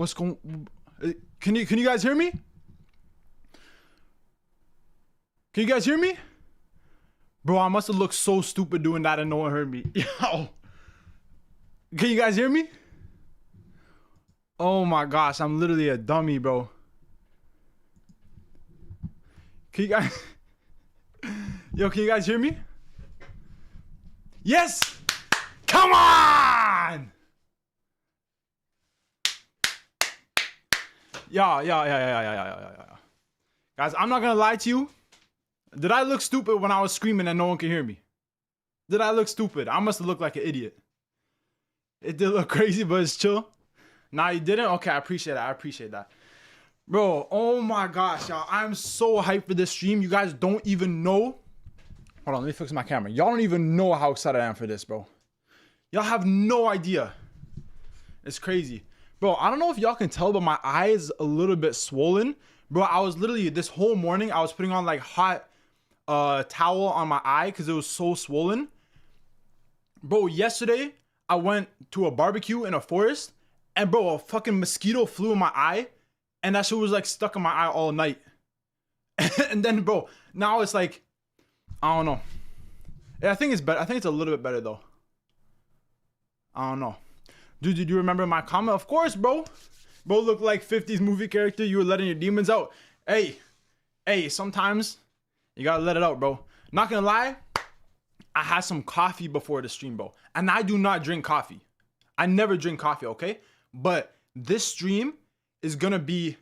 What's going? Can you guys hear me? Can you guys hear me? Bro, I must have looked so stupid doing that and no one heard me. Yo. Can you guys hear me? Oh my gosh, I'm literally a dummy, bro. Can you guys... Yo, can you guys hear me? Yes! Come on! Yeah. Guys, I'm not gonna lie to you. Did I look stupid when I was screaming and no one could hear me? Did I look stupid? I must have looked like an idiot. It did look crazy, but it's chill. Nah, you didn't? Okay, I appreciate that. Bro, oh my gosh, y'all. I'm so hyped for this stream. You guys don't even know. Hold on, let me fix my camera. Y'all don't even know how excited I am for this, bro. Y'all have no idea. It's crazy. Bro, I don't know if y'all can tell, but my eye is a little bit swollen. Bro, I was literally, this whole morning, I was putting on like hot towel on my eye because it was so swollen. Bro, yesterday, I went to a barbecue in a forest. And bro, a fucking mosquito flew in my eye. And that shit was like stuck in my eye all night. And then, bro, now it's like, I don't know. Yeah, I think it's better. I think it's a little bit better though. I don't know. Dude, did you remember my comment? Of course, bro. Bro looked like 50s movie character. You were letting your demons out. Hey, sometimes you gotta let it out, bro. Not gonna lie, I had some coffee before the stream, bro. And I do not drink coffee. I never drink coffee, okay? But this stream is gonna be,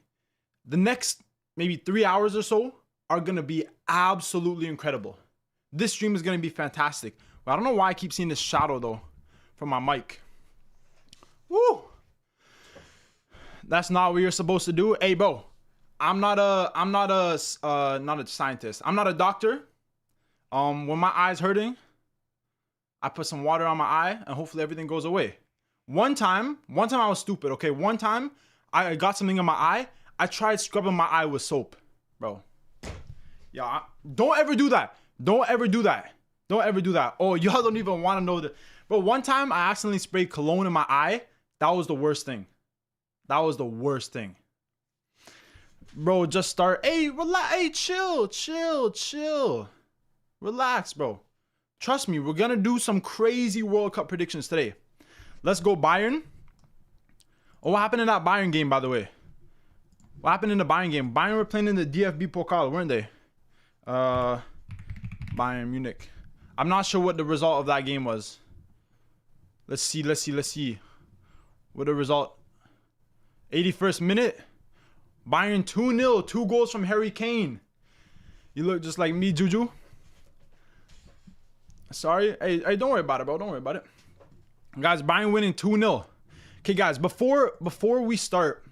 the next maybe 3 hours or so are gonna be absolutely incredible. This stream is gonna be fantastic. But I don't know why I keep seeing this shadow though from my mic. Woo! That's not what you're supposed to do. Hey, bro, I'm not a scientist. I'm not a doctor. When my eye's hurting, I put some water on my eye and hopefully everything goes away. One time I was stupid, okay? One time I got something in my eye. I tried scrubbing my eye with soap, bro. Yeah, don't ever do that. Don't ever do that. Oh, y'all don't even want to know that. Bro, one time I accidentally sprayed cologne in my eye. That was the worst thing. Bro, just start. Hey, relax. Hey, chill. Relax, bro. Trust me, we're going to do some crazy World Cup predictions today. Let's go Bayern. Oh, what happened in that Bayern game, by the way? What happened in the Bayern game? Bayern were playing in the DFB Pokal, weren't they? Bayern Munich. I'm not sure what the result of that game was. Let's see. What the result? 81st minute. Bayern 2-0. 2 goals from Harry Kane. You look just like me, Juju. Sorry. Hey, don't worry about it, bro. Don't worry about it. Guys, Bayern winning 2-0. Okay, guys, before we start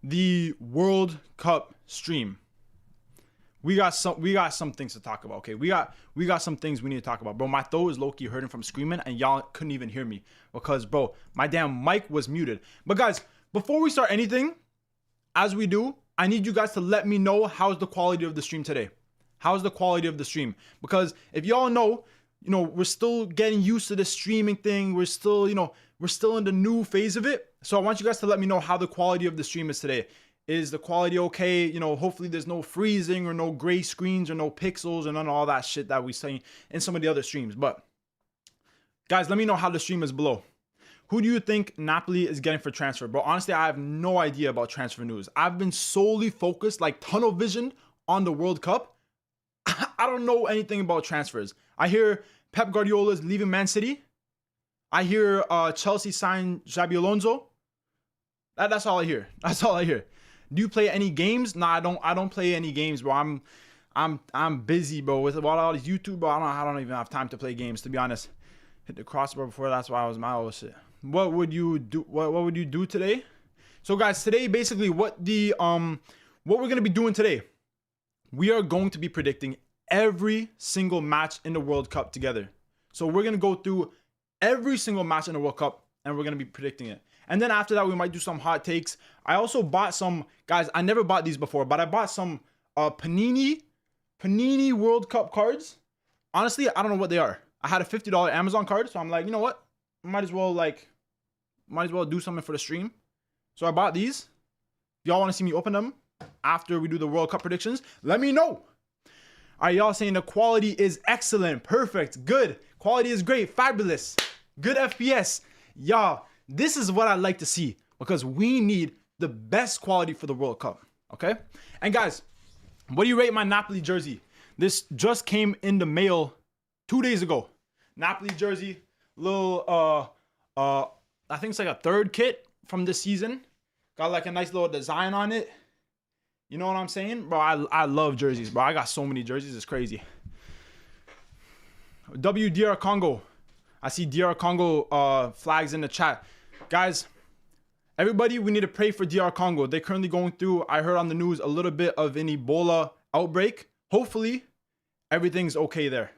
the World Cup stream, we got some things to talk about. Okay, we got some things we need to talk about, bro. My throat is low-key hurting from screaming, and y'all couldn't even hear me because, bro, my damn mic was muted. But guys, before we start anything, as we do, I need you guys to let me know how's the quality of the stream today. How's the quality of the stream? Because if y'all know, we're still getting used to the streaming thing. We're still in the new phase of it. So I want you guys to let me know how the quality of the stream is today. Is the quality okay? Hopefully there's no freezing or no gray screens or no pixels and none of all that shit that we see in some of the other streams. But guys, let me know how the stream is below. Who do you think Napoli is getting for transfer? Bro, honestly, I have no idea about transfer news. I've been solely focused, like tunnel vision, on the World Cup. I don't know anything about transfers. I hear Pep Guardiola is leaving Man City. I hear Chelsea signed Xabi Alonso. That's all I hear. Do you play any games? Nah, I don't play any games, bro. I'm busy, bro, with all these YouTube, bro. I don't even have time to play games, to be honest. Hit the crossbar before, that's why I was my shit. What would you do? What would you do today? So guys, today basically what we're gonna be doing today, we are going to be predicting every single match in the World Cup together. So we're gonna go through every single match in the World Cup and we're gonna be predicting it. And then after that, we might do some hot takes. I also bought some, guys, I never bought these before, but I bought some Panini World Cup cards. Honestly, I don't know what they are. I had a $50 Amazon card, so I'm like, you know what? Might as well do something for the stream. So I bought these. If y'all want to see me open them after we do the World Cup predictions, let me know. All right, y'all saying the quality is excellent, perfect, good. Quality is great, fabulous, good FPS. Y'all, this is what I like to see because we need the best quality for the World Cup, okay? And guys, what do you rate my Napoli jersey? This just came in the mail 2 days ago. Napoli jersey, little, I think it's like a third kit from this season. Got like a nice little design on it. You know what I'm saying? Bro, I love jerseys, bro. I got so many jerseys. It's crazy. DR Congo. I see DR Congo flags in the chat. Guys, everybody, we need to pray for DR Congo. They're currently going through, I heard on the news, a little bit of an Ebola outbreak. Hopefully, everything's okay there.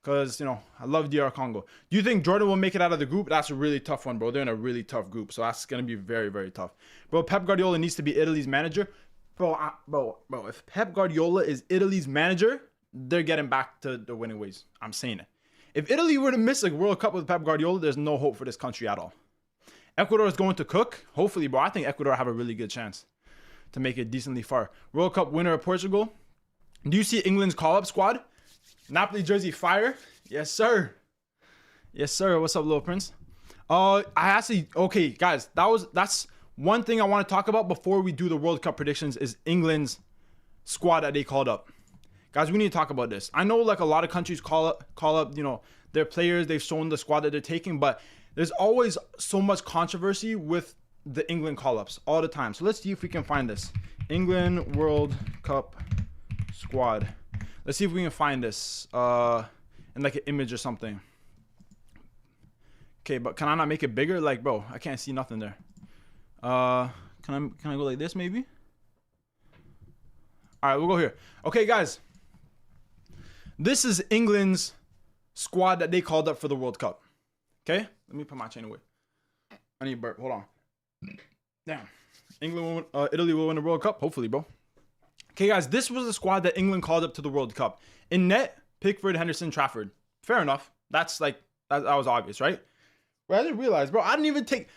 Because, you know, I love DR Congo. Do you think Jordan will make it out of the group? That's a really tough one, bro. They're in a really tough group. So that's going to be very, very tough. Bro, Pep Guardiola needs to be Italy's manager. Bro, if Pep Guardiola is Italy's manager, they're getting back to the winning ways. I'm saying it. If Italy were to miss a World Cup with Pep Guardiola, there's no hope for this country at all. Ecuador is going to cook. Hopefully, bro. I think Ecuador have a really good chance to make it decently far. World Cup winner of Portugal. Do you see England's call-up squad? Napoli jersey fire. Yes, sir. Yes, sir. What's up, little prince? Okay, guys, that's one thing I want to talk about before we do the World Cup predictions is England's squad that they called up. Guys, we need to talk about this. I know like a lot of countries call up, you know, their players, they've shown the squad that they're taking, but there's always so much controversy with the England call-ups all the time. So let's see if we can find this. England World Cup squad. Let's see if we can find this in like an image or something. Okay, but can I not make it bigger? Like, bro, I can't see nothing there. Can I go like this maybe? All right, we'll go here. Okay, guys. This is England's squad that they called up for the World Cup. Okay? Let me put my chain away. I need a burp. Hold on. Damn. Italy will win the World Cup. Hopefully, bro. Okay, guys, this was the squad that England called up to the World Cup. In net, Pickford, Henderson, Trafford. Fair enough. That's like, that was obvious, right? But I didn't realize, bro, I didn't even take,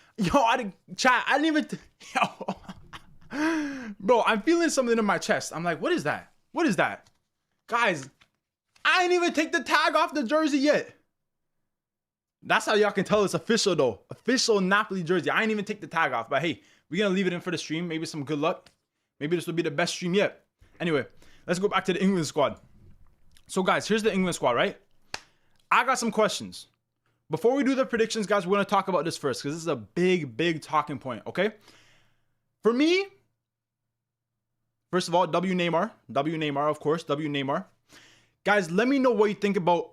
bro, I'm feeling something in my chest. I'm like, what is that? What is that? Guys, I didn't even take the tag off the jersey yet. That's how y'all can tell it's official, though. Official Napoli jersey. I didn't even take the tag off, but hey, we're going to leave it in for the stream. Maybe some good luck. Maybe this will be the best stream yet. Anyway, let's go back to the England squad. So, guys, here's the England squad, right? I got some questions. Before we do the predictions, guys, we're going to talk about this first because this is a big, big talking point, okay? For me, first of all, W Neymar, of course, W Neymar. Guys, let me know what you think about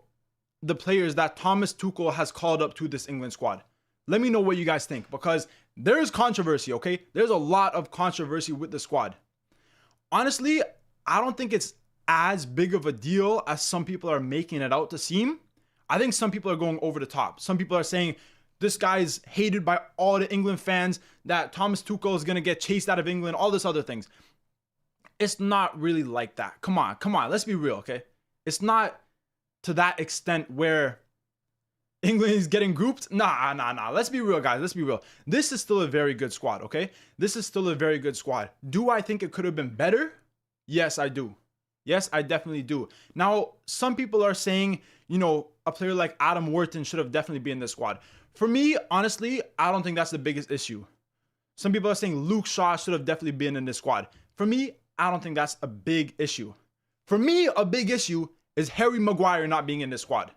the players that Thomas Tuchel has called up to this England squad. Let me know what you guys think because there's controversy, okay? There's a lot of controversy with the squad. Honestly, I don't think it's as big of a deal as some people are making it out to seem. I think some people are going over the top. Some people are saying this guy's hated by all the England fans, that Thomas Tuchel is going to get chased out of England, all this other things. It's not really like that. Come on. Let's be real, okay? It's not to that extent where England is getting grouped. Nah. Let's be real, guys. Let's be real. This is still a very good squad, okay? This is still a very good squad. Do I think it could have been better? Yes, I do. Yes, I definitely do. Now, some people are saying, you know, a player like Adam Wharton should have definitely been in this squad. For me, honestly, I don't think that's the biggest issue. Some people are saying Luke Shaw should have definitely been in this squad. For me, I don't think that's a big issue. For me, a big issue is Harry Maguire not being in this squad.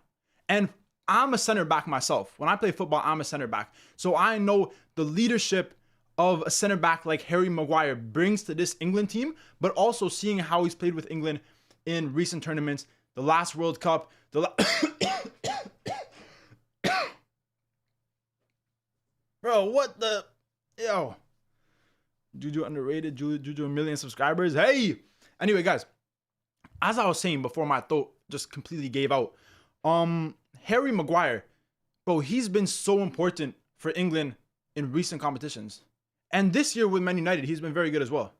And I'm a center back myself. When I play football, I'm a center back. So I know the leadership of a center back like Harry Maguire brings to this England team, but also seeing how he's played with England in recent tournaments, the last World Cup, Bro, what the? Yo. Juju underrated. Juju 1 million subscribers. Hey! Anyway, guys. As I was saying before my throat just completely gave out. Harry Maguire. Bro, he's been so important for England in recent competitions. And this year with Man United, he's been very good as well.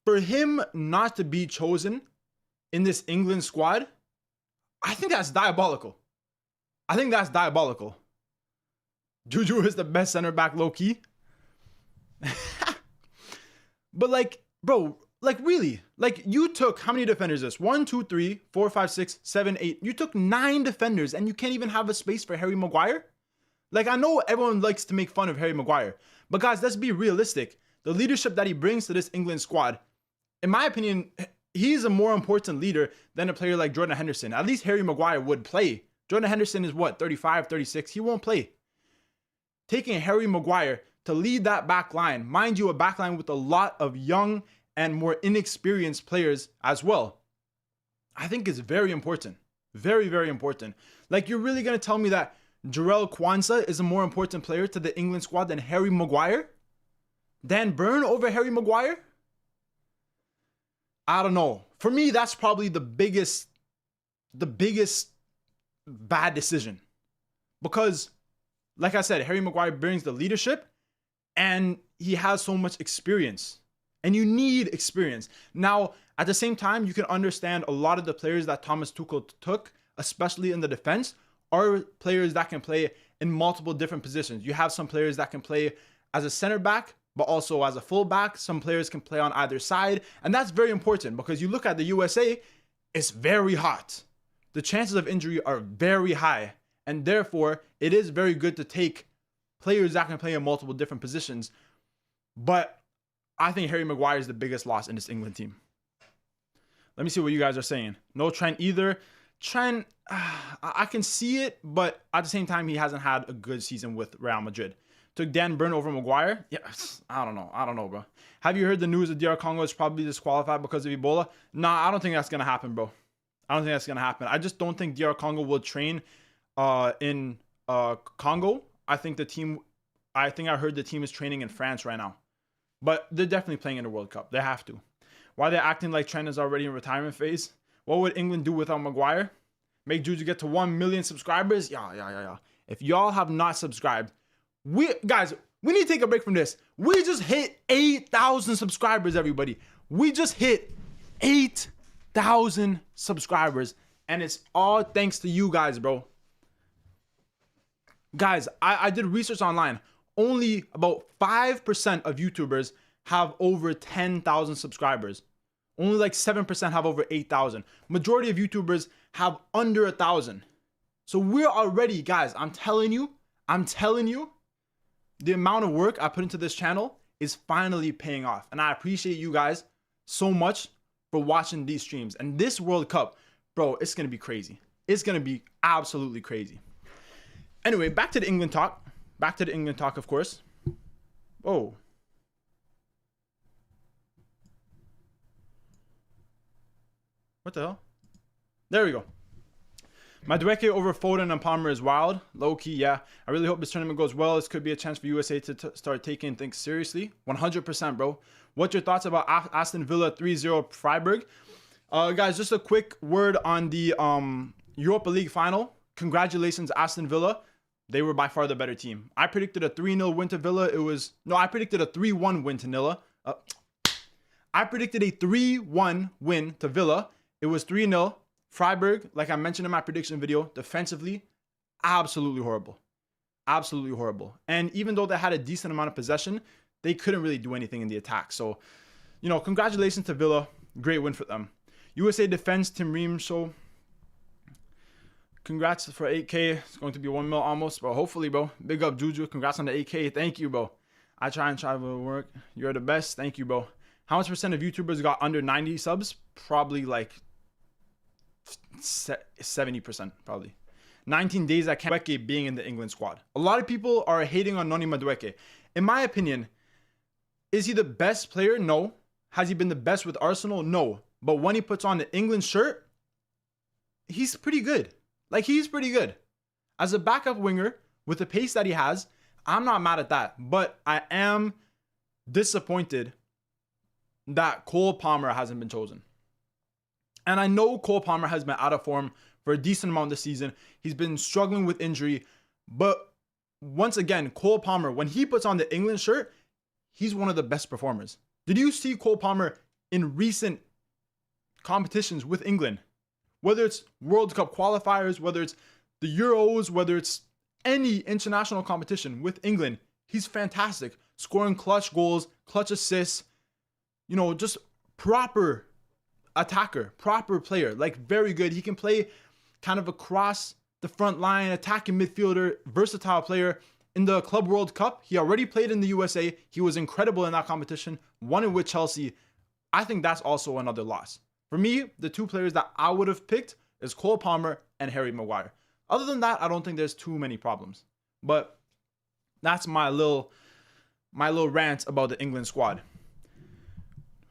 For him not to be chosen in this England squad, I think that's diabolical. Juju is the best center back low-key. But like, bro, like really, like you took how many defenders? This 1, 2, 3, 4, 5, 6, 7, 8. You took 9 defenders, and you can't even have a space for Harry Maguire. Like, I know everyone likes to make fun of Harry Maguire, but guys, let's be realistic. The leadership that he brings to this England squad, in my opinion, he's a more important leader than a player like Jordan Henderson. At least Harry Maguire would play. Jordan Henderson is what, 35, 36? He won't play. Taking Harry Maguire to lead that back line, mind you, a back line with a lot of young and more inexperienced players as well, I think is very important. Very, very important. Like, you're really going to tell me that Jarell Quansah is a more important player to the England squad than Harry Maguire? Dan Burn over Harry Maguire? I don't know. For me, that's probably the biggest bad decision. Because, like I said, Harry Maguire brings the leadership and he has so much experience. And you need experience. Now, at the same time, you can understand a lot of the players that Thomas Tuchel took, especially in the defense, are players that can play in multiple different positions. You have some players that can play as a center back, but also as a fullback. Some players can play on either side. And that's very important because you look at the USA, it's very hot. The chances of injury are very high. And therefore, it is very good to take players that can play in multiple different positions. But I think Harry Maguire is the biggest loss in this England team. Let me see what you guys are saying. No Trent either. Trent, I can see it, but at the same time, he hasn't had a good season with Real Madrid. Took Dan Burn over Maguire. Yeah, I don't know, bro. Have you heard the news that DR Congo is probably disqualified because of Ebola? Nah, I don't think that's going to happen, bro. I don't think that's going to happen. I just don't think DR Congo will train in Congo. I think I heard the team is training in France right now. But they're definitely playing in the World Cup. They have to. Why they're acting like Trent is already in retirement phase? What would England do without Maguire? Make Juju get to 1 million subscribers? Yeah. If y'all have not subscribed, guys, we need to take a break from this. We just hit 8,000 subscribers, everybody. We just hit 8,000 subscribers. And it's all thanks to you guys, bro. Guys, I did research online. Only about 5% of YouTubers have over 10,000 subscribers. Only like 7% have over 8,000. Majority of YouTubers have under 1,000. So we're already, guys, I'm telling you, the amount of work I put into this channel is finally paying off. And I appreciate you guys so much for watching these streams. And this World Cup, bro, it's going to be crazy. It's going to be absolutely crazy. Anyway, back to the England talk. Back to the England talk, of course. Whoa. What the hell? There we go. Madueke over Foden and Palmer is wild. Low-key, yeah. I really hope this tournament goes well. This could be a chance for USA to start taking things seriously. 100%, bro. What's your thoughts about Aston Villa 3-0 Freiburg? Guys, just a quick word on the Europa League final. Congratulations, Aston Villa. They were by far the better team. I predicted a 3-0 win to Villa. I predicted a 3-1 win to Villa. I predicted a 3-1 win to Villa. It was 3-0. Freiburg, like I mentioned in my prediction video, defensively, absolutely horrible. Absolutely horrible. And even though they had a decent amount of possession, they couldn't really do anything in the attack. So, congratulations to Villa. Great win for them. USA defense, Tim Ream show. Congrats for 8K. It's going to be 1 mil almost, bro. Hopefully, bro. Big up, Juju. Congrats on the 8K. Thank you, bro. I try to work. You're the best. Thank you, bro. How much percent of YouTubers got under 90 subs? Probably like 70%, probably. 19 days at Madueke being in the England squad. A lot of people are hating on Noni Madueke. In my opinion, is he the best player? No. Has he been the best with Arsenal? No. But when he puts on the England shirt, he's pretty good. Like, he's pretty good. As a backup winger, with the pace that he has, I'm not mad at that. But I am disappointed that Cole Palmer hasn't been chosen. And I know Cole Palmer has been out of form for a decent amount this season. He's been struggling with injury. But once again, Cole Palmer, when he puts on the England shirt, he's one of the best performers. Did you see Cole Palmer in recent competitions with England? Whether it's World Cup qualifiers, whether it's the Euros, whether it's any international competition with England, he's fantastic. Scoring clutch goals, clutch assists. you know, just proper attacker, proper player, like very good. He can play kind of across the front line, attacking midfielder, versatile player. In the Club World Cup, he already played in the USA. He was incredible in that competition, won it with Chelsea. I think that's also another loss. For me, the two players that I would have picked is Cole Palmer and Harry Maguire. Other than that, I don't think there's too many problems. But that's my little rant about the England squad.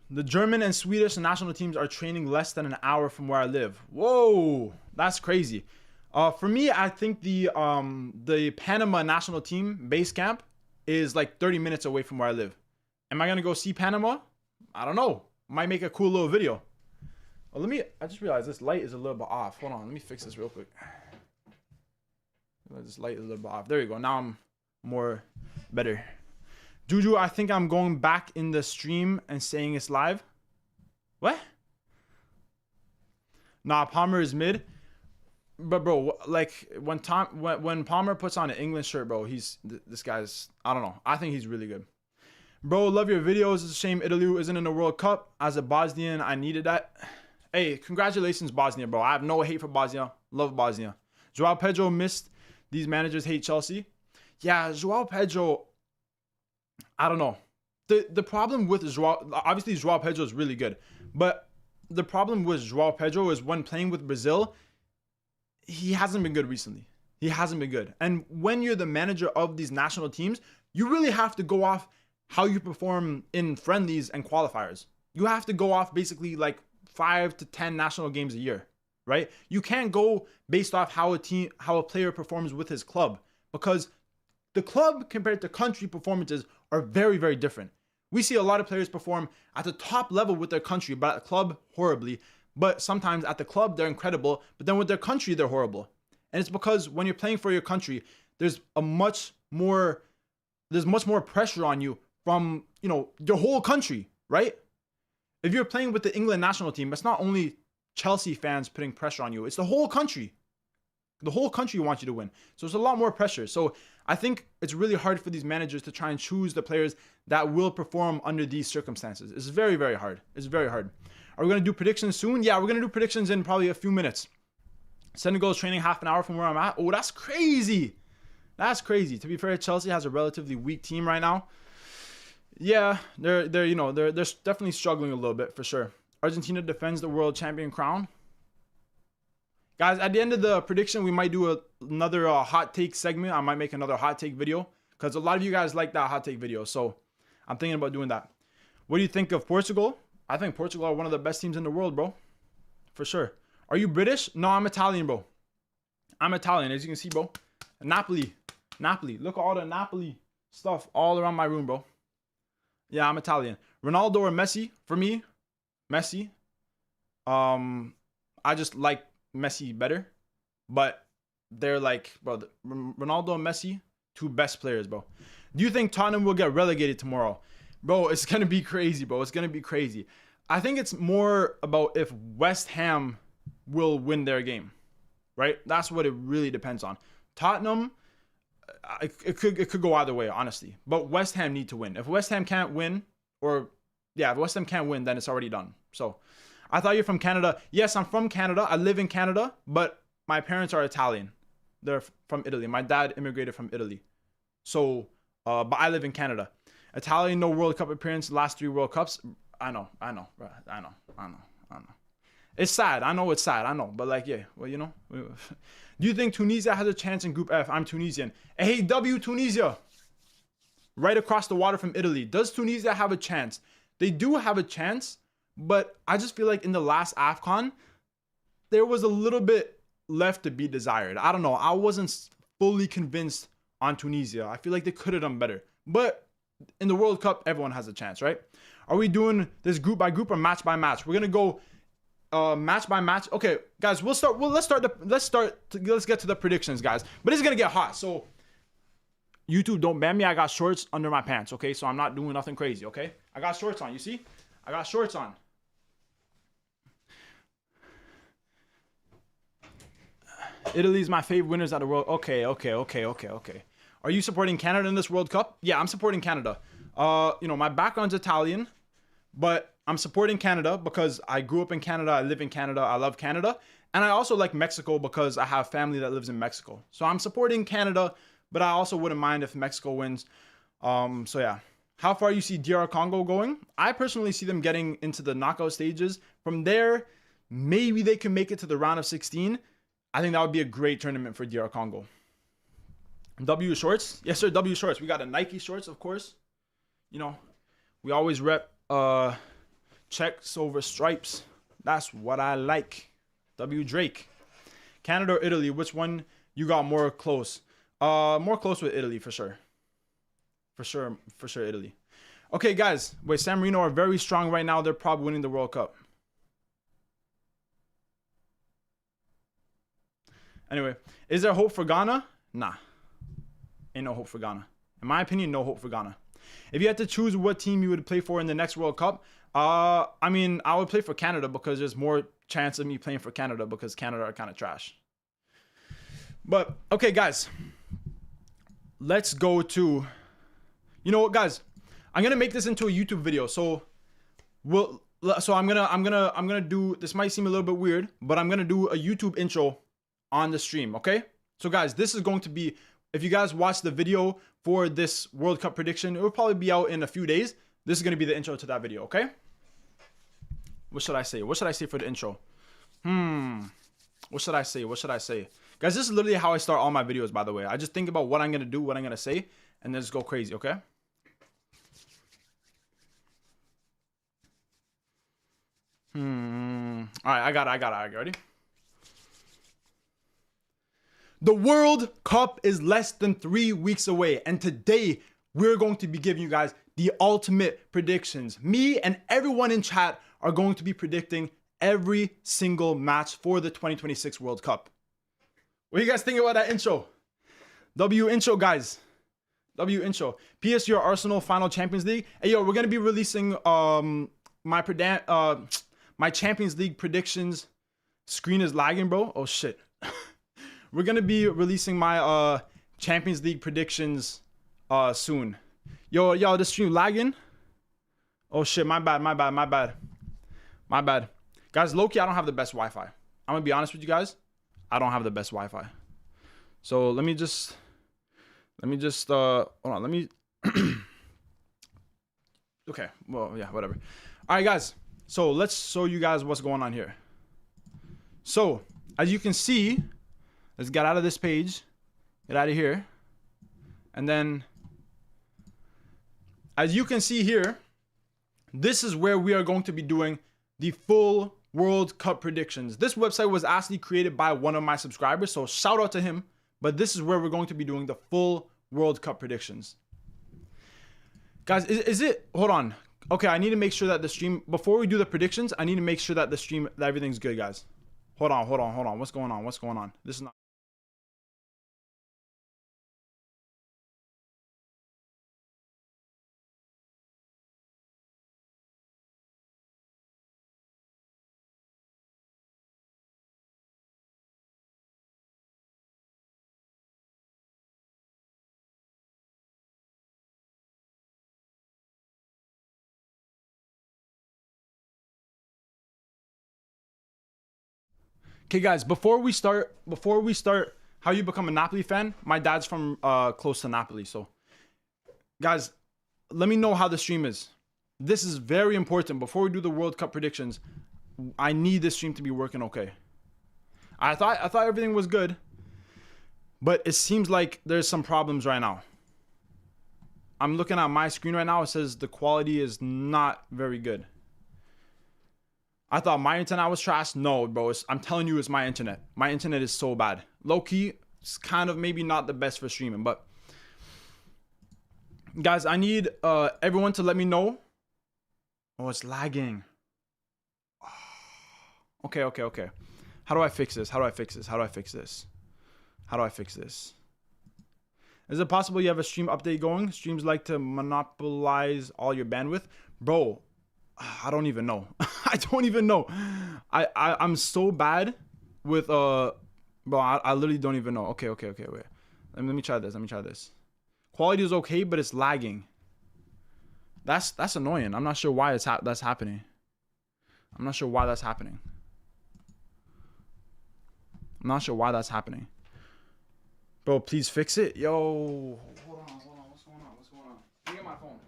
The German and Swedish national teams are training less than an hour from where I live. Whoa, that's crazy. For me, I think the Panama national team base camp is like 30 minutes away from where I live. Am I gonna go see Panama? I don't know. Might make a cool little video. Well, I just realized this light is a little bit off. Hold on, let me fix this real quick. This light is a little bit off. There you go. Now I'm more better. Juju, I think I'm going back in the stream and saying it's live. What? Nah, Palmer is mid. But bro, like when Palmer puts on an England shirt, bro, this guy's, I don't know. I think he's really good. Bro, love your videos. It's a shame Italy isn't in the World Cup. As a Bosnian, I needed that. Hey, congratulations, Bosnia, bro. I have no hate for Bosnia. Love Bosnia. Joao Pedro missed. These managers hate Chelsea. Yeah, Joao Pedro, I don't know. The problem with obviously Joao Pedro is really good. But the problem with Joao Pedro is when playing with Brazil, he hasn't been good recently. He hasn't been good. And when you're the manager of these national teams, you really have to go off how you perform in friendlies and qualifiers. You have to go off basically like 5 to 10 national games a year, right? You can't go based off how a player performs with his club, because the club compared to country performances are very, very different. We see a lot of players perform at the top level with their country, but at the club, horribly. But sometimes at the club, they're incredible, but then with their country, they're horrible. And it's because when you're playing for your country, there's much more pressure on you from, you know, your whole country, right? If you're playing with the England national team, it's not only Chelsea fans putting pressure on you, it's the whole country. The whole country wants you to win. So it's a lot more pressure. So I think it's really hard for these managers to try and choose the players that will perform under these circumstances. It's very, very hard. It's very hard. Are we going to do predictions soon? Yeah, we're going to do predictions in probably a few minutes. Senegal is training half an hour from where I'm at. Oh, that's crazy. That's crazy. To be fair, Chelsea has a relatively weak team right now. Yeah, they're definitely struggling a little bit for sure. Argentina defends the world champion crown. Guys, at the end of the prediction, we might do another hot take segment. I might make another hot take video because a lot of you guys like that hot take video. So I'm thinking about doing that. What do you think of Portugal? I think Portugal are one of the best teams in the world, bro. For sure. Are you British? No, I'm Italian, bro. I'm Italian, as you can see, bro. Napoli. Look at all the Napoli stuff all around my room, bro. Yeah, I'm Italian. Ronaldo or Messi? For me, Messi. I just like Messi better. But they're like, bro, Ronaldo and Messi, two best players, bro. Do you think Tottenham will get relegated tomorrow? Bro, it's going to be crazy, bro. It's going to be crazy. I think it's more about if West Ham will win their game, right? That's what it really depends on. Tottenham, it could go either way, honestly. But West Ham need to win. If West Ham can't win, if West Ham can't win, then it's already done. So, I thought you're from Canada. Yes, I'm from Canada. I live in Canada, but my parents are Italian. They're from Italy. My dad immigrated from Italy. So, but I live in Canada. Italian, no World Cup appearance, last 3 World Cups. I know, bro. I know. It's sad. I know it's sad. I know. But like, yeah, well, you know. Do you think Tunisia has a chance in Group F? I'm Tunisian. Hey, Tunisia. Right across the water from Italy. Does Tunisia have a chance? They do have a chance, but I just feel like in the last AFCON, there was a little bit left to be desired. I don't know. I wasn't fully convinced on Tunisia. I feel like they could have done better. But in the World Cup, everyone has a chance, right? Are we doing this group by group or match by match? We're going to go match by match. Okay, guys, let's get to the predictions, guys. But it's going to get hot. So YouTube, don't ban me. I got shorts under my pants, okay? So I'm not doing nothing crazy, okay? I got shorts on. You see? I got shorts on. Italy's my favorite winners at the world. Okay. Are you supporting Canada in this World Cup? Yeah, I'm supporting Canada. My background's Italian, But I'm supporting Canada because I grew up in Canada. I live in Canada. I love Canada. And I also like Mexico because I have family that lives in Mexico. So I'm supporting Canada, but I also wouldn't mind if Mexico wins. So yeah. How far you see DR Congo going? I personally see them getting into the knockout stages. From there, maybe they can make it to the round of 16. I think that would be a great tournament for DR Congo. W shorts? Yes, sir, W shorts. We got a Nike shorts, of course. You know, we always rep checks over stripes. That's what I like. W Drake. Canada or Italy? Which one you got more close? More close with Italy for sure. For sure, Italy. Okay, guys. Wait, San Marino are very strong right now. They're probably winning the World Cup. Anyway, is there hope for Ghana? Nah. Ain't no hope for Ghana. In my opinion, no hope for Ghana. If you had to choose what team you would play for in the next World Cup, I mean, I would play for Canada because there's more chance of me playing for Canada because Canada are kind of trash. But, okay, guys. Let's go to... You know what, guys? I'm gonna make this into a YouTube video. So I'm gonna do, this might seem a little bit weird, but I'm gonna do a YouTube intro on the stream, okay? So guys, this is going to be, if you guys watch the video for this World Cup prediction, it will probably be out in a few days. This is gonna be the intro to that video, okay? What should I say? What should I say for the intro? What should I say? What should I say? Guys, this is literally how I start all my videos, by the way. I just think about what I'm gonna do, what I'm gonna say, and then just go crazy, okay? All right, I got it. Ready? The World Cup is less than 3 weeks away, and today we're going to be giving you guys the ultimate predictions. Me and everyone in chat are going to be predicting every single match for the 2026 World Cup. What do you guys think about that intro? W intro, guys. W intro. PSG or Arsenal final Champions League. Hey, yo, we're gonna be releasing my Champions League predictions. Screen is lagging, bro. Oh shit. We're gonna be releasing my Champions League predictions soon. Yo, this stream lagging. Oh shit, my bad. Guys, low-key, I don't have the best Wi-Fi. I'm gonna be honest with you guys. I don't have the best Wi-Fi. So let me just hold on, let me okay, well, yeah, whatever. All right, guys. So let's show you guys what's going on here. So as you can see, let's get out of this page, get out of here. And then as you can see here, this is where we are going to be doing the full World Cup predictions. This website was actually created by one of my subscribers, so shout out to him. But this is where we're going to be doing the full World Cup predictions. Guys, is it, hold on. Okay, I need to make sure that the stream, before we do the predictions, I need to make sure that the stream, that everything's good, guys. Hold on. What's going on? This is not. Okay, guys, before we start, how you become a Napoli fan, my dad's from close to Napoli. So, guys, let me know how the stream is. This is very important. Before we do the World Cup predictions, I need this stream to be working okay. I thought everything was good, but it seems like there's some problems right now. I'm looking at my screen right now. It says the quality is not very good. I thought my internet was trash. No, bro. I'm telling you, it's my internet. My internet is so bad. Low key, it's kind of maybe not the best for streaming, but guys, I need everyone to let me know. Oh, it's lagging. Okay. How do I fix this? Is it possible you have a stream update going? Streams like to monopolize all your bandwidth, bro. I don't even know. I'm so bad with bro, I literally don't even know. Okay, wait. Let me try this. Quality is okay, but it's lagging. That's annoying. I'm not sure why that's happening. I'm not sure why that's happening. I'm not sure why that's happening. Bro, please fix it. Yo, hold on. What's going on? Let me get my phone.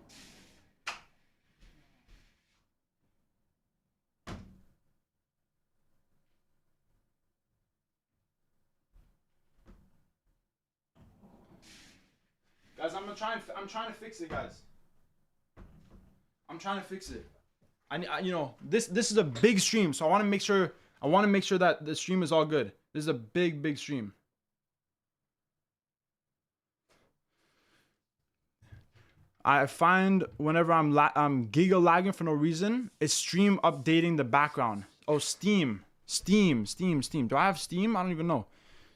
Guys, I'm trying to fix it, guys. I'm trying to fix it. You know, this is a big stream, so I want to make sure that the stream is all good. This is a big stream. I find whenever I'm giga lagging for no reason, it's stream updating the background. Oh, Steam. Do I have Steam? I don't even know.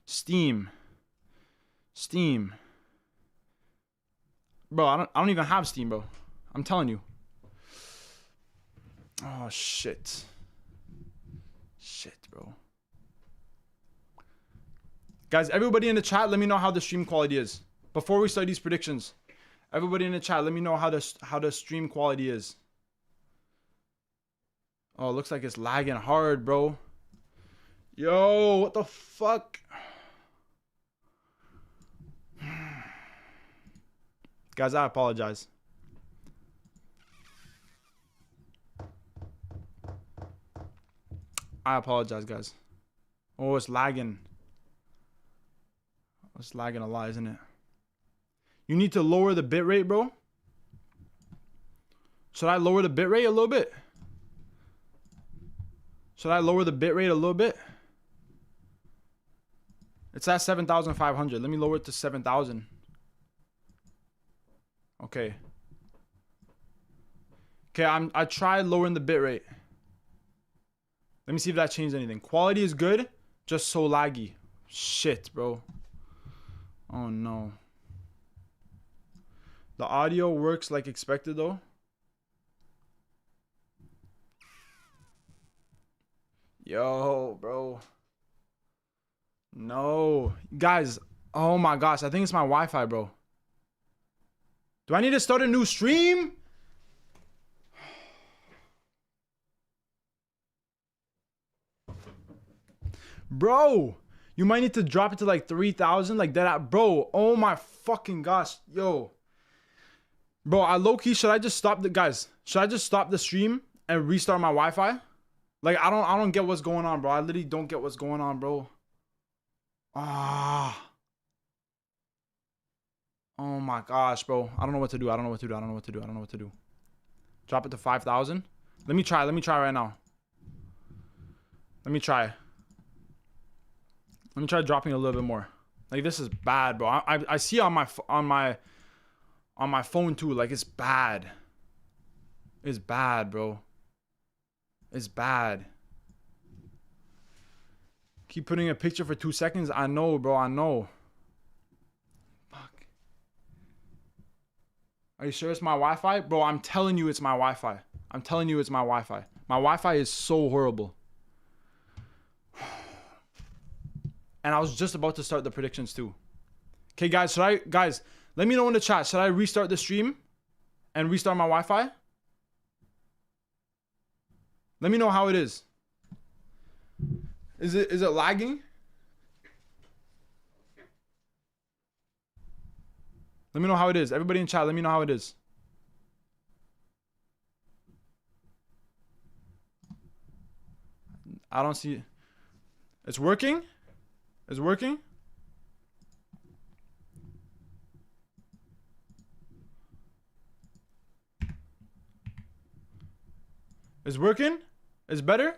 Steam. Bro, I don't even have Steam, bro. I'm telling you. Oh, shit, bro. Guys, everybody in the chat, let me know how the stream quality is. Before we start these predictions, everybody in the chat, let me know how the stream quality is. Oh, it looks like it's lagging hard, bro. Yo, what the fuck? Guys, I apologize. I apologize, guys. Oh, it's lagging. It's lagging a lot, isn't it? You need to lower the bitrate, bro. Should I lower the bitrate a little bit? It's at 7,500. Let me lower it to 7,000. Okay. I tried lowering the bitrate. Let me see if that changed anything. Quality is good, just so laggy. Shit, bro. Oh no. The audio works like expected though. Yo, bro. No. Guys, oh my gosh, I think it's my Wi-Fi, bro. Do I need to start a new stream? Bro, you might need to drop it to like 3,000 like that. Bro, oh my fucking gosh. Yo. Bro, I low-key, should I just stop the stream and restart my Wi-Fi? Like, I don't get what's going on, bro. I literally don't get what's going on, bro. Ah. Oh my gosh, bro. I don't know what to do. Drop it to 5,000. Let me try right now. Let me try dropping a little bit more. Like, this is bad, bro. I see on my phone too. Like, it's bad. It's bad, bro. It's bad. Keep putting a picture for 2 seconds. I know, bro. I know. Fuck. Are you sure it's my Wi-Fi? Bro, I'm telling you it's my Wi-Fi. My Wi-Fi is so horrible. And I was just about to start the predictions too. Okay, guys, let me know in the chat. Should I restart the stream and restart my Wi-Fi? Let me know how it is. Is it lagging? Let me know how it is. Everybody in chat, let me know how it is. I don't see. It's working? It's working? It's working? It's better?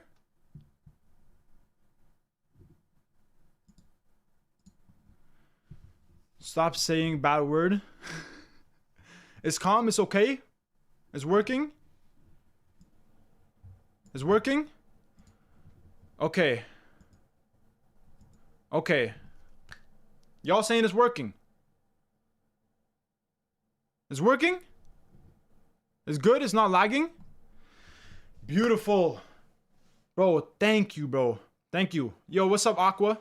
Stop saying bad word. It's calm. It's okay. It's working. It's working. Okay. Okay. Y'all saying it's working. It's working? It's good? It's not lagging? Beautiful. Bro, thank you, bro. Thank you. Yo, what's up, Aqua?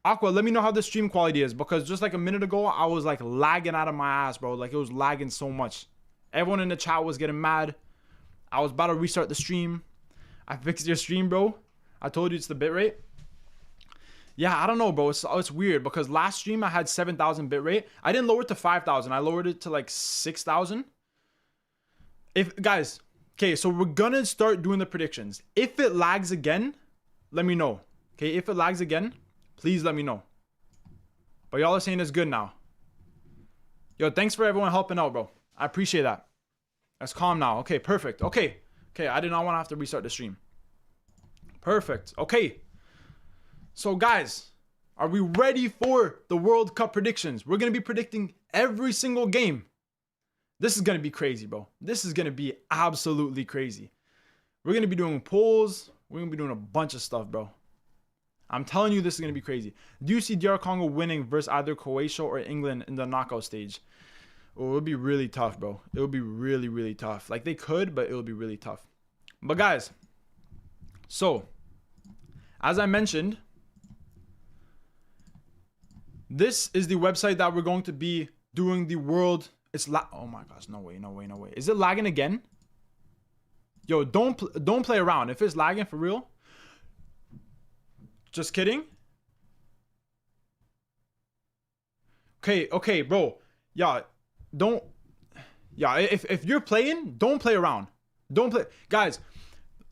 Aqua, let me know how the stream quality is, because just like a minute ago, I was like lagging out of my ass, bro. Like, it was lagging so much. Everyone in the chat was getting mad. I was about to restart the stream. I fixed your stream, bro. I told you it's the bitrate. Yeah, I don't know, bro. It's weird because last stream I had 7,000 bitrate. I didn't lower it to 5,000. I lowered it to like 6,000. If guys, okay, so we're gonna start doing the predictions. If it lags again, let me know. Okay, if it lags again, please let me know. But y'all are saying it's good now. Yo, thanks for everyone helping out, bro. I appreciate that. Let's calm now. Okay, perfect. Okay, I did not want to have to restart the stream. Perfect. Okay. So guys, are we ready for the World Cup predictions? We're going to be predicting every single game. This is going to be crazy, bro. This is going to be absolutely crazy. We're going to be doing polls. We're going to be doing a bunch of stuff, bro. I'm telling you, this is going to be crazy. Do you see DR Congo winning versus either Croatia or England in the knockout stage? Oh, it would be really tough, bro. It would be really, really tough. Like, they could, but it would be really tough. But guys, so as I mentioned, this is the website that we're going to be doing the world. Oh my gosh, no way. Is it lagging again? Yo, don't play around. If it's lagging for real, just kidding. Okay, bro. Yeah, don't. Yeah, if you're playing, don't play around. Don't play, guys.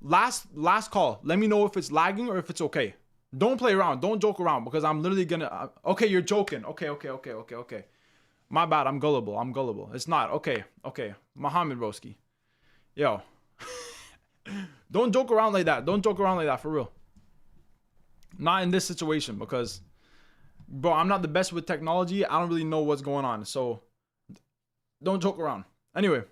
Last call. Let me know if it's lagging or if it's okay. Don't play around. Don't joke around because I'm literally gonna. Okay, you're joking. Okay. My bad. I'm gullible. It's not. Okay. Mohammed Broski. Yo. Don't joke around like that. Don't joke around like that for real. Not in this situation because, bro, I'm not the best with technology. I don't really know what's going on. So don't joke around. Anyway.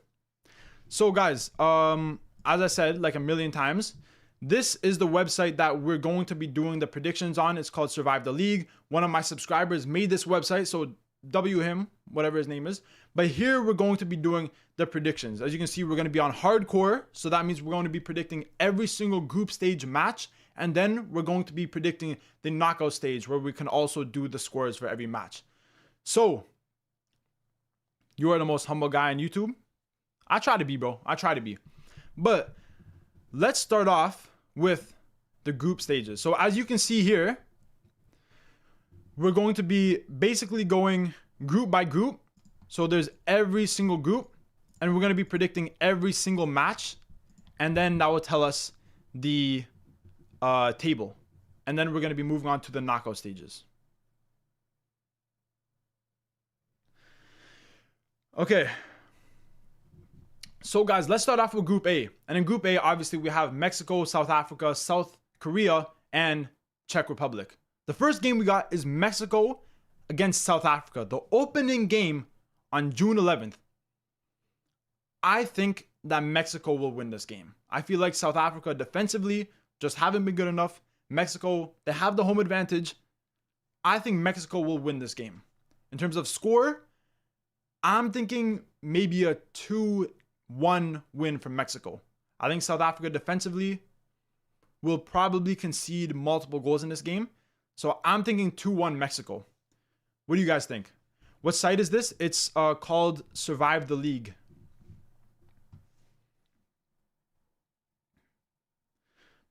So guys, as I said like a million times, this is the website that we're going to be doing the predictions on. It's called Survive the League. One of my subscribers made this website, so W him, whatever his name is. But here we're going to be doing the predictions. As you can see, we're going to be on hardcore. So that means we're going to be predicting every single group stage match. And then we're going to be predicting the knockout stage where we can also do the scores for every match. So you are the most humble guy on YouTube. I try to be, bro. I try to be. But let's start off with the group stages. So as you can see here, we're going to be basically going group by group. So there's every single group and we're going to be predicting every single match. And then that will tell us the table. And then we're going to be moving on to the knockout stages. Okay. So guys, let's start off with Group A. And in Group A, obviously, we have Mexico, South Africa, South Korea, and Czech Republic. The first game we got is Mexico against South Africa. The opening game on June 11th. I think that Mexico will win this game. I feel like South Africa defensively just haven't been good enough. Mexico, they have the home advantage. I think Mexico will win this game. In terms of score, I'm thinking maybe a 2-1 win for Mexico. I think South Africa defensively will probably concede multiple goals in this game. So I'm thinking 2-1 Mexico. What do you guys think? What site is this? It's called Survive the League.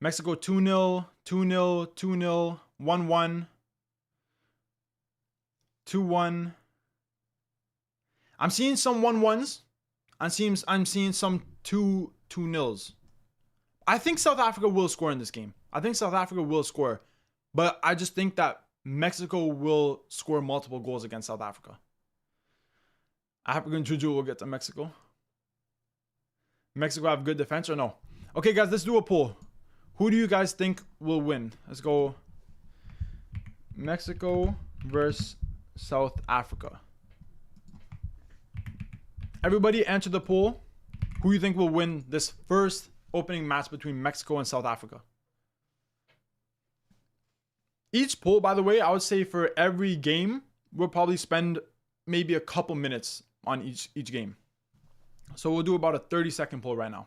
Mexico 2-0, 2-0, 2-0, 1-1, 2-1. I'm seeing some 1-1s. I'm seeing some 2-0s. I think South Africa will score in this game. I think South Africa will score. But I just think that Mexico will score multiple goals against South Africa. African Juju will get to Mexico. Mexico have good defense or no? Okay, guys, let's do a poll. Who do you guys think will win? Let's go Mexico versus South Africa. Everybody answer the poll. Who do you think will win this first opening match between Mexico and South Africa? Each poll, by the way, I would say for every game, we'll probably spend maybe a couple minutes on each game. So we'll do about a 30-second poll right now.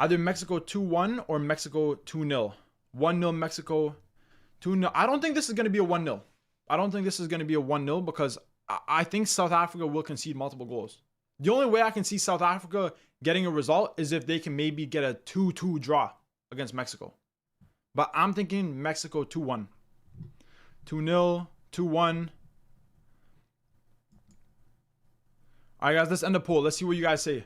Either Mexico 2-1 or Mexico 2-0. 1-0 Mexico, 2-0. I don't think this is going to be a 1-0. I don't think this is going to be a 1-0 because I think South Africa will concede multiple goals. The only way I can see South Africa getting a result is if they can maybe get a 2-2 draw against Mexico. But I'm thinking Mexico 2-1. 2-0, 2-1. All right, guys, let's end the poll. Let's see what you guys say.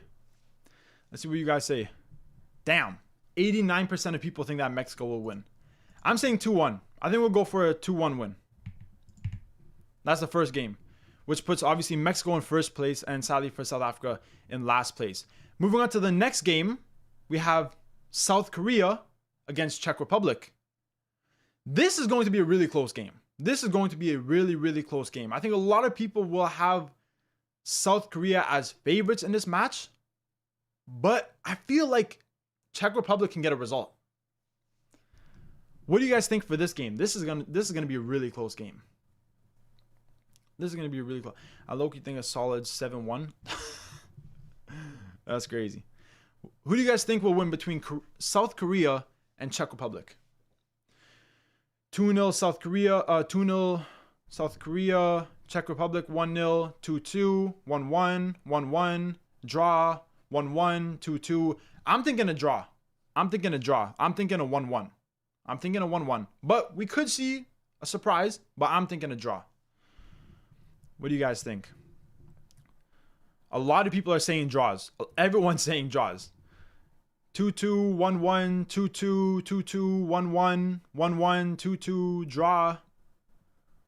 Damn. 89% of people think that Mexico will win. I'm saying 2-1. I think we'll go for a 2-1 win. That's the first game, which puts obviously Mexico in first place and sadly for South Africa in last place. Moving on to the next game, we have South Korea against Czech Republic. This is going to be a really close game. This is going to be a really, really close game. I think a lot of people will have South Korea as favorites in this match, but I feel like Czech Republic can get a result. What do you guys think for this game? This is gonna be a really close game. This is gonna be really close. I low-key think a solid 7-1. That's crazy. Who do you guys think will win between South Korea and Czech Republic? 2-0 South Korea. 2-0 South Korea. Czech Republic 1-0. 2-2. 1-1. 1-1. Draw. 1-1. 2-2. I'm thinking a draw. I'm thinking a 1-1. I'm thinking a 1-1. But we could see a surprise, but I'm thinking a draw. What do you guys think? A lot of people are saying draws. Everyone's saying draws. 2-2, 1-1, 2-2, 2-2, 1-1, 1-1, 2-2, draw.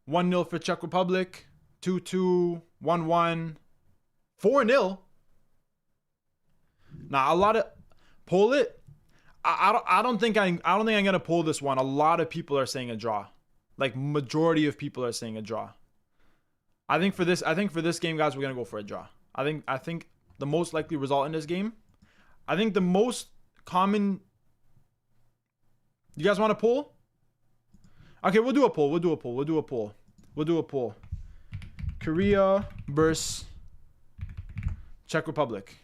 1-0 for Czech Republic. 2-2, 1-1, 4-0. Now a lot of poll it. I don't think I'm gonna pull this one. A lot of people are saying a draw. Like majority of people are saying a draw. I think for this game, guys, we're gonna go for a draw. I think the most likely result in this game. I think the most common. You guys want to pull? Okay, we'll do a poll. Korea versus Czech Republic.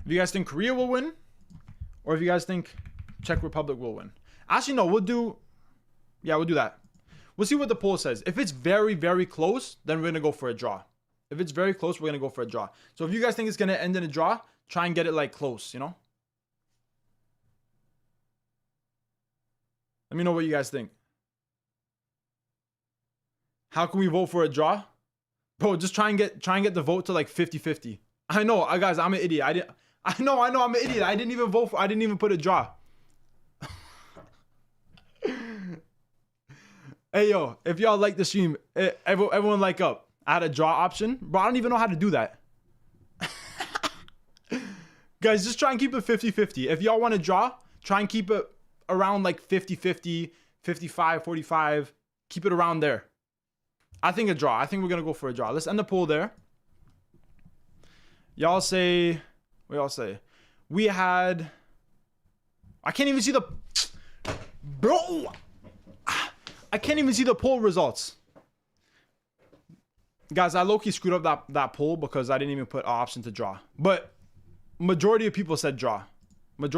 If you guys think Korea will win, or if you guys think Czech Republic will win. Actually, no, we'll do that. We'll see what the poll says. If it's very, very close, then we're going to go for a draw. If it's very close, we're going to go for a draw. So if you guys think it's going to end in a draw, try and get it like close, you know? Let me know what you guys think. How can we vote for a draw? Bro, just try and get the vote to like 50-50. I know, guys, I'm an idiot. I know, I'm an idiot. I didn't even put a draw. Hey, yo, if y'all like the stream, everyone like up. I had a draw option. Bro, I don't even know how to do that. Guys, just try and keep it 50-50. If y'all want to draw, try and keep it around like 50-50, 55-45. Keep it around there. I think a draw. I think we're going to go for a draw. Let's end the poll there. Y'all say, what y'all say? We had, I can't even see the, bro. I can't even see the poll results. Guys, I low-key screwed up that poll because I didn't even put an option to draw. But majority of people said draw. So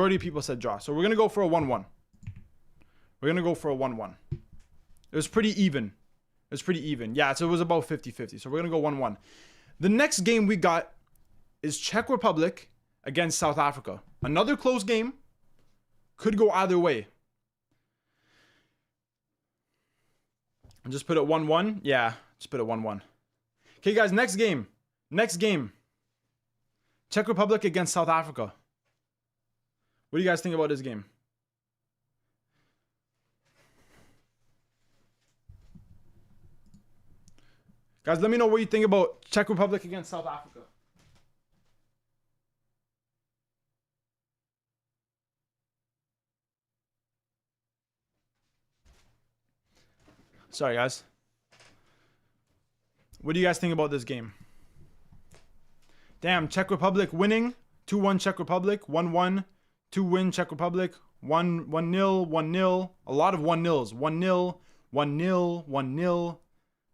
we're going to go for a 1-1. It was pretty even. Yeah, so it was about 50-50. So we're going to go 1-1. The next game we got is Czech Republic against South Africa. Another close game. Could go either way. And just put it 1-1. Yeah, just put it 1-1. Okay, guys, next game. Czech Republic against South Africa. What do you guys think about this game? Guys, let me know what you think about Czech Republic against South Africa. Sorry, guys. What do you guys think about this game? Damn, Czech Republic winning. 2-1 Czech Republic. 1-1. 2-win Czech Republic. 1-0. 1-0. A lot of 1-0s. 1-0. 1-0. 1-0.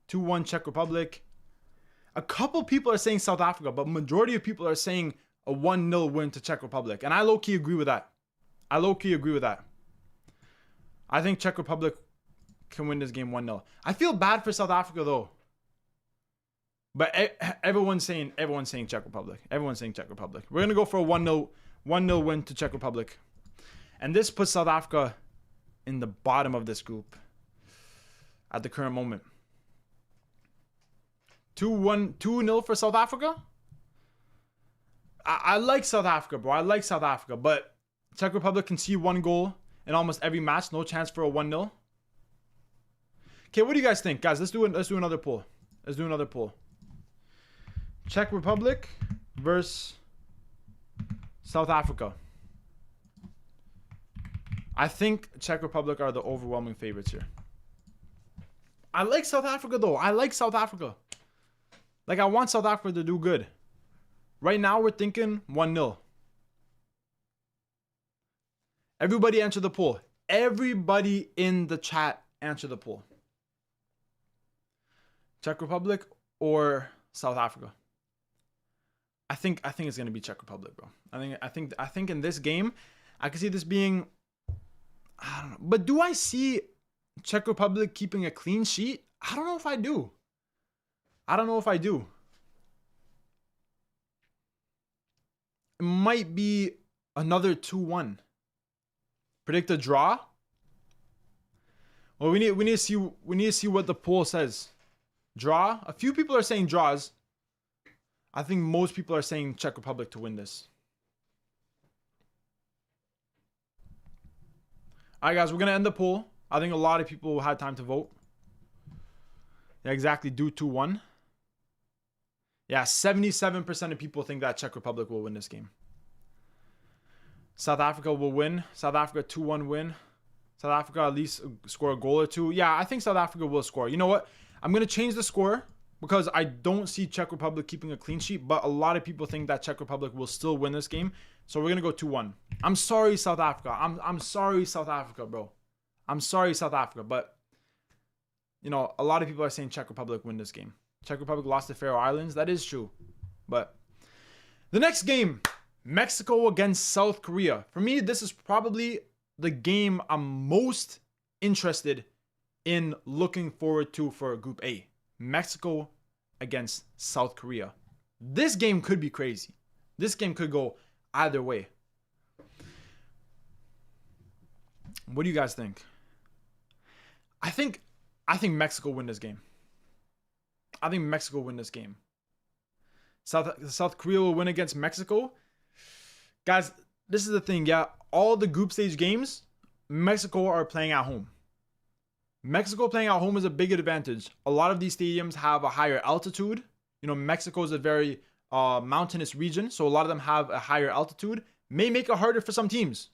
2-1 Czech Republic. A couple people are saying South Africa, but majority of people are saying a 1-0 win to Czech Republic. And I low-key agree with that. I think Czech Republic can win this game 1-0. I feel bad for South Africa, though. But everyone's saying Czech Republic. Everyone's saying Czech Republic. We're gonna go for a 1-0 win to Czech Republic, and this puts South Africa in the bottom of this group at the current moment. 2-0 for South Africa. I like South Africa, bro. I like South Africa, but Czech Republic can see 1 goal in almost every match. No chance for a 1-0. Okay, what do you guys think, guys? Let's do another poll. Let's do another poll. Czech Republic versus South Africa. I think Czech Republic are the overwhelming favorites here. I like South Africa, though. I like South Africa. Like, I want South Africa to do good. Right now, we're thinking 1-0. Everybody answer the poll. Everybody in the chat answer the poll. Czech Republic or South Africa? I think it's gonna be Czech Republic, bro. I think in this game, I can see this being, I don't know. But do I see Czech Republic keeping a clean sheet? I don't know if I do. I don't know if I do. It might be another 2-1. Predict a draw? Well, we need to see what the poll says. Draw? A few people are saying draws. I think most people are saying Czech Republic to win this. All right, guys, we're gonna end the poll. I think a lot of people had time to vote. Yeah, exactly. Do 2-1. Yeah, 77% of people think that Czech Republic will win this game. South Africa will win. South Africa 2-1 win. South Africa at least score a goal or two. Yeah, I think South Africa will score. You know what? I'm going to change the score because I don't see Czech Republic keeping a clean sheet, but a lot of people think that Czech Republic will still win this game. So we're going to go 2-1. I'm sorry, South Africa. I'm sorry, South Africa, bro. I'm sorry, South Africa, but you know, a lot of people are saying Czech Republic win this game. Czech Republic lost to Faroe Islands. That is true. But the next game, Mexico against South Korea. For me, this is probably the game I'm most interested in looking forward to for Group A. Mexico against South Korea. This game could be crazy. This game could go either way. What do you guys think? I think Mexico win this game. I think Mexico win this game. South Korea will win against Mexico. Guys, this is the thing. Yeah, all the group stage games, Mexico are playing at home. Mexico playing at home is a big advantage. A lot of these stadiums have a higher altitude. You know, Mexico is a very mountainous region, so a lot of them have a higher altitude. May make it harder for some teams.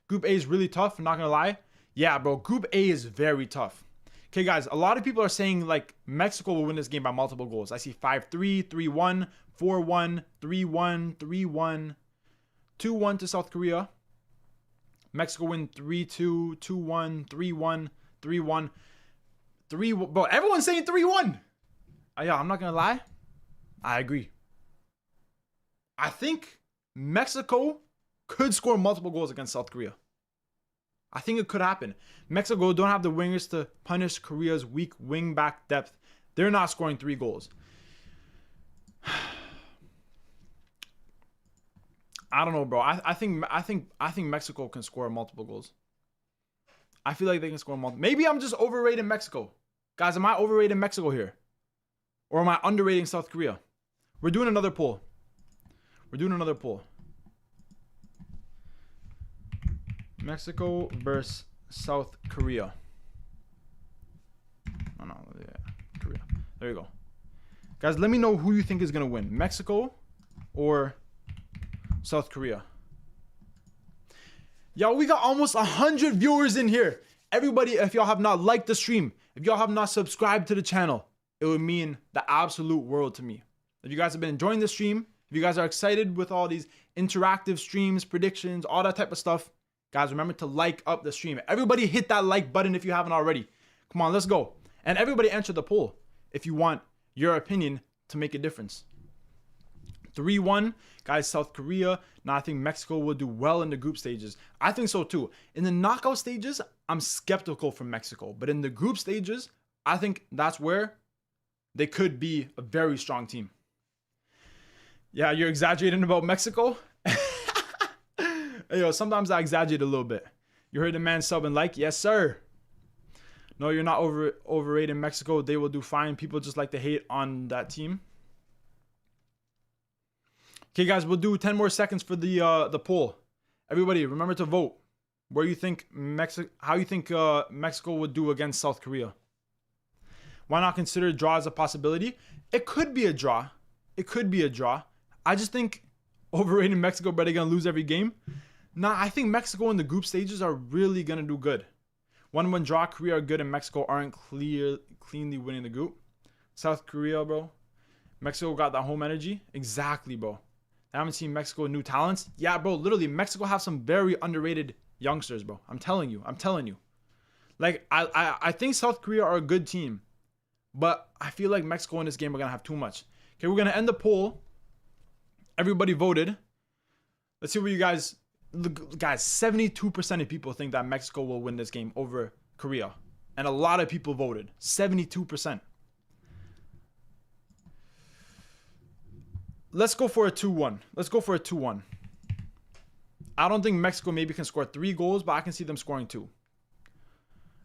Group A is really tough, I'm not going to lie. Yeah, bro, Group A is very tough. Okay, guys, a lot of people are saying, like, Mexico will win this game by multiple goals. I see 5-3, 3-1, 4-1, 3-1, 3-1, 2-1 to South Korea. Mexico win 3-2, 2-1, 3-1, 3-1, 3-1. Bro, everyone's saying 3-1. Yeah, I'm not going to lie. I agree. I think Mexico could score multiple goals against South Korea. I think it could happen. Mexico don't have the wingers to punish Korea's weak wing back depth. They're not scoring 3 goals. I don't know, bro. I think Mexico can score multiple goals. I feel like they can score multiple. Maybe I'm just overrating Mexico. Guys, am I overrating Mexico here? Or am I underrating South Korea? We're doing another poll. We're doing another poll. Mexico versus South Korea. Oh no, yeah, Korea. There you go. Guys, let me know who you think is going to win. Mexico or South Korea. Y'all, we got almost 100 viewers in here. Everybody, if y'all have not liked the stream, if y'all have not subscribed to the channel, it would mean the absolute world to me. If you guys have been enjoying the stream, if you guys are excited with all these interactive streams, predictions, all that type of stuff, guys, remember to like up the stream. Everybody hit that like button if you haven't already. Come on, let's go. And everybody answer the poll if you want your opinion to make a difference. 3-1, guys, South Korea. Now I think Mexico will do well in the group stages. I think so too. In the knockout stages, I'm skeptical for Mexico. But in the group stages, I think that's where they could be a very strong team. Yeah, you're exaggerating about Mexico? Hey, yo, sometimes I exaggerate a little bit. You heard the man sub and like? Yes, sir. No, you're not overrating Mexico. They will do fine. People just like to hate on that team. Okay, guys, we'll do 10 more seconds for the poll. Everybody, remember to vote. Where you think how you think Mexico would do against South Korea? Why not consider a draw as a possibility? It could be a draw. It could be a draw. I just think overrating Mexico, but they're gonna lose every game. Nah, I think Mexico in the group stages are really gonna do good. 1-1 draw. Korea are good, and Mexico aren't cleanly winning the group. South Korea, bro. Mexico got that home energy. Exactly, bro. I haven't seen Mexico new talents. Yeah, bro. Literally, Mexico have some very underrated youngsters, bro. I'm telling you. Like, I think South Korea are a good team, but I feel like Mexico in this game are gonna have too much. Okay, we're gonna end the poll. Everybody voted. Let's see what you guys. Guys, 72% of people think that Mexico will win this game over Korea, and a lot of people voted. 72%. Let's go for a 2-1. Let's go for a 2-1. I don't think Mexico maybe can score 3 goals, but I can see them scoring 2.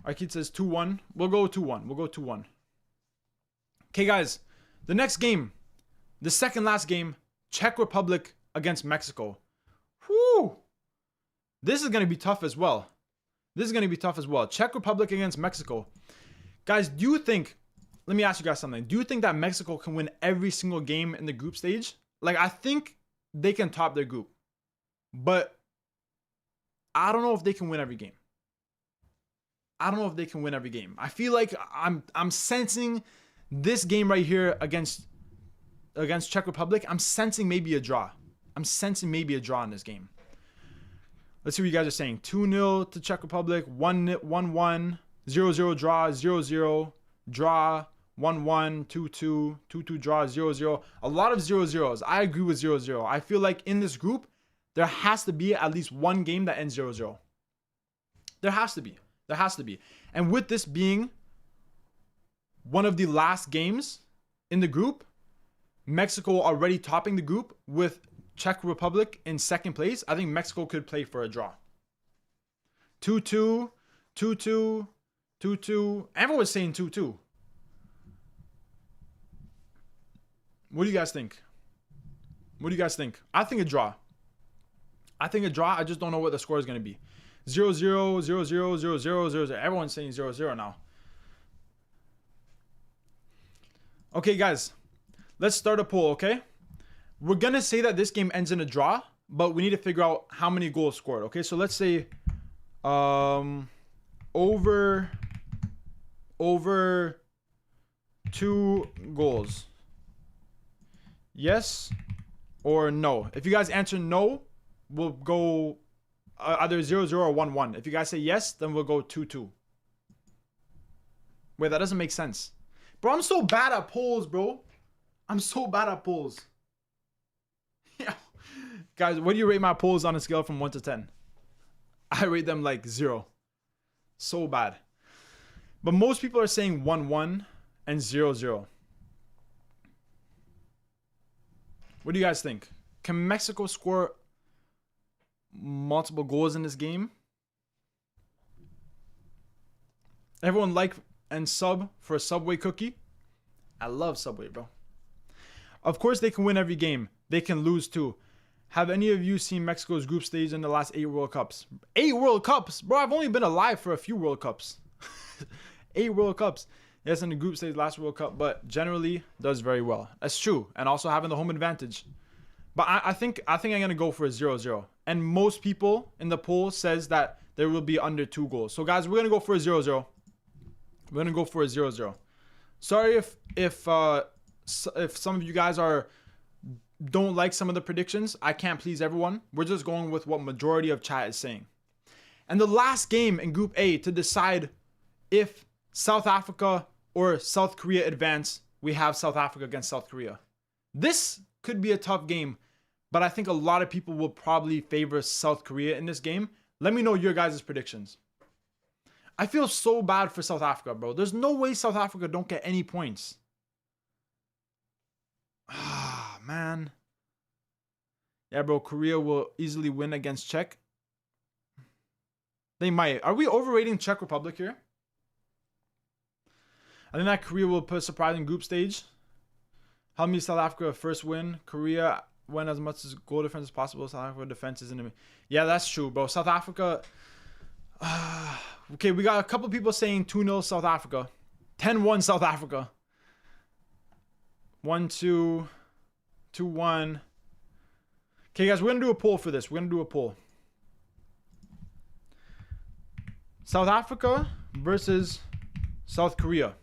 Arkid says 2-1. We'll go 2-1. We'll go 2-1. Okay, guys. The next game, the second last game, Czech Republic against Mexico. Whew. This is going to be tough as well. Czech Republic against Mexico. Guys, do you think... Let me ask you guys something. Do you think that Mexico can win every single game in the group stage? Like, I think they can top their group. But I don't know if they can win every game. I feel like I'm sensing this game right here against Czech Republic. I'm sensing maybe a draw. In this game. Let's see what you guys are saying. 2-0 to Czech Republic. 1-1. 0-0 draw. 0-0 draw. 1-1, 2-2, 2-2 draw, 0-0. A lot of 0-0s. I agree with 0-0. I feel like in this group, there has to be at least one game that ends 0-0. There has to be. And with this being one of the last games in the group, Mexico already topping the group with Czech Republic in second place, I think Mexico could play for a draw. 2-2, 2-2, 2-2. Everyone's saying 2-2. What do you guys think? I think a draw. I just don't know what the score is going to be. 0-0, 0-0, 0-0, 0-0. Everyone's saying 0-0 now. Okay, guys. Let's start a poll, okay? We're going to say that this game ends in a draw, but we need to figure out how many goals scored, okay? So let's say over 2 goals. Yes or no? If you guys answer no, we'll go either 0-0 or 1-1. If you guys say yes, then we'll go 2-2. Wait, that doesn't make sense. Bro, I'm so bad at polls, bro. Yeah. Guys, what do you rate my polls on a scale from 1 to 10? I rate them like 0. So bad. But most people are saying 1-1 and 0-0. What do you guys think? Can Mexico score multiple goals in this game? Everyone like and sub for a Subway cookie. I love Subway, bro. Of course they can win every game. They can lose too. Have any of you seen Mexico's group stage in the last 8 World Cups? 8 World Cups? Bro, I've only been alive for a few World Cups. 8 World Cups. Yes, in the group stage last World Cup, but generally does very well. That's true. And also having the home advantage. But I think I'm going to go for a 0-0. And most people in the poll says that there will be under 2 goals. So guys, we're going to go for a 0-0. Sorry if some of you guys don't like some of the predictions. I can't please everyone. We're just going with what majority of chat is saying. And the last game in Group A to decide if South Africa or South Korea advance, we have South Africa against South Korea. This could be a tough game, but I think a lot of people will probably favor South Korea in this game. Let me know your guys' predictions. I feel so bad for South Africa, bro. There's no way South Africa don't get any points. Ah, man. Yeah, bro. Korea will easily win against Czech. They might. Are we overrating Czech Republic here? I think that Korea will put a surprising group stage. Help me South Africa first win. Korea win as much as goal defense as possible. South Africa defense is enemy. Yeah, that's true, bro. South Africa. Okay, we got a couple people saying 2-0 South Africa. 10-1 South Africa. 1-2. 2-1. Okay, guys, we're going to do a poll for this. We're going to do a poll. South Africa versus South Korea.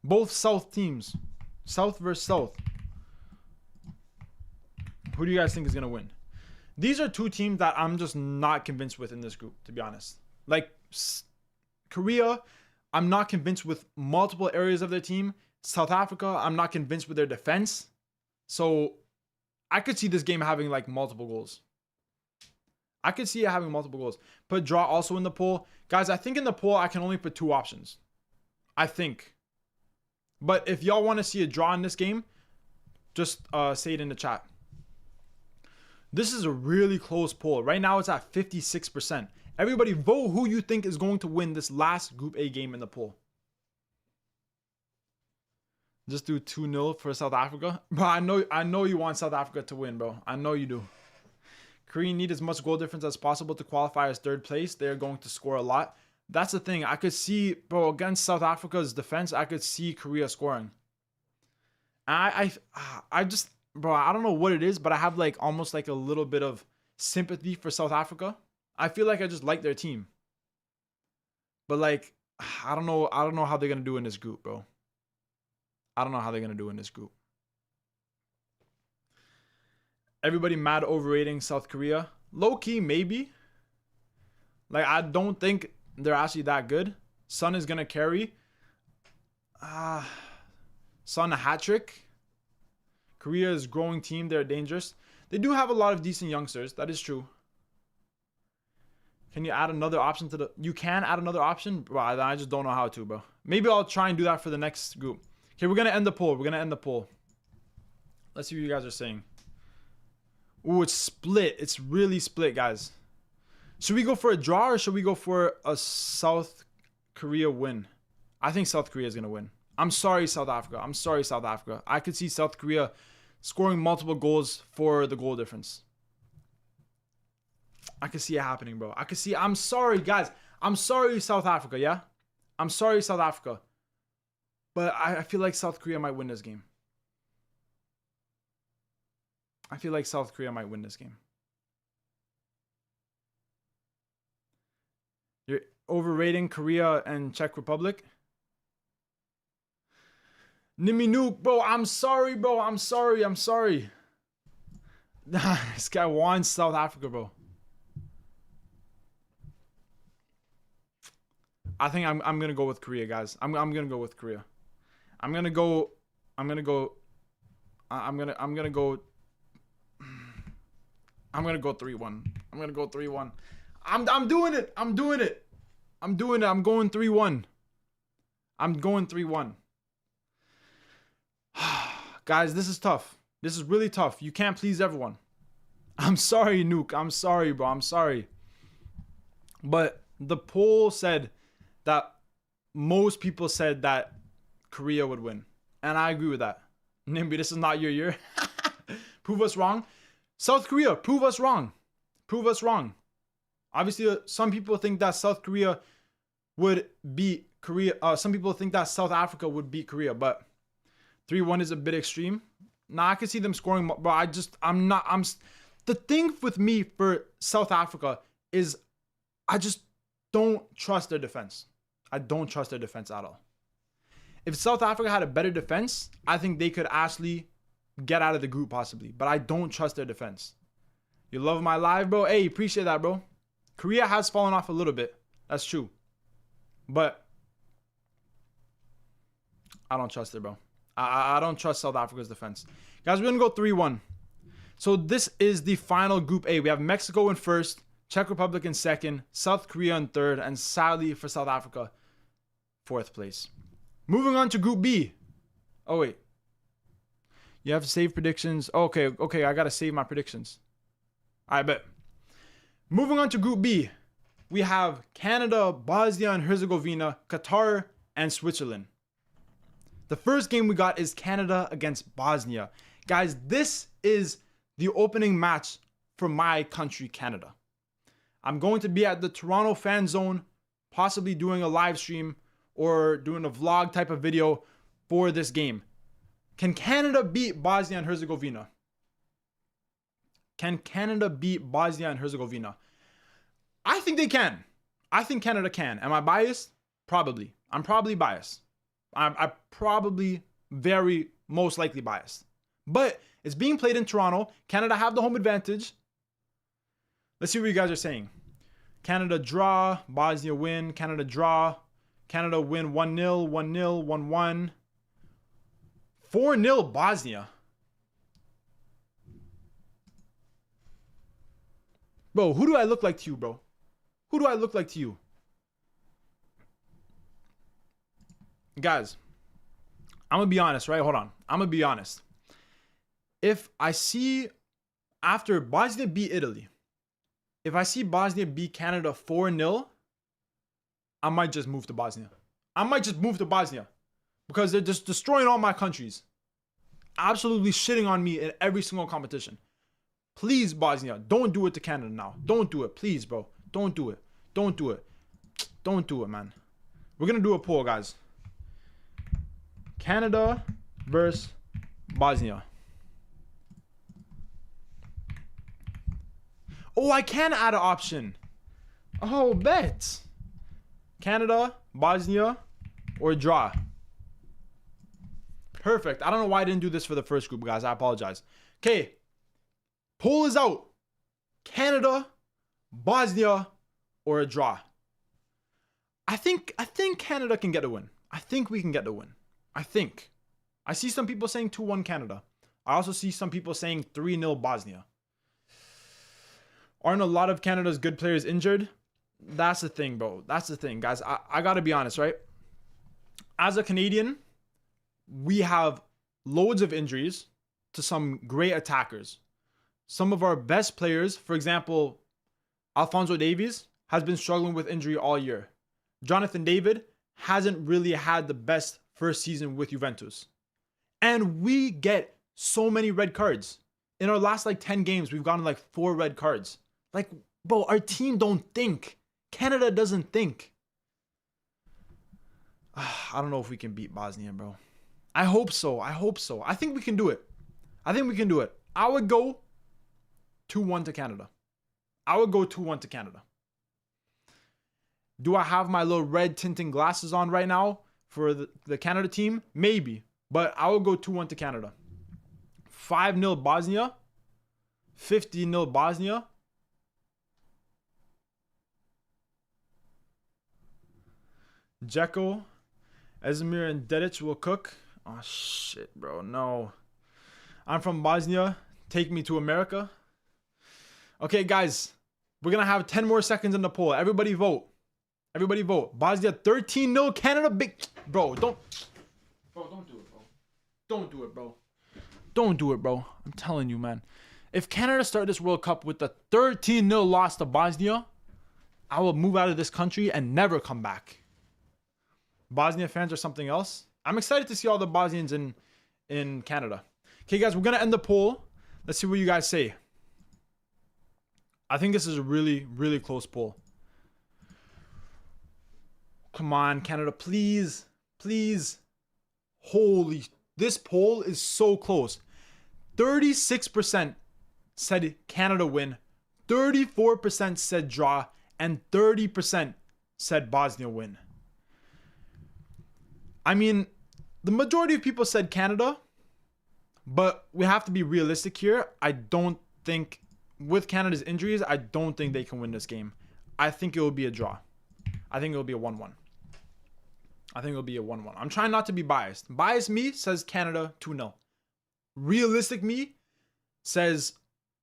Both South teams. South versus South. Who do you guys think is going to win? These are two teams that I'm just not convinced with in this group, to be honest. Like, Korea, I'm not convinced with multiple areas of their team. South Africa, I'm not convinced with their defense. So, I could see this game having, like, multiple goals. I could see it having multiple goals. Put draw also in the poll. Guys, I think in the poll, I can only put 2 options. I think. But if y'all want to see a draw in this game, just say it in the chat. This is a really close poll. Right now, it's at 56%. Everybody vote who you think is going to win this last Group A game in the poll. Just do 2-0 for South Africa. Bro, I know you want South Africa to win, bro. I know you do. Korea need as much goal difference as possible to qualify as 3rd place. They're going to score a lot. That's the thing. I could see, bro, against South Africa's defense, I could see Korea scoring. I just, bro, I don't know what it is, but I have like almost like a little bit of sympathy for South Africa. I feel like I just like their team. But like, I don't know how they're going to do in this group, bro. I don't know how they're going to do in this group. Everybody mad overrating South Korea. Low-key, maybe. Like, I don't think they're actually that good. Son is going to carry. Son a hat-trick. Korea is growing team. They're dangerous. They do have a lot of decent youngsters. That is true. Can you add another option to the... You can add another option? Bro, I just don't know how to, bro. Maybe I'll try and do that for the next group. Okay, we're going to end the poll. We're going to end the poll. Let's see what you guys are saying. Ooh, it's split. It's really split, guys. Should we go for a draw or should we go for a South Korea win? I think South Korea is going to win. I'm sorry, South Africa. I'm sorry, South Africa. I could see South Korea scoring multiple goals for the goal difference. I could see it happening, bro. I could see... I'm sorry, guys. I'm sorry, South Africa, yeah? I'm sorry, South Africa. But I feel like South Korea might win this game. I feel like South Korea might win this game. You're overrating Korea and Czech Republic? Nimi Nuke, bro, I'm sorry, bro. I'm sorry. I'm sorry. This guy wants South Africa, bro. I think I'm gonna go with Korea, guys. I'm gonna go with Korea. I'm gonna go 3-1. I'm gonna go 3-1. I'm doing it. I'm going 3-1. I'm going 3-1. Guys, this is tough. This is really tough. You can't please everyone. I'm sorry, Nuke. I'm sorry, bro. I'm sorry. But the poll said that most people said that Korea would win. And I agree with that. Nimby, this is not your year. Prove us wrong. South Korea, prove us wrong. Prove us wrong. Obviously, some people think that South Korea would beat Korea. Some people think that South Africa would beat Korea, but 3-1 is a bit extreme. Nah, I can see them scoring, but the thing with me for South Africa is I just don't trust their defense. I don't trust their defense at all. If South Africa had a better defense, I think they could actually get out of the group possibly, but I don't trust their defense. You love my live, bro? Hey, appreciate that, bro. Korea has fallen off a little bit. That's true. But I don't trust it, bro. I don't trust South Africa's defense. Guys, we're going to go 3-1. So this is the final Group A. We have Mexico in first, Czech Republic in second, South Korea in third, and sadly for South Africa, 4th place. Moving on to Group B. Oh, wait. You have to save predictions. Okay, I gotta save my predictions. I bet. Moving on to Group B, we have Canada, Bosnia and Herzegovina, Qatar, and Switzerland. The first game we got is Canada against Bosnia. Guys, this is the opening match for my country, Canada. I'm going to be at the Toronto fan zone, possibly doing a live stream or doing a vlog type of video for this game. Can Canada beat Bosnia and Herzegovina? Can Canada beat Bosnia and Herzegovina? I think they can. I think Canada can. Am I biased? Probably. I'm probably biased. I'm probably very most likely biased. But it's being played in Toronto. Canada have the home advantage. Let's see what you guys are saying. Canada draw, Bosnia win, Canada draw, Canada win 1-0, 1-0, 1-1. 4-0 Bosnia. Bro, who do I look like to you, bro? Who do I look like to you? Guys, I'm going to be honest, right? Hold on. I'm going to be honest. If I see, after Bosnia beat Italy, if I see Bosnia beat Canada 4-0, I might just move to Bosnia. I might just move to Bosnia. Because they're just destroying all my countries. Absolutely shitting on me in every single competition. Please, Bosnia, don't do it to Canada now. Don't do it. Please, bro. Don't do it. Don't do it. Don't do it, man. We're going to do a poll, guys. Canada versus Bosnia. Oh, I can add an option. Oh, bet. Canada, Bosnia, or draw. Perfect. I don't know why I didn't do this for the first group, guys. I apologize. Okay. Poll is out. Canada, Bosnia, or a draw. I think Canada can get a win. I think we can get the win. I think. I see some people saying 2-1 Canada. I also see some people saying 3-0 Bosnia. Aren't a lot of Canada's good players injured? That's the thing, bro. That's the thing, guys. I gotta be honest, right? As a Canadian, we have loads of injuries to some great attackers. Some of our best players, for example, Alphonso Davies, has been struggling with injury all year. Jonathan David hasn't really had the best first season with Juventus. And we get so many red cards. In our last 10 games, we've gotten 4 red cards. Bro, our team don't think. Canada doesn't think. I don't know if we can beat Bosnia, bro. I hope so. I hope so. I think we can do it. I think we can do it. I would go 2-1 to Canada. I would go 2-1 to Canada. Do I have my little red tinting glasses on right now for the Canada team? Maybe. But I would go 2-1 to Canada. 5-0 Bosnia. 50-0 Bosnia. Dzeko, Ezmir, and Dedic will cook. Oh, shit, bro. No. I'm from Bosnia. Take me to America. Okay, guys. We're going to have 10 more seconds in the poll. Everybody vote. Everybody vote. Bosnia 13-0. Canada big. Bro, don't do it, bro. Don't do it, bro. Don't do it, bro. I'm telling you, man. If Canada start this World Cup with a 13-0 loss to Bosnia, I will move out of this country and never come back. Bosnia fans are something else. I'm excited to see all the Bosnians in Canada. Okay, guys, we're going to end the poll. Let's see what you guys say. I think this is a really, really close poll. Come on, Canada, please. Please. Holy, this poll is so close. 36% said Canada win. 34% said draw. And 30% said Bosnia win. I mean, the majority of people said Canada, but we have to be realistic here. I don't think, with Canada's injuries, I don't think they can win this game. I think it will be a draw. I think it will be a 1-1. I think it'll be a 1-1. I'm trying not to be biased. Biased me says Canada 2-0. Realistic me says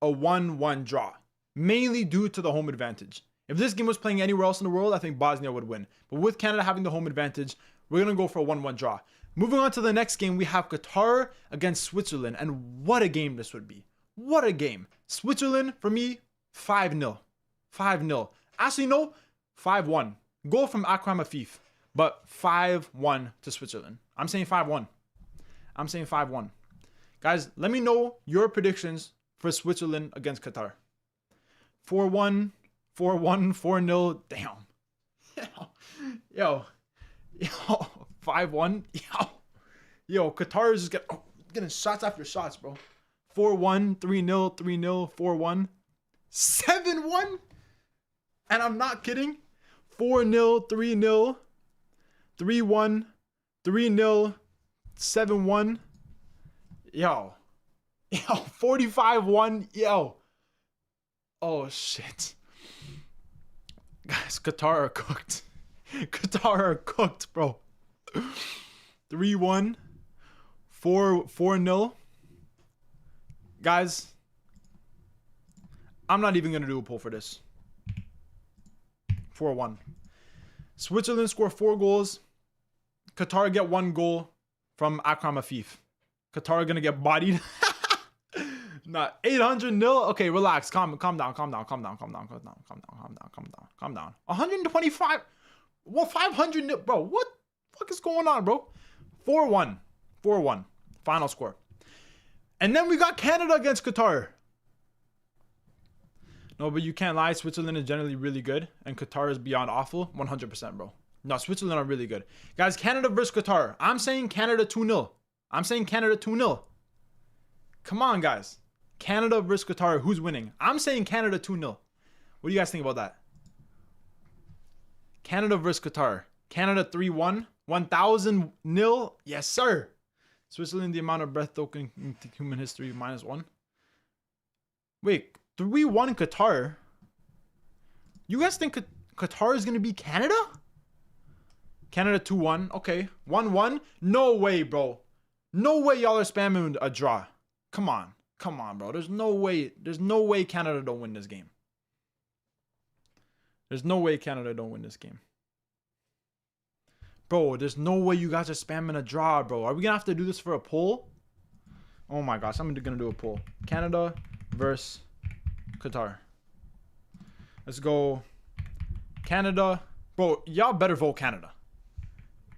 a 1-1 draw. Mainly due to the home advantage. If this game was playing anywhere else in the world, I think Bosnia would win. But with Canada having the home advantage, we're going to go for a 1-1 draw. Moving on to the next game, we have Qatar against Switzerland. And what a game this would be. What a game. Switzerland, for me, 5-0. 5-0. Actually, no, 5-1. Goal from Akram Afif. But 5-1 to Switzerland. I'm saying 5-1. I'm saying 5-1. Guys, let me know your predictions for Switzerland against Qatar. 4-1, 4-1, 4-0. Damn. Yo. 5-1. Yo, Qatar is just getting shots after shots, bro. 4-1, 3-0, 3-0, 4-1, 7-1. And I'm not kidding. 4-0, 3-0, 3-1, 3-0, 7-1. Yo, 45-1. Yo. Oh, shit. Guys, Qatar are cooked. Qatar are cooked, bro. 3-1, 4-0. Guys, I'm not even going to do a poll for this. 4-1. Switzerland score 4 goals. Qatar get 1 goal from Akram Afif. Qatar are going to get bodied. Not 800-0. Okay, relax. Calm down. 125. Well, 500-0. Bro, what the fuck is going on, bro? 4-1. 4-1. Final score. And then we got Canada against Qatar. No, but you can't lie. Switzerland is generally really good. And Qatar is beyond awful. 100%, bro. No, Switzerland are really good. Guys, Canada versus Qatar. I'm saying Canada 2-0. I'm saying Canada 2-0. Come on, guys. Canada versus Qatar. Who's winning? I'm saying Canada 2-0. What do you guys think about that? Canada versus Qatar. Canada 3-1. 1,000-0. Yes, sir. Switzerland, the amount of breathtaking in human history, -1. Wait, 3-1 Qatar? You guys think Qatar is going to beat Canada? Canada 2-1. Okay. 1-1. No way, bro. No way y'all are spamming a draw. Come on. Come on, bro. There's no way. There's no way Canada don't win this game. There's no way Canada don't win this game. Bro, there's no way you guys are spamming a draw, bro. Are we going to have to do this for a poll? Oh my gosh. I'm going to do a poll. Canada versus Qatar. Let's go. Canada. Bro, y'all better vote Canada.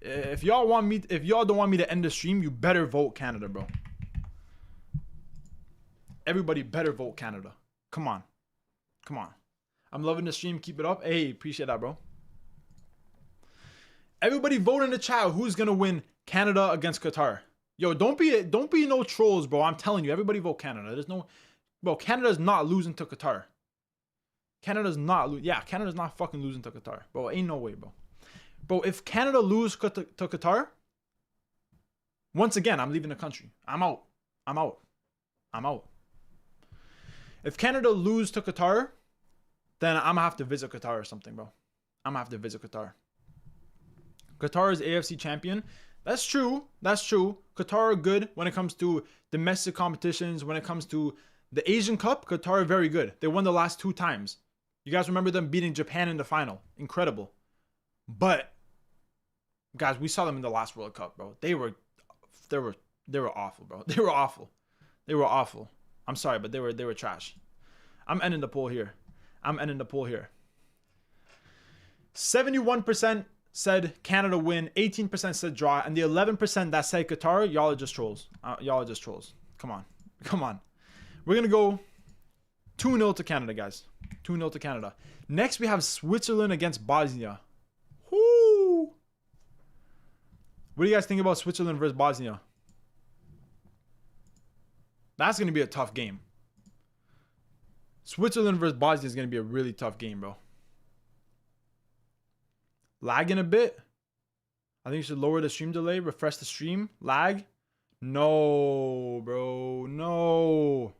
If y'all don't want me to end the stream, you better vote Canada, bro. Everybody better vote Canada. Come on. Come on. I'm loving the stream. Keep it up. Hey, appreciate that, bro. Everybody vote in the chat who's going to win Canada against Qatar. Yo, don't be no trolls, bro. I'm telling you, everybody vote Canada. There's no, bro, Canada's not losing to Qatar. Canada's not, yeah, Canada's not fucking losing to Qatar. Bro, ain't no way, bro. Bro, if Canada lose to Qatar, once again, I'm leaving the country. I'm out. I'm out. I'm out. If Canada lose to Qatar, then I'm gonna have to visit Qatar or something, bro. I'm gonna have to visit Qatar. Qatar is AFC champion. That's true. That's true. Qatar are good when it comes to domestic competitions. When it comes to the Asian Cup, Qatar are very good. They won the last 2 times. You guys remember them beating Japan in the final. Incredible. But guys, we saw them in the last World Cup, bro. They were awful, bro. They were awful. They were awful. I'm sorry, but they were trash. I'm ending the poll here. 71% said Canada win, 18% said draw, and the 11% that said Qatar, y'all are just trolls. Come on. We're going to go 2-0 to Canada, guys. 2-0 to Canada. Next, we have Switzerland against Bosnia. Whoo! What do you guys think about Switzerland versus Bosnia? That's going to be a tough game. Switzerland versus Bosnia is going to be a really tough game, bro. Lagging a bit. I think you should lower the stream delay, refresh the stream. Lag. No, bro. No.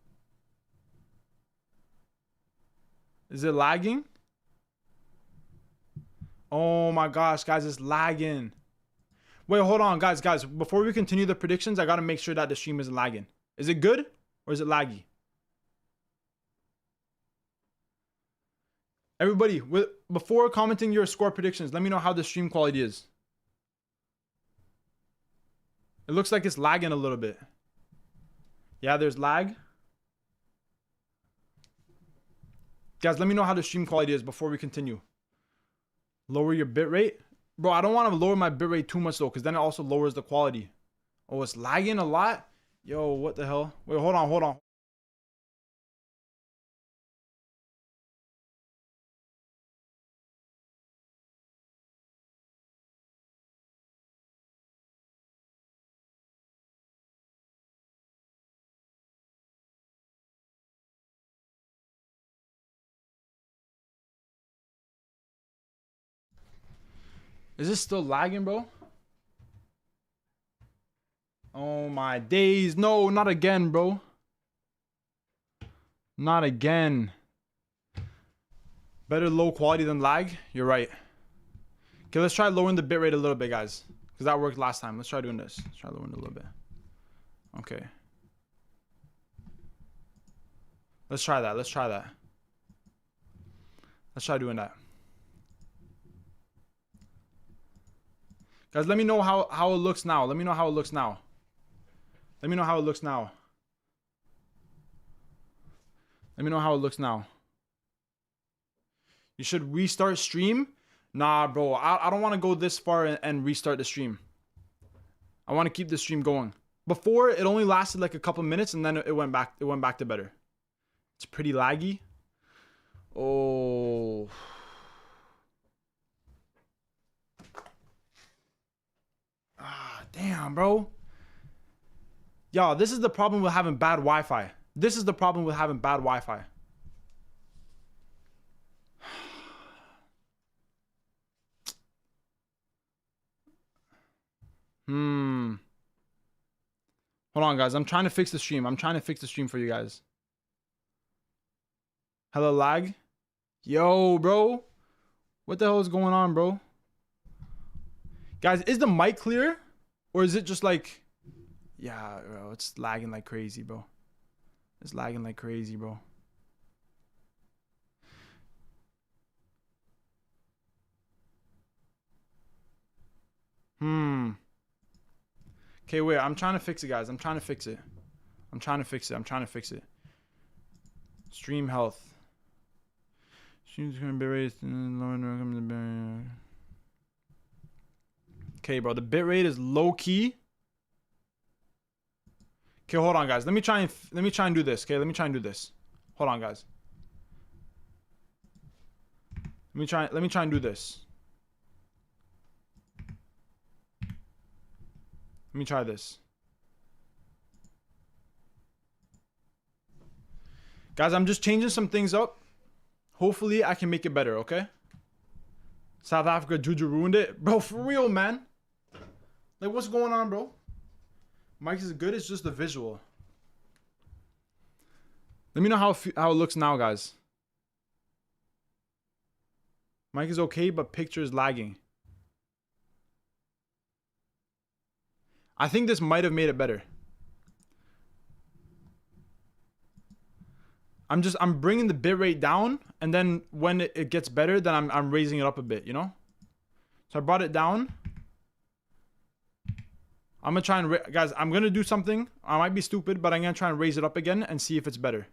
Is it lagging? Oh my gosh, guys, it's lagging. Wait, hold on, guys. Before we continue the predictions, I got to make sure that the stream isn't lagging. Is it good or is it laggy? Everybody, before commenting your score predictions, let me know how the stream quality is. It looks like it's lagging a little bit. Yeah, there's lag. Guys, let me know how the stream quality is before we continue. Lower your bitrate. Bro, I don't want to lower my bitrate too much though, because then it also lowers the quality. Oh, it's lagging a lot? Yo, what the hell? Wait, hold on, hold on. Is this still lagging, bro? Oh my days. No, not again, bro. Not again. Better low quality than lag? You're right. Okay, let's try lowering the bitrate a little bit, guys. Because that worked last time. Let's try doing this. Let's try lowering it a little bit. Okay. Let's try that. Let's try that. Let's try doing that. Guys, let me know how it looks now. Let me know how it looks now. Let me know how it looks now. Let me know how it looks now. You should restart stream? Nah, bro. I don't want to go this far and restart the stream. I want to keep the stream going. Before, it only lasted like a couple minutes and then it went back. It went back to better. It's pretty laggy. Oh. Ah, damn, bro. Yo, this is the problem with having bad Wi-Fi. This is the problem with having bad Wi-Fi. Hold on, guys. I'm trying to fix the stream. I'm trying to fix the stream for you guys. Hello, lag. Yo, bro. What the hell is going on, bro? Guys, is the mic clear? Or is it just like... Yeah, bro. It's lagging like crazy, bro. It's lagging like crazy, bro. Okay, wait. I'm trying to fix it, guys. I'm trying to fix it. I'm trying to fix it. I'm trying to fix it. Stream health. Stream's gonna be raised and lower. Okay, bro. The bitrate is low key. Okay, hold on, guys. Let me try and do this. Okay, let me try and do this. Hold on, guys. Let me try and do this. Let me try this. Guys, I'm just changing some things up. Hopefully, I can make it better, okay? South Africa, Juju ruined it. Bro, for real, man. Like, what's going on, bro? Mic is good. It's just the visual. Let me know how it looks now, guys. Mic is okay, but picture is lagging. I think this might have made it better. I'm bringing the bitrate down, and then when it gets better, then I'm raising it up a bit, you know? So I brought it down. I'm gonna try and guys, I'm gonna do something. I might be stupid, but I'm gonna try and raise it up again and see if it's better.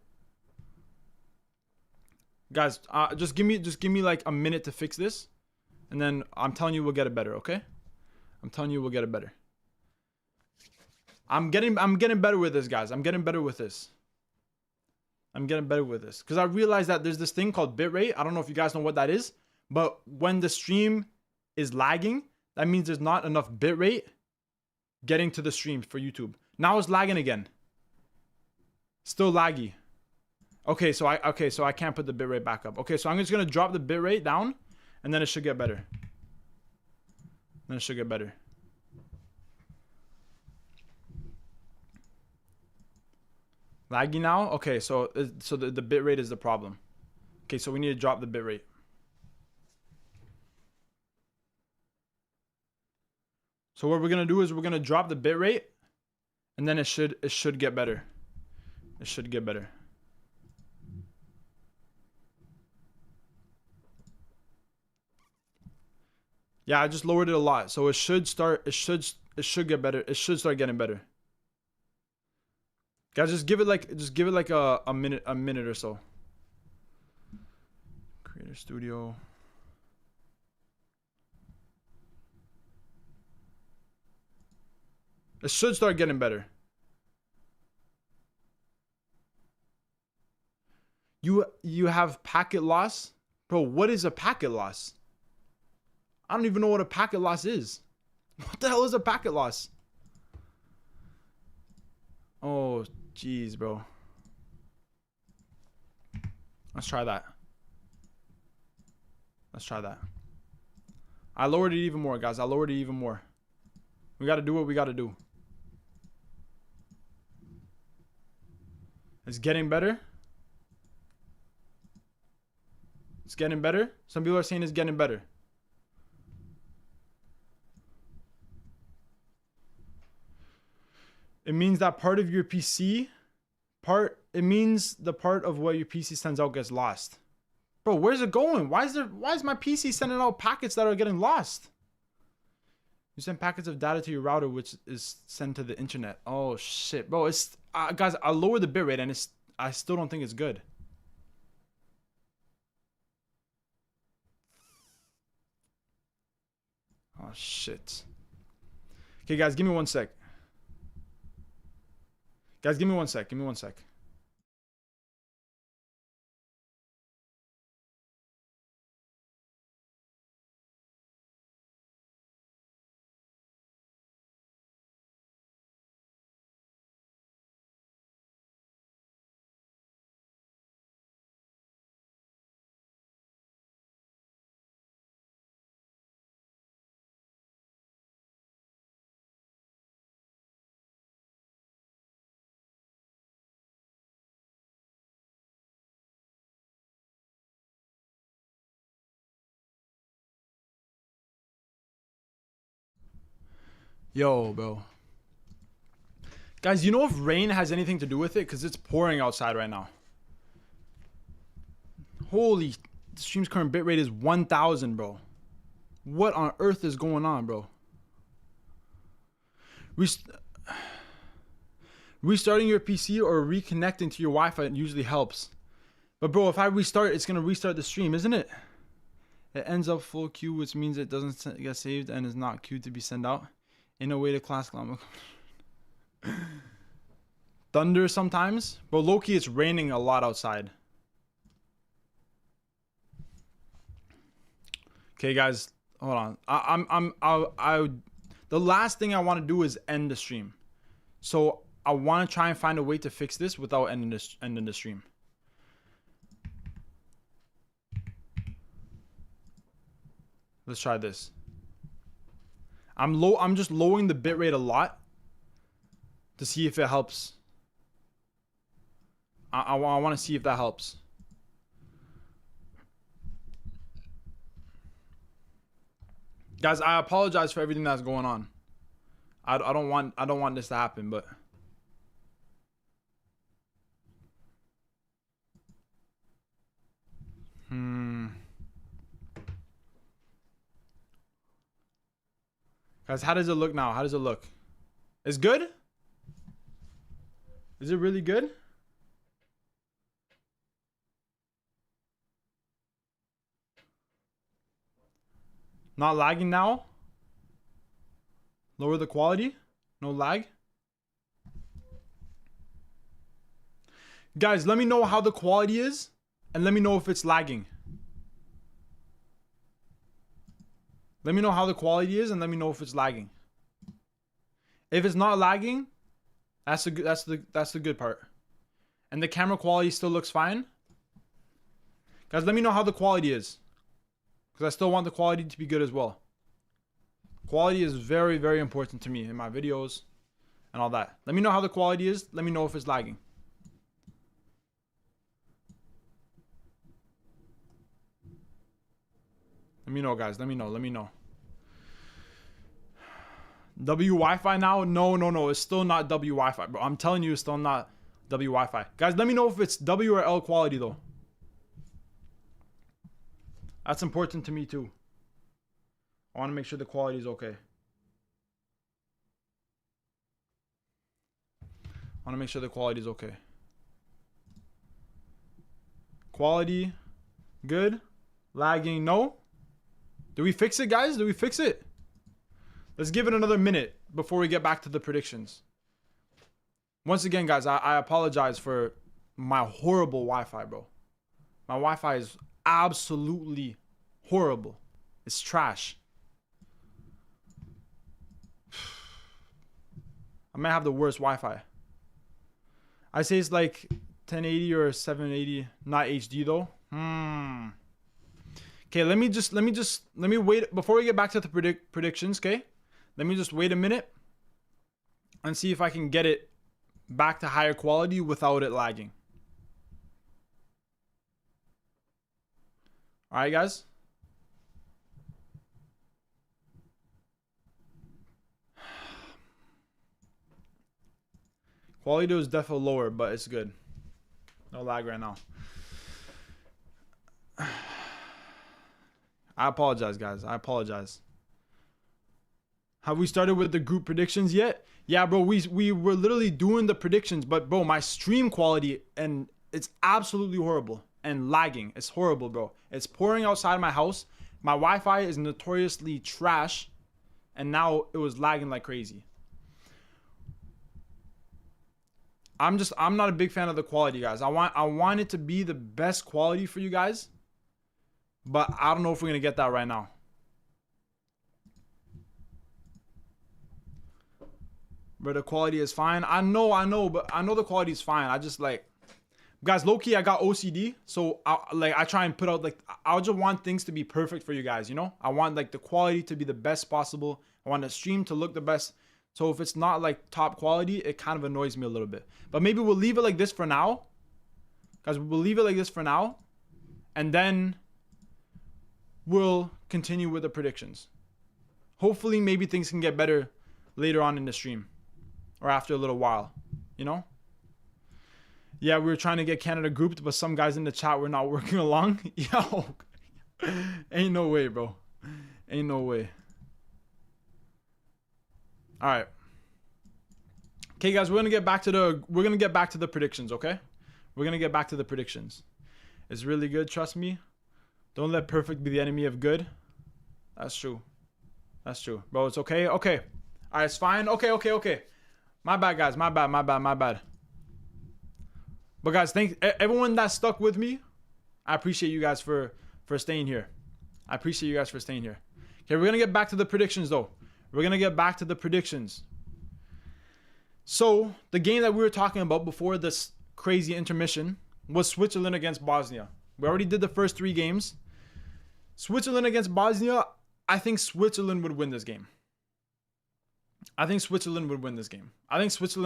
Guys, just give me like a minute to fix this, and then I'm telling you we'll get it better, okay? I'm telling you we'll get it better. I'm getting better with this, guys. I'm getting better with this. I'm getting better with this because I realized that there's this thing called bitrate. I don't know if you guys know what that is, but when the stream is lagging, that means there's not enough bitrate getting to the stream for YouTube. Now it's lagging again. Still laggy. Okay, so I can't put the bitrate back up. Okay, so I'm just gonna drop the bitrate down, and then it should get better. Then it should get better. Laggy now? Okay, so the bitrate is the problem. Okay, so we need to drop the bitrate. So what we're gonna do is we're gonna drop the bitrate, and then it should get better. It should get better. Yeah, I just lowered it a lot, so it should should get better. It should start getting better. Guys, just give it like a minute or so. Creator Studio. It should start getting better. You have packet loss? Bro, what is a packet loss? I don't even know what a packet loss is. What the hell is a packet loss? Oh, jeez, bro. Let's try that. Let's try that. I lowered it even more, guys. I lowered it even more. We got to do what we got to do. It's getting better. It's getting better. Some people are saying it's getting better. It means that part of your PC, it means the part of what your PC sends out gets lost. Bro, where's it going? Why is my PC sending out packets that are getting lost? You send packets of data to your router, which is sent to the internet. Oh shit, bro. It's guys, I lowered the bitrate and I still don't think it's good. Oh shit. Okay, guys, give me 1 sec. Guys, give me 1 sec. Give me 1 sec. Yo, bro. Guys, you know if rain has anything to do with it? Because it's pouring outside right now. Holy, the stream's current bitrate is 1,000, bro. What on earth is going on, bro? Restarting your PC or reconnecting to your Wi-Fi usually helps. But bro, if I restart, it's going to restart the stream, isn't it? It ends up full queue, which means it doesn't get saved and is not queued to be sent out. In a way to classical. Thunder sometimes. But low-key, it's raining a lot outside. Okay, guys, hold on. The last thing I want to do is end the stream. So I want to try and find a way to fix this without ending the stream. Let's try this. I'm just lowering the bitrate a lot to see if it helps. I want to see if that helps. Guys, I apologize for everything that's going on. I don't want this to happen, but guys, how does it look now? How does it look? It's good? Is it really good? Not lagging now? Lower the quality? No lag? Guys, let me know how the quality is and let me know if it's lagging. Let me know how the quality is and let me know if it's lagging. If it's not lagging, that's the good part. And the camera quality still looks fine. Guys, let me know how the quality is. Because I still want the quality to be good as well. Quality is very, very important to me in my videos and all that. Let me know how the quality is. Let me know if it's lagging. Let me know, guys. Let me know. Let me know. W Wi-Fi now? No. It's still not W Wi-Fi, bro. I'm telling you, it's still not W Wi-Fi. Guys, let me know if it's W or L quality, though. That's important to me, too. I want to make sure the quality is okay. I want to make sure the quality is okay. Quality, good. Lagging, no. Do we fix it, guys? Do we fix it? Let's give it another minute before we get back to the predictions. Once again, guys, I apologize for my horrible Wi-Fi, bro. My Wi-Fi is absolutely horrible. It's trash. I might have the worst Wi-Fi. I say it's like 1080 or 780, not HD though. Okay, let me wait before we get back to the predictions, okay? Let me just wait a minute and see if I can get it back to higher quality without it lagging. All right, guys. Quality is definitely lower, but it's good. No lag right now. I apologize, guys. I apologize. Have we started with the group predictions yet? Yeah, bro. We were literally doing the predictions, but bro, my stream quality and it's absolutely horrible and lagging. It's horrible, bro. It's pouring outside my house. My Wi-Fi is notoriously trash, and now it was lagging like crazy. I'm not a big fan of the quality, guys. I want it to be the best quality for you guys, but I don't know if we're gonna get that right now. But the quality is fine. I know, but I know the quality is fine. I just like, guys, low key, I got OCD, so I try and put out like, I just want things to be perfect for you guys. You know, I want like the quality to be the best possible. I want the stream to look the best. So if it's not like top quality, it kind of annoys me a little bit. But maybe we'll leave it like this for now. Guys, we'll leave it like this for now. And then we'll continue with the predictions. Hopefully, maybe things can get better later on in the stream. Or after a little while, you know? Yeah, we were trying to get Canada grouped, but some guys in the chat were not working along. Yo, ain't no way, bro. Ain't no way. All right. Okay, guys, we're gonna get back to the predictions. Okay, we're gonna get back to the predictions. It's really good. Trust me. Don't let perfect be the enemy of good. That's true. That's true, bro. It's okay. Okay. All right, it's fine. Okay. My bad, guys. My bad. But guys, thank everyone that stuck with me. I appreciate you guys for staying here. I appreciate you guys for staying here. Okay, we're gonna get back to the predictions though. We're gonna get back to the predictions. So the game that we were talking about before this crazy intermission was Switzerland against Bosnia. We already did the first 3 games. Switzerland against Bosnia. I think Switzerland would win this game. I think Switzerland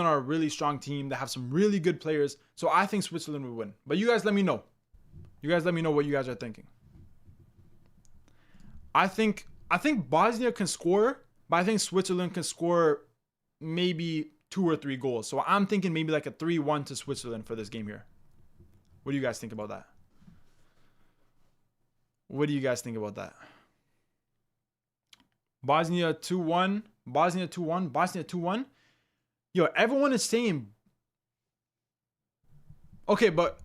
are a really strong team. They have some really good players. So I think Switzerland would win. But you guys let me know. You guys let me know what you guys are thinking. I think Bosnia can score, but I think Switzerland can score maybe 2 or 3 goals. So I'm thinking maybe like a 3-1 to Switzerland for this game here. What do you guys think about that? Bosnia 2-1. Bosnia 2-1. Yo, everyone is saying... Okay, but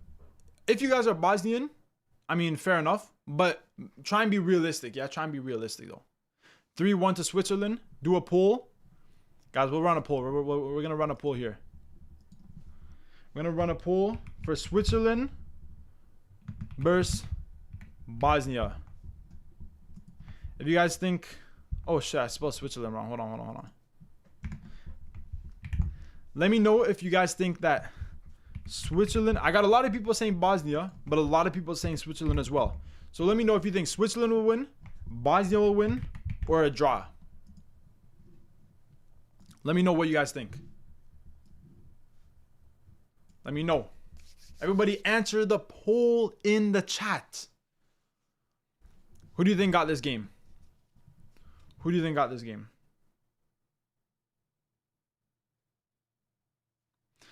if you guys are Bosnian, I mean, fair enough. But try and be realistic. Yeah, try and be realistic, though. 3-1 to Switzerland. Do a poll. Guys, we'll run a poll. We're going to run a poll here. We're going to run a poll for Switzerland versus Bosnia. If you guys think... Oh, shit. I spelled Switzerland wrong. Hold on. Let me know if you guys think that Switzerland... I got a lot of people saying Bosnia, but a lot of people saying Switzerland as well. So let me know if you think Switzerland will win, Bosnia will win, or a draw. Let me know what you guys think. Let me know. Everybody answer the poll in the chat. Who do you think got this game?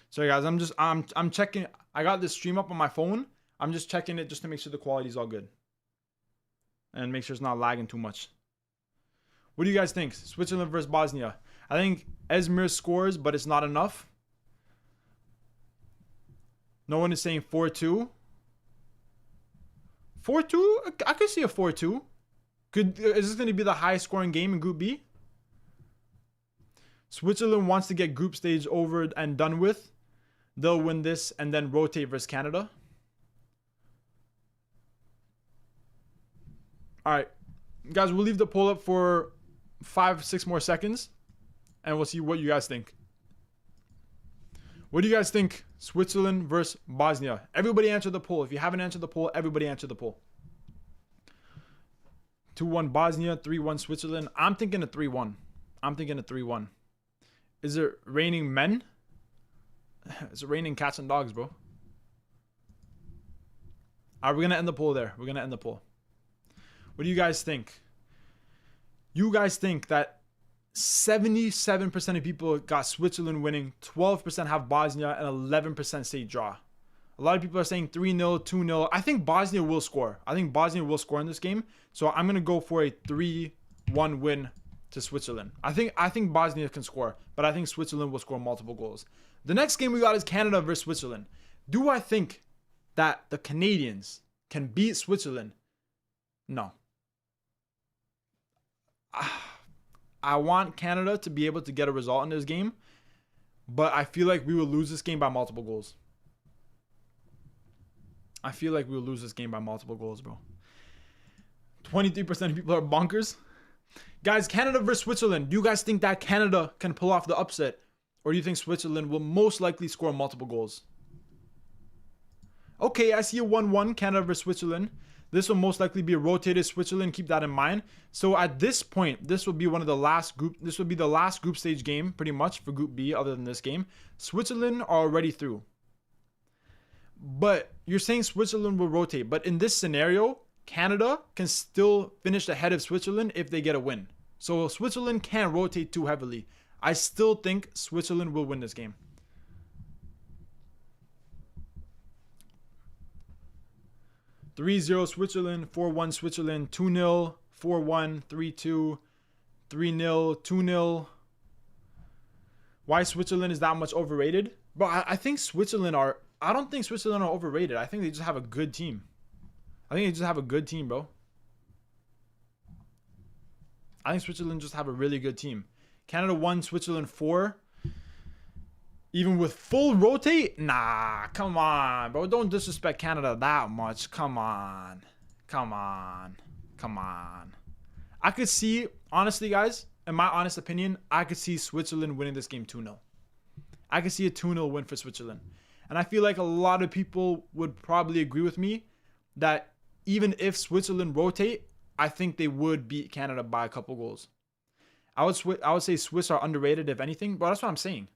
Sorry guys, I'm checking. I got this stream up on my phone. I'm just checking it just to make sure the quality is all good. And make sure it's not lagging too much. What do you guys think? Switzerland versus Bosnia. I think Esmir scores, but it's not enough. No one is saying 4-2. 4-2? I could see a 4-2. Is this going to be the highest scoring game in Group B? Switzerland wants to get group stage over and done with. They'll win this and then rotate versus Canada. All right. Guys, we'll leave the poll up for 5-6 more seconds. And we'll see what you guys think. What do you guys think? Switzerland versus Bosnia. Everybody answer the poll. If you haven't answered the poll, everybody answer the poll. 2-1 Bosnia, 3-1 Switzerland. I'm thinking a 3-1. I'm thinking a 3-1. Is it raining men? It's raining cats and dogs, bro. All right, we're going to end the poll there. We're going to end the poll. What do you guys think? You guys think that 77% of people got Switzerland winning, 12% have Bosnia, and 11% say draw. A lot of people are saying 3-0, 2-0. I think Bosnia will score. I think Bosnia will score in this game. So I'm going to go for a 3-1 win to Switzerland. I think Bosnia can score, but I think Switzerland will score multiple goals. The next game we got is Canada versus Switzerland. Do I think that the Canadians can beat Switzerland? No. I want Canada to be able to get a result in this game, but I feel like we will lose this game by multiple goals. I feel like we will lose this game by multiple goals, bro. 23% of people are bonkers. Guys, Canada versus Switzerland. Do you guys think that Canada can pull off the upset? Or do you think Switzerland will most likely score multiple goals? Okay, I see a 1-1 Canada versus Switzerland. This will most likely be a rotated Switzerland. Keep that in mind. So at this point, this will be one of the last group. This will be the last group stage game, pretty much, for Group B, other than this game. Switzerland are already through. But you're saying Switzerland will rotate. But in this scenario, Canada can still finish ahead of Switzerland if they get a win. So Switzerland can't rotate too heavily. I still think Switzerland will win this game. (3-0) Switzerland, 4-1 Switzerland, 2-0, 4-1, 3-2, 3-0, 2-0. Why Switzerland is that much overrated? But I think Switzerland are... I don't think Switzerland are overrated. I think they just have a good team. I think they just have a good team, bro. I think Switzerland just have a really good team. Canada 1, Switzerland 4. Even with full rotate? Nah, come on, bro. Don't disrespect Canada that much. Come on. Come on. Come on. I could see, honestly, guys, in my honest opinion, I could see Switzerland winning this game 2-0. I could see a 2-0 win for Switzerland. And I feel like a lot of people would probably agree with me that even if Switzerland rotate, I think they would beat Canada by a couple goals. I would say Swiss are underrated, if anything, but that's what I'm saying.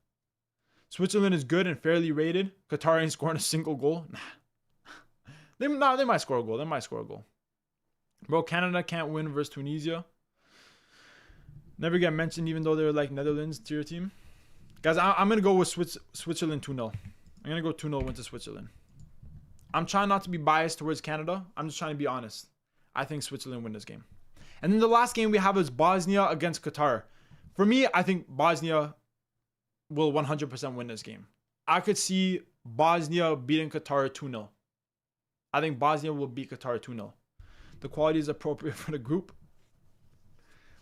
Switzerland is good and fairly rated. Qatar ain't scoring a single goal. They might score a goal. They might score a goal. Bro, Canada can't win versus Tunisia. Never get mentioned, even though they're like Netherlands to your team. Guys, I'm going to go with Switzerland 2-0. I'm going to go 2-0 win to Switzerland. I'm trying not to be biased towards Canada. I'm just trying to be honest. I think Switzerland win this game. And then the last game we have is Bosnia against Qatar. For me, I think Bosnia will 100% win this game. I could see Bosnia beating Qatar 2-0. I think Bosnia will beat Qatar 2-0. The quality is appropriate for the group.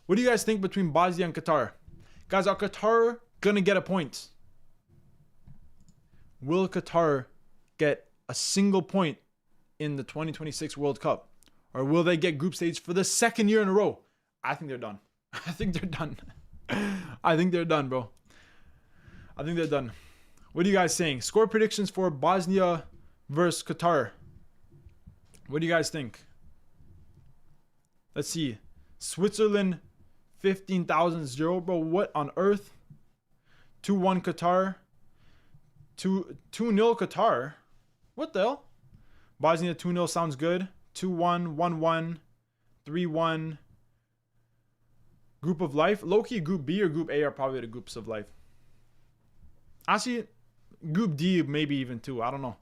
What do you guys think between Bosnia and Qatar? Guys, are Qatar going to get a point? Will Qatar get a single point in the 2026 World Cup? Or will they get group stage for the second year in a row? I think they're done. I think they're done. I think they're done, bro. I think they're done. What are you guys saying? Score predictions for Bosnia versus Qatar. What do you guys think? Let's see. Switzerland 15,000-0, bro. What on earth? 2-1 Qatar. 2-0 Qatar. What the hell? Bosnia 2-0 sounds good. 2-1, 1-1, 3-1. Group of life. Low-key Group B or Group A are probably the groups of life. Actually, Group D maybe even too. I don't know.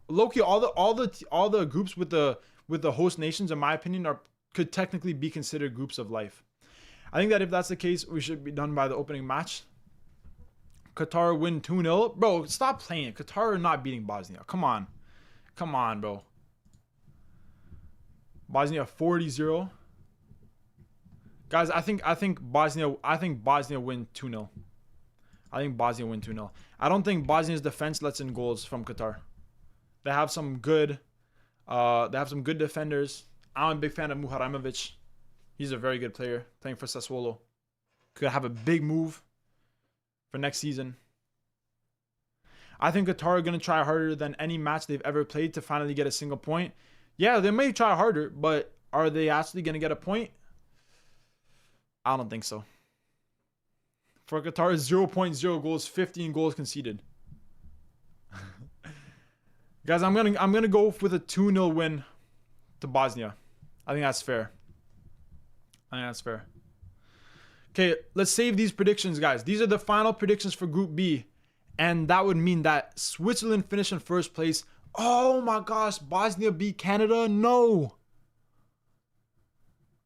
Low-key, all the groups with the host nations, in my opinion, could technically be considered groups of life. I think that if that's the case, we should be done by the opening match. Qatar win 2-0. Bro, stop playing it. Qatar are not beating Bosnia. Come on. Come on, bro. Bosnia 40-0. Guys, I think Bosnia win 2-0. I think Bosnia win 2-0. I don't think Bosnia's defense lets in goals from Qatar. They have some good defenders. I'm a big fan of Muharremovich. He's a very good player playing for Sassuolo. Could have a big move for next season. I think Qatar are going to try harder than any match they've ever played to finally get a single point. Yeah, they may try harder, but are they actually going to get a point? I don't think so. For Qatar, 0.0 goals, 15 goals conceded. Guys, I'm gonna go with a 2-0 win to Bosnia. I think that's fair. Okay, let's save these predictions, guys. These are the final predictions for Group B. And that would mean that Switzerland finished in first place. Oh my gosh, Bosnia beat Canada? No.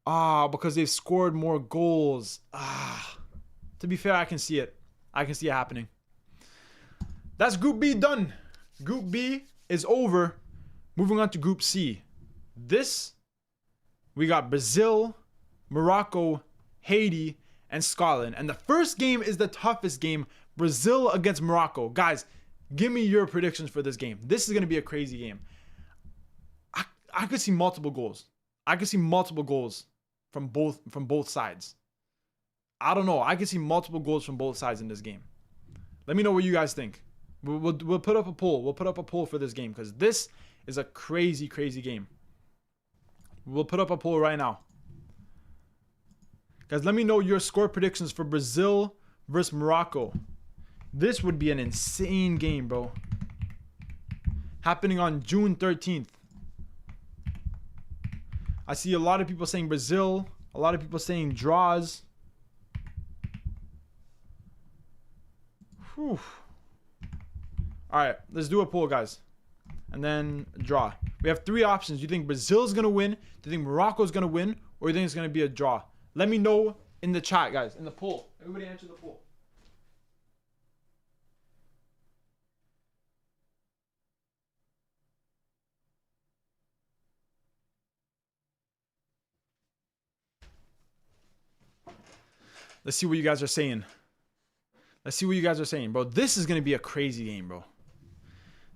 Because they've scored more goals. To be fair, I can see it. I can see it happening. That's Group B done. Group B is over. Moving on to Group C. We got Brazil, Morocco, Haiti, and Scotland. And the first game is the toughest game. Brazil against Morocco. Guys, give me your predictions for this game. This is going to be a crazy game. I could see multiple goals. I could see multiple goals from both sides. I don't know. I could see multiple goals from both sides in this game. Let me know what you guys think. We'll put up a poll. We'll put up a poll for this game because this is a crazy, crazy game. We'll put up a poll right now. Guys, let me know your score predictions for Brazil versus Morocco. This would be an insane game, bro. Happening on June 13th. I see a lot of people saying Brazil. A lot of people saying draws. Whew. All right, let's do a poll, guys. And then draw. We have three options. Do you think Brazil's going to win? Do you think Morocco's going to win? Or do you think it's going to be a draw? Let me know in the chat, guys. In the poll. Everybody answer the poll. Let's see what you guys are saying. Let's see what you guys are saying, bro. This is going to be a crazy game, bro.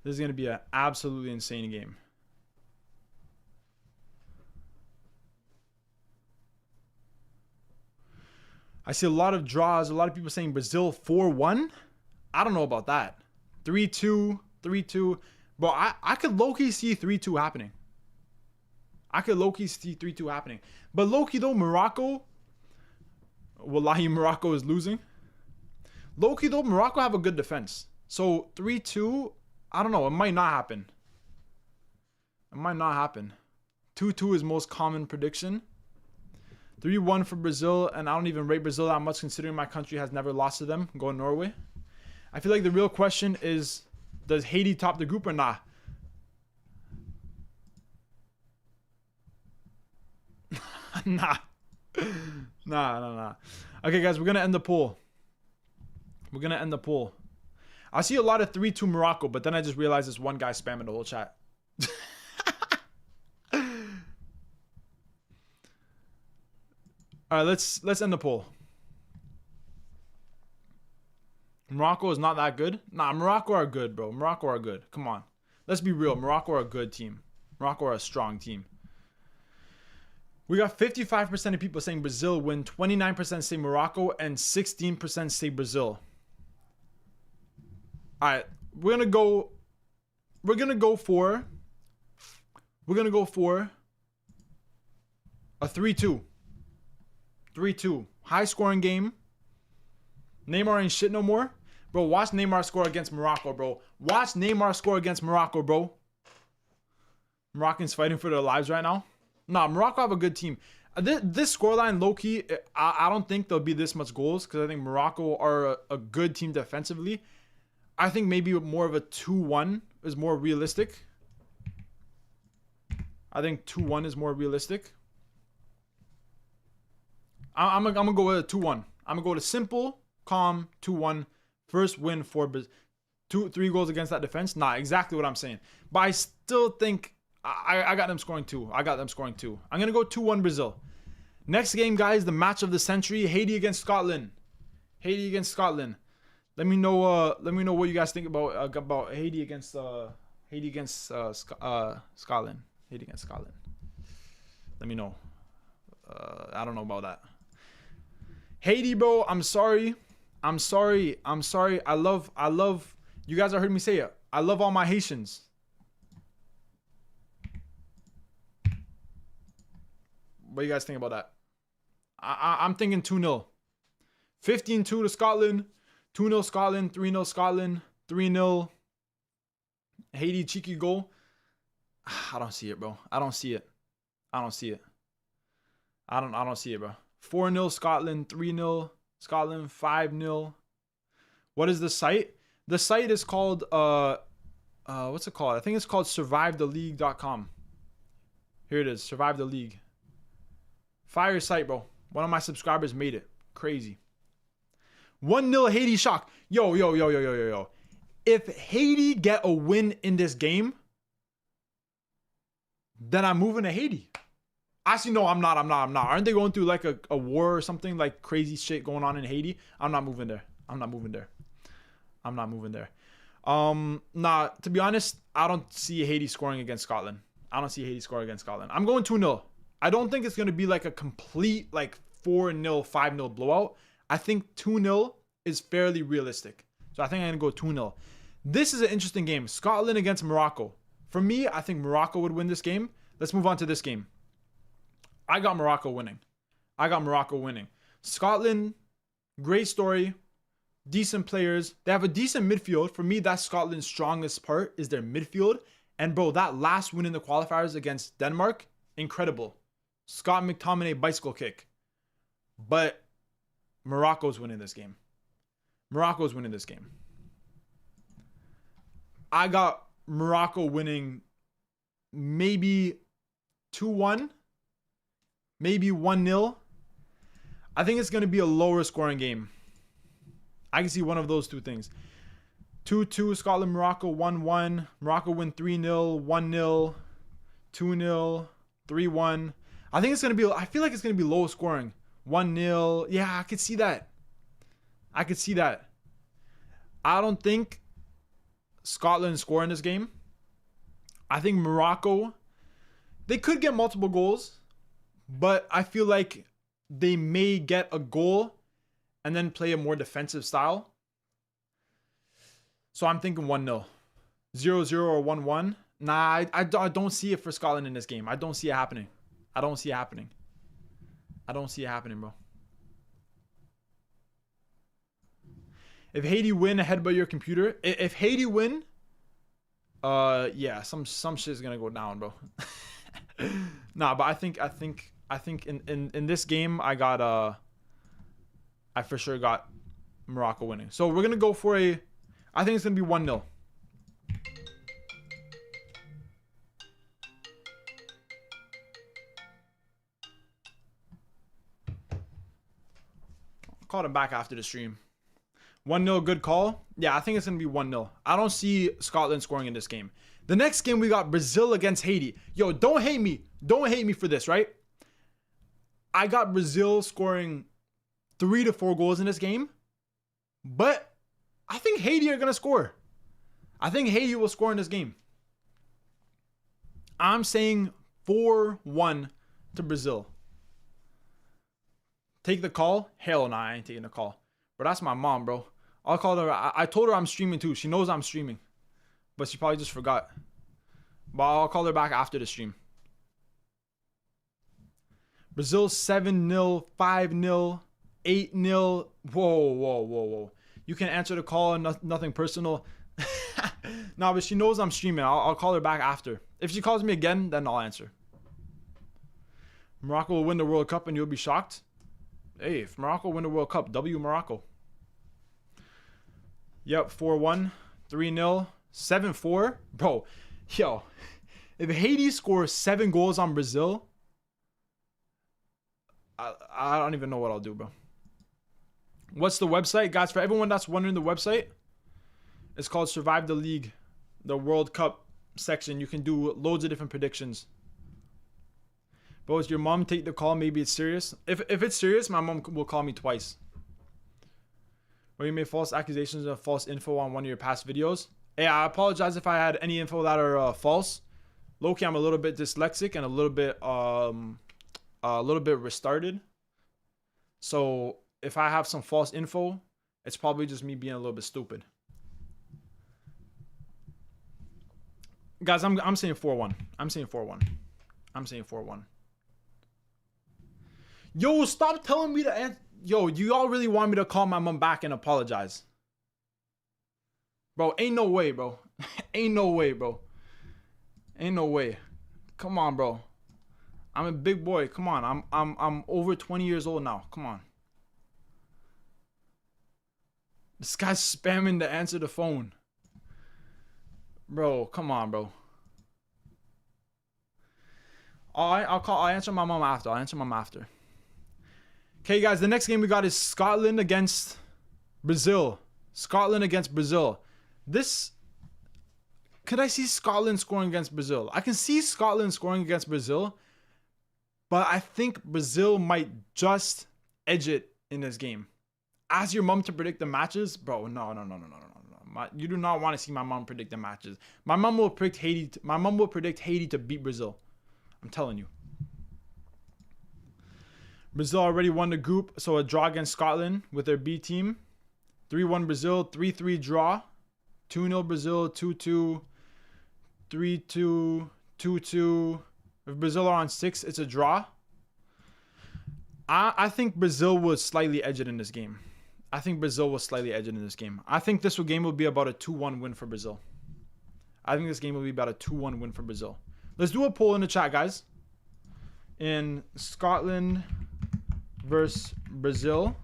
This is going to be an absolutely insane game. I see a lot of draws. A lot of people saying Brazil 4-1. I don't know about that. 3-2, 3-2. Bro, I could low-key see 3-2 happening. I could low-key see 3-2 happening. But low-key, though, Morocco... Wallahi, Morocco is losing. Low-key, though, Morocco have a good defense. So, 3-2, I don't know. It might not happen. It might not happen. 2-2 is most common prediction. 3-1 for Brazil, and I don't even rate Brazil that much considering my country has never lost to them. I'm going Norway. I feel like the real question is, does Haiti top the group or not? Nah. Nah. Okay, guys, we're going to end the poll. I see a lot of 3-2 Morocco, but then I just realized this one guy spamming the whole chat. All right, let's end the poll. Morocco is not that good. Nah, Morocco are good, bro. Morocco are good. Come on. Let's be real. Morocco are a good team. Morocco are a strong team. We got 55% of people saying Brazil win, 29% say Morocco, and 16% say Brazil. All right, we're gonna go for a 3-2. 3-2. High scoring game. Neymar ain't shit no more. Bro, watch Neymar score against Morocco, bro. Watch Neymar score against Morocco, bro. Moroccans fighting for their lives right now. Nah, Morocco have a good team. This scoreline, low-key, I don't think there'll be this much goals because I think Morocco are a good team defensively. I think maybe more of a 2-1 is more realistic. I think 2-1 is more realistic. I'm gonna go with a 2-1. I'm gonna go with a simple, calm 2-1 First win for 3 goals against that defense. Nah, exactly what I'm saying. But I still think I got them scoring 2. I got them scoring 2. I'm going to go 2-1 Brazil. Next game, guys, the match of the century, Haiti against Scotland. Haiti against Scotland. Let me know what you guys think about Haiti against Scotland. Haiti against Scotland. Let me know. I don't know about that. Haiti, bro, I'm sorry. I love you guys have heard me say it. I love all my Haitians. What do you guys think about that? I'm thinking 2-0. 15-2 to Scotland. 2-0 Scotland. 3-0 Scotland. 3-0 Haiti cheeky goal. I don't see it, bro. I don't see it. I don't see it, bro. 4-0 Scotland. 3-0 Scotland. 5-0. What is the site? The site is called what's it called? I think it's called survivetheleague.com. Here it is. Survive the League. Fire site, bro. One of my subscribers made it. Crazy. 1-0 Haiti shock. Yo. If Haiti get a win in this game, then I'm moving to Haiti. Actually, no, I'm not. Aren't they going through like a war or something, like crazy shit going on in Haiti? I'm not moving there. Nah, to be honest, I don't see Haiti scoring against Scotland. I'm going 2-0. I don't think it's going to be like a complete like 4-0, 5-0 blowout. I think 2-0 is fairly realistic. So I think I'm going to go 2-0. This is an interesting game. Scotland against Morocco. For me, I think Morocco would win this game. Let's move on to this game. I got Morocco winning. Scotland, great story. Decent players. They have a decent midfield. For me, that's Scotland's strongest part is their midfield. And bro, that last win in the qualifiers against Denmark, incredible. Scott McTominay bicycle kick. But Morocco's winning this game. I got Morocco winning maybe 2-1, maybe 1-0. I think it's going to be a lower scoring game. I can see one of those two things. 2-2 Scotland, Morocco, 1-1. Morocco win 3-0, 1-0, 2-0, 3-1. I think it's going to be, I feel like it's going to be low scoring. 1-0. Yeah, I could see that. I don't think Scotland score in this game. I think Morocco, they could get multiple goals, but I feel like they may get a goal and then play a more defensive style. So I'm thinking 1-0. 0-0 or 1-1. Nah, I don't see it for Scotland in this game. I don't see it happening. Bro. If Haiti win ahead by your computer, if Haiti win, yeah, some shit is gonna go down, bro. Nah, but I think in this game I for sure got Morocco winning. So we're gonna go for I think it's gonna be 1-0. Called him back after the stream. 1-0, good call. Yeah, I think it's going to be 1-0. I don't see Scotland scoring in this game. The next game, we got Brazil against Haiti. Yo, don't hate me. Don't hate me for this, right? I got Brazil scoring 3 to 4 goals in this game. But I think Haiti are going to score. I think Haiti will score in this game. I'm saying 4-1 to Brazil. Take the call? Hell nah, I ain't taking the call. But that's my mom, bro. I'll call her. I told her I'm streaming too. She knows I'm streaming. But she probably just forgot. But I'll call her back after the stream. Brazil 7-0, 5-0, 8-0. Whoa. You can answer the call. Nothing personal. Nah, but she knows I'm streaming. I'll call her back after. If she calls me again, then I'll answer. Morocco will win the World Cup and you'll be shocked. Hey, if Morocco win the World Cup, W Morocco. Yep, 4-1, 3-0, 7-4. Bro, yo, if Haiti scores 7 goals on Brazil, I don't even know what I'll do, bro. What's the website? Guys, for everyone that's wondering, the website, it's called Survive the League, the World Cup section. You can do loads of different predictions. Bro, does your mom take the call? Maybe it's serious. If it's serious, my mom will call me twice. Where you made false accusations of false info on one of your past videos. Hey, I apologize if I had any info that are false. Low-key, I'm a little bit dyslexic and a little bit retarded. So if I have some false info, it's probably just me being a little bit stupid. Guys, I'm saying 4-1. I'm saying 4-1. I'm saying 4-1. Yo, stop telling me to answer. Yo, you all really want me to call my mom back and apologize? Bro, ain't no way, bro. Ain't no way, bro. Ain't no way. Come on, bro. I'm a big boy. Come on. I'm over 20 years old now. Come on. This guy's spamming to answer the phone. Bro, come on, bro. I'll answer my mom after. I'll answer my mom after. Okay, guys, the next game we got is Scotland against Brazil. Scotland against Brazil. Could I see Scotland scoring against Brazil? I can see Scotland scoring against Brazil, but I think Brazil might just edge it in this game. Ask your mom to predict the matches? Bro, no. You do not want to see my mom predict the matches. My mom will predict Haiti. My mom will predict Haiti to beat Brazil. I'm telling you. Brazil already won the group, so a draw against Scotland with their B team. 3-1 Brazil, 3-3 draw. 2-0 Brazil, 2-2, 3-2, 2-2. If Brazil are on 6, it's a draw. I think Brazil will slightly edge it in this game. I think this game will be about a 2-1 win for Brazil. Let's do a poll in the chat, guys. In Scotland versus Brazil,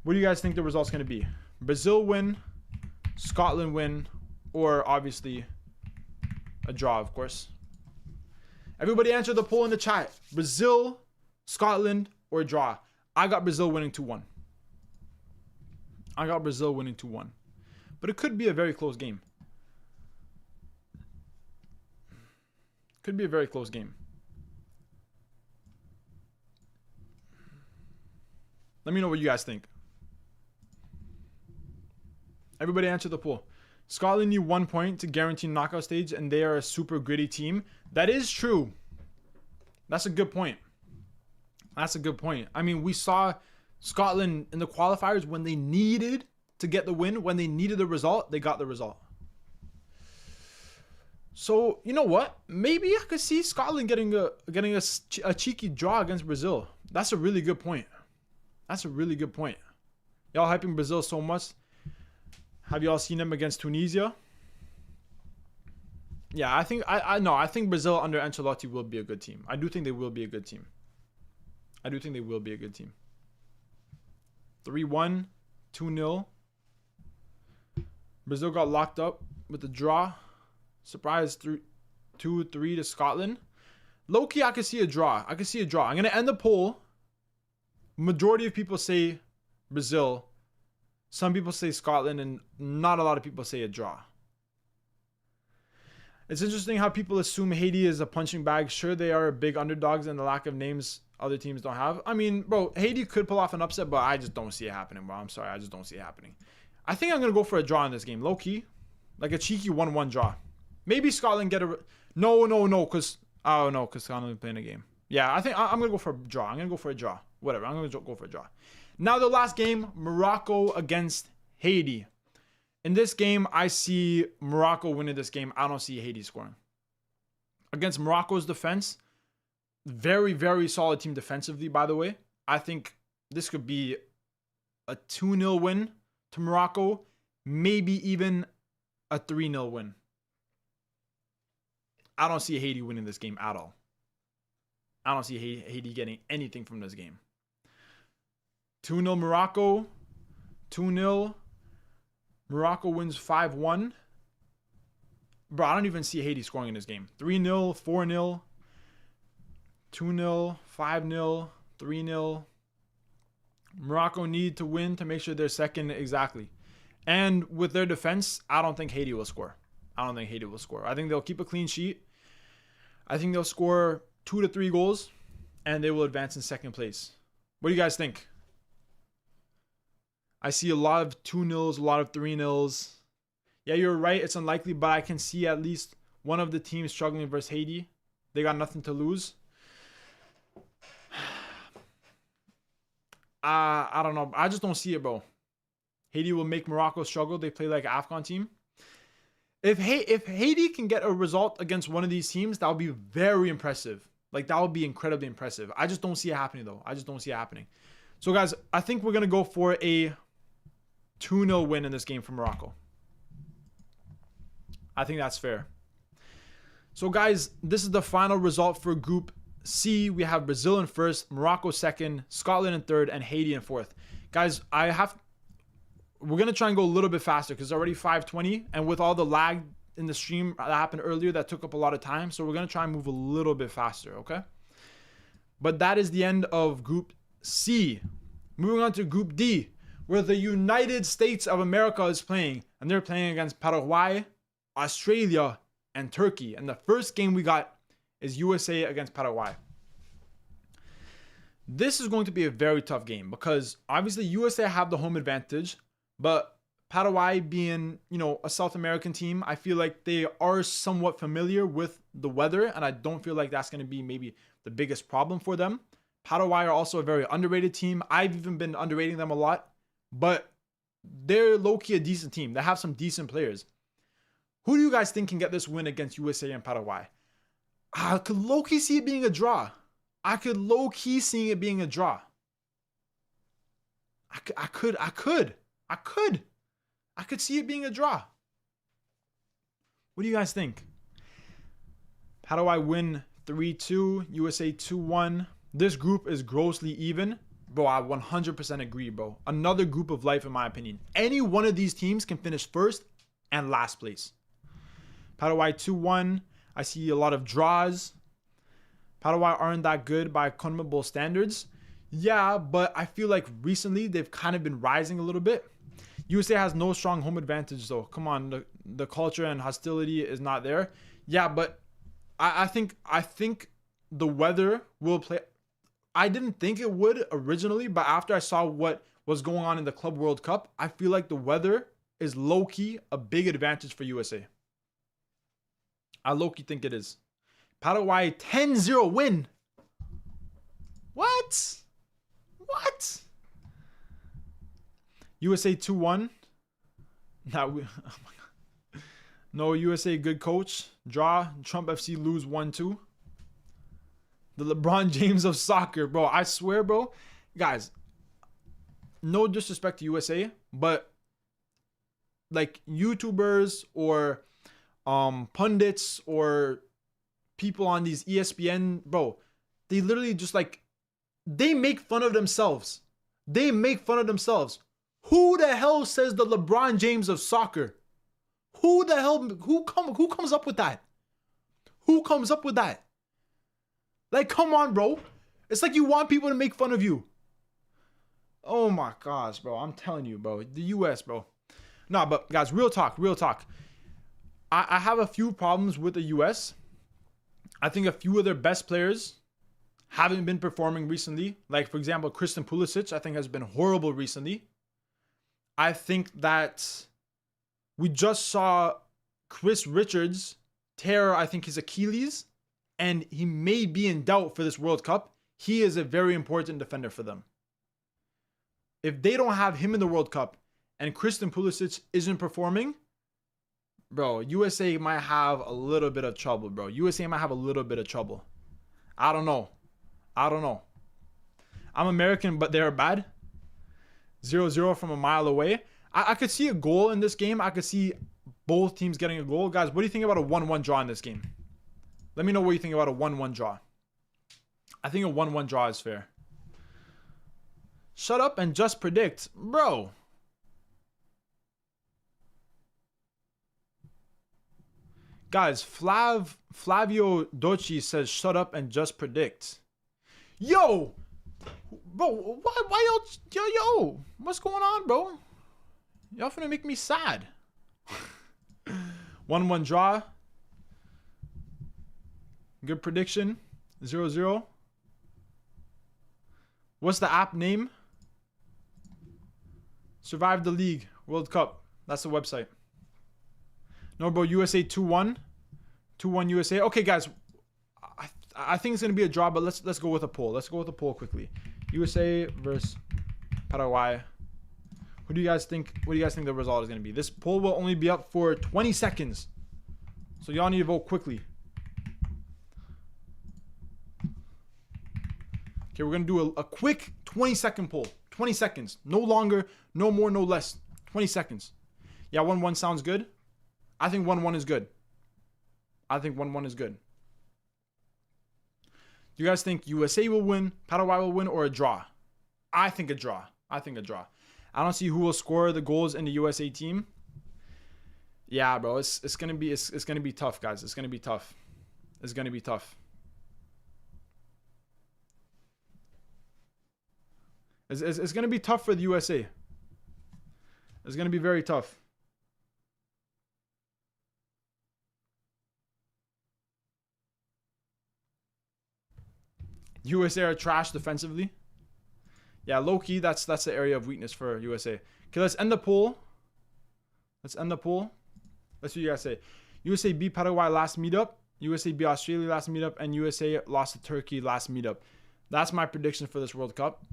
what do you guys think the result's going to be? Brazil win, Scotland win, or obviously a draw, of course. Everybody answer the poll in the chat. Brazil, Scotland, or draw. I got Brazil winning 2-1. But it could be a very close game. Let me know what you guys think. Everybody answer the poll. Scotland need 1 point to guarantee knockout stage, and they are a super gritty team. That is true. That's a good point. I mean, we saw Scotland in the qualifiers when they needed to get the win, when they needed the result, they got the result. So, you know what? Maybe I could see Scotland getting a cheeky draw against Brazil. That's a really good point. Y'all hyping Brazil so much. Have y'all seen them against Tunisia? Yeah, I think Brazil under Ancelotti will be a good team. I do think they will be a good team. 3-1, 2-0. Brazil got locked up with the draw. Surprise 2-3 to Scotland. Low-key, I can see a draw. I'm going to end the poll. Majority of people say Brazil. Some people say Scotland, and not a lot of people say a draw. It's interesting how people assume Haiti is a punching bag. Sure, they are big underdogs and the lack of names other teams don't have. I mean, bro, Haiti could pull off an upset, but I just don't see it happening, bro. I'm sorry. I just don't see it happening. I think I'm going to go for a draw in this game. Low-key. Like a cheeky 1-1 draw. Maybe Scotland get a... No, because... Oh, no, because Scotland is playing a game. Yeah, I think I'm going to go for a draw. Whatever, I'm going to go for a draw. Now the last game, Morocco against Haiti. In this game, I see Morocco winning this game. I don't see Haiti scoring. Against Morocco's defense, very, very solid team defensively, by the way. I think this could be a 2-0 win to Morocco. Maybe even a 3-0 win. I don't see Haiti winning this game at all. I don't see Haiti getting anything from this game. 2-0 Morocco. 2-0. Morocco wins 5-1. Bro, I don't even see Haiti scoring in this game. 3-0, 4-0, 2-0, 5-0, 3-0. Morocco need to win to make sure they're second exactly. And with their defense, I don't think Haiti will score. I think they'll keep a clean sheet. I think they'll score 2 to 3 goals, and they will advance in second place. What do you guys think? I see a lot of 2-0s, a lot of 3-0s. Yeah, you're right. It's unlikely, but I can see at least one of the teams struggling versus Haiti. They got nothing to lose. I don't know. I just don't see it, bro. Haiti will make Morocco struggle. They play like an AFCON team. If Haiti can get a result against one of these teams, that would be very impressive. Like, that would be incredibly impressive. I just don't see it happening, though. So, guys, I think we're going to go for a 2-0 win in this game for Morocco. I think that's fair. So, guys, this is the final result for Group C. We have Brazil in first, Morocco second, Scotland in third, and Haiti in fourth. Guys, we're going to try and go a little bit faster because it's already 5:20. And with all the lag in the stream that happened earlier, that took up a lot of time. So we're going to try and move a little bit faster, okay? But that is the end of Group C. Moving on to Group D, where the United States of America is playing. And they're playing against Paraguay, Australia, and Turkey. And the first game we got is USA against Paraguay. This is going to be a very tough game because obviously USA have the home advantage, but Paraguay being, a South American team, I feel like they are somewhat familiar with the weather, and I don't feel like that's going to be maybe the biggest problem for them. Paraguay are also a very underrated team. I've even been underrating them a lot, but they're low-key a decent team. They have some decent players. Who do you guys think can get this win against USA and Paraguay? I could low-key see it being a draw. I could see it being a draw. What do you guys think? Paraguay win 3-2, USA 2-1. This group is grossly even. Bro, I 100% agree, bro. Another group of life, in my opinion. Any one of these teams can finish first and last place. Paraguay 2-1. I see a lot of draws. Paraguay aren't that good by CONMEBOL standards. Yeah, but I feel like recently they've kind of been rising a little bit. USA has no strong home advantage, though. Come on, the culture and hostility is not there. Yeah, but I think the weather will play. I didn't think it would originally, but after I saw what was going on in the Club World Cup, I feel like the weather is low-key a big advantage for USA. I low-key think it is. Paraguay 10-0 win. What? USA 2-1. Now we, oh my God. No, USA good coach. Draw. Trump FC lose 1-2. The LeBron James of soccer, bro. I swear, bro. Guys, no disrespect to USA, but like YouTubers or pundits or people on these ESPN, bro, they literally just they make fun of themselves. Who the hell says the LeBron James of soccer? Who comes up with that? Like, come on, bro. It's like you want people to make fun of you. Oh my gosh, bro. I'm telling you, bro. The US, bro. Nah, but guys, real talk. I have a few problems with the US. I think a few of their best players haven't been performing recently. Like, for example, Christian Pulisic, I think, has been horrible recently. I think that we just saw Chris Richards tear, I think, his Achilles, and he may be in doubt for this World Cup. He is a very important defender for them. If they don't have him in the World Cup and Christian Pulisic isn't performing, bro, USA might have a little bit of trouble, bro. I don't know. I'm American, but they're bad. 0-0 from a mile away. I could see a goal in this game. I could see both teams getting a goal. Guys, what do you think about a 1-1 draw in this game? Let me know what you think about a 1-1 draw. I think a 1-1 draw is fair. Shut up and just predict. Bro. Guys, Flavio Doci says shut up and just predict. Yo, Bro, why yo, what's going on, bro? Y'all finna make me sad. 1-1 draw. Good prediction. 0-0. What's the app name? Survive the League World Cup. That's the website. No, bro. USA 2-1. 2-1 USA. Okay, guys. I think it's gonna be a draw, but let's go with a poll. Let's go with a poll quickly. USA versus Paraguay. Who do you guys think? What do you guys think the result is gonna be? This poll will only be up for 20 seconds, so y'all need to vote quickly. Okay, we're gonna do a quick 20-second poll. 20 seconds, no longer, no more, no less. 20 seconds. Yeah, 1-1 sounds good. I think 1-1 is good. I think 1-1 is good. Do you guys think USA will win, Paraguay will win, or a draw? I think a draw. I think a draw. I don't see who will score the goals in the USA team. Yeah, bro, it's gonna be tough, guys. It's gonna be tough. It's gonna be tough. It's gonna be tough for the USA. It's gonna be very tough. USA are trash defensively. Yeah, low-key, that's the area of weakness for USA. Okay, let's end the poll. Let's see what you guys say. USA beat Paraguay last meetup. USA beat Australia last meetup. And USA lost to Turkey last meetup. That's my prediction for this World Cup.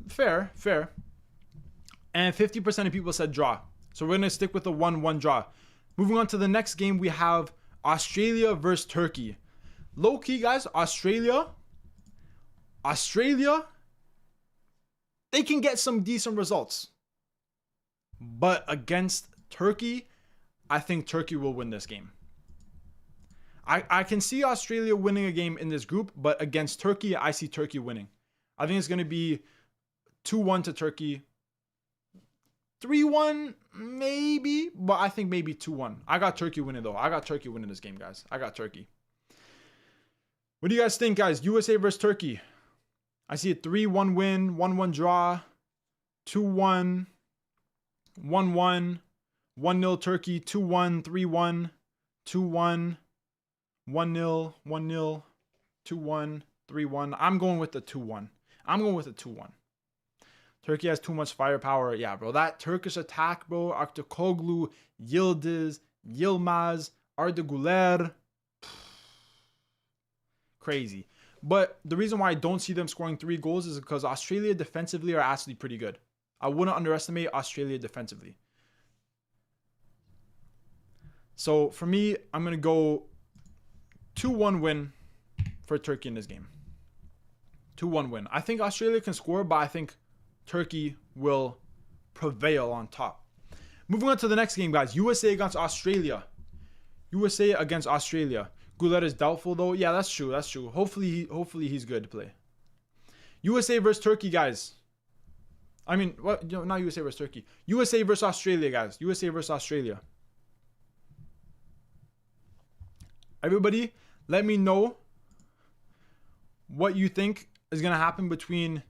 Fair. And 50% of people said draw. So we're going to stick with the 1-1 draw. Moving on to the next game, we have Australia versus Turkey. Low-key, guys, Australia, they can get some decent results. But against Turkey, I think Turkey will win this game. I can see Australia winning a game in this group, but against Turkey, I see Turkey winning. I think it's going to be 2-1 to Turkey. 3-1 maybe, but I think maybe 2-1. I got Turkey winning though. I got Turkey winning this game, guys. I got Turkey. What do you guys think, guys? USA versus Turkey. I see a 3-1 win, 1-1 draw, 2-1, 1-1, 1-0 Turkey, 2-1, 3-1, 2-1, 1-0, 1-0, 2-1, 3-1. I'm going with the 2-1. Turkey has too much firepower. Yeah, bro. That Turkish attack, bro. Aktürkoğlu, Yildiz, Yilmaz, Arda Güler. Crazy. But the reason why I don't see them scoring 3 goals is because Australia defensively are actually pretty good. I wouldn't underestimate Australia defensively. So for me, I'm going to go 2-1 win for Turkey in this game. 2-1 win. I think Australia can score, but I think Turkey will prevail on top. Moving on to the next game, guys. USA against Australia. USA against Australia. Güler is doubtful though. Yeah, that's true. Hopefully he's good to play. USA versus Turkey, guys. I mean, what? Not USA versus Turkey. USA versus Australia, guys. USA versus Australia. Everybody, let me know what you think is going to happen between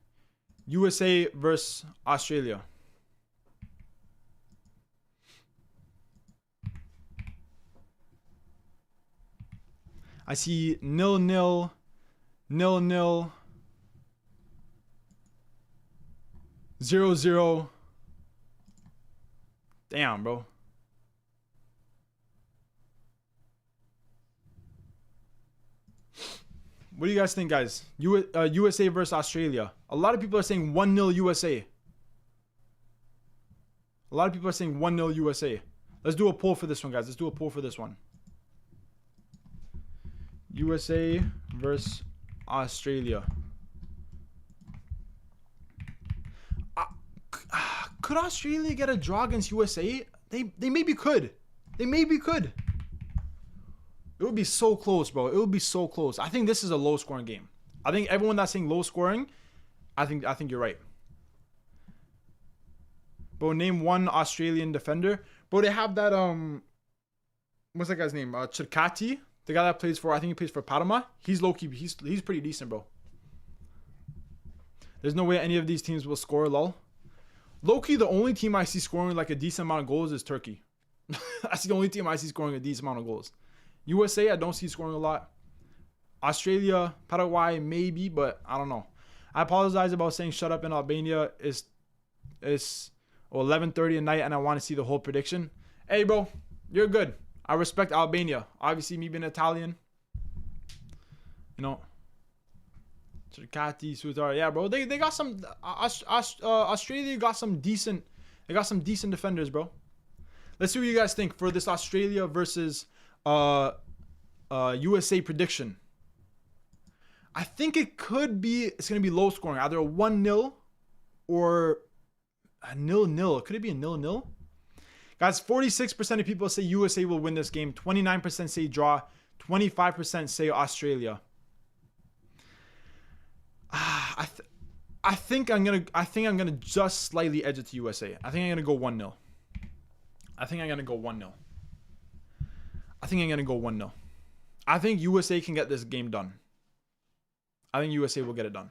USA versus Australia. I see 0-0, 0-0, 0-0. Damn, bro. What do you guys think, guys? USA versus Australia. A lot of people are saying 1-0 USA. A lot of people are saying 1-0 USA. Let's do a poll for this one, guys. Let's do a poll for this one. USA versus Australia. Could Australia get a draw against USA? They maybe could. They maybe could. It would be so close, bro. It would be so close. I think this is a low-scoring game. I think everyone that's saying low-scoring, I think you're right. Bro, name one Australian defender. Bro, they have that what's that guy's name? Chirkati, the guy that plays for, I think he plays for Parma. He's low-key. He's pretty decent, bro. There's no way any of these teams will score, lol. Low-key, the only team I see scoring like a decent amount of goals is Turkey. That's the only team I see scoring a decent amount of goals. USA, I don't see scoring a lot. Australia, Paraguay, maybe, but I don't know. I apologize about saying shut up in Albania. It's 11:30 at night and I want to see the whole prediction. Hey, bro, you're good. I respect Albania. Obviously, me being Italian. You know. Cercati, Sutar. Yeah, bro. They got some... Australia got some decent... They got some decent defenders, bro. Let's see what you guys think for this Australia versus USA prediction. I think it could be... It's going to be low scoring. Either a 1-0 or a 0-0. Could it be a 0-0? Guys, 46% of people say USA will win this game. 29% say draw. 25% say Australia. I think I'm gonna just slightly edge it to USA. I think I'm gonna go 1-0. I think I'm gonna go 1-0. I think USA can get this game done. I think USA will get it done.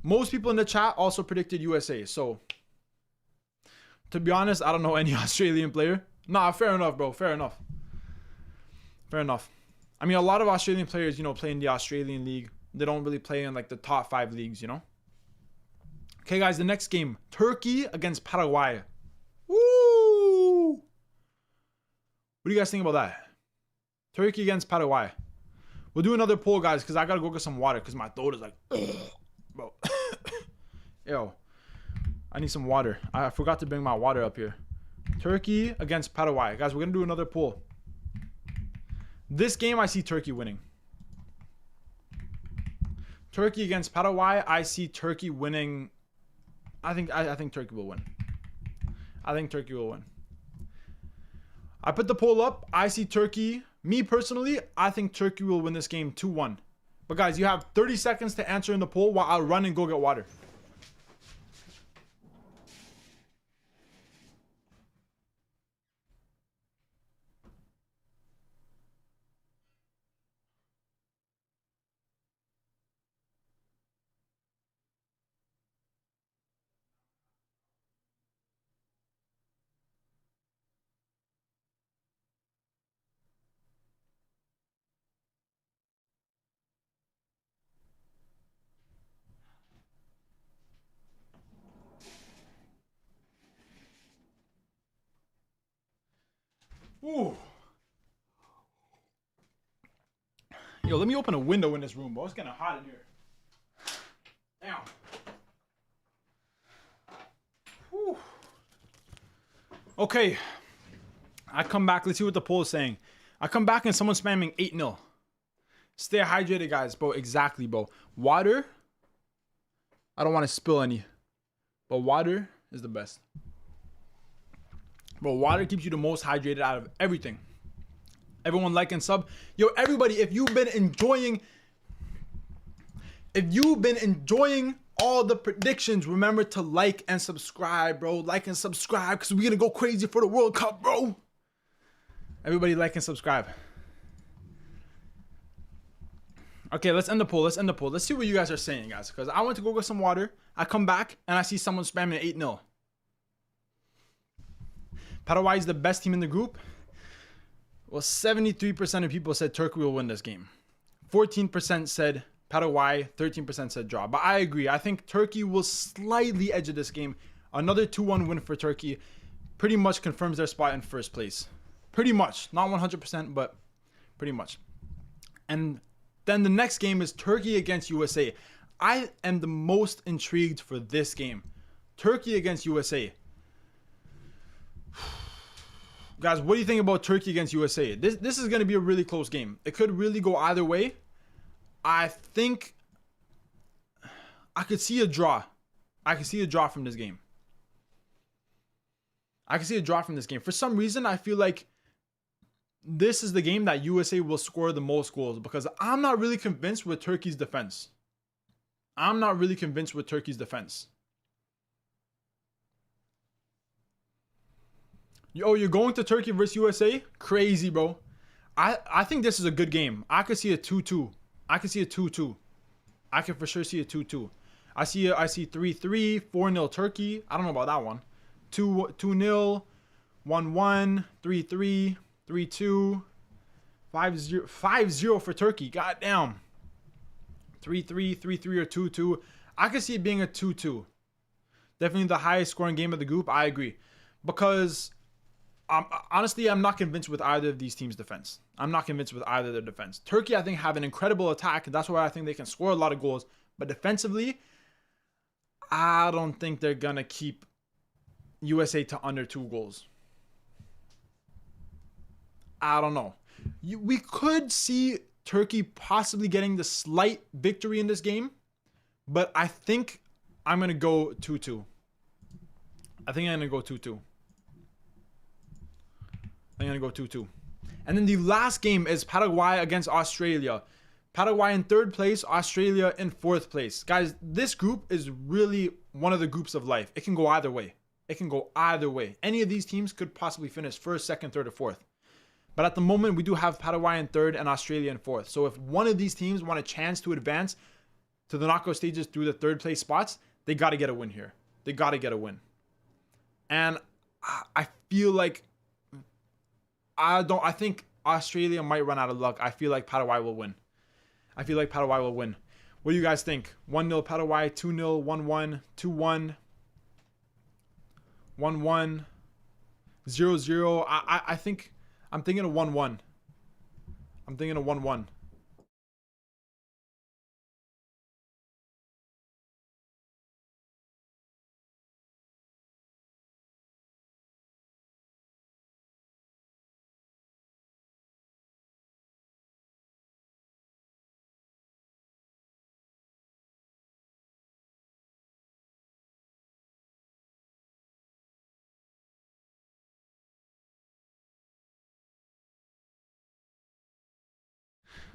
Most people in the chat also predicted USA. So, to be honest, I don't know any Australian player. Nah, fair enough, bro. Fair enough. I mean, a lot of Australian players, you know, play in the Australian League. They don't really play in, like, the top 5 leagues, you know? Okay, guys, the next game. Turkey against Paraguay. Woo! What do you guys think about that? Turkey against Paraguay. We'll do another poll, guys, because I got to go get some water because my throat is like... Bro. Yo. I need some water. I forgot to bring my water up here. Turkey against Paraguay. Guys, we're going to do another poll. This game, I see Turkey winning. Turkey against Paraguay, I see Turkey winning. I think Turkey will win. I put the poll up. I see Turkey. Me personally, I think Turkey will win this game 2-1. But guys, you have 30 seconds to answer in the poll while I run and go get water. Ooh. Yo, let me open a window in this room, bro. It's getting hot in here. Damn. Whew. Okay. I come back. Let's see what the poll is saying. I come back and someone's spamming 8-0. Stay hydrated, guys, bro. Exactly, bro. Water. I don't want to spill any. But water is the best. Bro, water keeps you the most hydrated out of everything. Everyone like and sub. Yo, everybody, if you've been enjoying all the predictions, remember to like and subscribe, bro. Like and subscribe because we're going to go crazy for the World Cup, bro. Everybody like and subscribe. Okay, let's end the poll. Let's see what you guys are saying, guys. Because I went to go get some water. I come back and I see someone spamming 8-0. Paraguay is the best team in the group. Well, 73% of people said Turkey will win this game. 14% said Paraguay. 13% said draw. But I agree. I think Turkey will slightly edge this game. Another 2-1 win for Turkey pretty much confirms their spot in first place. Pretty much. Not 100%, but pretty much. And then the next game is Turkey against USA. I am the most intrigued for this game. Turkey against USA. Guys, what do you think about Turkey against USA? This is going to be a really close game. It could really go either way. I think I could see a draw. I could see a draw from this game. For some reason, I feel like this is the game that USA will score the most goals because I'm not really convinced with Turkey's defense. Yo, you're going to Turkey versus USA? Crazy, bro. I think this is a good game. I could see a 2-2. I can for sure see a 2-2. I see 3-3, 4-0 Turkey. I don't know about that one. 2-0, 1-1, 3-3, 3-2, 5-0, 5-0 for Turkey. Goddamn. 3-3, 3-3 or 2-2. I could see it being a 2-2. Definitely the highest scoring game of the group. I agree. Because honestly, I'm not convinced with either of these teams' defense. I'm not convinced with either of their defense. Turkey, I think, have an incredible attack. That's why I think they can score a lot of goals. But defensively, I don't think they're going to keep USA to under 2 goals. I don't know. We could see Turkey possibly getting the slight victory in this game. But I think I'm going to go 2-2. I think I'm going to go 2-2. I'm going to go 2-2. And then the last game is Paraguay against Australia. Paraguay in 3rd place, Australia in 4th place. Guys, this group is really one of the groups of life. It can go either way. It can go either way. Any of these teams could possibly finish 1st, 2nd, 3rd, or 4th. But at the moment, we do have Paraguay in 3rd and Australia in 4th. So if one of these teams want a chance to advance to the knockout stages through the 3rd place spots, they got to get a win here. They got to get a win. And I feel like I think Australia might run out of luck. I feel like Paraguay will win. What do you guys think? 1-0 Paraguay, 2-0, 1-1, 2-1, 1-1, 0-0. I think I'm thinking of 1-1. I'm thinking of 1-1.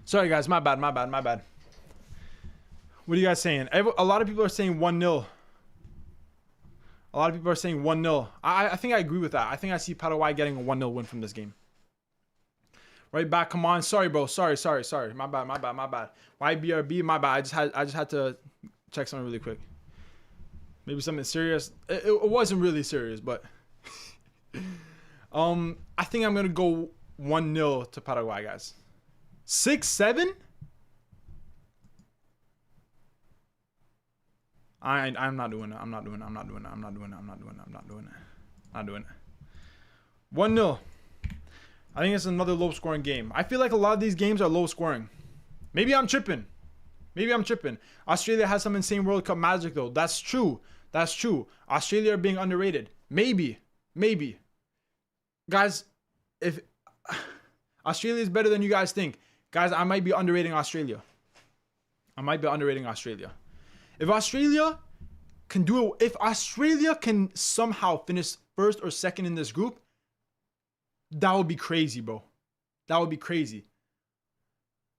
Sorry, guys. My bad. What are you guys saying? A lot of people are saying 1-0. I think I agree with that. I think I see Paraguay getting a 1-0 win from this game. Right back. Come on. Sorry, bro. Sorry. My bad. YBRB. My bad. I just had to check something really quick. Maybe something serious. It wasn't really serious, but I think I'm gonna go 1-0 to Paraguay, guys. 6-7? I'm not doing it. I'm not doing it. 1-0. I think it's another low scoring game. I feel like a lot of these games are low scoring. Maybe I'm tripping. Australia has some insane World Cup magic though. That's true. Australia are being underrated. Maybe. Guys, if Australia is better than you guys think, guys, I might be underrating Australia. If Australia can do it, if Australia can somehow finish 1st or 2nd in this group, that would be crazy, bro. That would be crazy.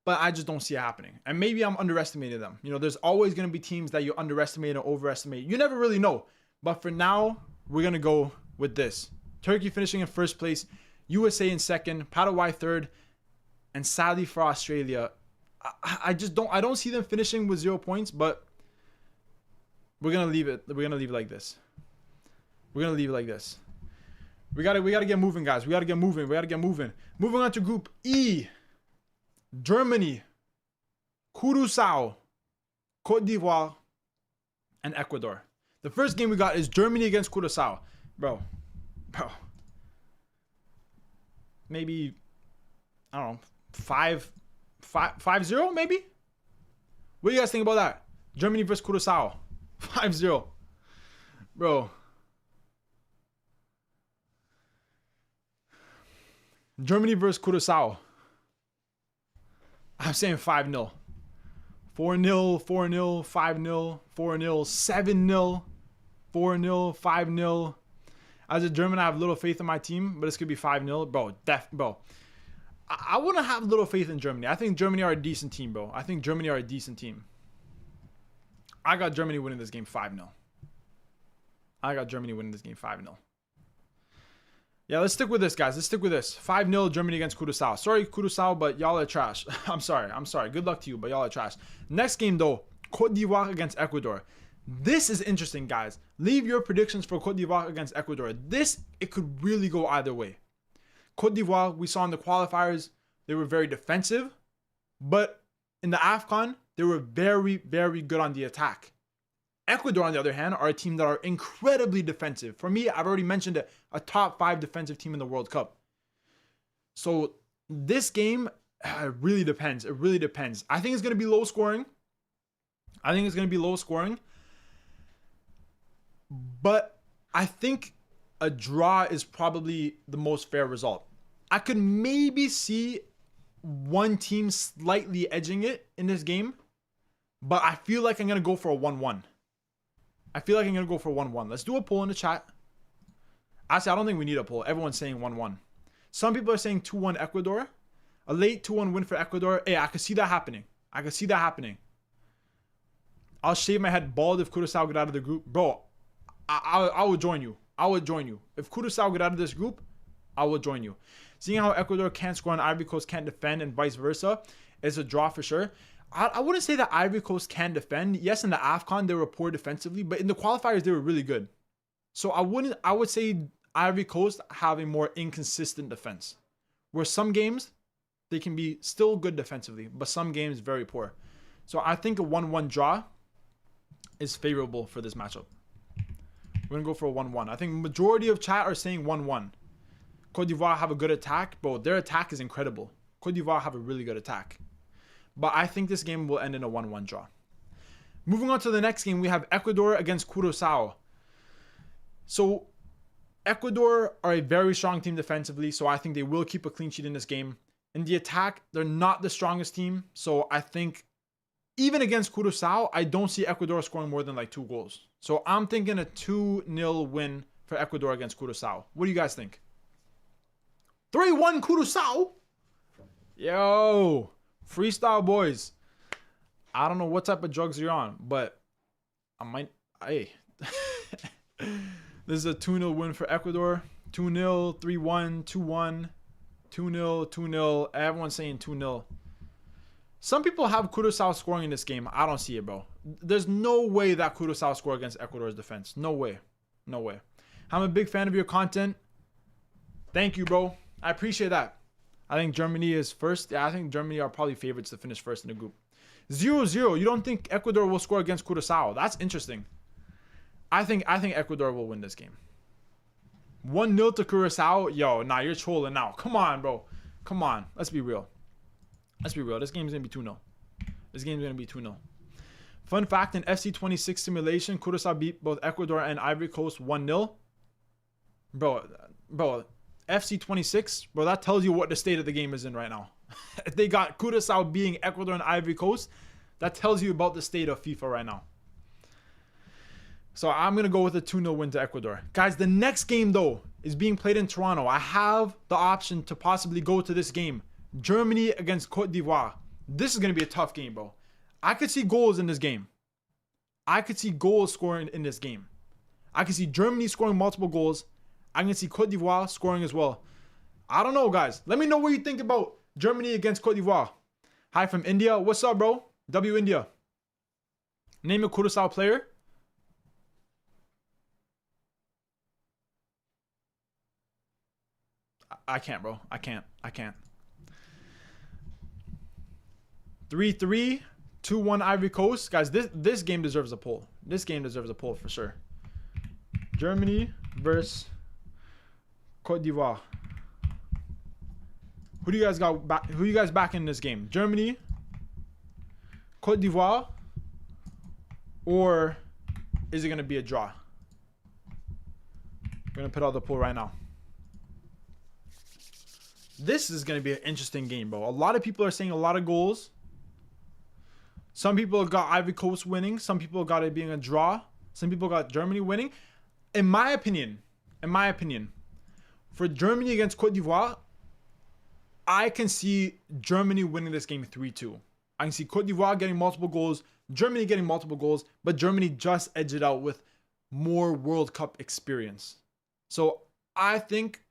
But I just don't see it happening. And maybe I'm underestimating them. You know, there's always going to be teams that you underestimate or overestimate. You never really know. But for now, we're going to go with this. Turkey finishing in 1st place, USA in 2nd, Paraguay 3rd, and sadly for Australia, I don't see them finishing with 0 points, but we're going to leave it. We're going to leave it like this. We gotta get moving, guys. We gotta get moving. Moving on to Group E. Germany, Curaçao, Cote d'Ivoire, and Ecuador. The first game we got is Germany against Curaçao. Bro. Maybe, I don't know, 5-0 maybe? What do you guys think about that? Germany versus Curaçao. 5-0. Bro. Germany versus Curaçao. I'm saying 5-0. 4-0, 4-0, 5-0, 4-0, 7-0, 4-0, 5-0. As a German, I have little faith in my team, but this could be 5-0. Bro. I wouldn't have little faith in Germany. I think Germany are a decent team, bro. I got Germany winning this game 5-0. Yeah, let's stick with this, guys. 5-0 Germany against Curaçao. Sorry, Curaçao, but y'all are trash. I'm sorry. Good luck to you, but y'all are trash. Next game, though, Cote d'Ivoire against Ecuador. This is interesting, guys. Leave your predictions for Cote d'Ivoire against Ecuador. It could really go either way. Cote d'Ivoire, we saw in the qualifiers, they were very defensive. But in the AFCON, they were very, very good on the attack. Ecuador, on the other hand, are a team that are incredibly defensive. For me, I've already mentioned it, a top 5 defensive team in the World Cup. So this game, it really depends. It really depends. I think it's going to be low scoring. But I think a draw is probably the most fair result. I could maybe see one team slightly edging it in this game, but I feel like I'm going to go for a 1-1. Let's do a poll in the chat. Actually, I don't think we need a poll. Everyone's saying 1-1. Some people are saying 2-1 Ecuador. A late 2-1 win for Ecuador. Hey, I could see that happening. I'll shave my head bald if Curaçao get out of the group. Bro, I will join you. If Curaçao get out of this group, I will join you. Seeing how Ecuador can't score and Ivory Coast can't defend and vice versa, it's a draw for sure. I wouldn't say that Ivory Coast can defend. Yes, in the AFCON, they were poor defensively, but in the qualifiers, they were really good. So I would say Ivory Coast have a more inconsistent defense. Where some games, they can be still good defensively, but some games very poor. So I think a 1-1 draw is favorable for this matchup. We're going to go for a 1-1. I think majority of chat are saying 1-1. Cote d'Ivoire have a good attack. Bro, their attack is incredible. Cote d'Ivoire have a really good attack. But I think this game will end in a 1-1 draw. Moving on to the next game, we have Ecuador against Curaçao. So Ecuador are a very strong team defensively, so I think they will keep a clean sheet in this game. In the attack, they're not the strongest team, so I think even against Curaçao, I don't see Ecuador scoring more than like 2 goals. So I'm thinking a 2-0 win for Ecuador against Curaçao. What do you guys think? 3-1 Curaçao? Yo, freestyle boys. I don't know what type of drugs you're on, but I might. Hey. This is a 2-0 win for Ecuador. 2-0, 3-1, 2-1, 2-0, 2-0. Everyone's saying 2-0. Some people have Curaçao scoring in this game. I don't see it, bro. There's no way that Curaçao score against Ecuador's defense. No way. I'm a big fan of your content. Thank you, bro. I appreciate that. I think Germany is first. Yeah, I think Germany are probably favorites to finish first in the group. 0-0. You don't think Ecuador will score against Curaçao? That's interesting. I think Ecuador will win this game. 1-0 to Curaçao. Yo, nah, you're trolling now. Come on, bro. Come on. Let's be real. This game's going to be 2-0. Fun fact, in FC26 simulation, Curaçao beat both Ecuador and Ivory Coast 1-0. Bro, FC26, bro, that tells you what the state of the game is in right now. If they got Curaçao beating Ecuador and Ivory Coast, that tells you about the state of FIFA right now. So I'm going to go with a 2-0 win to Ecuador. Guys, the next game, though, is being played in Toronto. I have the option to possibly go to this game. Germany against Cote d'Ivoire. This is going to be a tough game, bro. I could see goals in this game. I could see goals scoring in this game. I can see Germany scoring multiple goals. I can see Cote d'Ivoire scoring as well. I don't know, guys. Let me know what you think about Germany against Cote d'Ivoire. Hi from India. What's up, bro? W India. Name a Curaçao player. I can't, bro. I can't. 3-3, 2-1 Ivory Coast. Guys, this game deserves a poll. This game deserves a poll for sure. Germany versus Cote d'Ivoire. Who do you guys got back? Who you guys back in this game? Germany, Cote d'Ivoire, or is it gonna be a draw? We're gonna put out the poll right now. This is gonna be an interesting game, bro. A lot of people are saying a lot of goals. Some people got Ivory Coast winning. Some people got it being a draw. Some people got Germany winning. In my opinion, for Germany against Cote d'Ivoire, I can see Germany winning this game 3-2. I can see Cote d'Ivoire getting multiple goals, Germany getting multiple goals, but Germany just edged it out with more World Cup experience. So I think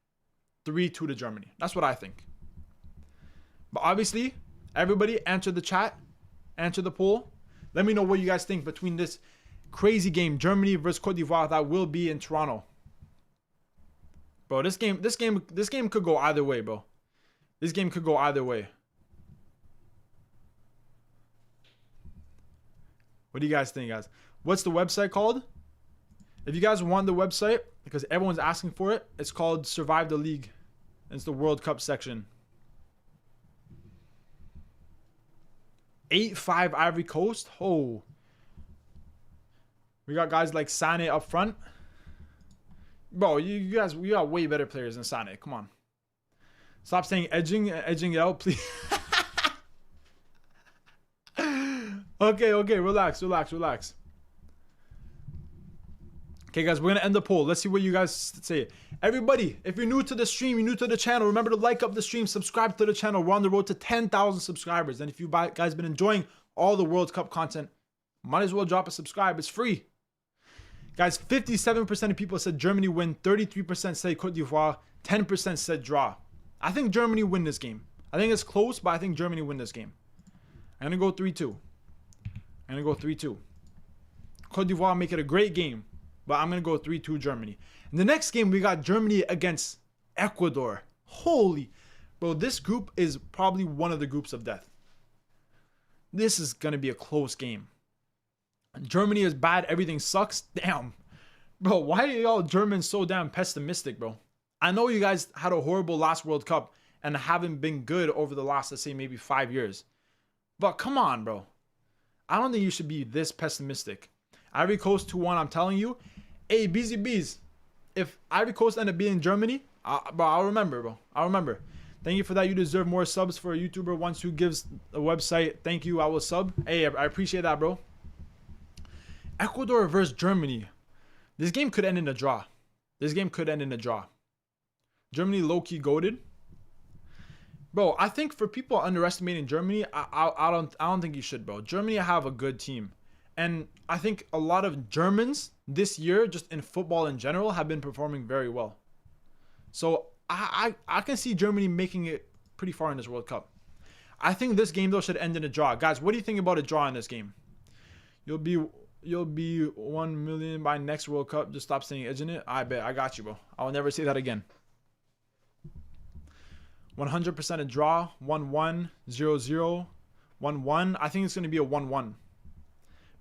3-2 to Germany. That's what I think. But obviously, everybody answer the chat, answer the poll. Let me know what you guys think between this crazy game, Germany versus Cote d'Ivoire, that will be in Toronto. Bro, this game could go either way, bro. This game could go either way. What do you guys think, guys? What's the website called? If you guys want the website, because everyone's asking for it, it's called Survive the League. It's the World Cup section. 8-5 Ivory Coast. Oh. We got guys like Sane up front. Bro, you guys, we got way better players than Sane. Come on. Stop saying edging it out, please. Okay, relax. Okay, guys, we're gonna end the poll. Let's see what you guys say. Everybody, if you're new to the stream, you're new to the channel, remember to like up the stream, subscribe to the channel. We're on the road to 10,000 subscribers. And if you guys been enjoying all the World Cup content, might as well drop a subscribe. It's free. Guys, 57% of people said Germany win, 33% said Cote d'Ivoire, 10% said draw. I think Germany win this game. I think it's close, but I think Germany win this game. I'm going to go 3-2. Cote d'Ivoire make it a great game, but I'm going to go 3-2 Germany. In the next game, we got Germany against Ecuador. Holy. Bro, this group is probably one of the groups of death. This is going to be a close game. Germany is bad. Everything sucks. Damn. Bro, why are y'all Germans so damn pessimistic, bro? I know you guys had a horrible last World Cup and haven't been good over the last, let's say, maybe 5 years. But come on, bro. I don't think you should be this pessimistic. Ivory Coast 2-1, I'm telling you. Hey, BZBs. If Ivory Coast end up beating Germany, I'll remember, bro. I'll remember. Thank you for that. You deserve more subs for a YouTuber once who gives a website. Thank you. I will sub. Hey, I appreciate that, bro. Ecuador versus Germany. This game could end in a draw. Germany low-key goated. Bro, I think for people underestimating Germany, I don't think you should, bro. Germany have a good team. And I think a lot of Germans this year, just in football in general, have been performing very well. So I can see Germany making it pretty far in this World Cup. I think this game, though, should end in a draw. Guys, what do you think about a draw in this game? You'll be 1 million by next World Cup. Just stop saying edge in it. I bet. I got you, bro. I will never say that again. 100% a draw. 1-1, 0-0, 1-1. I think it's going to be a 1-1.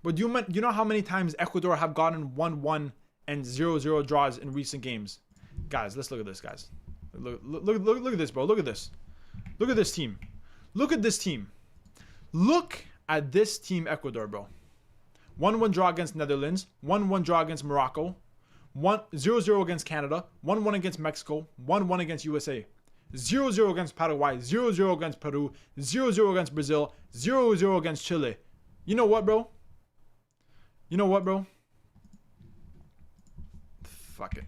But do you know how many times Ecuador have gotten 1-1 and 0-0 draws in recent games? Guys, let's look at this, guys. Look at this, bro. Look at this. Look at this team. Look at this team. Look at this team, Ecuador, bro. 1-1 draw against Netherlands. 1-1 draw against Morocco. 0-0 against Canada. 1-1 against Mexico. 1-1 against USA. 0-0 against Paraguay. 0-0 against Peru. 0-0 against Brazil. 0-0 against Chile. You know what, bro? Fuck it.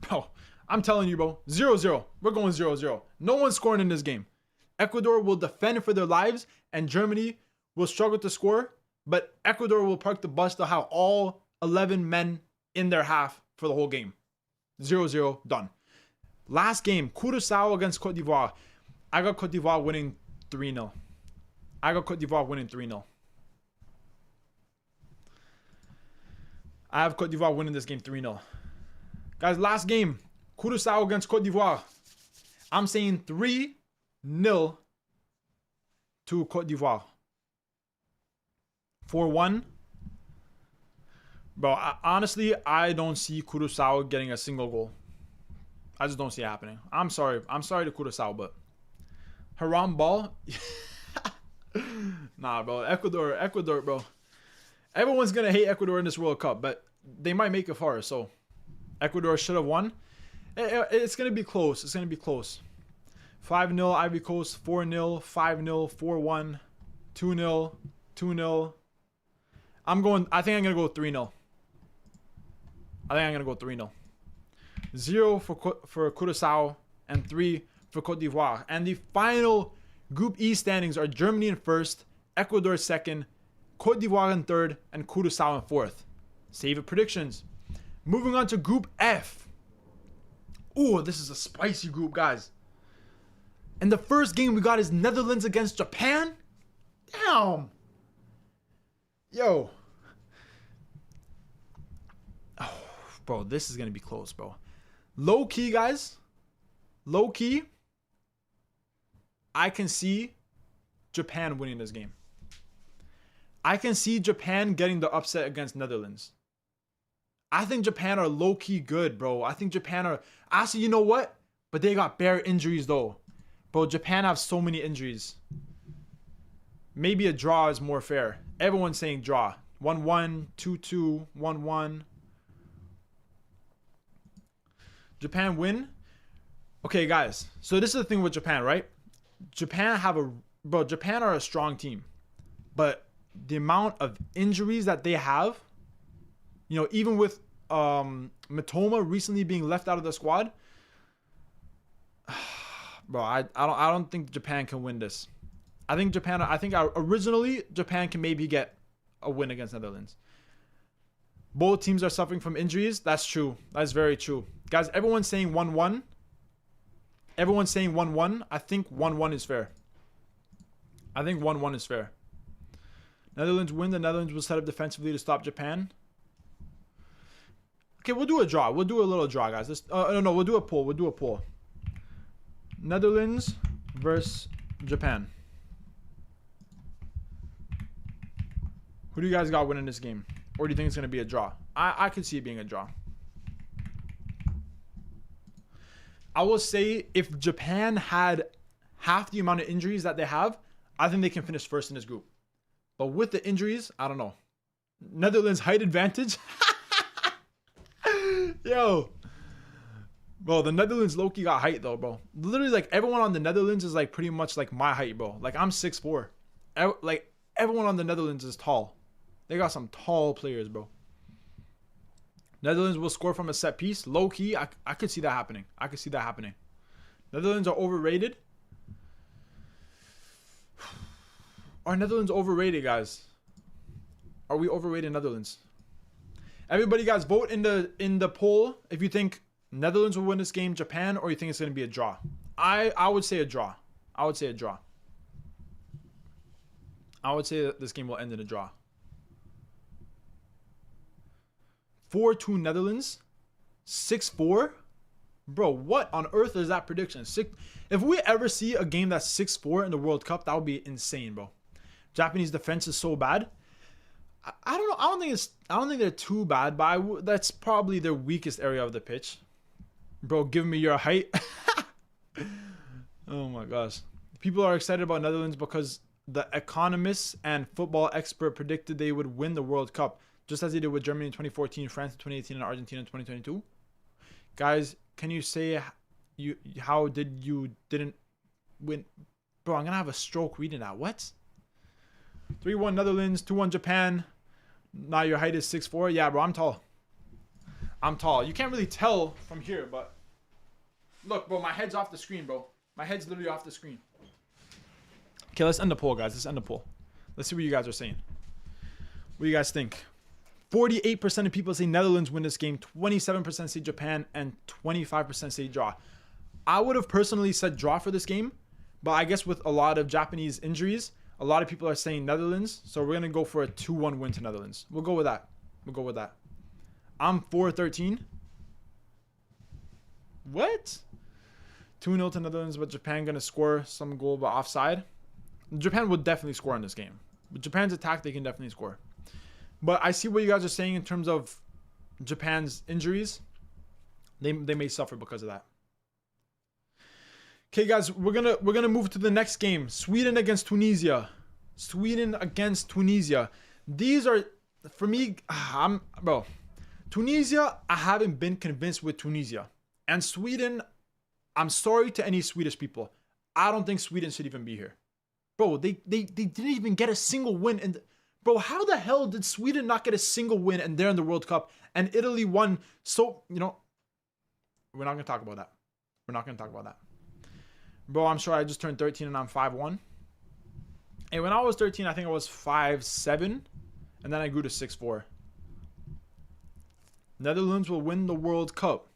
Bro, I'm telling you, bro. 0-0. We're going 0-0. No one's scoring in this game. Ecuador will defend for their lives, and Germany will struggle to score. But Ecuador will park the bus to have all 11 men in their half for the whole game. 0-0, done. Last game, Curaçao against Cote d'Ivoire. I got Cote d'Ivoire winning 3-0. I have Cote d'Ivoire winning this game 3-0. Guys, last game, Curaçao against Cote d'Ivoire. I'm saying 3-0 to Cote d'Ivoire. 4-1. Bro, honestly, I don't see Curaçao getting a single goal. I just don't see it happening. I'm sorry. I'm sorry to Curaçao, but Haram ball. Nah, bro. Ecuador, bro. Everyone's going to hate Ecuador in this World Cup, but they might make it far. So Ecuador should have won. It's going to be close. 5-0 Ivory Coast, 4-0, 5-0, 4-1, 2-0, 2-0. I think I'm going to go 3-0. 0 for Curaçao and 3 for Cote d'Ivoire. And the final Group E standings are Germany in first, Ecuador second, Cote d'Ivoire in third, and Curaçao in fourth. Save it predictions. Moving on to Group F. Ooh, this is a spicy group, guys. And the first game we got is Netherlands against Japan. Damn. Yo. Oh, bro, this is going to be close, bro. Low key, guys. Low key. I can see Japan winning this game. I can see Japan getting the upset against Netherlands. I think Japan are low key good, bro. I think Japan are. Actually, you know what? But they got bare injuries, though. Bro, Japan have so many injuries. Maybe a draw is more fair. Everyone's saying draw. 1-1, 2-2, 1-1. Japan win. Okay, guys. So this is the thing with Japan, right? Japan are a strong team. But the amount of injuries that they have, you know, even with Matoma recently being left out of the squad, bro, I don't think Japan can win this. I think originally Japan can maybe get a win against Netherlands. Both teams are suffering from injuries. That's true. That's very true. Guys, everyone's saying 1-1. Everyone's saying 1-1. I think 1-1 is fair. I think 1-1 is fair. Netherlands win. The Netherlands will set up defensively to stop Japan. Okay, we'll do a draw. We'll do a little draw, guys. No, we'll do a poll. We'll do a poll. Netherlands versus Japan. Who do you guys got winning this game? Or do you think it's going to be a draw? I could see it being a draw. I will say if Japan had half the amount of injuries that they have, I think they can finish first in this group. But with the injuries, I don't know. Netherlands height advantage. Yo. Bro, the Netherlands low-key got height though, bro. Literally, like, everyone on the Netherlands is like pretty much like my height, bro. Like, I'm 6'4". Like, everyone on the Netherlands is tall. They got some tall players, bro. Netherlands will score from a set piece. Low-key, I could see that happening. I could see that happening. Netherlands are overrated. Are Netherlands overrated, guys? Are we overrated Netherlands? Everybody, guys, vote in the poll if you think Netherlands will win this game, Japan, or you think it's going to be a draw. I would say a draw. I would say a draw. I would say that this game will end in a draw. 4-2 Netherlands. 6-4. Bro, what on earth is that prediction? If we ever see a game that's 6-4 in the World Cup, that would be insane, bro. Japanese defense is so bad. I don't know. I don't think they're too bad, but that's probably their weakest area of the pitch. Bro, give me your height. Oh my gosh. People are excited about Netherlands because the economists and football expert predicted they would win the World Cup, just as they did with Germany in 2014, France in 2018, and Argentina in 2022. Guys, can you say how you didn't win? Bro, I'm gonna have a stroke reading that. What? 3-1 Netherlands, 2-1 Japan. Now your height is 6'4". Yeah, bro, I'm tall. I'm tall. You can't really tell from here, but look, bro, my head's off the screen, bro. My head's literally off the screen. Okay, let's end the poll, guys. Let's end the poll. Let's see what you guys are saying. What do you guys think? 48% of people say Netherlands win this game. 27% say Japan, and 25% say draw. I would have personally said draw for this game, but I guess with a lot of Japanese injuries, a lot of people are saying Netherlands, so we're going to go for a 2-1 win to Netherlands. We'll go with that. We'll go with that. I'm 4-13. What? 2-0 to Netherlands, but Japan going to score some goal but offside. Japan would definitely score in this game. With Japan's attack, they can definitely score. But I see what you guys are saying in terms of Japan's injuries. They may suffer because of that. Okay, guys, we're gonna move to the next game. Sweden against Tunisia. Sweden against Tunisia. These are, for me, bro. Tunisia, I haven't been convinced with Tunisia. And Sweden, I'm sorry to any Swedish people. I don't think Sweden should even be here. Bro, they didn't even get a single win. Bro, how the hell did Sweden not get a single win and they're in the World Cup? And Italy won. So, you know, we're not going to talk about that. We're not going to talk about that. Bro, I'm sure I just turned 13 and I'm 5'1". And when I was 13, I think I was 5'7". And then I grew to 6'4". Netherlands will win the World Cup.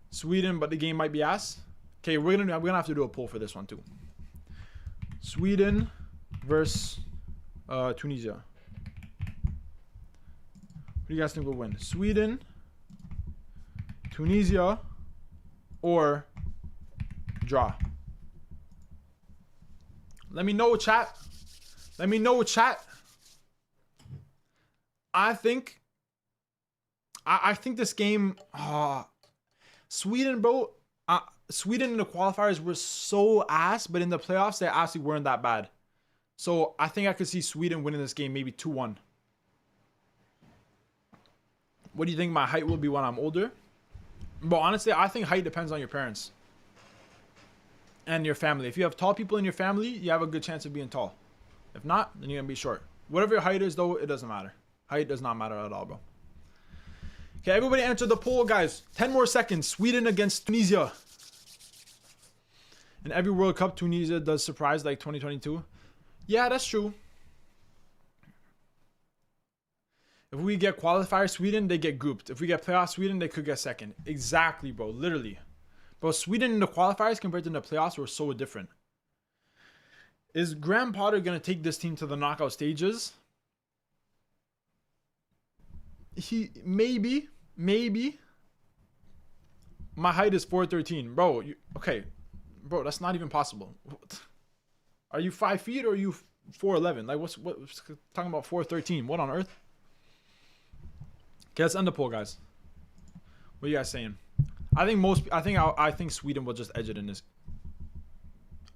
Sweden, but the game might be ass. Okay, we're gonna have to do a poll for this one too. Sweden versus Tunisia. Who do you guys think will win? Sweden, Tunisia, or draw? Let me know, chat. Let me know, chat. I think this game, Sweden, bro. Sweden in the qualifiers were so ass, but in the playoffs they actually weren't that bad. So I think I could see Sweden winning this game, maybe 2-1. What do you think my height will be when I'm older? But honestly, I think height depends on your parents and your family. If you have tall people in your family, you have a good chance of being tall. If not, then you're gonna be short. Whatever your height is, though, it doesn't matter. Height does not matter at all, bro. Okay, everybody answer the poll, guys. 10 more seconds. Sweden against Tunisia. In every World Cup, Tunisia does surprise like 2022. Yeah, that's true. If we get qualifier Sweden, they get grouped. If we get playoff Sweden, they could get second. Exactly, bro. Literally. Bro, Sweden in the qualifiers compared to the playoffs were so different. Is Graham Potter going to take this team to the knockout stages? Maybe. My height is 4'13". Bro, okay. Bro, that's not even possible. Are you 5 feet or are you 4'11"? Like, what's talking about 4'13"? What on earth? Okay, let's end the poll, guys. What are you guys saying? I think Sweden will just edge it in this.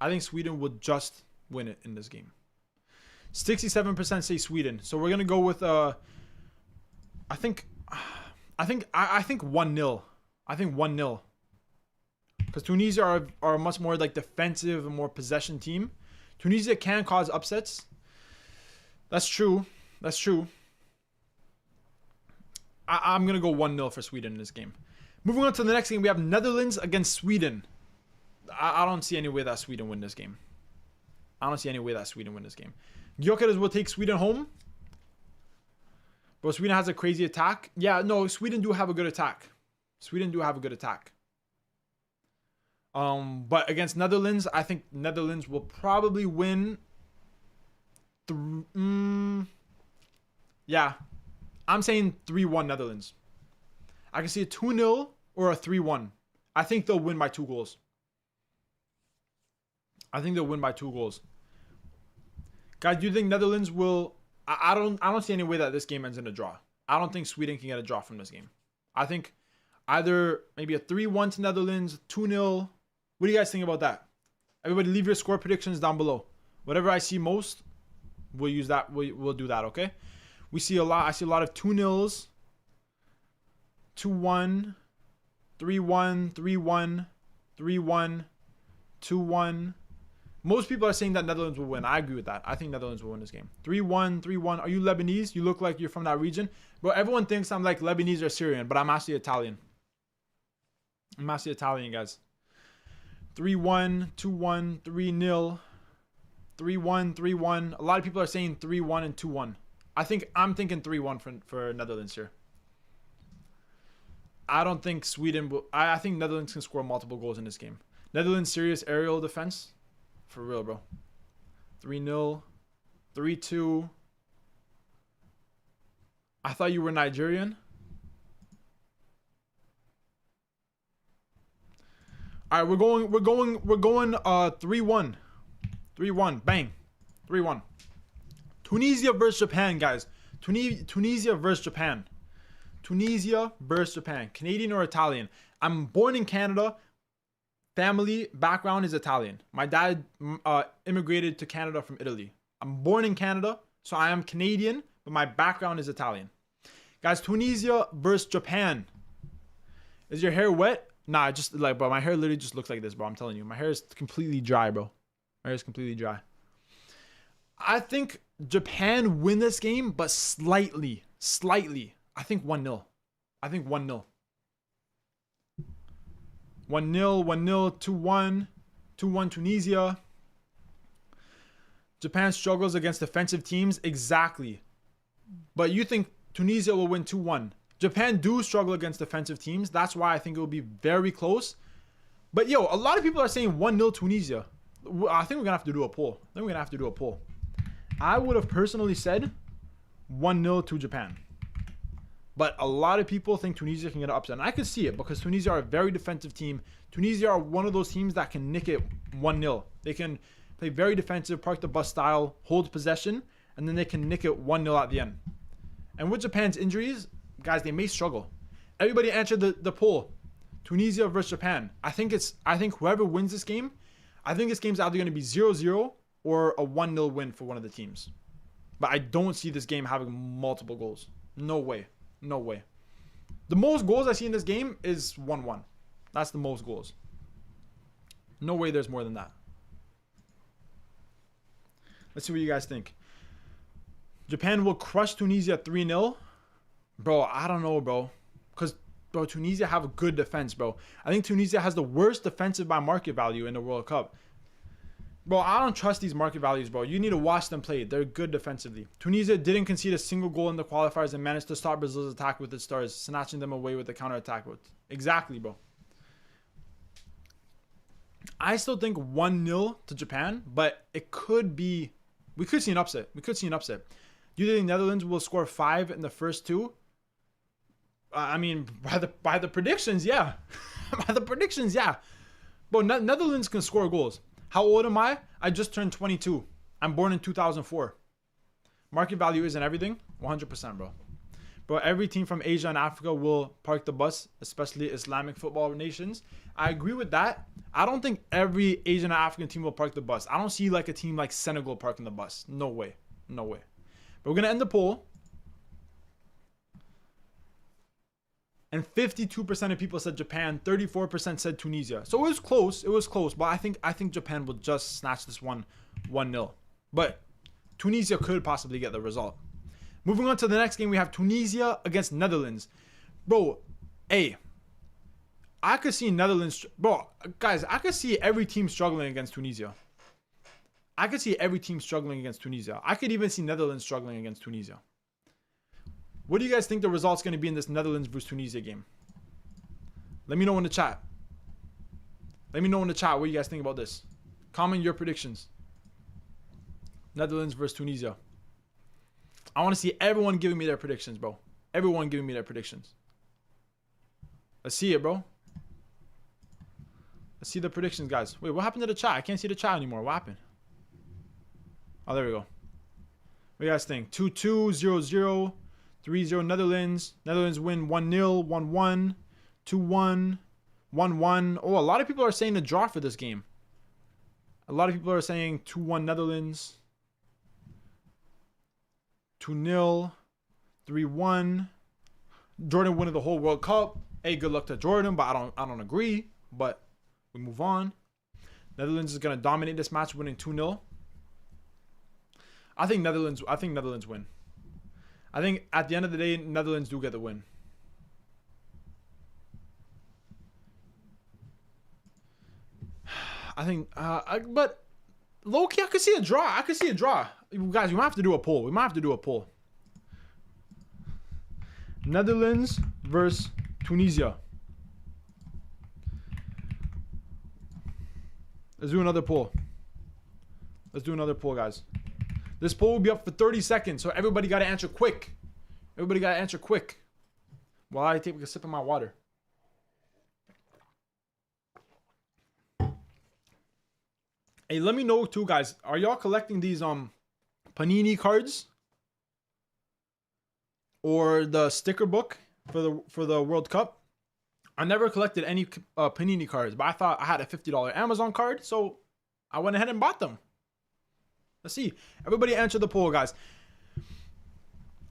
I think Sweden will just win it in this game. 67% say Sweden. So we're gonna go with I think 1-0. I think 1-0. Because Tunisia are much more like defensive and more possession team. Tunisia can cause upsets. That's true. I'm going to go 1-0 for Sweden in this game. Moving on to the next game, we have Netherlands against Sweden. I don't see any way that Sweden win this game. Gyökeres will take Sweden home. But Sweden has a crazy attack. Yeah, no, Sweden do have a good attack. But against Netherlands, I think Netherlands will probably win. Yeah. I'm saying 3-1 Netherlands. I can see a 2-0 or a 3-1. I think they'll win by 2 goals. Guys, do you think Netherlands will... I don't see any way that this game ends in a draw. I don't think Sweden can get a draw from this game. I think either maybe a 3-1 to Netherlands, 2-0. What do you guys think about that? Everybody leave your score predictions down below. Whatever I see most, we'll use that. We'll do that, okay? I see a lot of 2-0s. 2-1, 3-1, 3-1, 3-1, 2-1. Most people are saying that Netherlands will win. I agree with that. I think Netherlands will win this game. 3-1, 3-1. Are you Lebanese? You look like you're from that region. Bro, everyone thinks I'm like Lebanese or Syrian, but I'm actually Italian. Guys. 3-1, 2-1, 3-0, 3-1, 3-1. A lot of people are saying 3-1 and 2-1. I'm thinking 3-1 for Netherlands here. I don't think Sweden will... I think Netherlands can score multiple goals in this game. Netherlands serious aerial defense. For real, bro. 3-0. 3-2. I thought you were Nigerian. All right, we're going 3-1. 3-1. Bang. 3-1. Tunisia versus Japan, guys. Tunisia versus Japan. Canadian or Italian? I'm born in Canada. Family background is Italian. My dad immigrated to Canada from Italy. I'm born in Canada, so I am Canadian, but my background is Italian. Guys, Tunisia versus Japan. Is your hair wet? Nah, just like, bro, my hair literally just looks like this, bro. I'm telling you, my hair is completely dry, bro. My hair is completely dry. I think Japan win this game, but slightly. I think 1-0. 1-0, 2-1. 2-1 Tunisia. Japan struggles against defensive teams. Exactly. But you think Tunisia will win 2-1. Japan do struggle against defensive teams. That's why I think it will be very close. But yo, a lot of people are saying 1-0 Tunisia. I think we're going to have to do a poll. I would have personally said 1-0 to Japan. But a lot of people think Tunisia can get an upset. And I could see it because Tunisia are a very defensive team. Tunisia are one of those teams that can nick it 1-0. They can play very defensive, park the bus style, hold possession, and then they can nick it 1-0 at the end. And with Japan's injuries, guys, they may struggle. Everybody answered the poll. Tunisia versus Japan. I think whoever wins this game, I think this game's either going to be 0-0 or a 1-0 win for one of the teams. But I don't see this game having multiple goals. No way. No way. The most goals I see in this game is 1-1. That's the most goals. No way there's more than that. Let's see what you guys think. Japan will crush Tunisia 3-0. Bro, I don't know, bro. Because, bro, Tunisia have a good defense, bro. I think Tunisia has the worst defensive by market value in the World Cup. Bro, I don't trust these market values, bro. You need to watch them play. They're good defensively. Tunisia didn't concede a single goal in the qualifiers and managed to stop Brazil's attack with its stars, snatching them away with the counterattack. Exactly, bro. I still think 1-0 to Japan, but it could be... We could see an upset. We could see an upset. Do you think Netherlands will score 5 in the first 2? I mean, by the predictions, yeah. By the predictions, yeah. Bro, Netherlands can score goals. How old am I? I just turned 22. I'm born in 2004. Market value isn't everything. 100%, bro. Bro, every team from Asia and Africa will park the bus, especially Islamic football nations. I agree with that. I don't think every Asian and African team will park the bus. I don't see like a team like Senegal parking the bus. No way. No way. But we're going to end the poll. And 52% of people said Japan, 34% said Tunisia. So it was close. It was close. But I think Japan will just snatch this one 1-0. But Tunisia could possibly get the result. Moving on to the next game, we have Tunisia against Netherlands. Bro, hey, I could see Netherlands. Bro, guys, I could see every team struggling against Tunisia. I could see every team struggling against Tunisia. I could even see Netherlands struggling against Tunisia. What do you guys think the result's going to be in this Netherlands versus Tunisia game? Let me know in the chat. Let me know in the chat what you guys think about this. Comment your predictions. Netherlands versus Tunisia. I want to see everyone giving me their predictions, bro. Everyone giving me their predictions. Let's see it, bro. Let's see the predictions, guys. Wait, what happened to the chat? I can't see the chat anymore. What happened? Oh, there we go. What do you guys think? 2-2, 0-0, 3-0 Netherlands. Netherlands win 1-0, 1-1, 2-1, 1-1. Oh, a lot of people are saying the draw for this game. A lot of people are saying 2-1 Netherlands. 2-0, 3-1. Jordan winning the whole World Cup. Hey, good luck to Jordan, but I don't agree. But we move on. Netherlands is gonna dominate this match, winning 2-0. I think Netherlands win. I think at the end of the day, Netherlands do get the win. I think, but low-key, I could see a draw. I could see a draw. Guys, we might have to do a poll. We might have to do a poll. Netherlands versus Tunisia. Let's do another poll. Let's do another poll, guys. This poll will be up for 30 seconds, so everybody got to answer quick. Everybody got to answer quick. While I take a sip of my water. Hey, let me know too, guys. Are y'all collecting these Panini cards or the sticker book for the World Cup? I never collected any Panini cards, but I thought I had a $50 Amazon card, so I went ahead and bought them. Let's see. Everybody answer the poll, guys.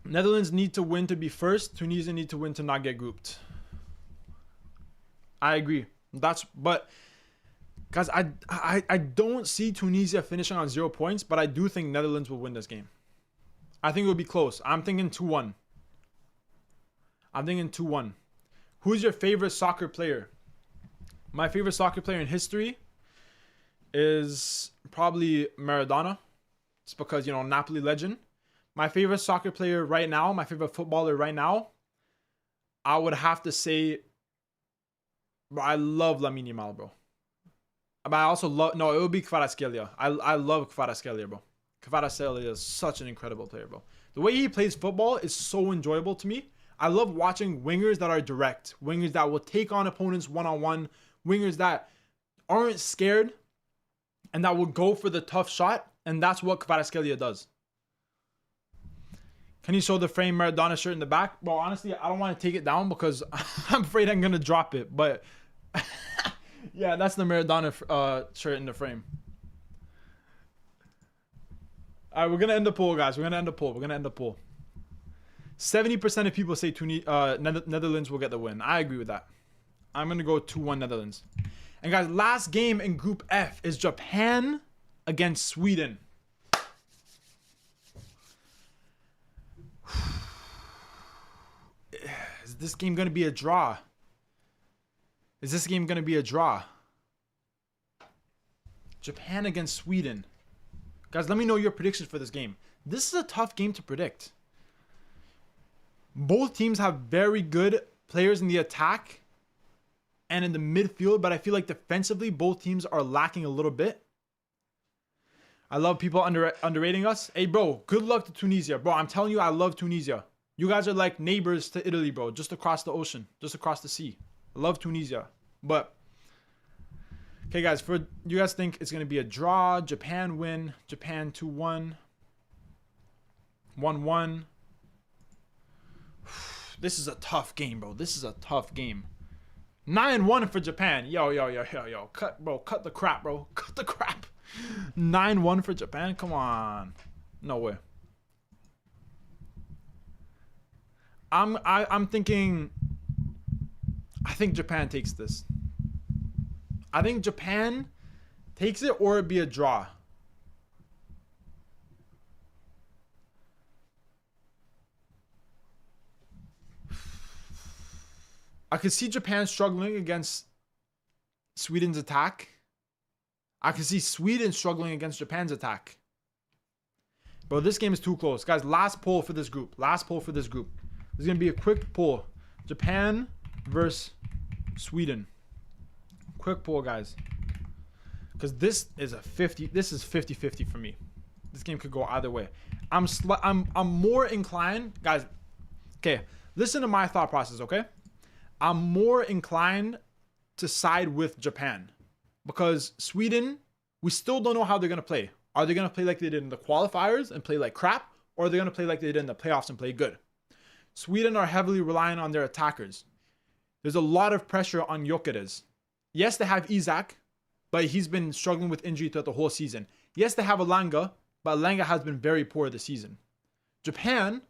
Netherlands need to win to be first. Tunisia need to win to not get grouped. I agree. But guys, I don't see Tunisia finishing on 0 points, but I do think Netherlands will win this game. I think it will be close. I'm thinking 2-1. I'm thinking 2-1. Who's your favorite soccer player? My favorite soccer player in history is probably Maradona. It's because, you know, Napoli legend. My favorite soccer player right now, my favorite footballer right now, I would have to say, bro, I love Lamine Yamal, bro. But I also love, no, it would be Kvaratskhelia. I love Kvaratskhelia, bro. Kvaratskhelia is such an incredible player, bro. The way he plays football is so enjoyable to me. I love watching wingers that are direct, wingers that will take on opponents one-on-one, wingers that aren't scared and that will go for the tough shot, and that's what Kvaratskhelia does. Can you show the frame Maradona shirt in the back? Well, honestly, I don't want to take it down because I'm afraid I'm going to drop it, but yeah, that's the Maradona shirt in the frame. All right, we're going to end the poll, guys. We're going to end the poll. 70% of people say Netherlands will get the win. I agree with that. I'm going to go 2-1 Netherlands. And guys, last game in Group F is Japan against Sweden. Is this game going to be a draw? Is this game going to be a draw? Japan against Sweden. Guys, let me know your predictions for this game. This is a tough game to predict. Both teams have very good players in the attack and in the midfield, but I feel like defensively, both teams are lacking a little bit. I love people underrating us. Hey, bro, good luck to Tunisia. Bro, I'm telling you, I love Tunisia. You guys are like neighbors to Italy, bro. Just across the ocean. Just across the sea. I love Tunisia. But, okay, guys, for you guys think it's going to be a draw. Japan win. Japan 2-1. 1-1. This is a tough game, bro. This is a tough game. 9-1 for Japan. Yo. Cut the crap, bro. Cut the crap. 9-1 for Japan. Come on. No way. I'm thinking. I think Japan takes this. I think Japan takes it, or it'd be a draw. I could see Japan struggling against Sweden's attack. I could see Sweden struggling against Japan's attack. Bro, this game is too close. Guys, last poll for this group. Last poll for this group. This is going to be a quick poll. Japan versus Sweden. Quick poll, guys. Because this is a 50. This is 50-50 for me. This game could go either way. I'm more inclined, guys. Okay, listen to my thought process, okay? I'm more inclined to side with Japan because Sweden, we still don't know how they're going to play. Are they going to play like they did in the qualifiers and play like crap? Or are they going to play like they did in the playoffs and play good? Sweden are heavily relying on their attackers. There's a lot of pressure on Gyökeres. Yes, they have Isak, but he's been struggling with injury throughout the whole season. Yes, they have Elanga, but Elanga has been very poor this season. Japan,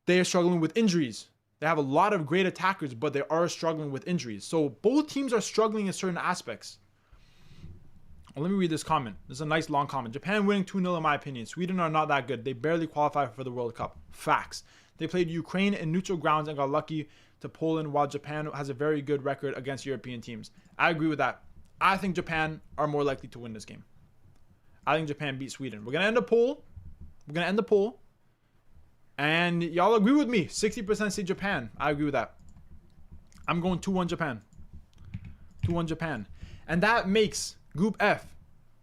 they are struggling with injuries. They have a lot of great attackers, but they are struggling with injuries. So both teams are struggling in certain aspects. Well, let me read this comment. This is a nice long comment. Japan winning 2-0 in my opinion. Sweden are not that good. They barely qualify for the World Cup. Facts. They played Ukraine in neutral grounds and got lucky to Poland, while Japan has a very good record against European teams. I agree with that. I think Japan are more likely to win this game. I think Japan beat Sweden. We're going to end the poll. And y'all agree with me. 60% say Japan. I agree with that. I'm going 2-1 Japan. 2-1 Japan. And that makes Group F.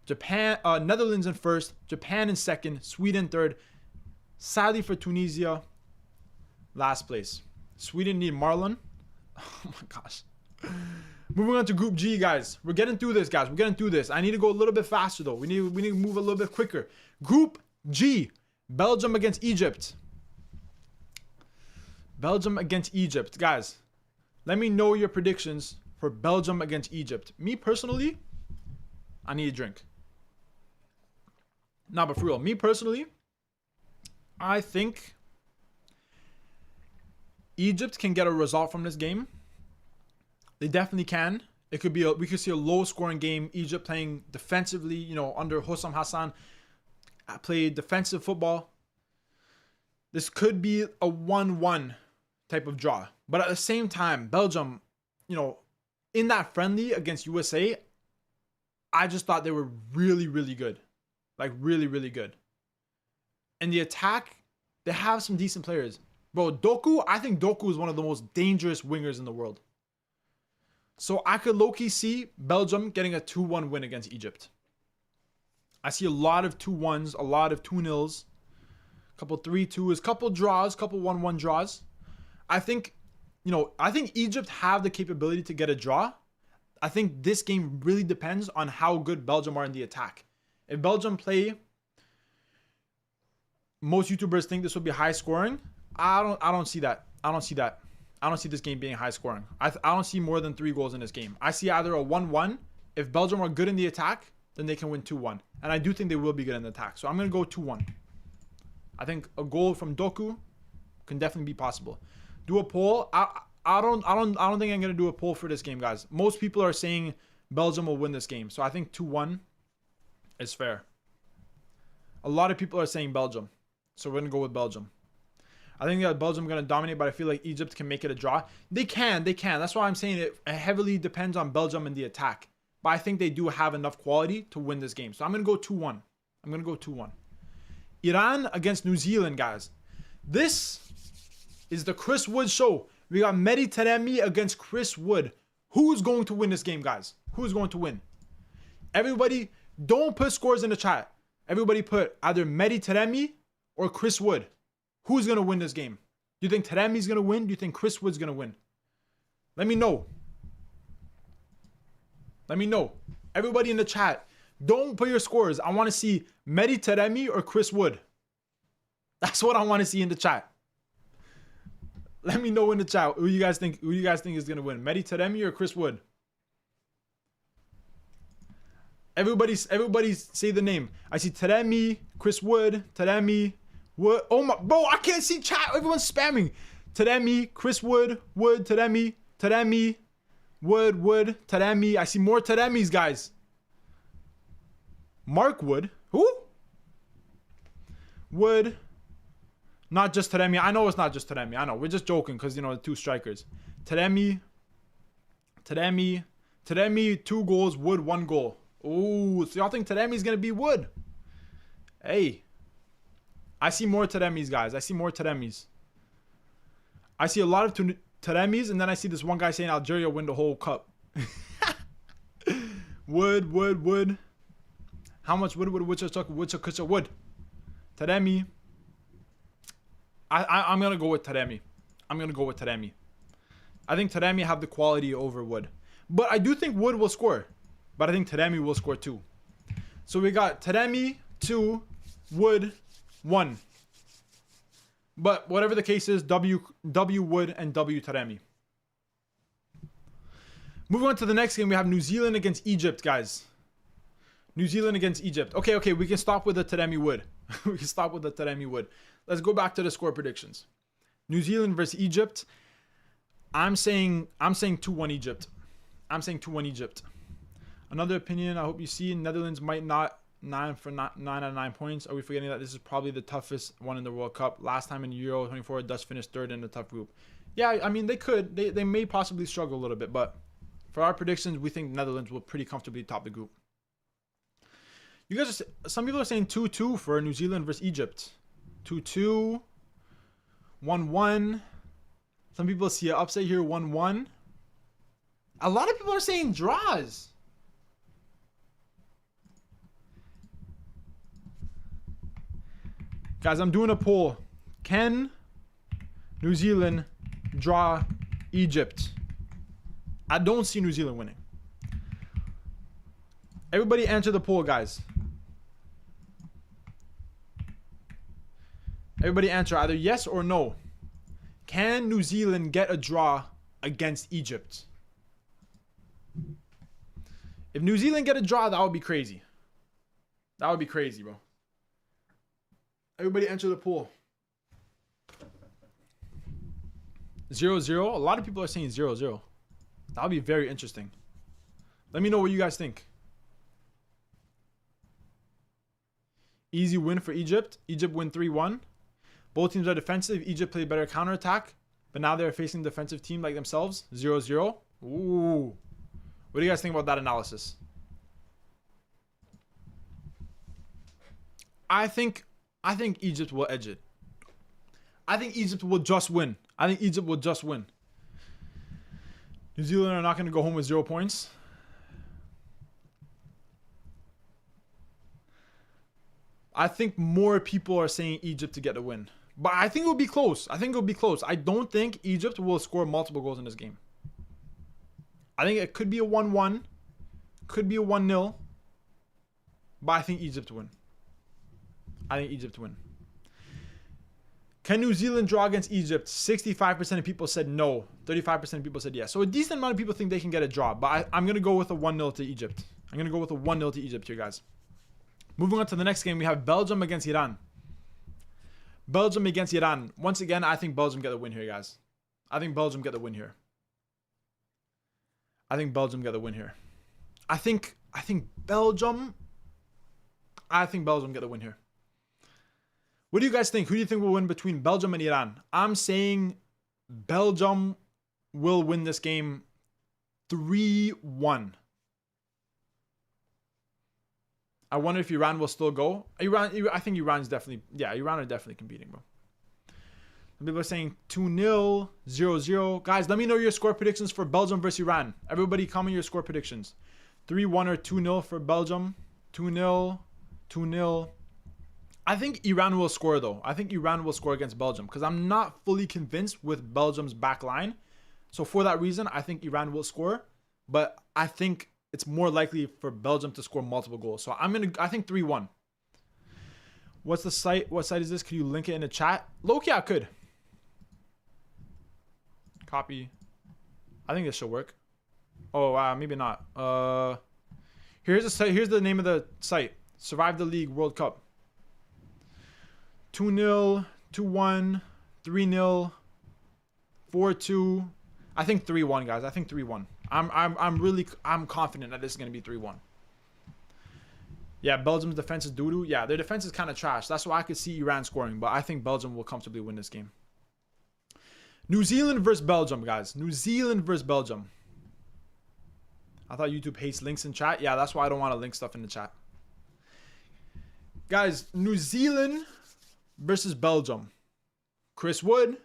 Japan, Netherlands in first. Japan in second. Sweden third. Sadly for Tunisia, last place. Sweden need Marlon. Oh my gosh. Moving on to Group G, guys. We're getting through this, guys. We're getting through this. I need to go a little bit faster, though. We need to move a little bit quicker. Group G. Belgium against Egypt. Belgium against Egypt. Guys, let me know your predictions for Belgium against Egypt. Me personally, I need a drink. Nah, but for real, me personally, I think Egypt can get a result from this game. They definitely can. It could be we could see a low-scoring game. Egypt playing defensively, you know, under Hossam Hassan, played defensive football. This could be a 1-1 type of draw. But at the same time, Belgium, you know, in that friendly against USA, I just thought they were really, really good. Like, really, really good. In the attack, they have some decent players. Bro, Doku, I think Doku is one of the most dangerous wingers in the world. So I could low-key see Belgium getting a 2-1 win against Egypt. I see a lot of 2-1s, a lot of 2-0s, couple 3-2s, couple draws, couple 1-1 draws. I think, I think Egypt have the capability to get a draw. I think this game really depends on how good Belgium are in the attack. If Belgium play, most YouTubers think this will be high scoring. I don't see that. I don't see that. I don't see this game being high scoring. I don't see more than 3 goals in this game. I see either a 1-1. If Belgium are good in the attack, then they can win 2-1. And I do think they will be good in the attack. So I'm going to go 2-1. I think a goal from Doku can definitely be possible. Do a poll. I don't think I'm going to do a poll for this game, guys. Most people are saying Belgium will win this game. So I think 2-1 is fair. A lot of people are saying Belgium. So we're going to go with Belgium. I think that Belgium are going to dominate, but I feel like Egypt can make it a draw. They can. That's why I'm saying it heavily depends on Belgium and the attack. But I think they do have enough quality to win this game. So I'm going to go 2-1. I'm going to go 2-1. Iran against New Zealand, guys. This is the Chris Wood show. We got Mehdi Taremi against Chris Wood. Who's going to win this game, guys? Who's going to win? Everybody, don't put scores in the chat. Everybody put either Mehdi Taremi or Chris Wood. Who's going to win this game? Do you think Taremi's going to win? Do you think Chris Wood's going to win? Let me know. Let me know. Everybody in the chat, don't put your scores. I want to see Mehdi Taremi or Chris Wood. That's what I want to see in the chat. Let me know in the chat who you guys think is going to win. Mehdi Taremi or Chris Wood? Everybody say the name. I see Taremi, Chris Wood, Taremi, Wood. Oh my, bro, I can't see chat. Everyone's spamming. Taremi, Chris Wood, Wood, Taremi, Wood, Taremi. I see more Taremis, guys. Mark Wood. Who? Wood. Not just Taremi. I know it's not just Taremi. I know. We're just joking because, the 2 strikers. Taremi, 2 goals. Wood, 1 goal. Ooh, so y'all think Taremi's going to be Wood? Hey. I see more Taremis, guys. I see more Taremis. I see a lot of Taremis, and then I see this one guy saying Algeria win the whole cup. Wood. How much wood? Taremi. I'm going to go with Taremi. I think Taremi have the quality over Wood. But I do think Wood will score. But I think Taremi will score 2. So we got Taremi 2, Wood 1. But whatever the case is, W Wood and W Taremi. Moving on to the next game, we have New Zealand against Egypt, guys. New Zealand against Egypt. Okay, we can stop with the Taremi Wood. Let's go back to the score predictions. New Zealand versus Egypt. I'm saying 2-1 Egypt. Another opinion, I hope you see, Netherlands might not 9 out of 9 points. Are we forgetting that this is probably the toughest one in the World Cup? Last time in Euro 24, Dutch finished 3rd in a tough group. Yeah, I mean, they may possibly struggle a little bit, but for our predictions, we think Netherlands will pretty comfortably top the group. You guys, some people are saying 2-2 for New Zealand versus Egypt. 2-2, 1-1. Some people see an upset here, 1-1. A lot of people are saying draws. Guys, I'm doing a poll. Can New Zealand draw Egypt? I don't see New Zealand winning. Everybody answer the poll, guys. Everybody answer either yes or no. Can New Zealand get a draw against Egypt? If New Zealand get a draw, that would be crazy. That would be crazy, bro. Everybody enter the pool. 0-0. A lot of people are saying 0-0. That would be very interesting. Let me know what you guys think. Easy win for Egypt. Egypt win 3-1. Both teams are defensive. Egypt played better counterattack, but now they're facing a defensive team like themselves. 0-0. Ooh. What do you guys think about that analysis? I think Egypt will edge it. I think Egypt will just win. New Zealand are not going to go home with 0 points. I think more people are saying Egypt to get a win. But I think it will be close. I think it will be close. I don't think Egypt will score multiple goals in this game. I think it could be a 1-1. Could be a 1-0. But I think Egypt win. I think Egypt win. Can New Zealand draw against Egypt? 65% of people said no. 35% of people said yes. So a decent amount of people think they can get a draw. But I'm going to go with a 1-0 to Egypt. I'm going to go with a 1-0 to Egypt here, guys. Moving on to the next game, we have Belgium against Iran. Belgium against Iran. Once again, I think Belgium get the win here, guys. I think Belgium get the win here. I think Belgium get the win here. I think Belgium get the win here. What do you guys think? Who do you think will win between Belgium and Iran? I'm saying Belgium will win this game 3-1. I wonder if Iran will still go. I think Iran's definitely, yeah, Iran are definitely competing, bro. Some people are saying 2-0, 0-0. Guys, let me know your score predictions for Belgium versus Iran. Everybody comment your score predictions. 3-1 or 2-0 for Belgium. 2-0, 2-0. I think Iran will score, though. I think Iran will score against Belgium because I'm not fully convinced with Belgium's back line. So for that reason, I think Iran will score. But I think it's more likely for Belgium to score multiple goals. So I think 3-1. What's the site? What site is this? Could you link it in the chat? Loki, I could. Copy. I think this should work. Oh, maybe not. Here's the site. Here's the name of the site. Survive the League World Cup. 2-0, 2-1, 3-0, 4-2. I think 3-1, guys. I think 3-1. I'm confident that this is gonna be 3-1. Yeah, Belgium's defense is doo-doo. Yeah, their defense is kind of trash. That's why I could see Iran scoring, but I think Belgium will comfortably win this game. New Zealand versus Belgium, guys. New Zealand versus Belgium. I thought YouTube hates links in chat. Yeah, that's why I don't want to link stuff in the chat. Guys, New Zealand versus Belgium. Chris Wood.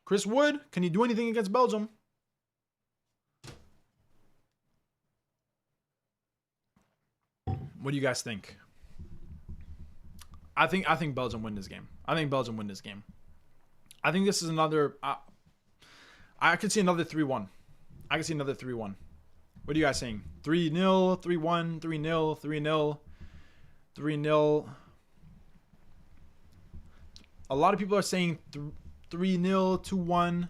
Chris Wood, can he do anything against Belgium? What do you guys think? I think Belgium win this game. I think Belgium win this game. I think this is another. I could see another 3-1. I could see another 3-1. What are you guys saying? 3-0, 3-1, 3-0, 3-0, 3-0. A lot of people are saying 3-0, 2-1.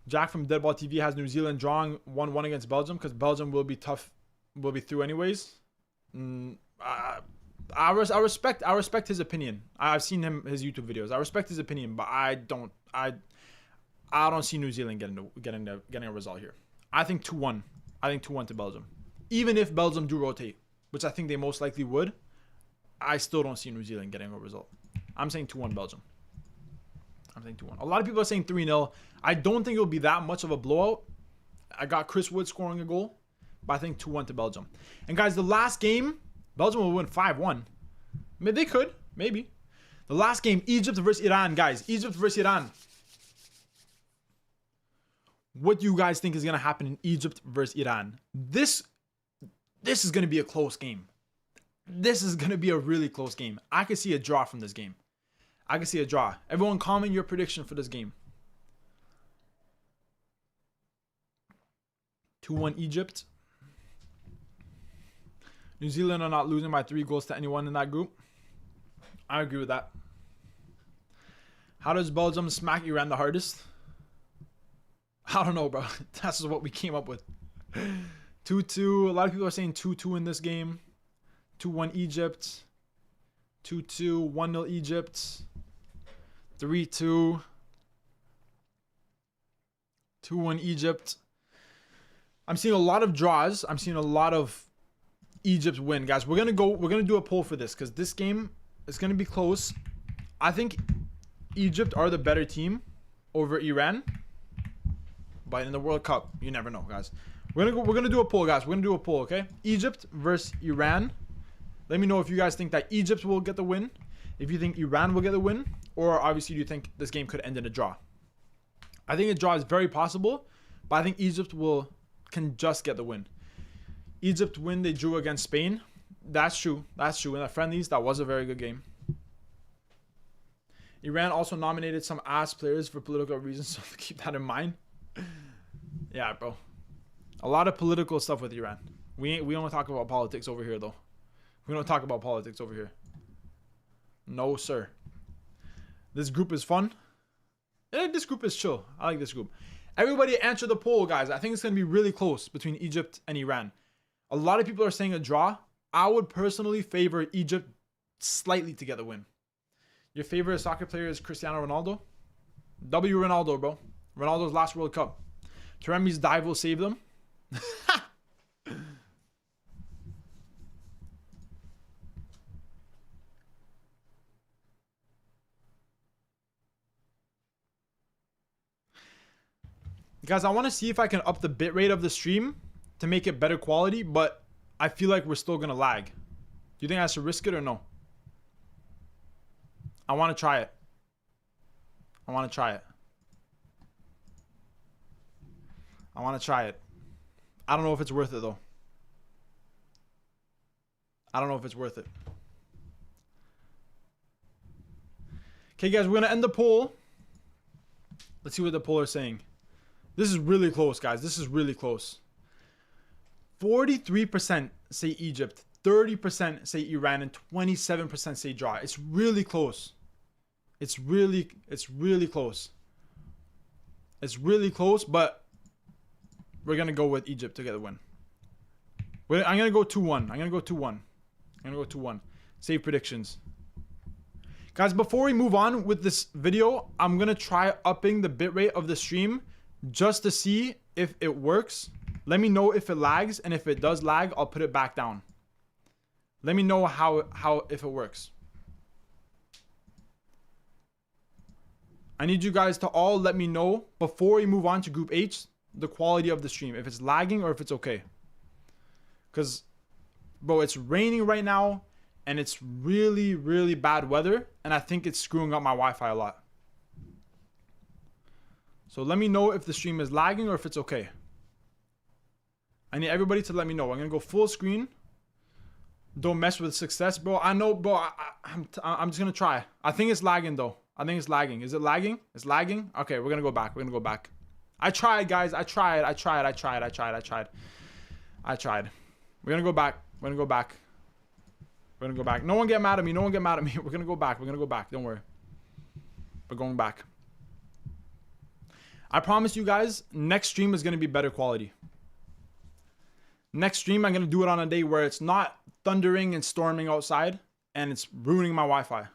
Jack from Deadball TV has New Zealand drawing 1-1 against Belgium because Belgium will be tough. Will be through anyways. I respect his opinion. I've seen his YouTube videos. I respect his opinion, but I don't see New Zealand getting a result here. I think 2-1. I think 2-1 to Belgium. Even if Belgium do rotate, which I think they most likely would, I still don't see New Zealand getting a result. I'm saying 2-1 Belgium. I'm saying 2-1. A lot of people are saying 3-0. I don't think it'll be that much of a blowout. I got Chris Wood scoring a goal. But I think 2-1 to Belgium. And guys, the last game, Belgium will win 5-1. Maybe they could. Maybe. The last game, Egypt versus Iran, guys. Egypt versus Iran. What do you guys think is going to happen in Egypt versus Iran? This is going to be a close game. This is going to be a really close game. I could see a draw from this game. I could see a draw. Everyone comment your prediction for this game. 2-1 Egypt. New Zealand are not losing by 3 goals to anyone in that group. I agree with that. How does Belgium smack Iran the hardest? I don't know, bro. That's just what we came up with. 2-2. A lot of people are saying 2-2 in this game. 2-1 Egypt. 2-2. 1-0 Egypt. 3-2. 2-1 Egypt. I'm seeing a lot of draws. I'm seeing a lot of Egypt win, guys. We're gonna do a poll for this because this game is gonna be close. I think Egypt are the better team over Iran, but in the World Cup, you never know, guys. We're gonna do a poll, guys. We're gonna do a poll, okay? Egypt versus Iran. Let me know if you guys think that Egypt will get the win, if you think Iran will get the win, or obviously do you think this game could end in a draw. I think a draw is very possible, but I think Egypt can just get the win. Egypt win, they drew against Spain. That's true. That's true. In the friendlies, that was a very good game. Iran also nominated some ass players for political reasons, so keep that in mind. Yeah, bro. A lot of political stuff with Iran. We don't talk about politics over here, though. We don't talk about politics over here. No, sir. This group is fun. This group is chill. I like this group. Everybody answer the poll, guys. I think it's going to be really close between Egypt and Iran. A lot of people are saying a draw. I would personally favor Egypt slightly to get the win. Your favorite soccer player is Cristiano Ronaldo? W Ronaldo, bro. Ronaldo's last World Cup. Taremi's dive will save them. Guys, I want to see if I can up the bitrate of the stream to make it better quality, but I feel like we're still going to lag. Do you think I should risk it or no? I want to try it. I want to try it. I want to try it. I don't know if it's worth it, though. I don't know if it's worth it. Okay, guys, we're going to end the poll. Let's see what the poll are saying. This is really close, guys. This is really close. 43% say Egypt, 30% say Iran, and 27% say draw. It's really close. It's really close. It's really close, but we're going to go with Egypt to get the win. I'm going to go 2-1. I'm going to go 2-1. I'm going to go 2-1. Save predictions. Guys, before we move on with this video, I'm going to try upping the bitrate of the stream just to see if it works. Let me know if it lags, and if it does lag, I'll put it back down. Let me know if it works. I need you guys to all let me know before we move on to Group H the quality of the stream, if it's lagging or if it's okay. Because, bro, it's raining right now, and it's really bad weather, and I think it's screwing up my Wi-Fi a lot. So let me know if the stream is lagging or if it's okay. I need everybody to let me know. I'm going to go full screen. Don't mess with success, bro. I know, bro. I'm just going to try. I think it's lagging, though. I think it's lagging. Is it lagging? It's lagging? Okay, we're going to go back. We're going to go back. I tried, guys. I tried. We're going to go back. We're going to go back. We're going to go back. No one get mad at me. No one get mad at me. We're going to go back. We're going to go back. Don't worry. We're going back. I promise you guys, next stream is going to be better quality. Next stream, I'm going to do it on a day where it's not thundering and storming outside, and it's ruining my Wi-Fi.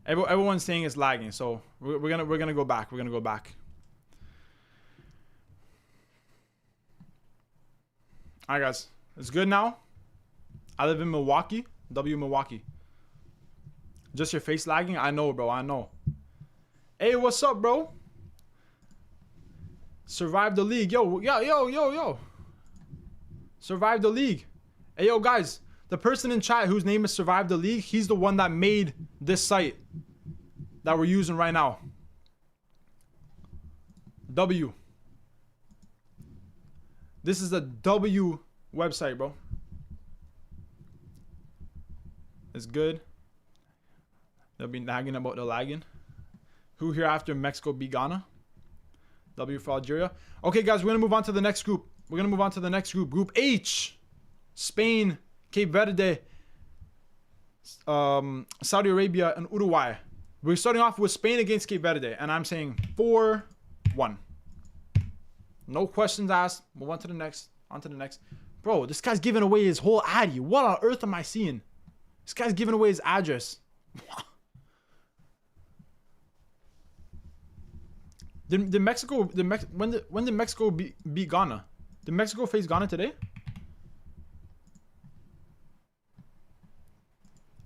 Everyone's saying it's lagging, so we're gonna go back. We're gonna go back. All right, guys, it's good now. I live in Milwaukee. W Milwaukee. Just your face lagging? I know, bro. I know. Hey, what's up, bro? Survive the league. Yo. Survive the league. Hey, yo, guys. The person in chat whose name is Survive the League, he's the one that made this site that we're using right now. W. This is the W website, bro. It's good. They'll be nagging about the lagging. Who here after Mexico beat Ghana? W for Algeria. Okay, guys, we're going to move on to the next group. We're going to move on to the next group. Group H. Spain, Cape Verde, Saudi Arabia, and Uruguay. We're starting off with Spain against Cape Verde, and I'm saying 4-1. No questions asked. Move on to the next. On to the next. Bro, this guy's giving away his whole addy. What on earth am I seeing? This guy's giving away his address. Did Mexico? When did Mexico beat Ghana? Did Mexico face Ghana today?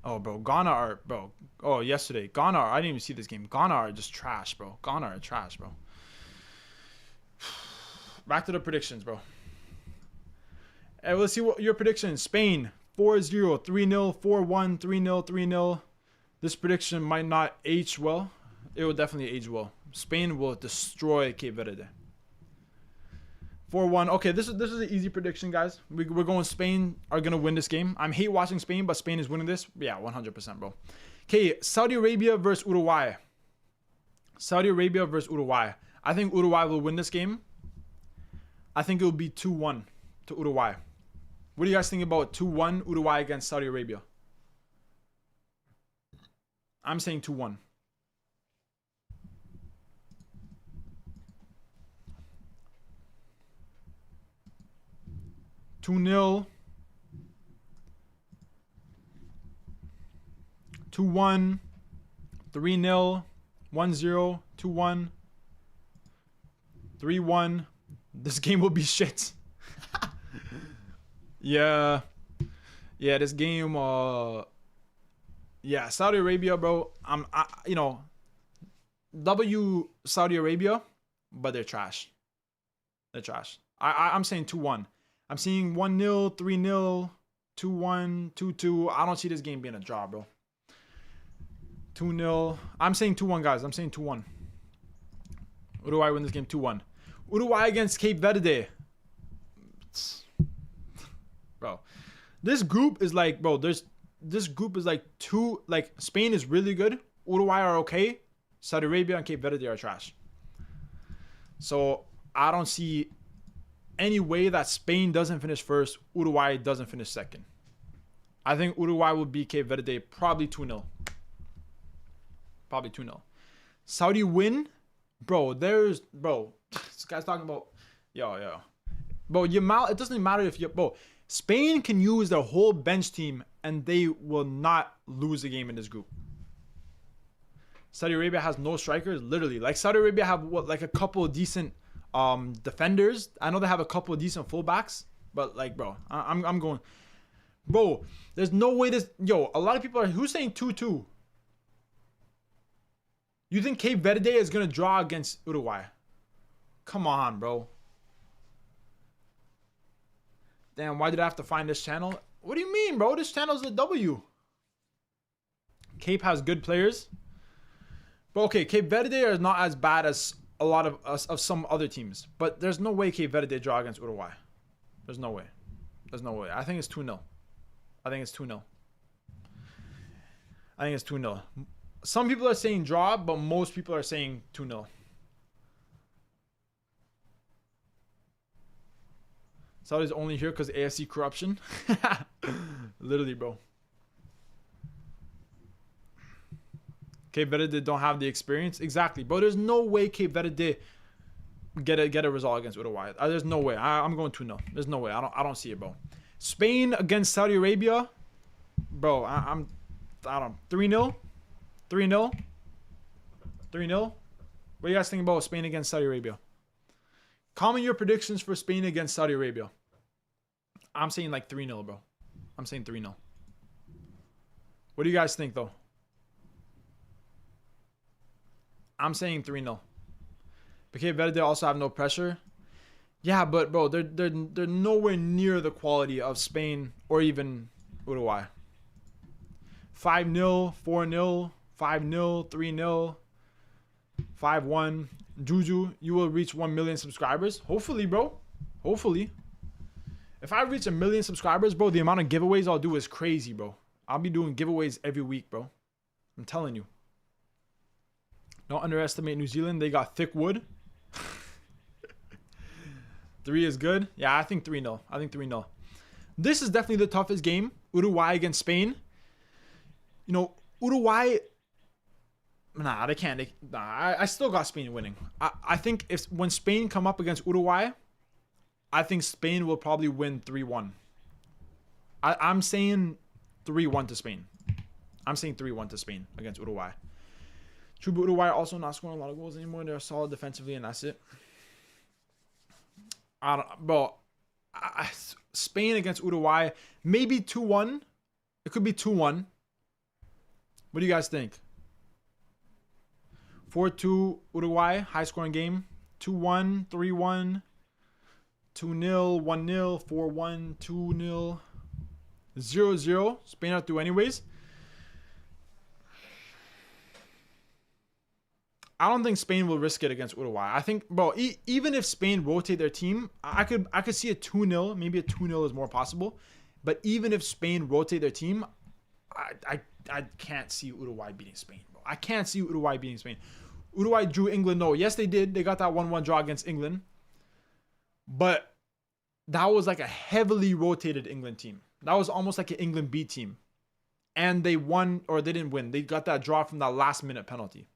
Oh, bro, Ghana are, bro. Oh, yesterday, Ghana are, I didn't even see this game. Ghana are just trash, bro. Ghana are trash, bro. Back to the predictions, bro. Hey, let's see what your predictions. Spain 4-0, 3-0, 4-1, 3-0, 3-0. This prediction might not age well. It will definitely age well. Spain will destroy Cape Verde. 4-1. Okay, this is an easy prediction, guys. We're going Spain are going to win this game. I hate watching Spain, but Spain is winning this. Yeah, 100%, bro. Okay, Saudi Arabia versus Uruguay. Saudi Arabia versus Uruguay. I think Uruguay will win this game. I think it will be 2-1 to Uruguay. What do you guys think about 2-1 Uruguay against Saudi Arabia? I'm saying 2-1. Two 0 2-1, 3-0, 1-0, 2-1, 3-1. This game will be shit. Yeah, this game. Yeah, Saudi Arabia, bro. You know, W Saudi Arabia, but they're trash. They're trash. I'm saying 2-1. I'm seeing 1-0, 3-0, 2-1, 2-2. I don't see this game being a draw, bro. 2-0. I'm saying 2-1, guys. I'm saying 2-1. Uruguay win this game 2-1. Uruguay against Cape Verde. Bro, this group is like, bro, this group is like Spain is really good. Uruguay are okay. Saudi Arabia and Cape Verde are trash. So I don't see any way that Spain doesn't finish first, Uruguay doesn't finish second. I think Uruguay will beat Cape Verde probably 2-0. Probably 2-0. Saudi win? Bro, this guy's talking about, yo. Bro, it doesn't matter if you, bro, Spain can use their whole bench team and they will not lose a game in this group. Saudi Arabia has no strikers, literally. Like, Saudi Arabia have, what, like a couple of decent defenders. I know they have a couple of decent fullbacks, but like, bro, I'm going, bro, there's no way this, a lot of people are, who's saying 2-2? You think Cape Verde is going to draw against Uruguay? Come on, bro. Damn, why did I have to find this channel? What do you mean, bro? This channel's a W. Cape has good players. But okay, Cape Verde is not as bad as a lot of some other teams. But there's no way Cape Verde draw against Uruguay. There's no way. There's no way. I think it's 2-0. I think it's 2-0. I think it's 2-0. Some people are saying draw, but most people are saying 2-0. Saudi's only here because AFC corruption. Literally, bro. Cape Verde don't have the experience. Exactly, bro. There's no way Cape Verde get a result against Uruguay. There's no way. I'm going 2-0. There's no way. I don't see it, bro. Spain against Saudi Arabia, bro. I don't. 3-0. 3-0. 3-0. What do you guys think about Spain against Saudi Arabia? Comment your predictions for Spain against Saudi Arabia. I'm saying like 3-0, bro. I'm saying 3-0. What do you guys think, though? I'm saying 3-0. Cape Verde also have no pressure. Yeah, but bro, they're nowhere near the quality of Spain or even Uruguay. 5-0, 4-0, 5-0, 3-0, 5-1. Juju, you will reach 1 million subscribers. Hopefully, bro. Hopefully. If I reach 1 million subscribers, bro, the amount of giveaways I'll do is crazy, bro. I'll be doing giveaways every week, bro. I'm telling you. Don't underestimate New Zealand. They got thick wood. 3 is good. Yeah, I think 3-0. I think 3-0. This is definitely the toughest game. Uruguay against Spain. You know, Uruguay... Nah, they can't. I still got Spain winning. I think when Spain come up against Uruguay, I think Spain will probably win 3-1. I'm saying 3-1 to Spain. I'm saying 3-1 to Spain against Uruguay. True, but Uruguay are also not scoring a lot of goals anymore. They're solid defensively, and that's it. Spain against Uruguay, maybe 2-1. It could be 2-1. What do you guys think? 4-2 Uruguay, high scoring game. 2-1, 3-1, 2-0, 1-0, 4-1, 2-0, 0-0. Spain are through anyways. I don't think Spain will risk it against Uruguay. I think, bro, even if Spain rotate their team, I could see a 2-0. Maybe a 2-0 is more possible. But even if Spain rotate their team, I can't see Uruguay beating Spain, bro. I can't see Uruguay beating Spain. Uruguay drew England. No, yes, they did. They got that 1-1 draw against England. But that was like a heavily rotated England team. That was almost like an England B team. And they won, or they didn't win. They got that draw from that last minute penalty.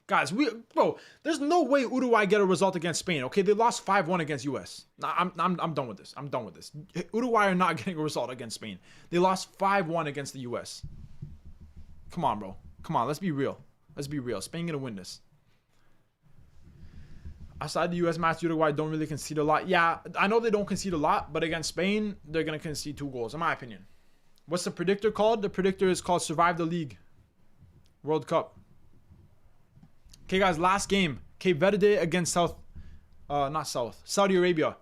Guys, bro, there's no way Uruguay get a result against Spain. Okay, they lost 5-1 against US. Nah, I'm done with this. I'm done with this. Uruguay are not getting a result against Spain. They lost 5-1 against the US. Come on, bro. Come on, let's be real. Let's be real. Spain gonna win this. Outside the US match, Uruguay don't really concede a lot. Yeah, I know they don't concede a lot, but against Spain, they're gonna concede 2 goals, in my opinion. What's the predictor called? The predictor is called Survive the League World Cup. Okay, guys, last game. Cape Verde against Saudi Arabia.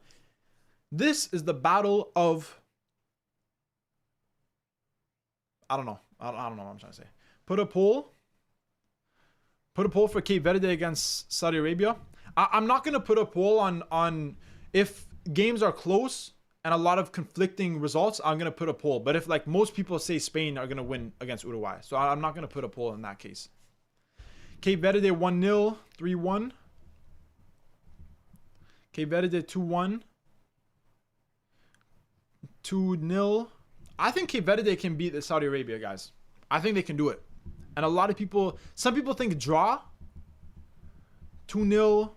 This is the battle of... I don't know. I don't know what I'm trying to say. Put a poll for Cape Verde against Saudi Arabia. I'm not going to put a poll on if games are close and a lot of conflicting results. I'm going to put a poll. But if like most people say Spain are going to win against Uruguay. So I'm not going to put a poll in that case. Cape Verde 1-0, 3-1. Cape Verde 2-1. 2-0. I think Cape Verde can beat the Saudi Arabia, guys. I think they can do it. And a lot of people, some people think draw. 2-0,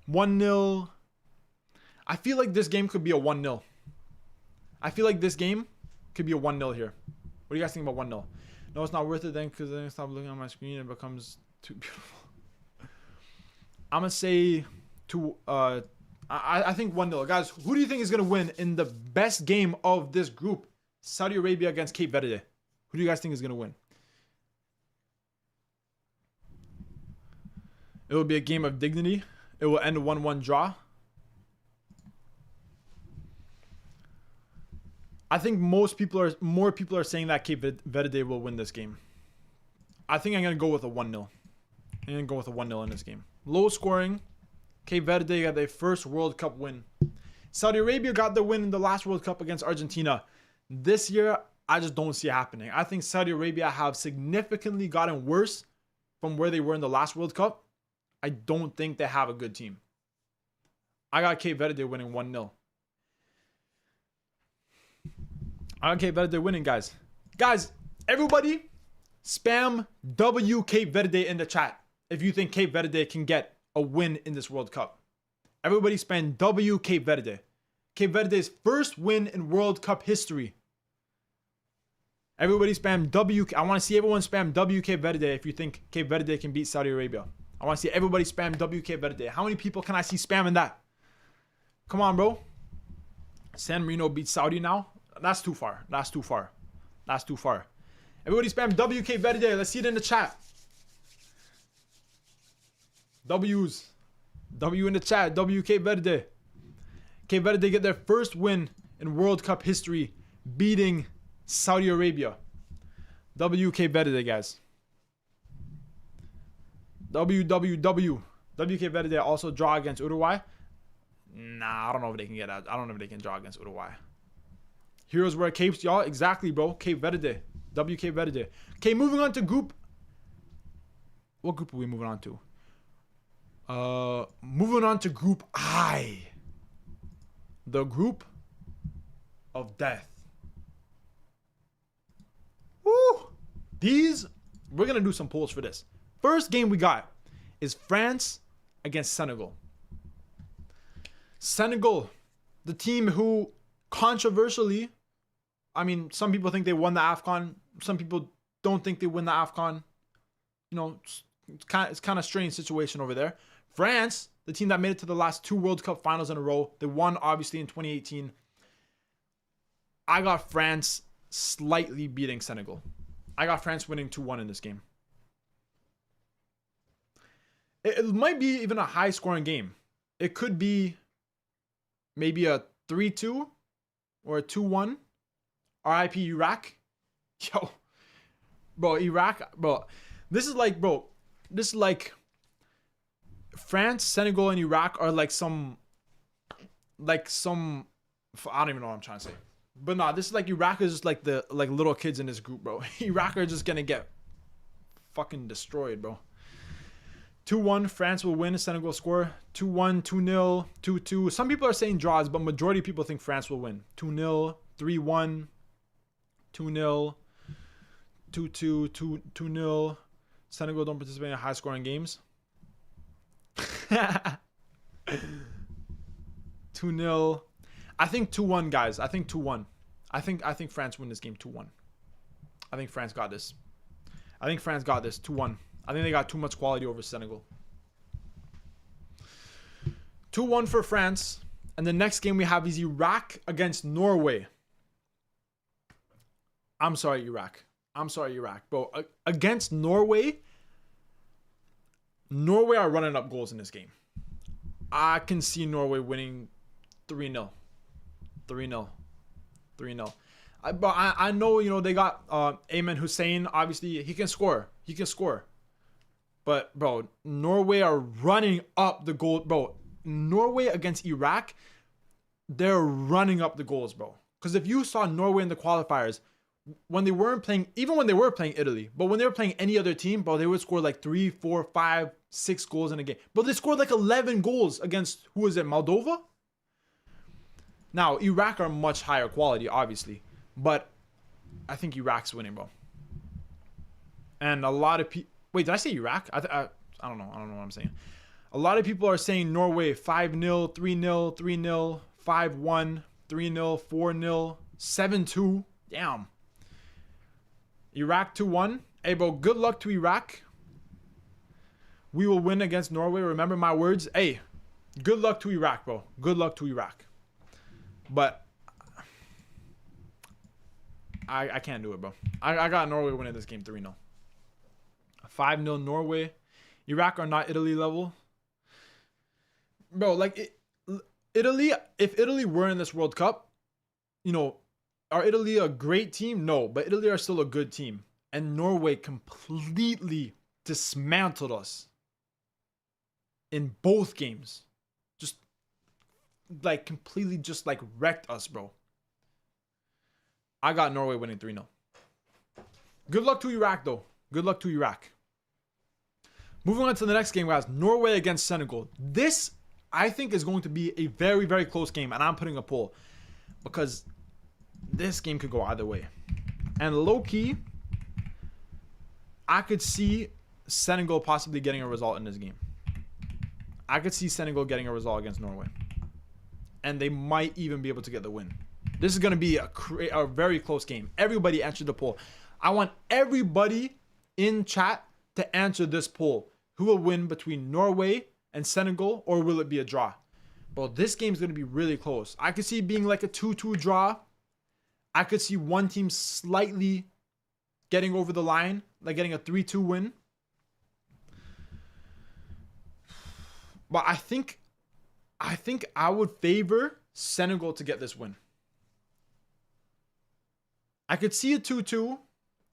1-0. I feel like this game could be a 1-0. I feel like this game could be a 1-0 here. What do you guys think about 1-0? No, it's not worth it then because then I stop looking at my screen and it becomes too beautiful. I'm going to say I think 1-0. Guys, who do you think is going to win in the best game of this group? Saudi Arabia against Cape Verde. Who do you guys think is going to win? It will be a game of dignity. It will end a 1-1 draw. I think more people are saying that Cape Verde will win this game. I think I'm going to go with a 1-0. I'm going to go with a 1-0 in this game. Low scoring. Cape Verde got their first World Cup win. Saudi Arabia got the win in the last World Cup against Argentina. This year, I just don't see it happening. I think Saudi Arabia have significantly gotten worse from where they were in the last World Cup. I don't think they have a good team. I got Cape Verde winning 1-0. I got Cape Verde winning, guys. Guys, everybody spam W Cape Verde in the chat if you think Cape Verde can get a win in this World Cup. Everybody spam W Cape Verde. Cape Verde's first win in World Cup history. Everybody spam W. I want to see everyone spam W Cape Verde if you think Cape Verde can beat Saudi Arabia. I want to see everybody spam W Cape Verde. How many people can I see spamming that? Come on, bro. San Marino beats Saudi now? That's too far. That's too far. That's too far. Everybody spam W Cape Verde. Let's see it in the chat. W's. W in the chat. W Cape Verde. Cape Verde get their first win in World Cup history, beating Saudi Arabia. W Cape Verde, guys. W. W Cape Verde also draw against Uruguay. Nah, I don't know if they can get out. I don't know if they can draw against Uruguay. Heroes wear capes, y'all. Exactly, bro. Cape Verde. W Cape Verde. Okay, moving on to group. What group are we moving on to? Moving on to Group I. The group of death. Woo! We're going to do some polls for this. First game we got is France against Senegal. Senegal, the team who controversially, I mean, some people think they won the AFCON. Some people don't think they win the AFCON. You know, it's kind of strange situation over there. France, the team that made it to the last 2 World Cup finals in a row. They won, obviously, in 2018. I got France slightly beating Senegal. I got France winning 2-1 in this game. It might be even a high-scoring game. It could be maybe a 3-2 or a 2-1. RIP Iraq. Yo. Bro, Iraq. Bro, this is like France, Senegal, and Iraq are like some, I don't even know what I'm trying to say. But nah, this is like Iraq is just like the little kids in this group, bro. Iraq are just gonna get fucking destroyed, bro. 2-1, France will win. Senegal score 2-1, 2-0, 2-2. Some people are saying draws, but majority of people think France will win. 2-0, 3-1, 2-0, 2-2, 2-0. Senegal don't participate in high-scoring games. 2-0. I think 2-1, guys. I think 2-1. I think France win this game 2-1. I think France got this. 2-1. I think they got too much quality over Senegal. 2-1 for France. And the next game we have is Iraq against Norway. I'm sorry, Iraq. Bro, against Norway, Norway are running up goals in this game. I can see Norway winning 3-0. 3-0. But I know, you know, they got Ayman Hussein. Obviously, he can score. But, bro, Norway are running up the goal. Bro, Norway against Iraq, they're running up the goals, bro. Because if you saw Norway in the qualifiers, when they weren't playing, even when they were playing Italy, but when they were playing any other team, bro, they would score like 3, 4, 5, 6 goals in a game. But they scored like 11 goals against, who is it, Moldova? Now, Iraq are much higher quality, obviously. But I think Iraq's winning, bro. And a lot of people... Wait, did I say Iraq? I don't know. I don't know what I'm saying. A lot of people are saying Norway 5-0, 3-0, 3-0, 5-1, 3-0, 4-0, 7-2. Damn. Iraq 2-1. Hey, bro, good luck to Iraq. We will win against Norway. Remember my words. Hey, good luck to Iraq, bro. Good luck to Iraq. But I can't do it, bro. I got Norway winning this game 3-0. 5-0 Norway. Iraq are not Italy level. Bro, like Italy, if Italy were in this World Cup, you know, are Italy a great team? No, but Italy are still a good team. And Norway completely dismantled us in both games. Just like completely just like wrecked us, bro. I got Norway winning 3-0. Good luck to Iraq, though. Good luck to Iraq. Moving on to the next game, guys. Norway against Senegal. This, I think, is going to be a very, very close game. And I'm putting a poll. Because this game could go either way. And low-key, I could see Senegal possibly getting a result in this game. I could see Senegal getting a result against Norway. And they might even be able to get the win. This is going to be a very close game. Everybody answer the poll. I want everybody in chat to answer this poll. Who will win between Norway and Senegal, or will it be a draw? Bro, this game is going to be really close. I could see it being like a 2-2 draw. I could see one team slightly getting over the line, like getting a 3-2 win. But I think I would favor Senegal to get this win. I could see a 2-2.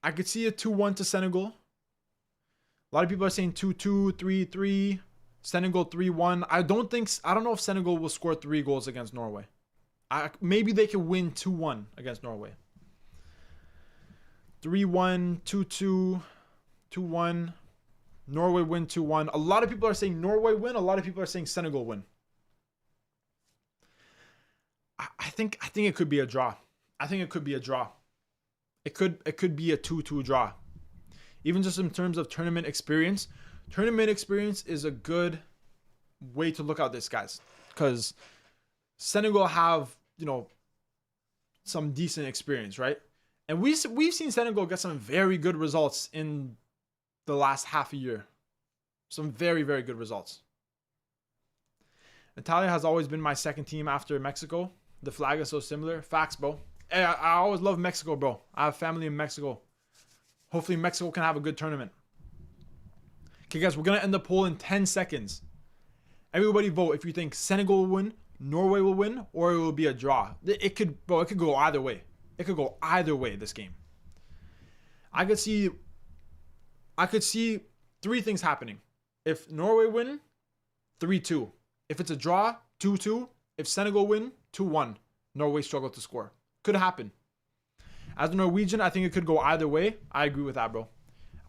I could see a 2-1 to Senegal. A lot of people are saying 2-2, 3-3, Senegal 3-1. I don't know if Senegal will score 3 goals against Norway. Maybe they can win 2-1 against Norway. 3-1, 2-2, 2-1. Norway win 2-1. A lot of people are saying Norway win. A lot of people are saying Senegal win. I think it could be a draw. I think it could be a draw. It could be a 2-2 draw. Even just in terms of tournament experience. Tournament experience is a good way to look at this, guys. Because Senegal have, you know, some decent experience, right? And we've seen Senegal get some very good results in the last half a year. Some very, very good results. Italia has always been my second team after Mexico. The flag is so similar. Facts, bro. Hey, I always love Mexico, bro. I have family in Mexico. Hopefully Mexico can have a good tournament. Okay, guys, we're going to end the poll in 10 seconds. Everybody vote if you think Senegal will win, Norway will win, or it will be a draw. It could go either way. It could go either way, this game. I could see 3 things happening. If Norway win, 3-2. If it's a draw, 2-2. If Senegal win, 2-1. Norway struggle to score. Could happen. As a Norwegian, I think it could go either way. I agree with that, bro.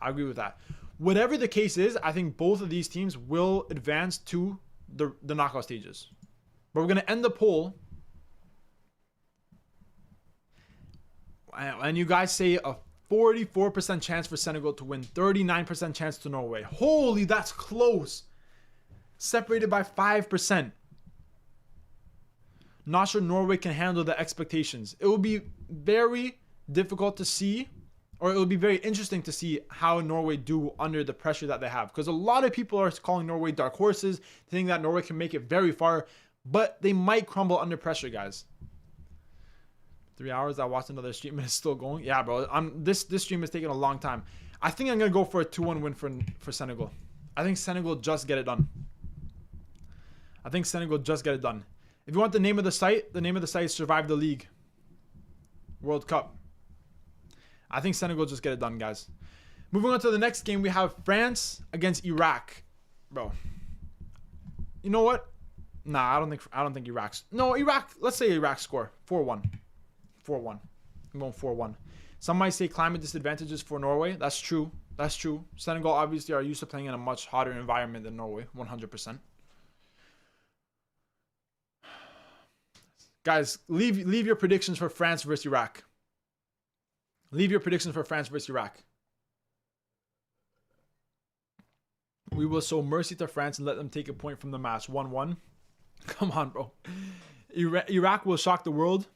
I agree with that. Whatever the case is, I think both of these teams will advance to the knockout stages. But we're going to end the poll. And you guys say a 44% chance for Senegal to win, 39% chance to Norway. Holy, that's close. Separated by 5%. Not sure Norway can handle the expectations. It will be very difficult to see, or it will be very interesting to see how Norway do under the pressure that they have. Because a lot of people are calling Norway dark horses, thinking that Norway can make it very far, but they might crumble under pressure, guys. 3 hours, I watched another stream and it's still going. Yeah, bro. This stream is taking a long time. I think I'm going to go for a 2-1 win for Senegal. I think Senegal just get it done. If you want the name of the site is Survive the League World Cup. I think Senegal just get it done, guys. Moving on to the next game, we have France against Iraq. Bro. You know what? Nah, I don't think Iraq's. No, Iraq, let's say Iraq score 4-1. 4-1. I'm going 4-1. Some might say climate disadvantages for Norway. That's true. That's true. Senegal obviously are used to playing in a much hotter environment than Norway. 100%. Guys, leave your predictions for France versus Iraq. Leave your predictions for France versus Iraq. We will show mercy to France and let them take a point from the match. 1-1. Come on, bro. Iraq will shock the world.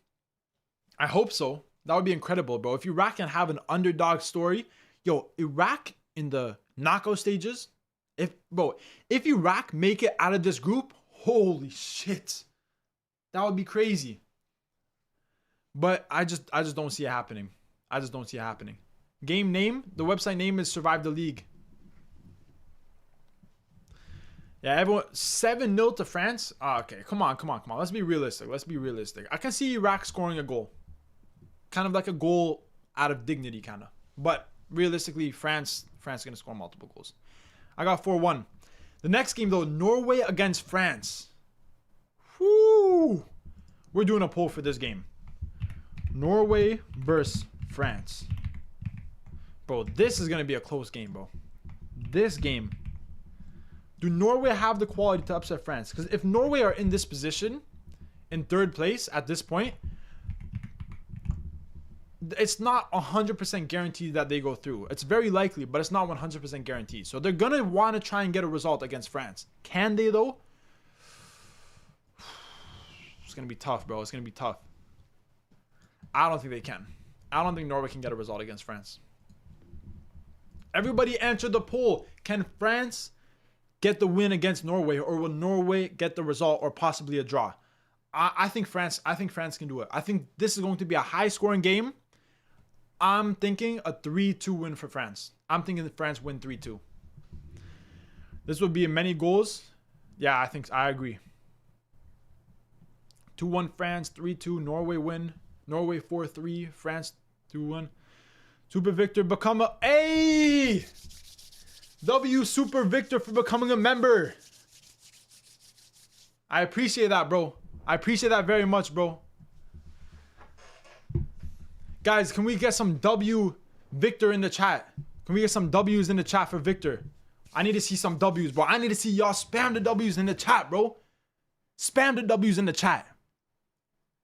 I hope so. That would be incredible, bro. If Iraq can have an underdog story. Yo, Iraq in the knockout stages. If Iraq make it out of this group, holy shit. That would be crazy. But I just don't see it happening. I just don't see it happening. Game name, the website name is Survive the League. Yeah, everyone 7-0 to France. Oh, okay, come on. Let's be realistic. I can see Iraq scoring a goal. Kind of like a goal out of dignity, kind of. But realistically, France is going to score multiple goals. I got 4-1. The next game, though, Norway against France. Whoo! We're doing a poll for this game. Norway versus France. Bro, this is going to be a close game, bro. This game. Do Norway have the quality to upset France? Because if Norway are in this position, in third place at this point, it's not 100% guaranteed that they go through. It's very likely, but it's not 100% guaranteed. So they're going to want to try and get a result against France. Can they, though? It's going to be tough, bro. It's going to be tough. I don't think they can. I don't think Norway can get a result against France. Everybody answered the poll. Can France get the win against Norway, or will Norway get the result or possibly a draw? I think France can do it. I think this is going to be a high-scoring game. I'm thinking a 3-2 win for France. I'm thinking that France win 3-2. This would be many goals. Yeah, I agree. 2-1 France, 3-2 Norway win. Norway 4-3, France 2-1. Super Victor become a... Hey! W Super Victor for becoming a member. I appreciate that, bro. I appreciate that very much, bro. Guys, can we get some W Victor in the chat? Can we get some W's in the chat for Victor? I need to see some W's, bro. I need to see y'all spam the W's in the chat, bro. Spam the W's in the chat.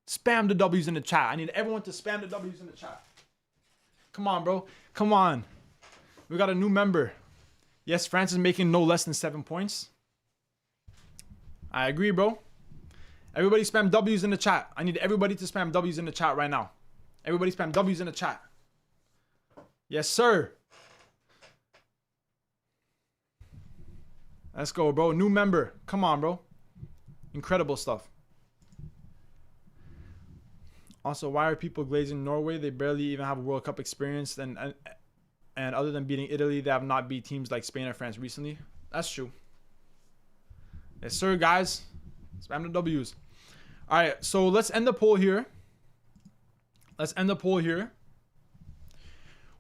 Spam the W's in the chat. I need everyone to spam the W's in the chat. Come on, bro. Come on. We got a new member. Yes, France is making no less than 7 points. I agree, bro. Everybody spam W's in the chat. I need everybody to spam W's in the chat right now. Everybody spam W's in the chat. Yes, sir. Let's go, bro. New member. Come on, bro. Incredible stuff. Also, why are people glazing Norway? They barely even have a World Cup experience. And other than beating Italy, they have not beat teams like Spain or France recently. That's true. Yes, sir, guys. Spam the W's. All right, so let's end the poll here.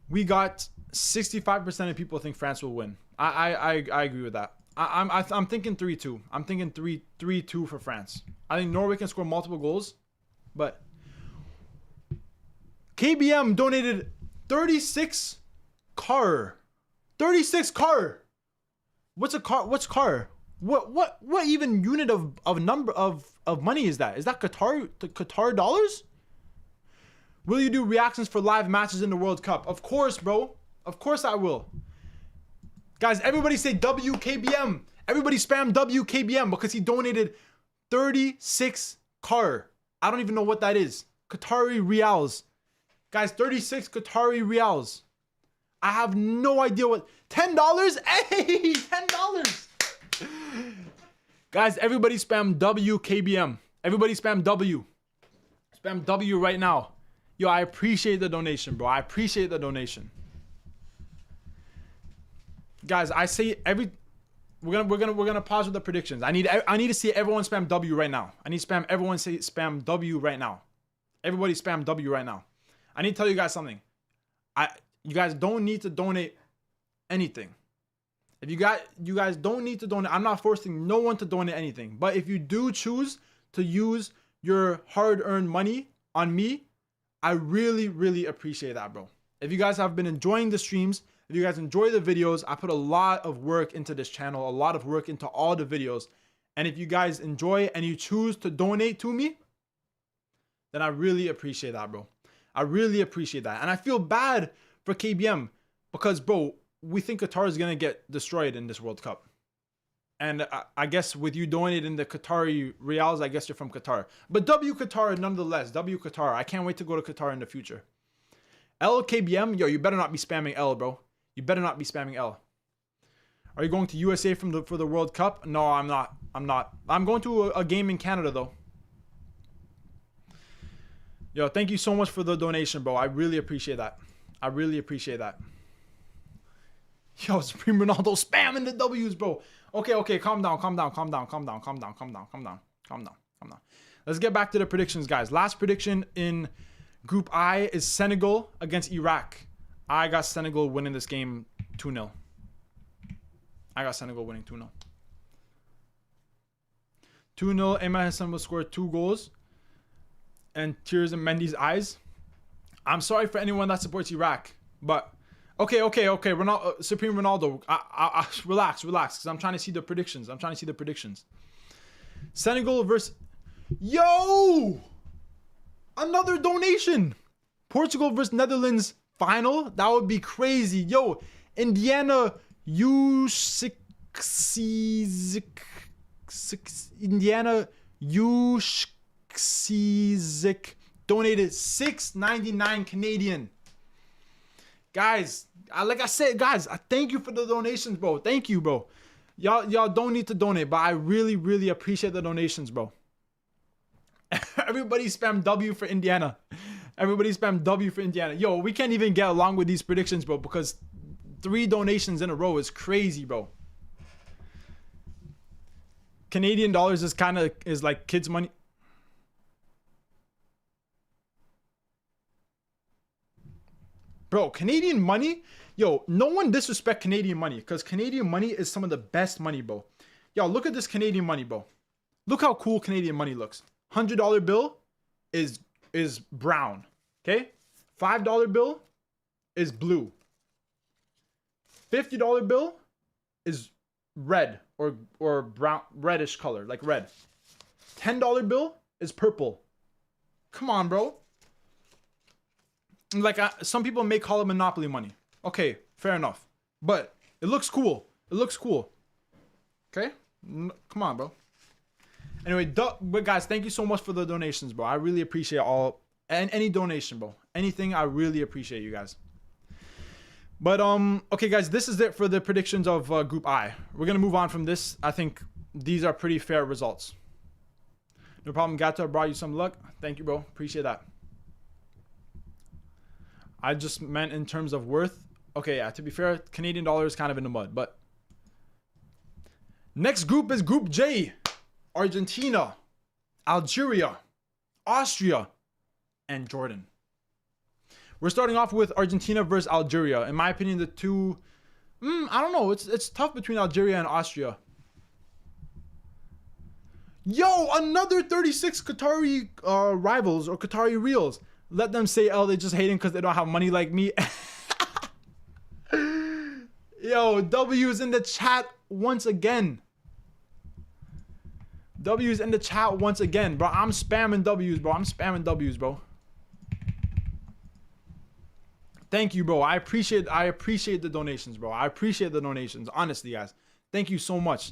We got 65% of people think France will win. I agree with that. I'm thinking 3-2. I'm thinking 3-2 for France. I think Norway can score multiple goals, but KBM donated 36 car. 36 car. What's a car? What's car? What even unit of number of money is that? Is that Qatar dollars? Will you do reactions for live matches in the World Cup? Of course, bro. Of course I will. Guys, everybody say WKBM. Everybody spam WKBM because he donated 36 car. I don't even know what that is. Qatari Rials. Guys, 36 Qatari Rials. I have no idea what. $10? Hey, $10. Guys, everybody spam WKBM. Everybody spam W. Spam W right now. Yo, I appreciate the donation, bro. I appreciate the donation. Guys, I say we're gonna pause with the predictions. I need to see everyone spam W right now. I need everyone say spam W right now. Everybody spam W right now. I need to tell you guys something. You guys don't need to donate anything. If you guys don't need to donate. I'm not forcing no one to donate anything. But if you do choose to use your hard-earned money on me, I really, really appreciate that, bro. If you guys have been enjoying the streams, if you guys enjoy the videos, I put a lot of work into this channel, a lot of work into all the videos. And if you guys enjoy and you choose to donate to me, then I really appreciate that, bro. I really appreciate that. And I feel bad for KBM because, bro, we think Qatar is going to get destroyed in this World Cup. And I guess with you donating the Qatari Rials, I guess you're from Qatar. But W Qatar nonetheless. W Qatar. I can't wait to go to Qatar in the future. LKBM, yo, you better not be spamming L, bro. You better not be spamming L. Are you going to USA for the World Cup? No, I'm not. I'm going to a game in Canada, though. Yo, thank you so much for the donation, bro. I really appreciate that. I really appreciate that. Yo, Supreme Ronaldo spamming the W's, bro. Okay, calm down. Let's get back to the predictions, guys. Last prediction in Group I is Senegal against Iraq. I got Senegal winning this game 2-0. I got Senegal winning 2-0. 2-0. Emma Hassan will score 2 goals. And tears in Mendy's eyes. I'm sorry for anyone that supports Iraq, but okay. Ronaldo, Supreme Ronaldo, relax, because I'm trying to see the predictions. Senegal versus, yo, another donation. Portugal versus Netherlands final. That would be crazy, yo. Indiana Ushik donated $6.99 Canadian. Guys, like I said, guys, I thank you for the donations, bro. Thank you, bro. Y'all don't need to donate, but I really, really appreciate the donations, bro. Everybody spam W for Indiana. Everybody spam W for Indiana. Yo, we can't even get along with these predictions, bro, because 3 donations in a row is crazy, bro. Canadian dollars is like kids' money. Bro, Canadian money, yo, no one disrespect Canadian money because Canadian money is some of the best money, bro. Yo, look at this Canadian money, bro. Look how cool Canadian money looks. $100 bill is brown, okay? $5 bill is blue. $50 bill is red or brown, reddish color, like red. $10 bill is purple. Come on, bro. Like some people may call it monopoly money. Okay, fair enough. But it looks cool. Okay? Come on, bro. Anyway, but guys, thank you so much for the donations, bro. I really appreciate any donation, bro. Anything, I really appreciate you guys. But okay, guys, this is it for the predictions of Group I. We're gonna move on from this. I think these are pretty fair results. No problem, Gato. Brought you some luck. Thank you, bro. Appreciate that. I just meant in terms of worth. Okay, yeah, to be fair, Canadian dollar is kind of in the mud, but next group is Group J. Argentina, Algeria, Austria, and Jordan. We're starting off with Argentina versus Algeria. In my opinion, the two I don't know. It's tough between Algeria and Austria. Yo, another 36 Qatari rivals or Qatari reals. Let them say, oh, they just hating because they don't have money like me. Yo, W's in the chat once again. W's in the chat once again, bro. I'm spamming W's, bro. I'm spamming W's, bro. Thank you, bro. I appreciate the donations, bro. I appreciate the donations. Honestly, guys. Thank you so much.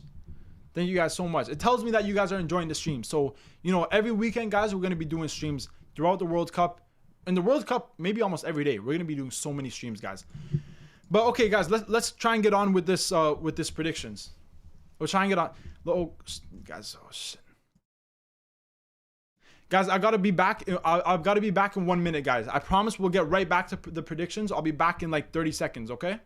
Thank you guys so much. It tells me that you guys are enjoying the stream. So, you know, every weekend, guys, we're going to be doing streams throughout the World Cup. In the World Cup, maybe almost every day. We're going to be doing so many streams, guys. But okay, guys, let's try and get on with this predictions. We'll try and get on. Oh, guys, oh shit. Guys, I gotta be back. I've got to be back in 1 minute, guys. I promise we'll get right back to the predictions. I'll be back in like 30 seconds, okay?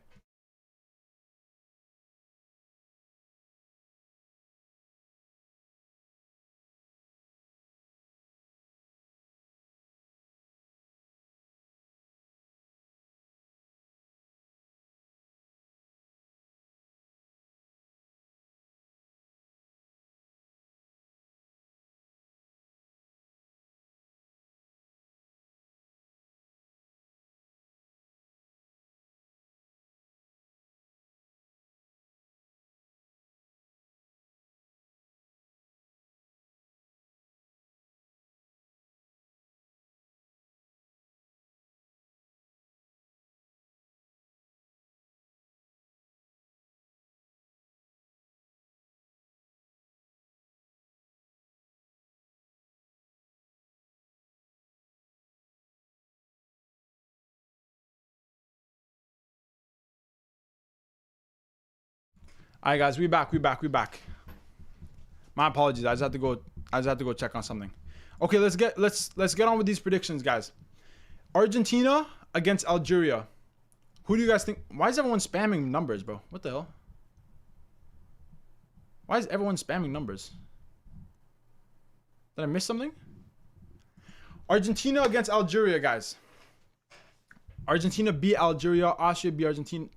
All right, guys, we back. My apologies. I just had to go check on something. Okay, let's get on with these predictions, guys. Argentina against Algeria. Who do you guys think? Why is everyone spamming numbers, bro? What the hell? Why is everyone spamming numbers? Did I miss something? Argentina against Algeria, guys. Argentina beat Algeria. Austria beat Argentina.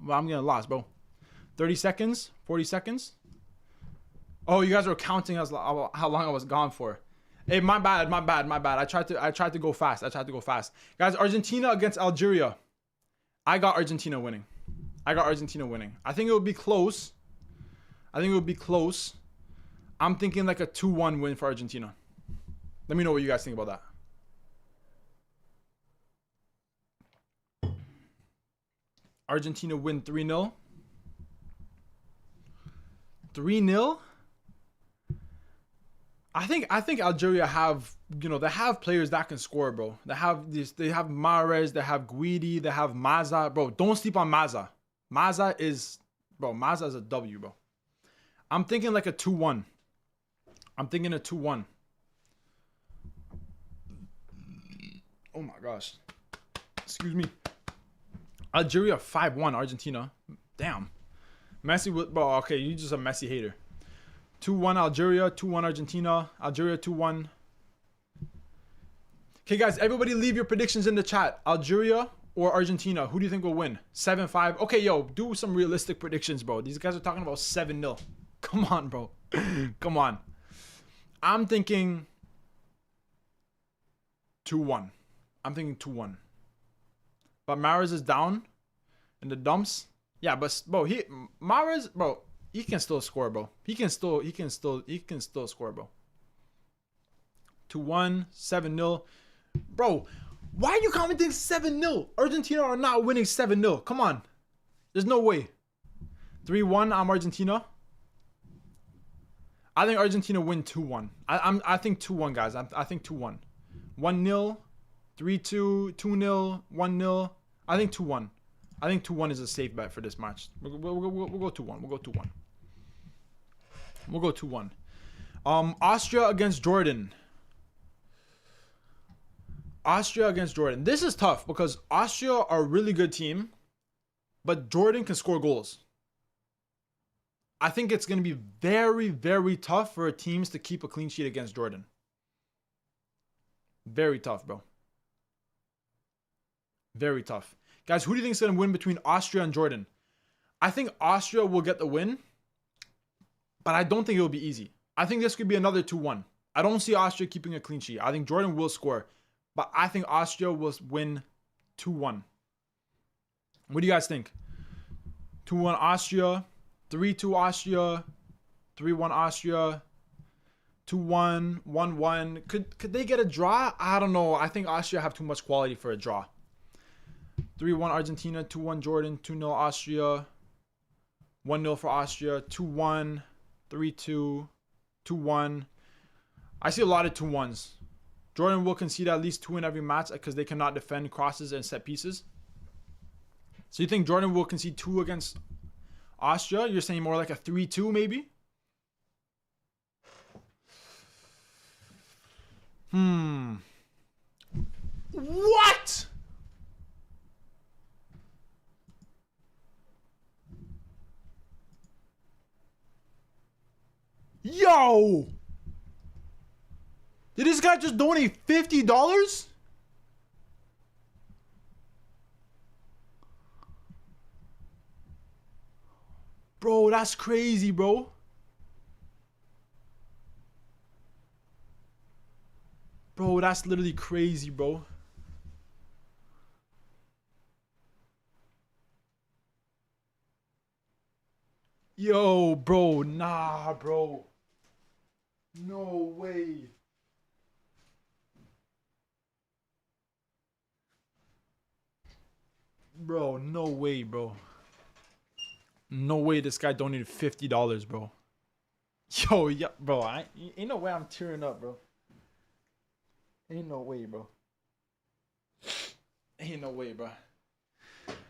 Well, I'm getting lost, bro. 30 seconds? 40 seconds? Oh, you guys are counting as how long I was gone for. Hey, my bad. I tried to go fast. Guys, Argentina against Algeria. I got Argentina winning. I think it would be close. I'm thinking like a 2-1 win for Argentina. Let me know what you guys think about that. Argentina win 3-0. 3-0. I think Algeria have, you know, they have players that can score, bro. They have Mahrez, they have Guidi, they have Maza, bro. Don't sleep on Maza. Maza is a W, bro. I'm thinking like a 2-1. Oh my gosh. Excuse me. Algeria 5-1 Argentina. Damn. Messi with, bro, okay, you just a Messi hater. 2-1 Algeria, 2-1 Argentina. Algeria 2-1. Okay, guys, everybody leave your predictions in the chat. Algeria or Argentina, who do you think will win? 7-5. Okay, yo, do some realistic predictions, bro. These guys are talking about 7-0. Come on, bro. Come on. I'm thinking 2-1. But Mahrez is down in the dumps. Yeah, but bro, Mahrez, bro, he can still score, bro. He can still score, bro. 2-1, 7-0. Bro, why are you commenting 7-0? Argentina are not winning 7-0. Come on. There's no way. 3-1, I'm Argentina. I think Argentina win 2-1. I think 2-1, guys. I think 2-1. 1-0, 3-2, 2-0, 1-0. I think 2-1. I think 2-1 is a safe bet for this match. We'll go 2-1. We'll go 2-1. Austria against Jordan. This is tough because Austria are a really good team, but Jordan can score goals. I think it's going to be very, very tough for teams to keep a clean sheet against Jordan. Very tough, bro. Very tough. Guys, who do you think is going to win between Austria and Jordan? I think Austria will get the win, but I don't think it will be easy. I think this could be another 2-1. I don't see Austria keeping a clean sheet. I think Jordan will score, but I think Austria will win 2-1. What do you guys think? 2-1 Austria, 3-2 Austria, 3-1 Austria, 2-1, 1-1. Could they get a draw? I don't know. I think Austria have too much quality for a draw. 3-1 Argentina, 2-1 Jordan, 2-0 Austria, 1-0 for Austria, 2-1, 3-2, 2-1. I see a lot of 2-1s. Jordan will concede at least 2 in every match because they cannot defend crosses and set pieces. So you think Jordan will concede 2 against Austria? You're saying more like a 3-2 maybe? What? Yo! Did this guy just donate $50? Bro, that's crazy, bro. Bro, that's literally crazy, bro. Yo, bro, nah, bro. No way. Bro, no way, bro. No way this guy donated $50, bro. Yo, yeah, bro. Ain't no way I'm tearing up, bro. Ain't no way, bro. Ain't no way, bro.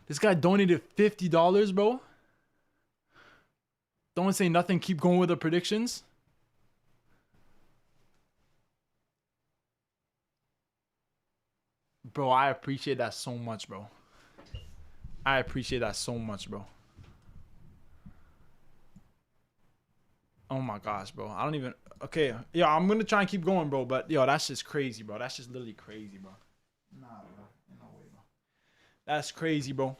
This guy donated $50, bro. Don't say nothing. Keep going with the predictions. Bro, I appreciate that so much, bro. I appreciate that so much, bro. Oh my gosh, bro. I don't even... Okay, yeah, I'm gonna try and keep going, bro. But, yo, that's just crazy, bro. That's just literally crazy, bro. Nah, bro. No way, bro. That's crazy, bro.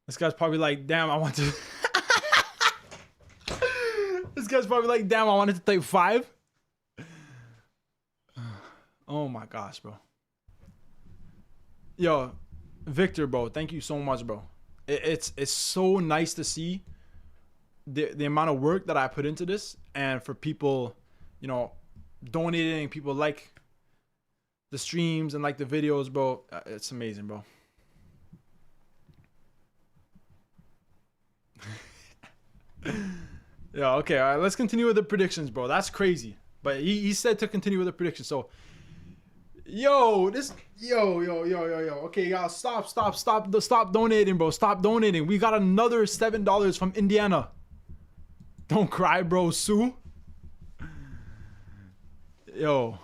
This guy's probably like, damn, I want to... This guy's probably like, damn, I wanted to take 5. Oh my gosh, bro. Yo, Victor, bro, thank you so much, bro. It's so nice to see the amount of work that I put into this, and for people, you know, donating, people like the streams and like the videos, bro. It's amazing, bro. Yeah, okay, all right, let's continue with the predictions, bro. That's crazy, but he said to continue with the predictions. So yo, okay, y'all, stop donating, bro. Stop donating. We got another $7 from Indiana. Don't cry, bro. Sue. Yo,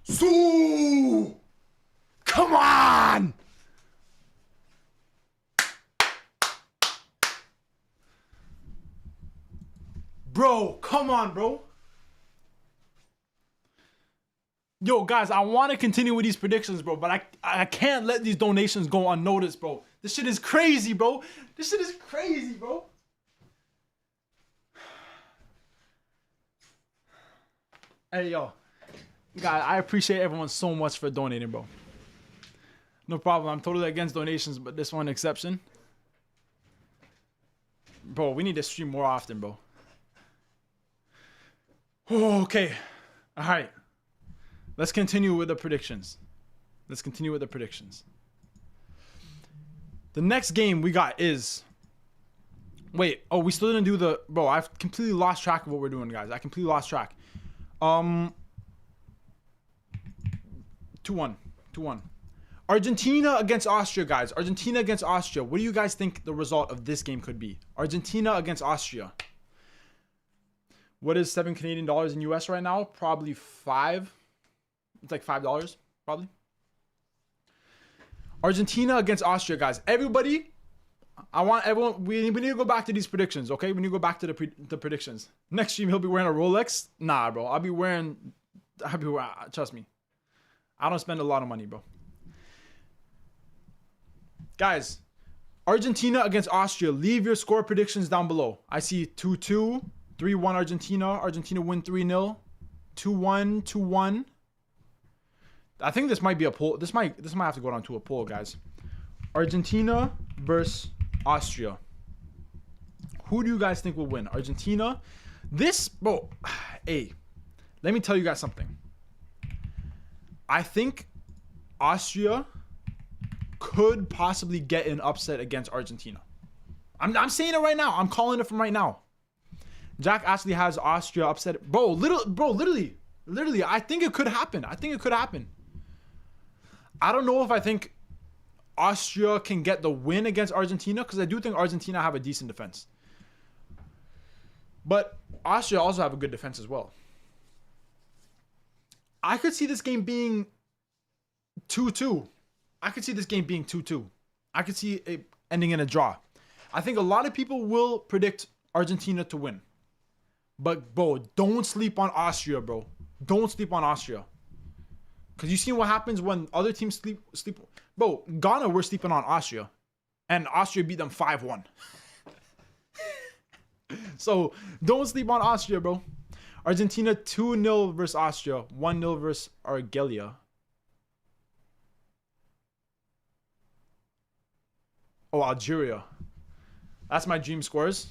Sue, come on. Bro, come on, bro. Yo, guys, I want to continue with these predictions, bro, but I can't let these donations go unnoticed, bro. This shit is crazy, bro. This shit is crazy, bro. Hey, yo. Guys, I appreciate everyone so much for donating, bro. No problem. I'm totally against donations, but this one exception. Bro, we need to stream more often, bro. Oh, okay. All right. Let's continue with the predictions. The next game we got is... Wait. Oh, we still didn't do the... Bro, I've completely lost track of what we're doing, guys. I completely lost track. 2-1. Argentina against Austria, guys. Argentina against Austria. What do you guys think the result of this game could be? Argentina against Austria. What is 7 Canadian dollars in US right now? Probably 5. It's like $5, probably. Argentina against Austria, guys. Everybody, I want everyone. We need to go back to these predictions, okay? We need to go back to the predictions. Next stream, he'll be wearing a Rolex. Nah, bro. I'll be wearing Trust me. I don't spend a lot of money, bro. Guys, Argentina against Austria. Leave your score predictions down below. I see 2-2, 3-1 Argentina. Argentina win 3-0. 2-1, 2-1. I think this might be a poll. This might have to go down to a poll, guys. Argentina versus Austria. Who do you guys think will win? Argentina? This, bro, hey, let me tell you guys something. I think Austria could possibly get an upset against Argentina. I'm saying it right now. I'm calling it from right now. Jack actually has Austria upset. Bro, literally, I think it could happen. I don't know if I think Austria can get the win against Argentina, because I do think Argentina have a decent defense. But Austria also have a good defense as well. I could see this game being 2-2. I could see it ending in a draw. I think a lot of people will predict Argentina to win. But, bro, don't sleep on Austria, bro. Don't sleep on Austria. Because you seen what happens when other teams sleep. Bro, Ghana were sleeping on Austria. And Austria beat them 5-1. So, don't sleep on Austria, bro. Argentina 2-0 versus Austria. 1-0 versus Argelia. Oh, Algeria. That's my dream scores.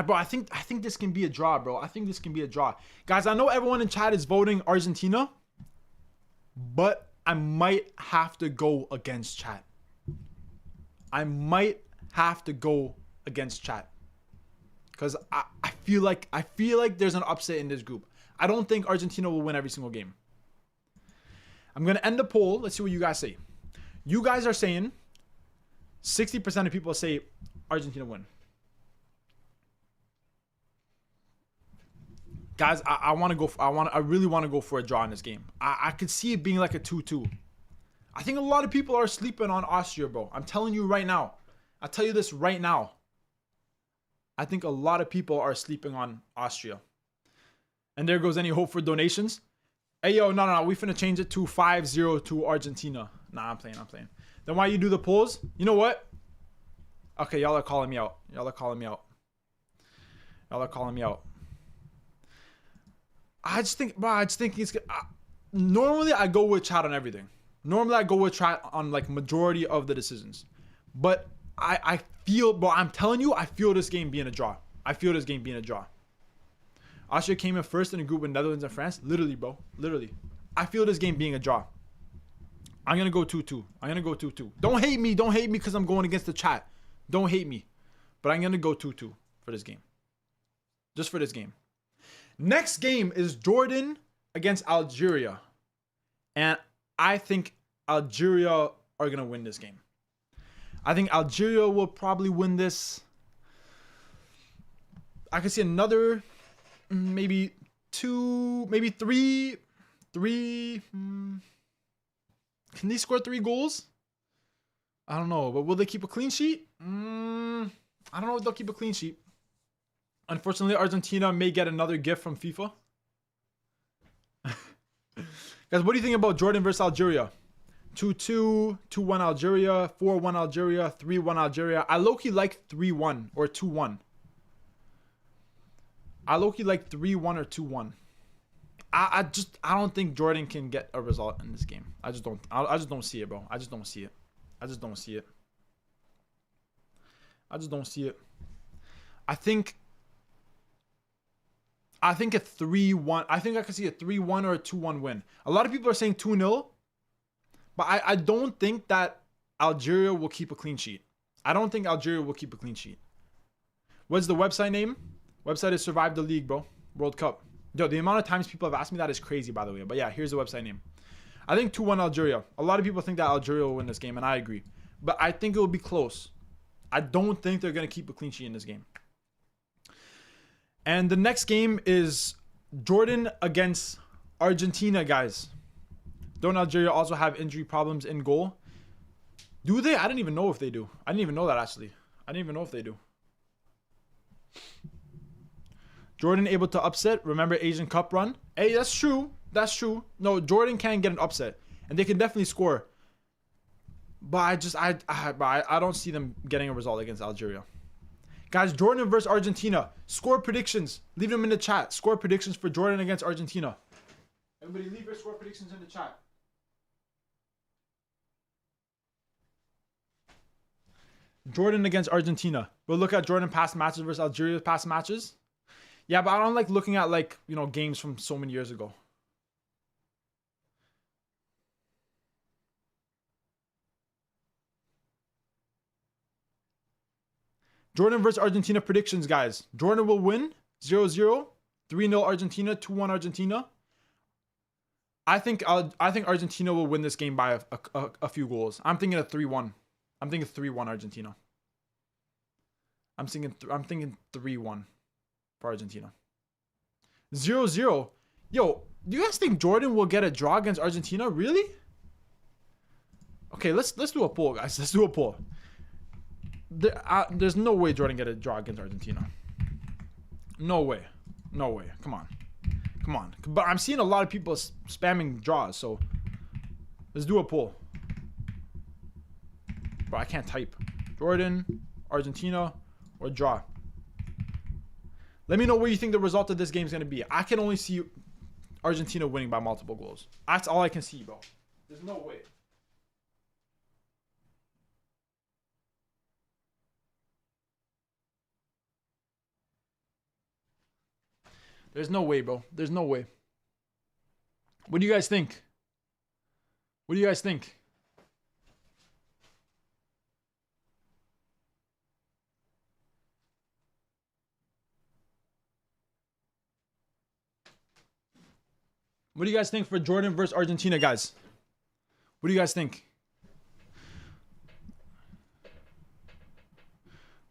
Bro, I think this can be a draw, bro. I think this can be a draw. Guys, I know everyone in chat is voting Argentina, but I might have to go against chat. Because I feel like there's an upset in this group. I don't think Argentina will win every single game. I'm going to end the poll. Let's see what you guys say. You guys are saying 60% of people say Argentina win. Guys, I really want to go for a draw in this game. I could see it being like a 2-2. I think a lot of people are sleeping on Austria, bro. I'm telling you right now. I'll tell you this right now. I think a lot of people are sleeping on Austria. And there goes any hope for donations. Hey, yo, no. We finna change it to 5-0 to Argentina. Nah, I'm playing. Then why you do the polls? You know what? Okay, y'all are calling me out. I just think it's normally I go with chat on everything. Normally I go with chat on like majority of the decisions. But I feel, bro, I'm telling you, I feel this game being a draw. Austria came in first in a group with Netherlands and France. Literally, bro. Literally. I feel this game being a draw. I'm going to go 2-2. Don't hate me because I'm going against the chat. Don't hate me. But I'm going to go 2-2 for this game. Just for this game. Next game is Jordan against Algeria. And I think Algeria are going to win this game. I think Algeria will probably win this. I can see another, maybe 2, maybe 3. Can they score 3 goals? I don't know. But will they keep a clean sheet? I don't know if they'll keep a clean sheet. Unfortunately, Argentina may get another gift from FIFA. Guys, what do you think about Jordan versus Algeria? 2-2, 2-1 Algeria, 4-1 Algeria, 3-1 Algeria. I low-key like 3-1 or 2-1. I like 3-1 or 2-1. I don't think Jordan can get a result in this game. I just don't see it, bro. I just don't see it. I think a 3-1. I think I can see a 3-1 or a 2-1 win. A lot of people are saying 2-0. But I don't think that Algeria will keep a clean sheet. What's the website name? Website is Survive the League, bro. World Cup. Yo, the amount of times people have asked me that is crazy, by the way. But yeah, here's the website name. I think 2-1 Algeria. A lot of people think that Algeria will win this game, and I agree. But I think it will be close. I don't think they're going to keep a clean sheet in this game. And the next game is Jordan against Argentina, guys. Don't Algeria also have injury problems in goal? Do they? I didn't even know if they do. I didn't even know that, actually. I didn't even know if they do. Jordan able to upset. Remember Asian Cup run? Hey, that's true. That's true. No, Jordan can get an upset, and they can definitely score. But I don't see them getting a result against Algeria. Guys, Jordan versus Argentina. Score predictions. Leave them in the chat. Score predictions for Jordan against Argentina. Everybody leave your score predictions in the chat. Jordan against Argentina. We'll look at Jordan past matches versus Algeria's past matches. Yeah, but I don't like looking at, like, you know, games from so many years ago. Jordan versus Argentina predictions, guys. Jordan will win 0-0, 3-0 Argentina, 2-1 Argentina. I think Argentina will win this game by a few goals. I'm thinking a 3-1. I'm thinking 3-1 Argentina. I'm thinking 3-1 for Argentina. 0-0. Yo, do you guys think Jordan will get a draw against Argentina? Really? Okay, let's do a poll, guys. Let's do a poll. There's no way Jordan get a draw against Argentina. No way. No way. Come on. Come on. But I'm seeing a lot of people spamming draws, so let's do a poll. Bro, I can't type. Jordan, Argentina, or draw. Let me know what you think the result of this game is going to be. I can only see Argentina winning by multiple goals. That's all I can see, bro. There's no way. There's no way, bro. There's no way. What do you guys think? What do you guys think? What do you guys think for Jordan versus Argentina, guys? What do you guys think?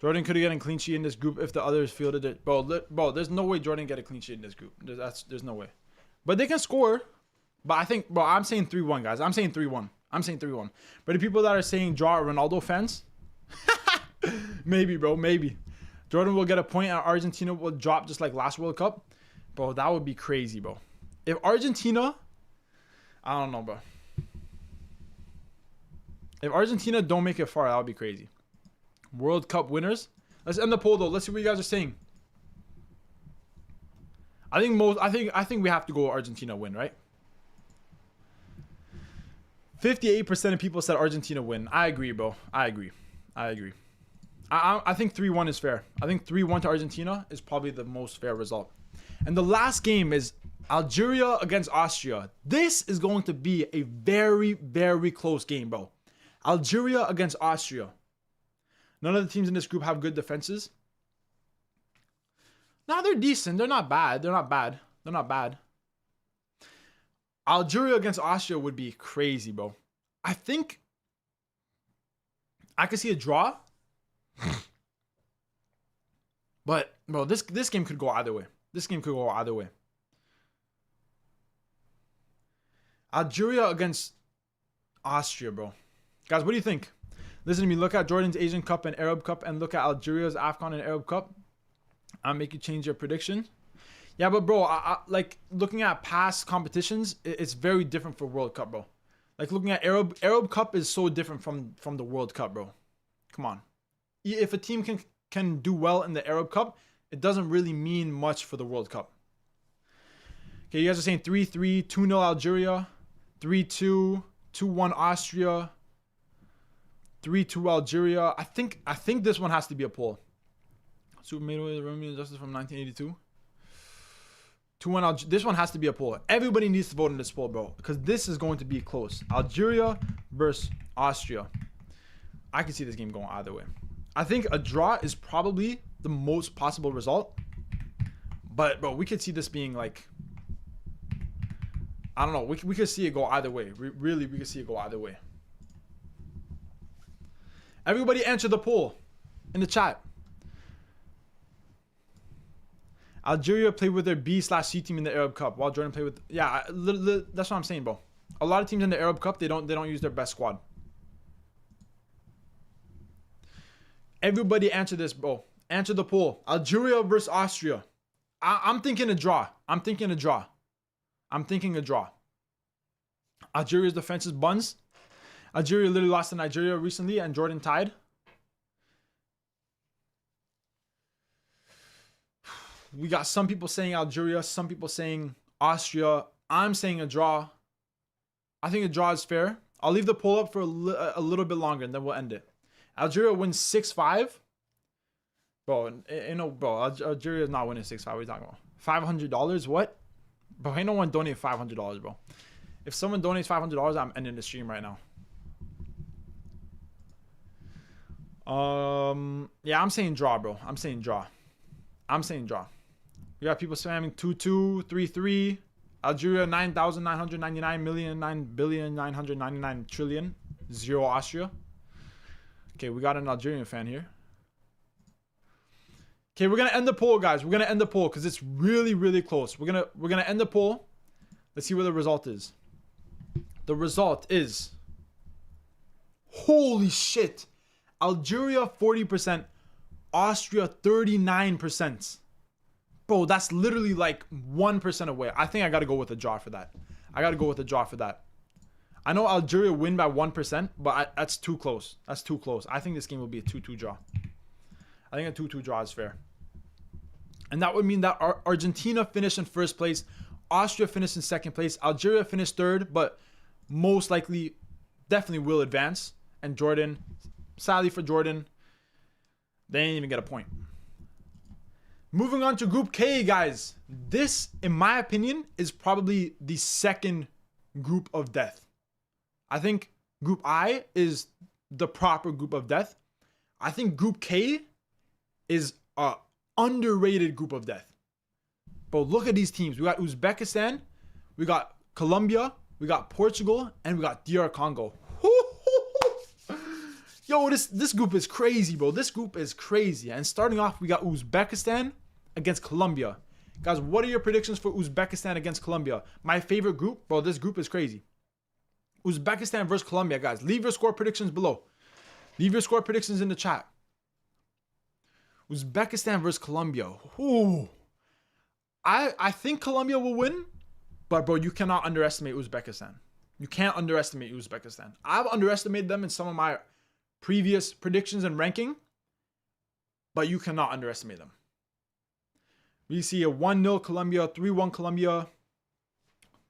Jordan could have gotten a clean sheet in this group if the others fielded it. Bro, there's no way Jordan get a clean sheet in this group. There's no way. But they can score. But I think, bro, I'm saying 3-1, guys. I'm saying 3-1. I'm saying 3-1. But the people that are saying draw are Ronaldo fans. Maybe, bro. Maybe. Jordan will get a point and Argentina will drop just like last World Cup. Bro, that would be crazy, bro. If Argentina... I don't know, bro. If Argentina don't make it far, that would be crazy. World Cup winners. Let's end the poll though. Let's see what you guys are saying. I think we have to go Argentina win, right? 58% of people said Argentina win. I agree, bro. I agree. I think 3-1 is fair. I think 3-1 to Argentina is probably the most fair result. And the last game is Algeria against Austria. This is going to be a very, very close game, bro. Algeria against Austria. None of the teams in this group have good defenses. No, they're decent. They're not bad. They're not bad. Algeria against Austria would be crazy, bro. I think I could see a draw. But, bro, this game could go either way. Algeria against Austria, bro. Guys, what do you think? Listen to me. Look at Jordan's Asian Cup and Arab Cup and look at Algeria's AFCON and Arab Cup. I'll make you change your prediction. Yeah, but bro, I like looking at past competitions, it's very different for World Cup, bro. Like looking at Arab Cup is so different from the World Cup, bro. Come on. If a team can do well in the Arab Cup, it doesn't really mean much for the World Cup. Okay, you guys are saying 3-3, 2-0 Algeria, 3-2, 2-1 Austria, 3-2 Algeria. I think this one has to be a poll. Super Middleweight Romeo Justice from 1982. 2-1 this one has to be a poll. Everybody needs to vote in this poll, bro, because this is going to be close. Algeria versus Austria. I can see this game going either way. I think a draw is probably the most possible result. But, bro, we could see this being like... I don't know. We could see it go either way. Really, we could see it go either way. Everybody answer the poll in the chat. Algeria played with their B/C team in the Arab Cup, while Jordan played with... Yeah, that's what I'm saying, bro. A lot of teams in the Arab Cup, they don't use their best squad. Everybody answer this, bro. Answer the poll. Algeria versus Austria. I'm thinking a draw. I'm thinking a draw. Algeria's defense is buns. Algeria literally lost to Nigeria recently, and Jordan tied. We got some people saying Algeria, some people saying Austria. I'm saying a draw. I think a draw is fair. I'll leave the poll up for a little bit longer, and then we'll end it. Algeria wins 6-5. Bro, Algeria is not winning 6-5. What are you talking about? $500? What? Bro, ain't no one donate $500, bro. If someone donates $500, I'm ending the stream right now. Yeah, I'm saying draw, bro. I'm saying draw. You got people spamming 2-2, 3-3. Algeria 9,999 million, 9,999 trillion. 0 Austria. Okay, we got an Algerian fan here. Okay, we're gonna end the poll, guys. We're gonna end the poll because it's really, really close. We're gonna end the poll. Let's see what the result is. The result is, holy shit, Algeria 40%, Austria 39%. Bro, that's literally like 1% away. I think I gotta go with a draw for that. I know Algeria win by 1%, but that's too close. I think this game will be a 2-2 draw. I think a 2-2 draw is fair. And that would mean that Argentina finished in first place, Austria finished in second place, Algeria finished third, but most likely, definitely will advance. And Jordan, sadly for Jordan, they didn't even get a point. Moving on to Group K, guys. This, in my opinion, is probably the second group of death. I think Group I is the proper group of death. I think Group K is a underrated group of death. But look at these teams. We got Uzbekistan, we got Colombia, we got Portugal, and we got DR Congo. Yo, this group is crazy, bro. This group is crazy. And starting off, we got Uzbekistan against Colombia. Guys, what are your predictions for Uzbekistan against Colombia? My favorite group, bro. This group is crazy. Uzbekistan versus Colombia, guys. Leave your score predictions below. Leave your score predictions in the chat. Uzbekistan versus Colombia. Ooh. I think Colombia will win, but bro, you cannot underestimate Uzbekistan. You can't underestimate Uzbekistan. I've underestimated them in some of my previous predictions and ranking, but you cannot underestimate them. We see a 1-0 Colombia, 3-1 Colombia,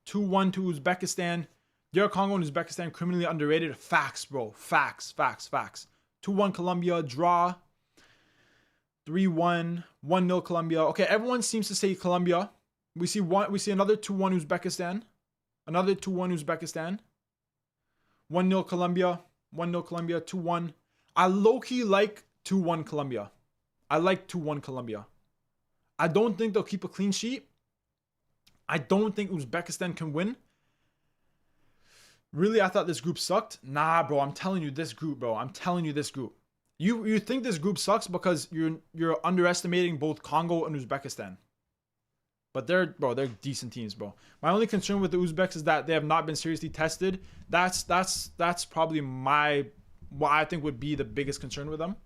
2-1 to Uzbekistan. DR Congo and Uzbekistan criminally underrated. Facts, bro. Facts. 2-1 Colombia, draw. 3-1, 1-0 Colombia. Okay, everyone seems to say Colombia. We see another 2-1 Uzbekistan. Another 2-1 Uzbekistan. 1-0 Colombia. 1-0 Colombia. 2-1. I low-key like 2-1 Colombia. I don't think they'll keep a clean sheet. I don't think Uzbekistan can win. Really, I thought this group sucked. Nah, bro. I'm telling you this group, bro. You think this group sucks because you're underestimating both Congo and Uzbekistan. But they're decent teams, bro. My only concern with the Uzbeks is that they have not been seriously tested. That's probably what I think would be the biggest concern with them.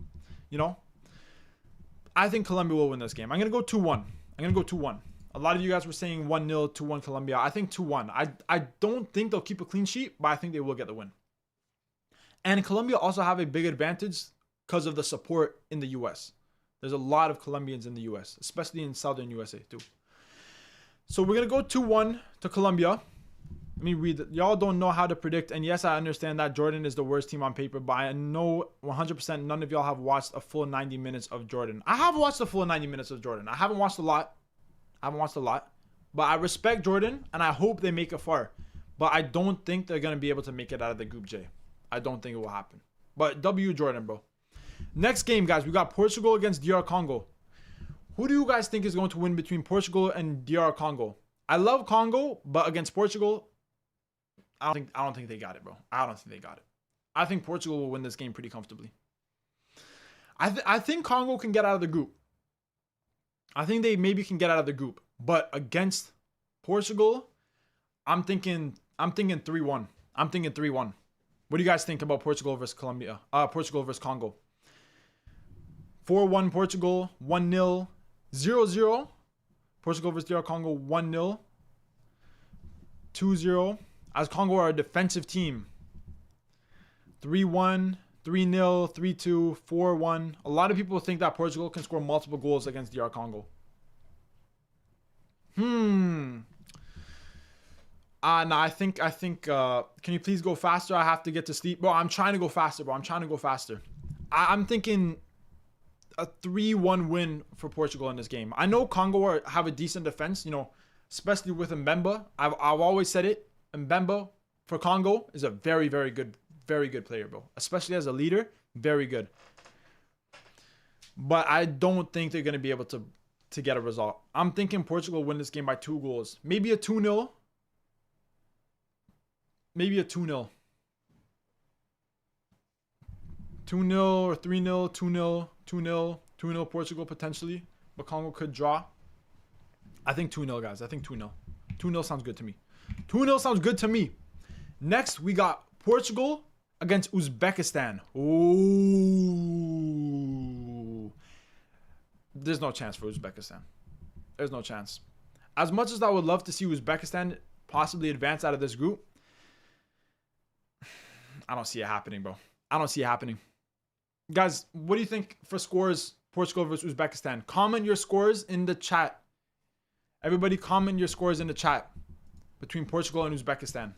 You know? I think Colombia will win this game. I'm going to go 2-1. A lot of you guys were saying 1-0, 2-1 Colombia. I think 2-1. I don't think they'll keep a clean sheet, but I think they will get the win. And Colombia also have a big advantage because of the support in the U.S. There's a lot of Colombians in the U.S., especially in southern USA too. So we're going to go 2-1 to Colombia. Let me read it. Y'all don't know how to predict. And yes, I understand that Jordan is the worst team on paper, but I know 100% none of y'all have watched a full 90 minutes of Jordan. I have watched a full 90 minutes of Jordan. I haven't watched a lot. But I respect Jordan, and I hope they make it far. But I don't think they're going to be able to make it out of the Group J. I don't think it will happen. But W Jordan, bro. Next game, guys. We got Portugal against DR Congo. Who do you guys think is going to win between Portugal and DR Congo? I love Congo, but against Portugal, I don't think they got it, bro. I think Portugal will win this game pretty comfortably. I think Congo can get out of the group. I think they maybe can get out of the group. But against Portugal, I'm thinking 3-1. What do you guys think about Portugal versus Colombia? Portugal versus Congo. 4-1 Portugal, 1-0, 0-0 Portugal versus DR Congo 1-0. 2-0. As Congo are a defensive team. 3-1, 3-0, 3-2, 4-1. A lot of people think that Portugal can score multiple goals against DR Congo. Nah, I think, can you please go faster? I have to get to sleep. Bro, I'm trying to go faster, bro. I'm trying to go faster. I'm thinking a 3-1 win for Portugal in this game. I know Congo have a decent defense, you know, especially with Mbemba. I've always said it. Mbemba for Congo is a very, very good player, bro. Especially as a leader, very good. But I don't think they're going to be able to get a result. I'm thinking Portugal win this game by 2 goals. Maybe a 2-0. Maybe a 2-0. 2-0 or 3-0, 2-0, 2-0, 2-0 Portugal potentially. But Congo could draw. I think 2-0, guys. I think 2-0. 2-0 sounds good to me. 2-0 sounds good to me. Next, we got Portugal against Uzbekistan. Ooh. There's no chance for Uzbekistan. There's no chance. As much as I would love to see Uzbekistan possibly advance out of this group, I don't see it happening, bro. I don't see it happening. Guys, what do you think for scores Portugal versus Uzbekistan? Comment your scores in the chat. Everybody comment your scores in the chat between Portugal and Uzbekistan.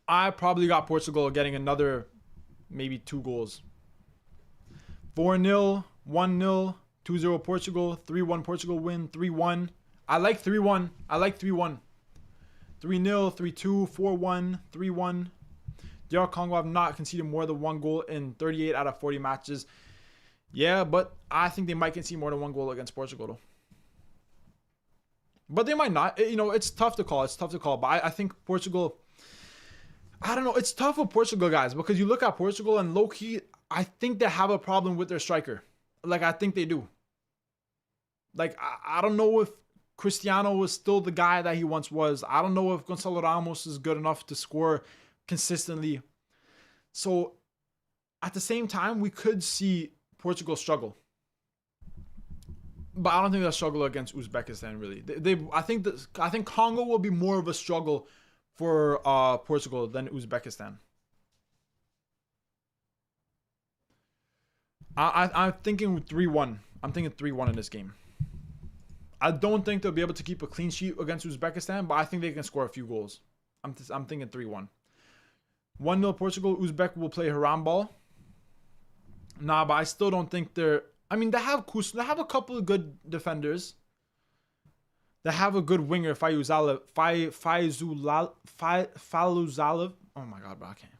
I probably got Portugal getting another maybe 2 goals. 4-0, 1-0, 2-0 Portugal, 3-1 Portugal win, 3-1. I like 3-1. I like 3-1. 3-0, 3-2, 4-1, 3-1. DR Congo have not conceded more than 1 goal in 38 out of 40 matches. Yeah, but I think they might concede more than 1 goal against Portugal, though. But they might not. You know, it's tough to call. It's tough to call. But I think Portugal... I don't know. It's tough for Portugal, guys, because you look at Portugal and low-key, I think they have a problem with their striker. Like, I think they do. Like, I don't know if Cristiano is still the guy that he once was. I don't know if Gonçalo Ramos is good enough to score consistently. So, at the same time, we could see Portugal struggle. But I don't think they'll struggle against Uzbekistan, really. I think Congo will be more of a struggle for Portugal than Uzbekistan. I'm thinking 3-1. I'm thinking 3-1 in this game. I don't think they'll be able to keep a clean sheet against Uzbekistan, but I think they can score a few goals. I'm thinking 3-1. 1-0 Portugal. Uzbek will play Haram ball. Nah, but I still don't think they're... I mean, they have a couple of good defenders. They have a good winger, Fayuzalev. Oh my god, bro, I can't.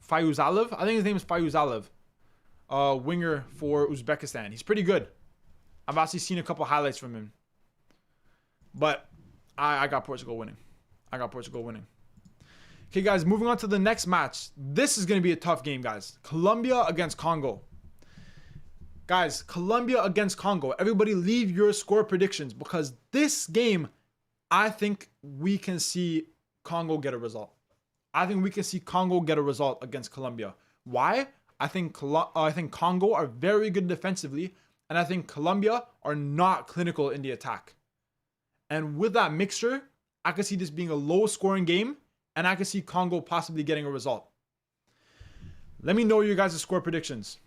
Fayuzalev? I think his name is Fayuzalev. Winger for Uzbekistan. He's pretty good. I've actually seen a couple highlights from him. But I got Portugal winning. I got Portugal winning. Okay, guys, moving on to the next match. This is going to be a tough game, guys. Colombia against Congo. Guys, Colombia against Congo. Everybody leave your score predictions because this game, I think we can see Congo get a result. I think we can see Congo get a result against Colombia. Why? I think Congo are very good defensively, and I think Colombia are not clinical in the attack. And with that mixture, I could see this being a low-scoring game, and I could see Congo possibly getting a result. Let me know your guys' score predictions.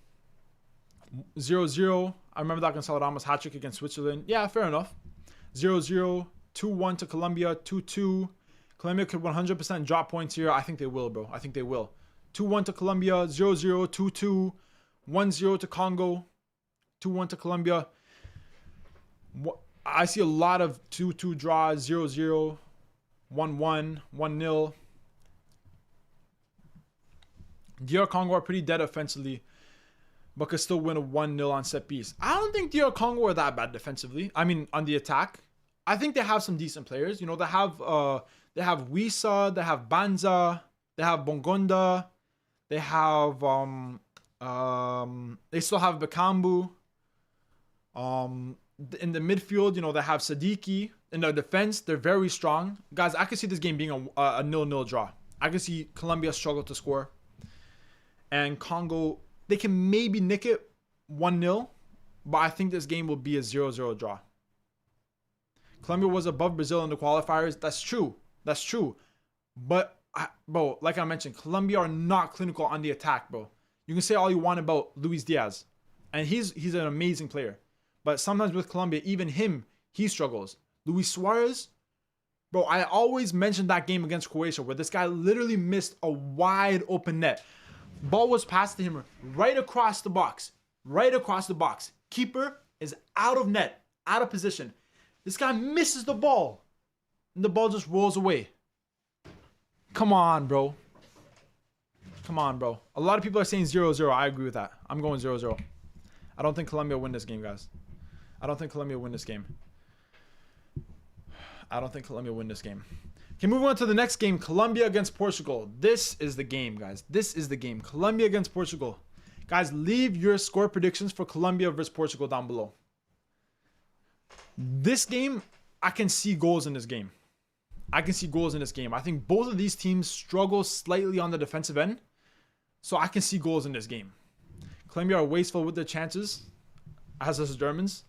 0-0. I remember that Gonçalo Ramos hat-trick against Switzerland. Yeah, fair enough. 0-0. 2-1 to Colombia. 2-2. Colombia could 100% drop points here. I think they will, bro. I think they will. 2-1 to Colombia. 0-0. 2-2. 1-0 to Congo. 2-1 to Colombia. I see a lot of 2-2 draws. 0-0. 1-1. 1-0. DR Congo are pretty dead offensively, but could still win a 1-0 on set piece. I don't think DR Congo are that bad defensively. I mean, on the attack. I think they have some decent players. You know, they have Wissa, they have Banza, they have Bongonda, they have they still have Bakambu. In the midfield, you know, they have Sadiki. In the defense, they're very strong. Guys, I could see this game being a 0-0 draw. I could see Colombia struggle to score. And Congo, they can maybe nick it 1-0, but I think this game will be a 0-0 draw. Colombia was above Brazil in the qualifiers. That's true. That's true. But, bro, like I mentioned, Colombia are not clinical on the attack, bro. You can say all you want about Luis Diaz. And he's an amazing player. But sometimes with Colombia, even him, he struggles. Luis Suarez, bro, I always mention that game against Croatia where this guy literally missed a wide open net. Ball was passed to him right across the box. Right across the box. Keeper is out of net, out of position. This guy misses the ball. And the ball just rolls away. Come on, bro. Come on, bro. A lot of people are saying 0-0. I agree with that. I'm going 0-0. I don't think Colombia will win this game, guys. I don't think Colombia will win this game. I don't think Colombia will win this game. Okay, moving on to the next game. Colombia against Portugal. This is the game, guys. This is the game. Colombia against Portugal. Guys, leave your score predictions for Colombia versus Portugal down below. This game, I can see goals in this game. I can see goals in this game. I think both of these teams struggle slightly on the defensive end. So I can see goals in this game. Colombia are wasteful with their chances, as us Germans.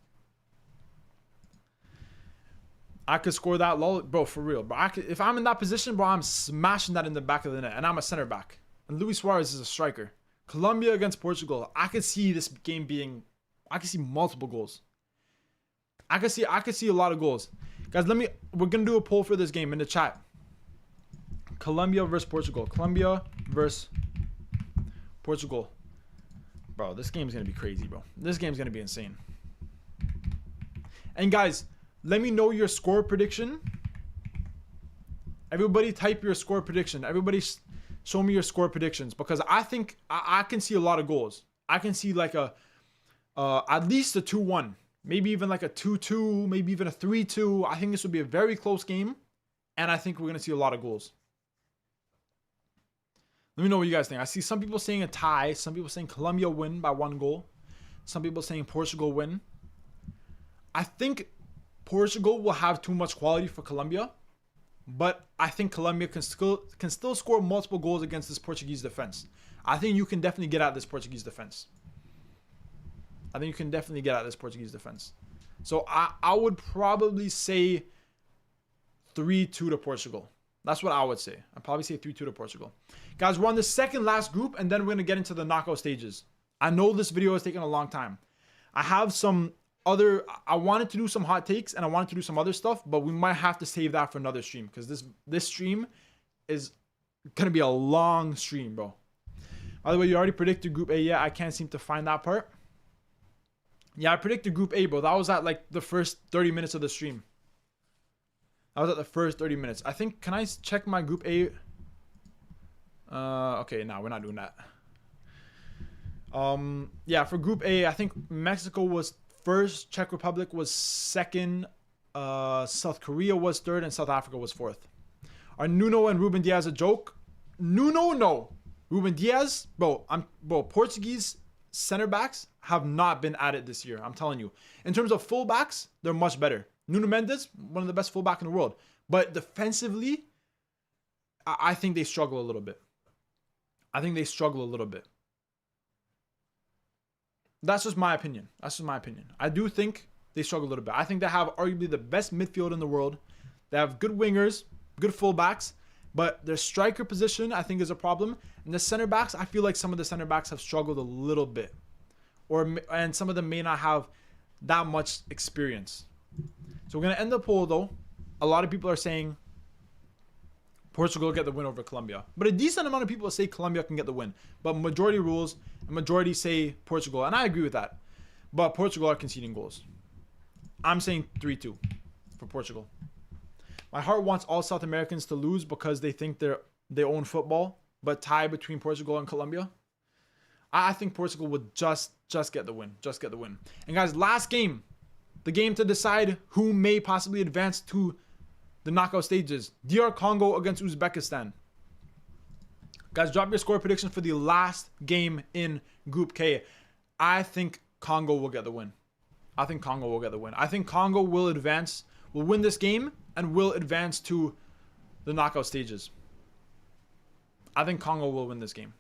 I could score that, lol. Bro, for real. Bro, if I'm in that position, bro, I'm smashing that in the back of the net. And I'm a center back. And Luis Suarez is a striker. Colombia against Portugal. I could see this game being... I could see multiple goals. I could see a lot of goals. Guys, we're going to do a poll for this game in the chat. Colombia versus Portugal. Colombia versus Portugal. Bro, this game's going to be crazy, bro. This game's going to be insane. And guys, let me know your score prediction. Everybody type your score prediction. Everybody show me your score predictions. Because I think I can see a lot of goals. I can see like at least a 2-1. Maybe even like a 2-2. Maybe even a 3-2. I think this would be a very close game. And I think we're going to see a lot of goals. Let me know what you guys think. I see some people saying a tie. Some people saying Colombia win by 1 goal. Some people saying Portugal win. I think Portugal will have too much quality for Colombia. But I think Colombia can still score multiple goals against this Portuguese defense. I think you can definitely get at this Portuguese defense. So I would probably say 3-2 to Portugal. That's what I would say. I'd probably say 3-2 to Portugal. Guys, we're on the second last group, and then we're going to get into the knockout stages. I know this video has taken a long time. I have some other... I wanted to do some hot takes, and I wanted to do some other stuff, but we might have to save that for another stream, because this stream is going to be a long stream, bro. By the way, you already predicted Group A. Yeah, I can't seem to find that part. Yeah, I predicted Group A, bro. That was at, like, the first 30 minutes of the stream. I was at the first 30 minutes. I think, can I check my Group A? Okay, no, we're not doing that. Yeah, for Group A, I think Mexico was first, Czech Republic was second, South Korea was third, and South Africa was fourth. Are Nuno and Ruben Diaz a joke? Nuno, no. Ruben Diaz, bro, Portuguese center backs have not been at it this year. I'm telling you. In terms of fullbacks, they're much better. Nuno Mendes, one of the best fullback in the world. But defensively, I think they struggle a little bit. That's just my opinion. I do think they struggle a little bit. I think they have arguably the best midfield in the world. They have good wingers, good fullbacks. But their striker position, I think, is a problem. And the center backs, I feel like some of the center backs have struggled a little bit. And some of them may not have that much experience. So we're going to end the poll, though. A lot of people are saying Portugal will get the win over Colombia. But a decent amount of people say Colombia can get the win. But majority rules, and majority say Portugal. And I agree with that. But Portugal are conceding goals. I'm saying 3-2 for Portugal. My heart wants all South Americans to lose because they think they own football. But tie between Portugal and Colombia. I think Portugal would just get the win. Just get the win. And guys, last game. The game to decide who may possibly advance to the knockout stages. DR Congo against Uzbekistan. Guys, drop your score prediction for the last game in Group K. I think Congo will get the win. I think Congo will advance, will win this game, and will advance to the knockout stages. I think Congo will win this game.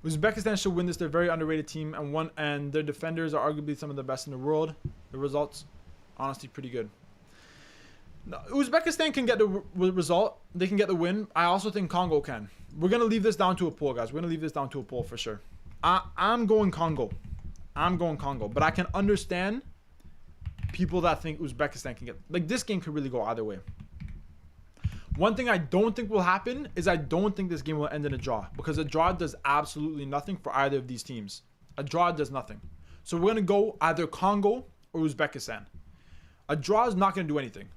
Uzbekistan should win this. They're a very underrated team, and their defenders are arguably some of the best in the world. The results. Honestly, pretty good. No, Uzbekistan can get the result. They can get the win. I also think Congo can. We're going to leave this down to a poll, guys. We're going to leave this down to a poll for sure. I'm going Congo. I'm going Congo. But I can understand people that think Uzbekistan can get... Like, this game could really go either way. One thing I don't think will happen is I don't think this game will end in a draw. Because a draw does absolutely nothing for either of these teams. A draw does nothing. So we're going to go either Congo or Uzbekistan. A draw is not going to do anything.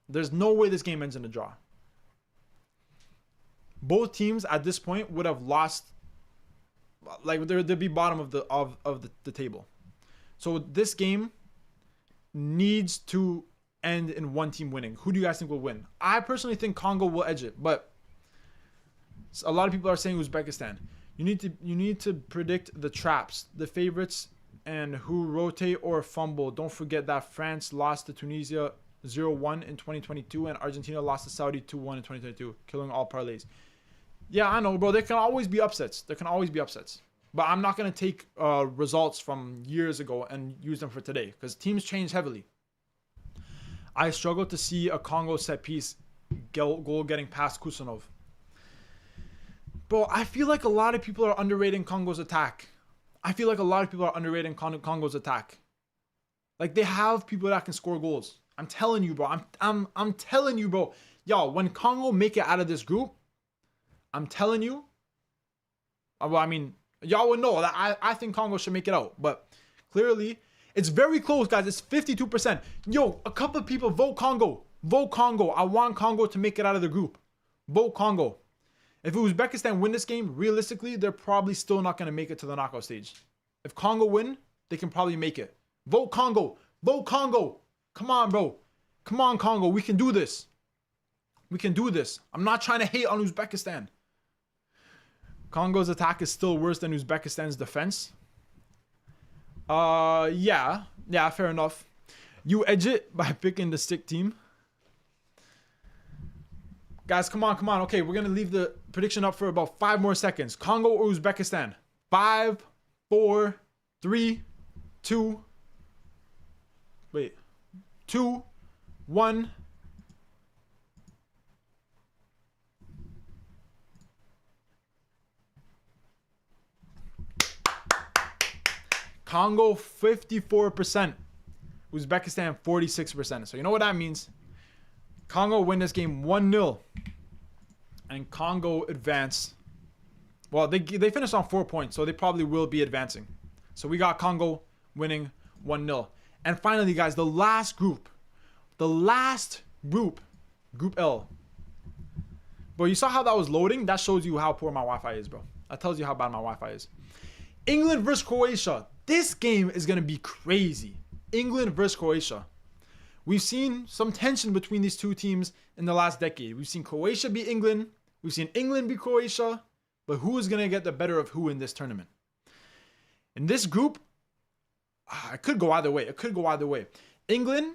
There's no way this game ends in a draw. Both teams at this point would have lost. Like, they'd be bottom of the table. So this game needs to end in one team winning. Who do you guys think will win? I personally think Congo will edge it, but a lot of people are saying Uzbekistan. You need to predict the traps, the favorites, and who rotate or fumble. Don't forget that France lost to Tunisia 0-1 in 2022 and Argentina lost to Saudi 2-1 in 2022, killing all parlays. Yeah, I know, bro. There can always be upsets. There can always be upsets. But I'm not going to take results from years ago and use them for today because teams change heavily. I struggle to see a Congo set piece goal getting past Kusanov. Bro, I feel like a lot of people are underrating Congo's attack. Like, they have people that can score goals. I'm telling you, bro. I'm telling you, bro. Yo, when Congo make it out of this group, I'm telling you. Well, I mean, y'all would know that I think Congo should make it out. But clearly, it's very close, guys. It's 52%. Yo, a couple of people vote Congo. Vote Congo. I want Congo to make it out of the group. Vote Congo. If Uzbekistan win this game, realistically, they're probably still not going to make it to the knockout stage. If Congo win, they can probably make it. Vote Congo. Vote Congo. Come on, bro. Come on, Congo. We can do this. We can do this. I'm not trying to hate on Uzbekistan. Congo's attack is still worse than Uzbekistan's defense. Yeah, fair enough. You edge it by picking the stick team. Guys, come on. Okay, we're going to leave the prediction up for about 5 more seconds. Congo or Uzbekistan? 5, 4, 3, 2. Wait. 2, 1. Congo 54%. Uzbekistan 46%. So you know what that means? Congo win this game 1-0. And Congo advance. Well, they finished on 4 points, so they probably will be advancing. So we got Congo winning 1-0. And finally, guys, the last group. Group L. Bro, you saw how that was loading? That shows you how poor my Wi-Fi is, bro. That tells you how bad my Wi-Fi is. England versus Croatia. This game is going to be crazy. England versus Croatia. We've seen some tension between these two teams in the last decade. We've seen Croatia beat England. We've seen England beat Croatia. But who is going to get the better of who in this tournament? In this group, it could go either way. England,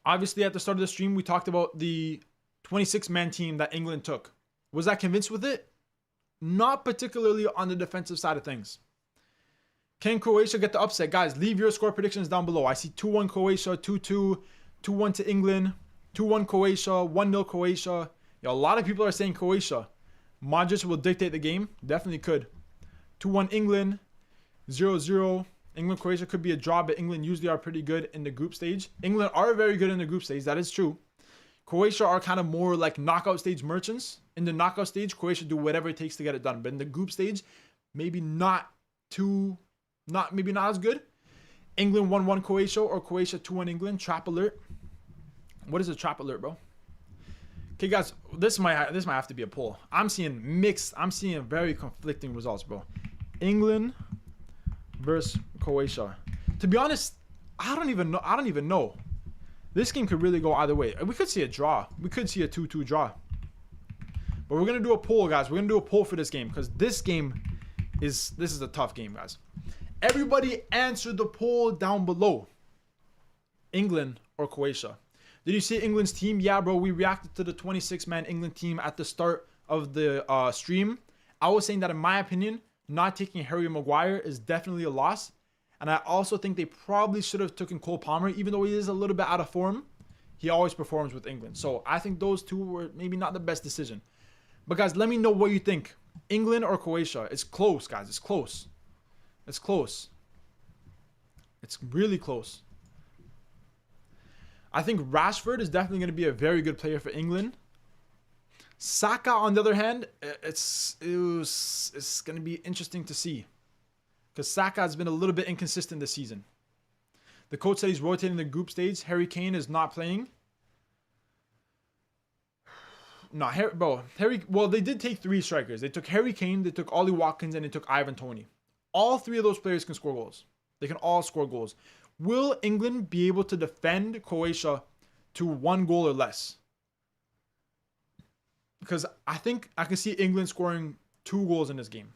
obviously at the start of the stream, we talked about the 26-man team that England took. Was I convinced with it? Not particularly on the defensive side of things. Can Croatia get the upset? Guys, leave your score predictions down below. I see 2-1 Croatia, 2-2, 2-1 to England, 2-1 Croatia, 1-0 Croatia. Yo, a lot of people are saying Croatia. Modric will dictate the game. Definitely could. 2-1 England, 0-0. England, Croatia could be a draw, but England usually are pretty good in the group stage. England are very good in the group stage. That is true. Croatia are kind of more like knockout stage merchants. In the knockout stage, Croatia do whatever it takes to get it done. But in the group stage, maybe not as good. England 1-1 Croatia or Croatia 2-1 England. Trap alert. What is a trap alert, bro? Okay, guys, this might have to be a poll. I'm seeing very conflicting results, bro. England versus Croatia. To be honest, I don't even know. This game could really go either way. We could see a draw. We could see a 2-2 draw. But we're gonna do a poll, guys. We're gonna do a poll for this game because this is a tough game, guys. Everybody answer the poll down below. England or Croatia? Did you see England's team? Yeah, bro. We reacted to the 26-man England team at the start of the stream. I was saying that in my opinion, not taking Harry Maguire is definitely a loss. And I also think they probably should have taken Cole Palmer, even though he is a little bit out of form. He always performs with England. So I think those two were maybe not the best decision. But guys, let me know what you think. England or Croatia? It's close, guys. It's close. It's close. It's really close. I think Rashford is definitely going to be a very good player for England. Saka, on the other hand, it's going to be interesting to see. Because Saka has been a little bit inconsistent this season. The coach said he's rotating the group stage. Harry Kane is not playing. No, well, they did take 3 strikers. They took Harry Kane, they took Ollie Watkins, and they took Ivan Toney. All 3 of those players can score goals. They can all score goals. Will England be able to defend Croatia to 1 goal or less? Because I think I can see England scoring 2 goals in this game.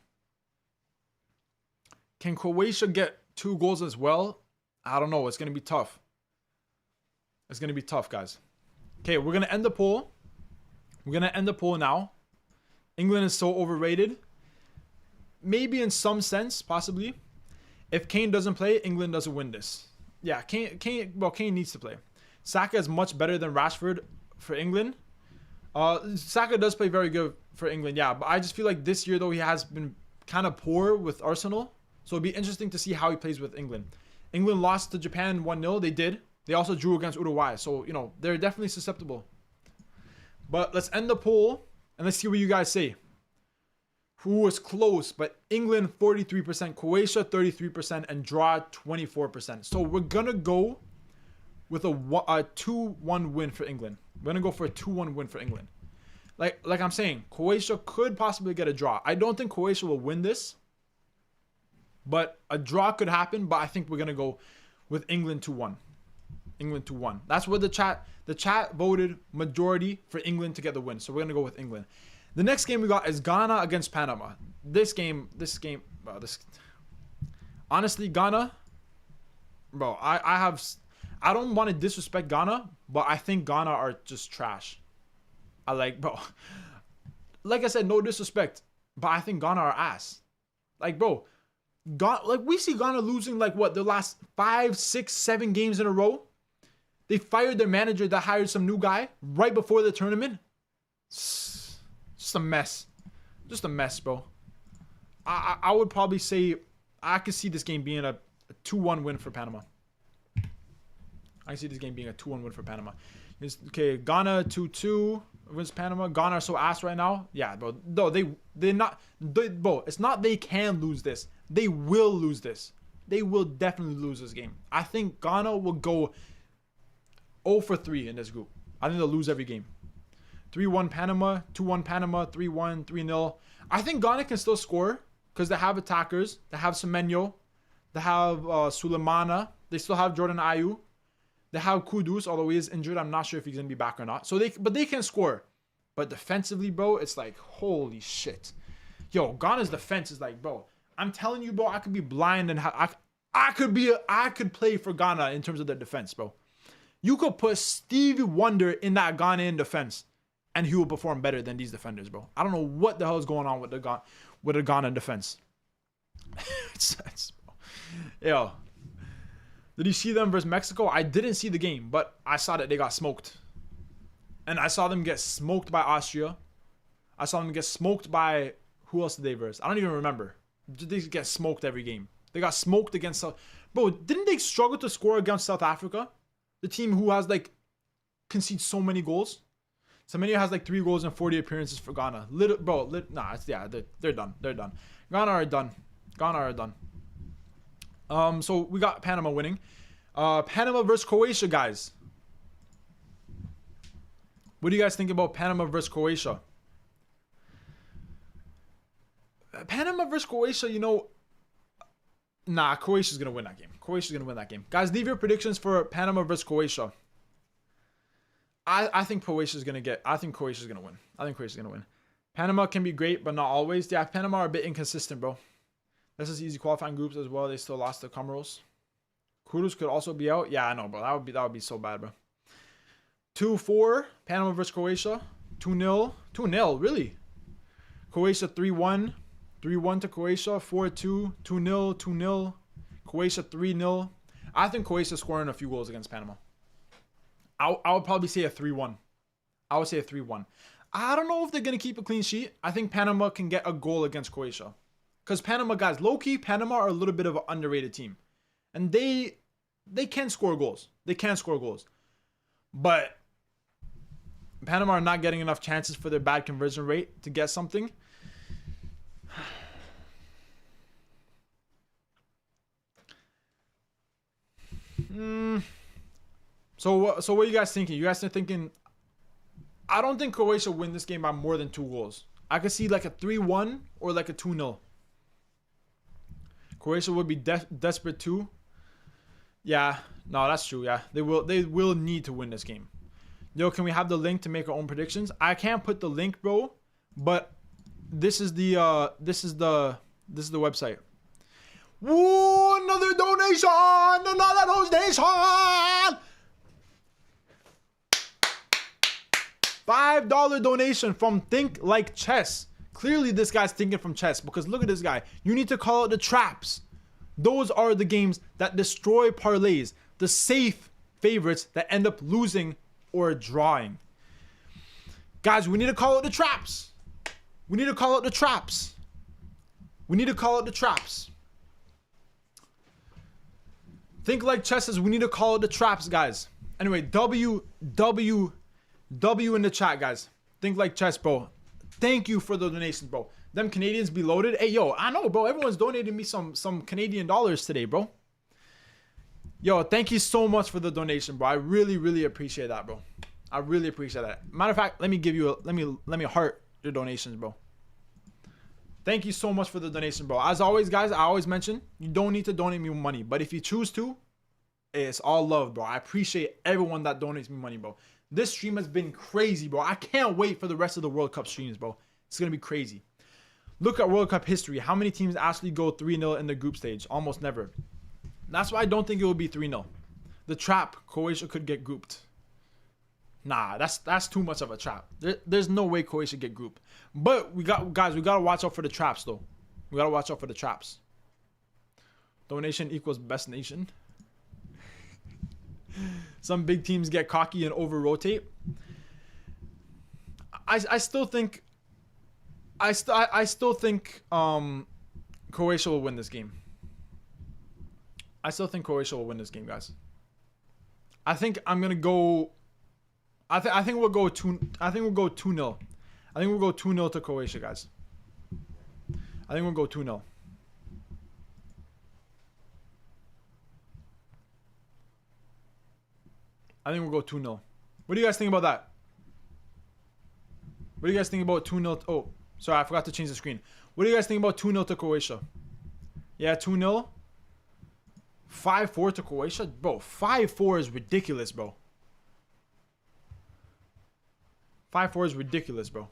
Can Croatia get 2 goals as well? I don't know. It's going to be tough. It's going to be tough, guys. Okay, we're going to end the poll. We're going to end the poll now. England is so overrated. Maybe in some sense, possibly. If Kane doesn't play, England doesn't win this. Yeah, Kane needs to play. Saka is much better than Rashford for England. Saka does play very good for England, yeah. But I just feel like this year, though, he has been kind of poor with Arsenal. So it'd be interesting to see how he plays with England. England lost to Japan 1-0. They did. They also drew against Uruguay. So, you know, they're definitely susceptible. But let's end the poll and let's see what you guys say. Who was close? But England 43%, Croatia 33%, and draw 24%. So we're going to go with a 2-1 win for England. We're going to go for a 2-1 win for England. Like I'm saying, Croatia could possibly get a draw. I don't think Croatia will win this. But a draw could happen. But I think we're going to go with England 2-1. England 2-1. That's what the chat voted majority for England to get the win. So we're going to go with England. The next game we got is Ghana against Panama. Honestly, Ghana, bro, I don't want to disrespect Ghana, but I think Ghana are just trash. Bro, like I said, no disrespect, but I think Ghana are ass. Like, bro, we see Ghana losing the last 5, 6, 7 games in a row. They fired their manager that hired some new guy right before the tournament. Just a mess. Just a mess, bro. I would probably say I could see this game being a 2-1 win for Panama. I can see this game being a 2-1 win for Panama. Okay, Ghana 2-2 against Panama. Ghana are so ass right now. Yeah, bro. No, bro, it's not they can lose this. They will lose this. They will definitely lose this game. I think Ghana will go 0-3 in this group. I think they'll lose every game. 3-1 Panama, 2-1 Panama, 3-1, 3-0. I think Ghana can still score because they have attackers. They have Semenyo. They have Sulemana. They still have Jordan Ayew. They have Kudus, although he is injured. I'm not sure if he's going to be back or not. But they can score. But defensively, bro, it's like, holy shit. Yo, Ghana's defense is like, bro, I'm telling you, bro, I could be blind and I could play for Ghana in terms of their defense, bro. You could put Stevie Wonder in that Ghanaian defense, and he will perform better than these defenders, bro. I don't know what the hell is going on with the Ghana defense. Yo, did you see them versus Mexico? I didn't see the game, but I saw that they got smoked. And I saw them get smoked by Austria. I saw them get smoked by... Who else did they verse? I don't even remember. They get smoked every game. They got smoked against... Bro, didn't they struggle to score against South Africa? The team who has, conceded so many goals. Semenyo has, 3 goals and 40 appearances for Ghana. They're done. They're done. Ghana are done. So we got Panama winning. Panama versus Croatia, guys. What do you guys think about Panama versus Croatia? Panama versus Croatia, Croatia's going to win that game. Guys, leave your predictions for Panama versus Croatia. I think Croatia's going to win. Panama can be great, but not always. Yeah, Panama are a bit inconsistent, bro. This is easy qualifying groups as well. They still lost to Comoros. Kudus could also be out. Yeah, I know, bro. That would be so bad, bro. 2-4, Panama versus Croatia. 2-0. 2-0, really? Croatia 3-1. 3-1 to Croatia. 4-2. 2-0. 2-0. Croatia 3-0. I think Croatia scoring a few goals against Panama. I would probably say a 3-1. I would say a 3-1. I don't know if they're going to keep a clean sheet. I think Panama can get a goal against Croatia. Because Panama, guys, low-key, Panama are a little bit of an underrated team. And they can score goals. They can score goals. But Panama are not getting enough chances for their bad conversion rate to get something. So what are you guys thinking? You guys are thinking... I don't think Croatia win this game by more than 2 goals. I could see like a 3-1 or like a 2-0. Croatia would be desperate too. Yeah, no, that's true. Yeah, they will need to win this game. Yo, can we have the link to make our own predictions? I can't put the link, bro, but this is the website. Woo, another donation! Another donation! $5 donation from Think Like Chess. Clearly, this guy's thinking from chess because look at this guy. You need to call it the traps. Those are the games that destroy parlays. The safe favorites that end up losing or drawing. Guys, we need to call it the traps. We need to call it the traps. We need to call it the traps. Think Like Chess says we need to call it the traps, guys. Anyway, W in the chat, guys. Think Like Chess, bro. Thank you for the donations, bro. Them Canadians be loaded. Hey, yo, I know, bro. Everyone's donating me some Canadian dollars today, bro. Yo, thank you so much for the donation, bro. I really, really appreciate that, bro. I really appreciate that. Matter of fact, let me give you a let me heart your donations, bro. Thank you so much for the donation, bro. As always, guys, I always mention you don't need to donate me money, but if you choose to, it's all love, bro. I appreciate everyone that donates me money, bro. This stream has been crazy, bro. I can't wait for the rest of the World Cup streams, bro. It's going to be crazy. Look at World Cup history. How many teams actually go 3-0 in the group stage? Almost never. That's why I don't think it will be 3-0. The trap, Croatia could get grouped. Nah, that's too much of a trap. There's no way Croatia get grouped. But we got to watch out for the traps, though. We got to watch out for the traps. Donation equals best nation. Some big teams get cocky and over-rotate. I still think Croatia will win this game. I still think Croatia will win this game, guys. I think I'm gonna go. I think we'll go 2-0. I think we'll go 2-0 to Croatia, guys. I think we'll go 2-0. I think we'll go 2-0. What do you guys think about that? What do you guys think about 2-0? Oh, sorry, I forgot to change the screen. What do you guys think about 2-0 to Croatia? Yeah, 2-0. 5-4 to Croatia? Bro, 5-4 is ridiculous, bro. 5-4 is ridiculous, bro.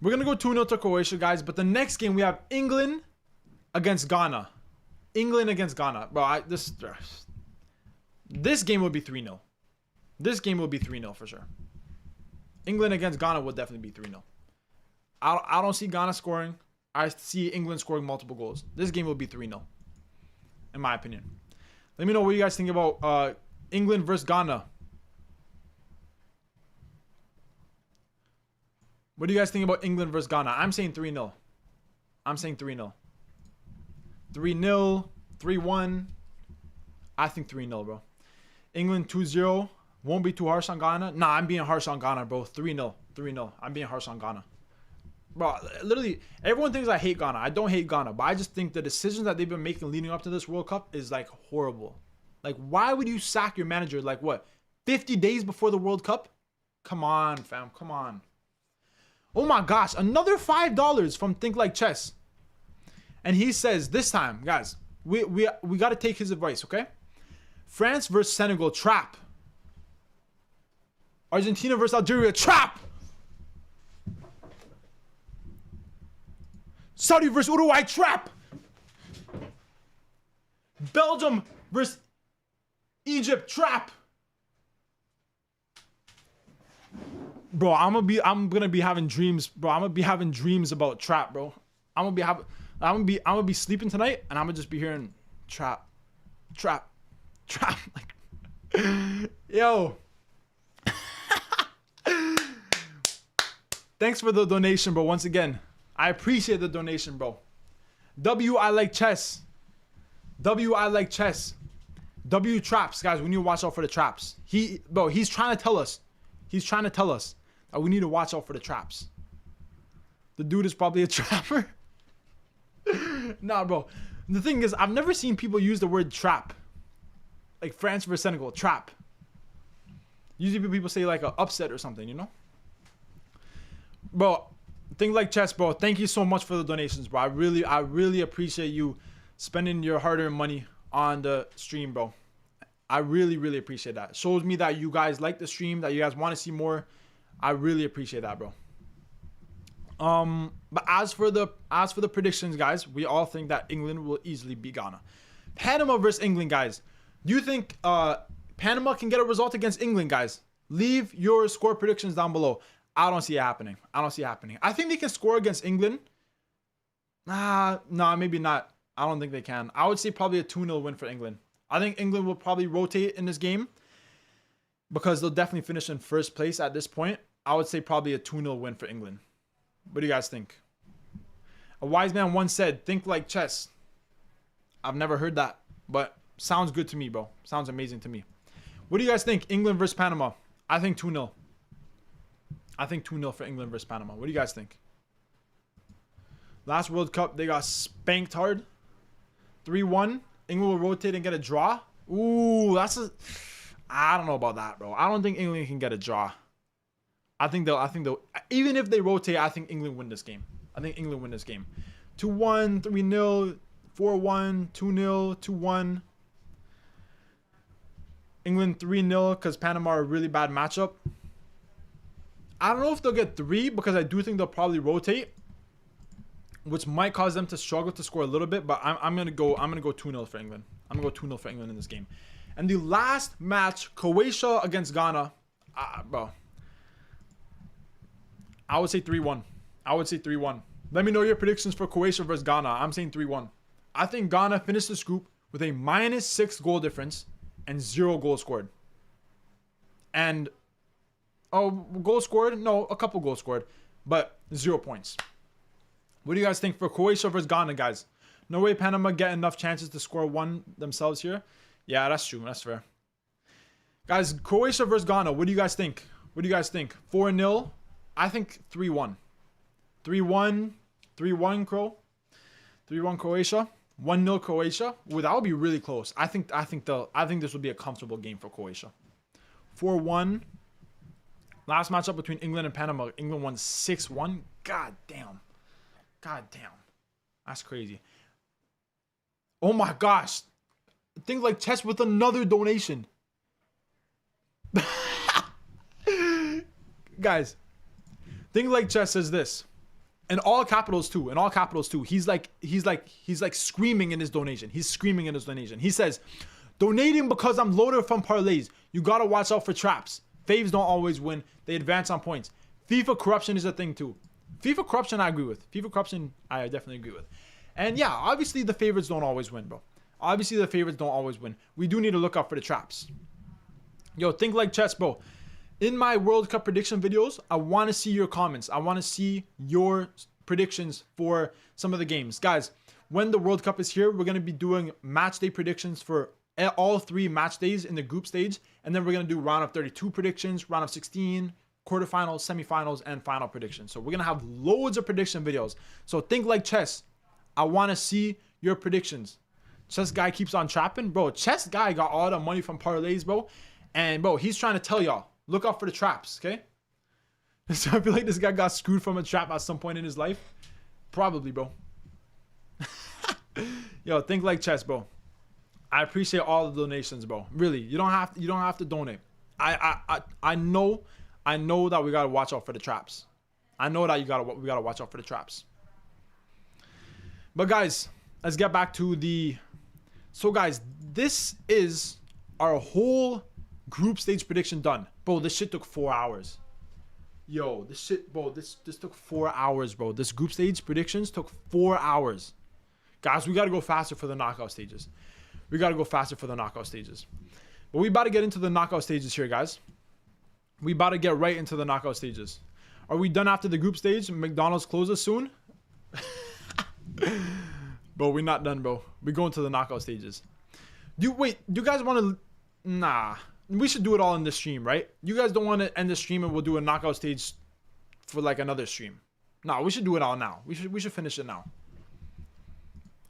We're going to go 2-0 to Croatia, guys. But the next game, we have England against Ghana. England against Ghana. Bro, this game will be 3-0. This game will be 3-0 for sure. England against Ghana will definitely be 3-0. I don't see Ghana scoring. I see England scoring multiple goals. This game will be 3-0. In my opinion. Let me know what you guys think about England versus Ghana. What do you guys think about England versus Ghana? I'm saying 3-0. I'm saying 3-0. 3-0. 3-1. I think 3-0, bro. England 2-0. Won't be too harsh on Ghana. Nah, I'm being harsh on Ghana, bro. 3-0. 3-0. I'm being harsh on Ghana. Bro, literally, everyone thinks I hate Ghana. I don't hate Ghana, but I just think the decisions that they've been making leading up to this World Cup is, like, horrible. Like, why would you sack your manager, like, what, 50 days before the World Cup? Come on, fam. Come on. Oh, my gosh. Another $5 from Think Like Chess. And he says, this time, guys, we got to take his advice, okay? France versus Senegal, trap. Argentina versus Algeria, trap. Saudi versus Uruguay, trap. Belgium versus Egypt, trap. Bro, I'm gonna be having dreams, bro. I'm gonna be having dreams about trap, bro. I'm gonna be having, I'm gonna be sleeping tonight, and I'm gonna just be hearing trap. Like, yo. Thanks for the donation, bro. Once again, I appreciate the donation, bro. I like chess. I like chess. Traps, guys. We need to watch out for the traps. He's trying to tell us. He's trying to tell us that we need to watch out for the traps. The dude is probably a trapper. Nah, bro. The thing is, I've never seen people use the word trap. Like France versus Senegal, trap. Usually people say like an upset or something, you know? Bro, things like chess, bro. Thank you so much for the donations, bro. I really appreciate you spending your hard-earned money on the stream, bro. I really appreciate that. Shows me that you guys like the stream, that you guys want to see more. I really appreciate that, bro. But as for the predictions, guys, we all think that England will easily beat Ghana. Panama versus England, guys. Do you think Panama can get a result against England, guys? Leave your score predictions down below. I don't see it happening. I think they can score against England. Nah, maybe not. I don't think they can. I would say probably a 2-0 win for England. I think England will probably rotate in this game because they'll definitely finish in first place at this point. I would say probably a 2-0 win for England. What do you guys think? A wise man once said, think like chess. I've never heard that, but sounds good to me, bro. Sounds amazing to me. What do you guys think? England versus Panama. I think 2-0. I think 2-0 for England versus Panama. What do you guys think? Last World Cup, they got spanked hard. 3-1. England will rotate and get a draw. Ooh, I don't know about that, bro. I don't think England can get a draw. I think they'll even if they rotate, I think England win this game. 2-1, 3-0, 4-1, 2-0, 2-1. England 3-0 because Panama are a really bad matchup. I don't know if they'll get 3 because I do think they'll probably rotate, which might cause them to struggle to score a little bit. But I'm gonna go 2-0 for England. I'm gonna go 2-0 for England in this game. And the last match, Croatia against Ghana, bro. I would say 3-1. Let me know your predictions for Croatia versus Ghana. I'm saying 3-1. I think Ghana finished this group with a -6 goal difference and 0 goals scored. And goal scored? No, a couple goals scored, but 0 points. What do you guys think for Croatia versus Ghana, guys? No way Panama get enough chances to score one themselves here. Yeah, that's true. That's fair. Guys, Croatia versus Ghana. What do you guys think? 4-0. I think 3-1. 3-1 Croatia. 1-0 Croatia. Ooh, that would be really close. I think this would be a comfortable game for Croatia. 4-1. Last matchup between England and Panama. England won 6-1. God damn. That's crazy. Oh my gosh. Things like chess with another donation. Guys, things like chess says this. In all capitals too. He's like screaming in his donation. He says, donating because I'm loaded from parlays. You gotta watch out for traps. Faves don't always win. They advance on points. FIFA corruption is a thing too. FIFA corruption I agree with. I definitely agree with. And yeah, obviously the favorites don't always win, bro. We do need to look out for the traps. Yo, think like chess, bro. In my World Cup prediction videos, I want to see your comments. I want to see your predictions for some of the games. Guys, when the World Cup is here, we're going to be doing match day predictions for all 3 match days in the group stage. And then we're going to do round of 32 predictions, round of 16, quarterfinals, semifinals, and final predictions. So we're going to have loads of prediction videos. So think like chess. I want to see your predictions. Chess guy keeps on trapping. Bro, chess guy got all the money from parlays, bro. And, bro, he's trying to tell y'all, look out for the traps, okay? So I feel like this guy got screwed from a trap at some point in his life. Probably, bro. Yo, think like chess, bro. I appreciate all the donations, bro. Really, you don't have to donate. I know that we gotta watch out for the traps. I know that we gotta watch out for the traps. But guys, let's get back to the. So guys, this is our whole group stage prediction done, bro. This shit took 4 hours. Yo, this took 4 hours, bro. This group stage predictions took 4 hours. Guys, we got to go faster for the knockout stages. We got to go faster for the knockout stages. But we about to get into the knockout stages here, guys. We about to get right into the knockout stages. Are we done after the group stage? McDonald's closes soon? Bro, we're not done, bro. We're going to the knockout stages. Wait, do you guys want to... Nah. We should do it all in this stream, right? You guys don't want to end the stream and we'll do a knockout stage for like another stream. Nah, we should do it all now. We should finish it now.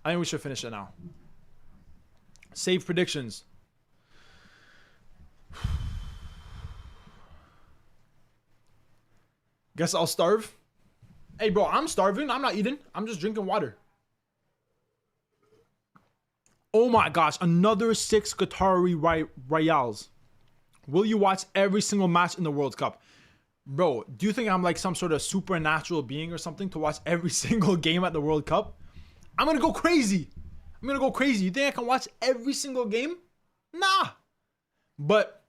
I think we should finish it now. Save predictions. Guess I'll starve. Hey, bro, I'm starving. I'm not eating. I'm just drinking water. Oh my gosh, another 6 Qatari Royals. Will you watch every single match in the World Cup? Bro, do you think I'm like some sort of supernatural being or something to watch every single game at the World Cup? I'm gonna go crazy. I'm gonna go crazy. You think I can watch every single game? Nah. But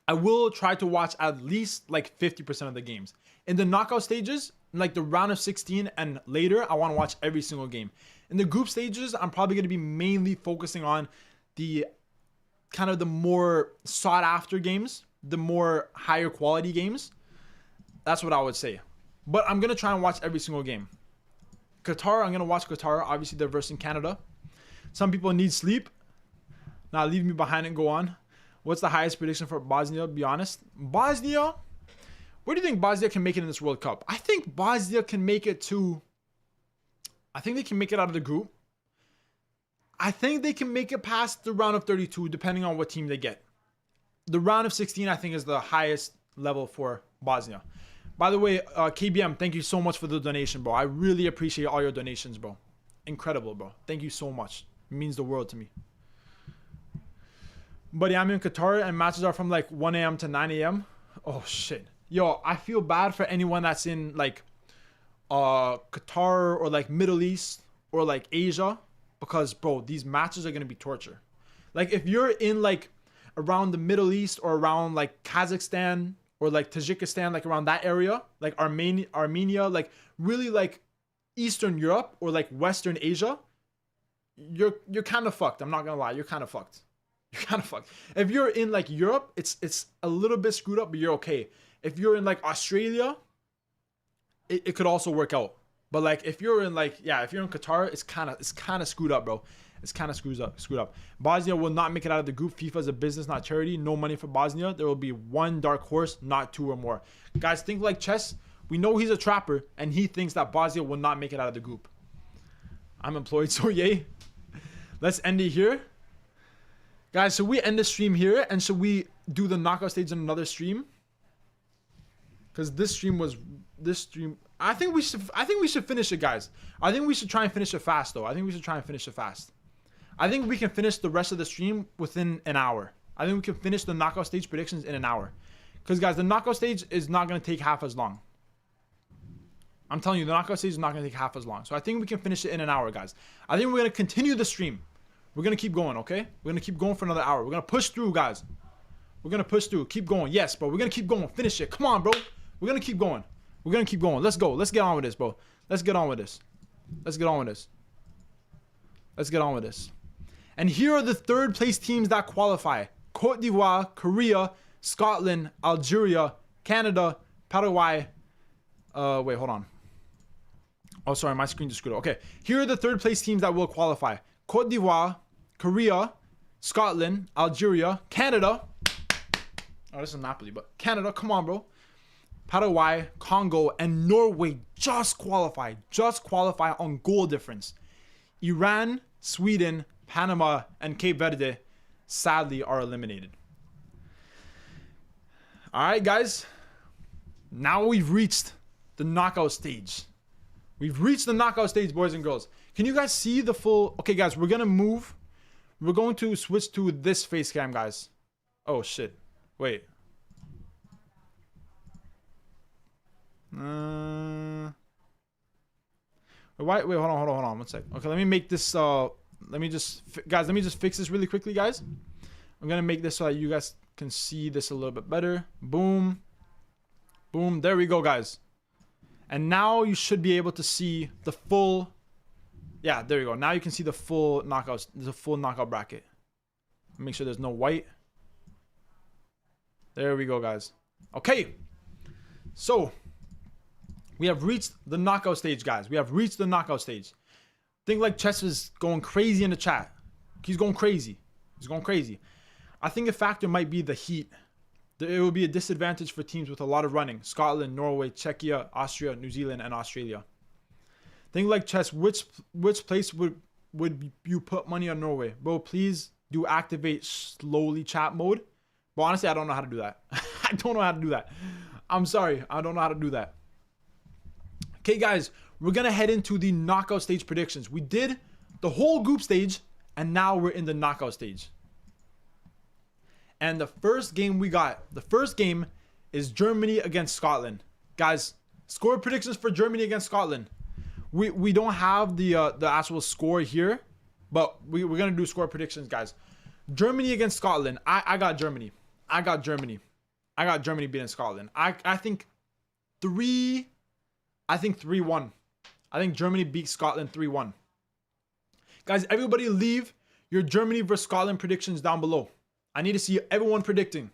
I will try to watch at least like 50% of the games. In the knockout stages, like the round of 16 and later, I want to watch every single game. In the group stages, I'm probably going to be mainly focusing on the kind of the more sought after games, the more higher quality games. That's what I would say. But I'm going to try and watch every single game. Qatar, I'm going to watch Qatar. Obviously, they're versing Canada. Some people need sleep. Now, leave me behind and go on. What's the highest prediction for Bosnia? Be honest. Bosnia? Where do you think Bosnia can make it in this World Cup? I think Bosnia can make it to... I think they can make it out of the group. I think they can make it past the round of 32, depending on what team they get. The round of 16, I think, is the highest level for Bosnia. By the way, KBM, thank you so much for the donation, bro. I really appreciate all your donations, bro. Incredible, bro. Thank you so much. It means the world to me. But yeah, I'm in Qatar, and matches are from like 1 a.m. to 9 a.m. Oh, shit. Yo, I feel bad for anyone that's in like Qatar or like Middle East or like Asia, because bro, these matches are gonna be torture. Like if you're in like around the Middle East or around like Kazakhstan or like Tajikistan, like around that area, like Armenia, like really like Eastern Europe or like Western Asia, you're kind of fucked. I'm not gonna lie, you're kind of fucked. You're kind of fucked. If you're in like Europe, it's a little bit screwed up, but you're okay. If you're in like Australia, it could also work out. But like if you're in like, yeah, if you're in Qatar, it's kind of screwed up, bro. It's kind of screwed up. Bosnia will not make it out of the group. FIFA is a business, not charity. No money for Bosnia. There will be one dark horse, not 2 or more. Guys, think like chess. We know he's a trapper, and he thinks that Bosnia will not make it out of the group. I'm employed, so yay. Let's end it here. Guys, should we end the stream here, and should we do the knockout stage in another stream? Because this stream, I think we should finish it, guys. I think we should try and finish it fast, though. I think we can finish the rest of the stream within an hour. I think we can finish the knockout stage predictions in an hour. Because, guys, the knockout stage is not going to take half as long. I'm telling you, the knockout stage is not going to take half as long. So I think we can finish it in an hour, guys. I think we're going to continue the stream. We're going to keep going, okay? We're going to keep going for another hour. We're going to push through, guys. We're going to push through. Keep going. Yes, bro. We're going to keep going. Finish it. Come on, bro. We're going to keep going. We're going to keep going. Let's go. Let's get on with this, bro. Let's get on with this. Let's get on with this. Let's get on with this. And here are the third place teams that qualify. Cote d'Ivoire, Korea, Scotland, Algeria, Canada, Paraguay. Wait, hold on. Oh, sorry. My screen just screwed up. Okay. Here are the third place teams that will qualify. Cote d'Ivoire, Korea, Scotland, Algeria, Canada. Oh, this is Napoli, but Canada. Come on, bro. Paraguay, Congo, and Norway just qualify on goal difference. Iran, Sweden, Panama, and Cape Verde sadly are eliminated. All right, guys. Now we've reached the knockout stage. We've reached the knockout stage, boys and girls. Can you guys see the full... Okay, guys, we're going to move. We're going to switch to this face cam, guys. Oh, shit. Wait. Wait, hold on 1 sec. Okay, let me make this let me just fix this really quickly, guys. I'm gonna make this so that you guys can see this a little bit better. Boom, boom, there we go, guys. And now you should be able to see the full Yeah, there you go. Now you can see the full knockouts. There's a full knockout bracket. Make sure there's no white. There we go, guys. Okay. So, we have reached the knockout stage, guys. We have reached the knockout stage. Think like Chess is going crazy in the chat. He's going crazy. He's going crazy. I think a factor might be the heat. It will be a disadvantage for teams with a lot of running. Scotland, Norway, Czechia, Austria, New Zealand, and Australia. Think like Chess, which place would you put money on Norway? Bro, please do activate slowly chat mode. But honestly, I don't know how to do that. I don't know how to do that. I'm sorry. I don't know how to do that. Okay, guys, we're going to head into the knockout stage predictions. We did the whole group stage, and now we're in the knockout stage. And the first game we got, the first game is Germany against Scotland. Guys, score predictions for Germany against Scotland. We don't have the actual score here, but we're going to do score predictions, guys. Germany against Scotland. I got Germany. I got Germany beating Scotland. I think 3-1. I think Germany beats Scotland 3-1. Guys, everybody leave your Germany versus Scotland predictions down below. I need to see everyone predicting.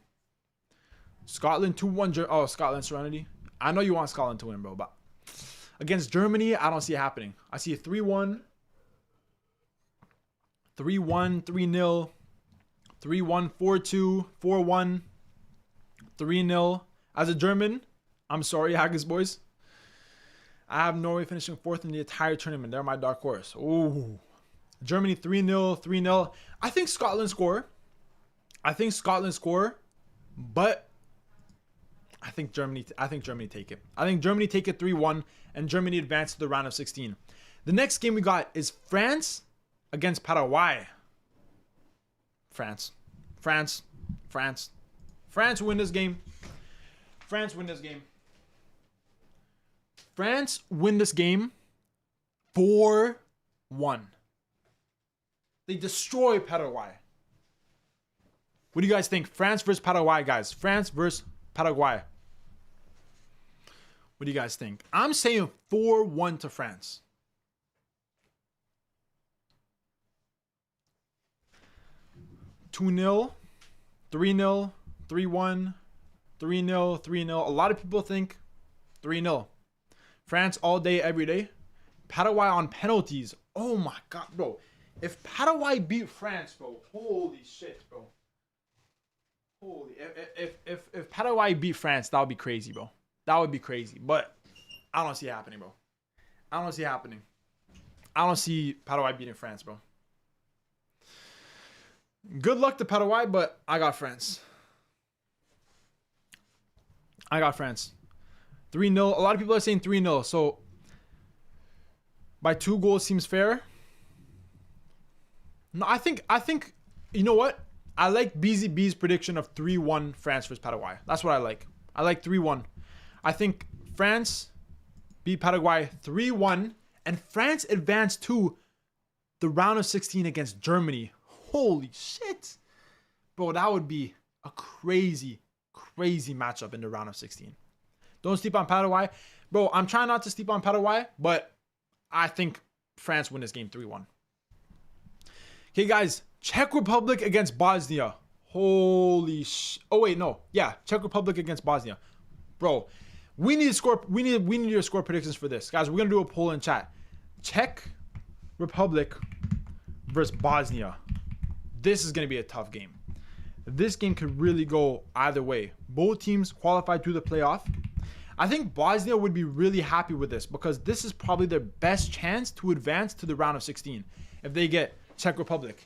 Scotland 2-1. Oh, Scotland Serenity. I know you want Scotland to win, bro, but against Germany, I don't see it happening. I see a 3-1. 3-1, 3-0. 3-1, 4-2, 4-1, 3-0. As a German, I'm sorry, Haggis boys. I have Norway finishing 4th in the entire tournament. They're my dark horse. Ooh. Germany 3-0, 3-0. I think Scotland score. But I think Germany take it. I think Germany take it 3-1 and Germany advance to the round of 16. The next game we got is France against Paraguay. France win this game. France win this game 4-1. They destroy Paraguay. What do you guys think? France versus Paraguay, guys. France versus Paraguay. What do you guys think? I'm saying 4-1 to France. 2-0, 3-0, 3-1, 3-0, 3-0. A lot of people think 3-0. France all day, every day. Paraguay on penalties. Oh my God, bro. If Paraguay beat France, bro, holy shit, bro. Holy, if Paraguay beat France, that would be crazy, bro. That would be crazy. But I don't see it happening, bro. I don't see it happening. I don't see Paraguay beating France, bro. Good luck to Paraguay, but I got France. 3-0. A lot of people are saying 3-0. So by 2 goals seems fair. No, I think you know what? I like BZB's prediction of 3-1 France versus Paraguay. That's what I like. I like 3-1. I think France beat Paraguay 3-1 and France advanced to the round of 16 against Germany. Holy shit. Bro, that would be a crazy matchup in the round of 16. Don't sleep on Paraguay. Bro, I'm trying not to sleep on Paraguay, but I think France win this game 3-1. Okay, guys. Czech Republic against Bosnia. Holy sh... Oh, wait, no. Yeah, Czech Republic against Bosnia. Bro, we need to score... We need your score predictions for this. Guys, we're going to do a poll in chat. Czech Republic versus Bosnia. This is going to be a tough game. This game could really go either way. Both teams qualified to the playoff. I think Bosnia would be really happy with this because this is probably their best chance to advance to the round of 16 if they get Czech Republic.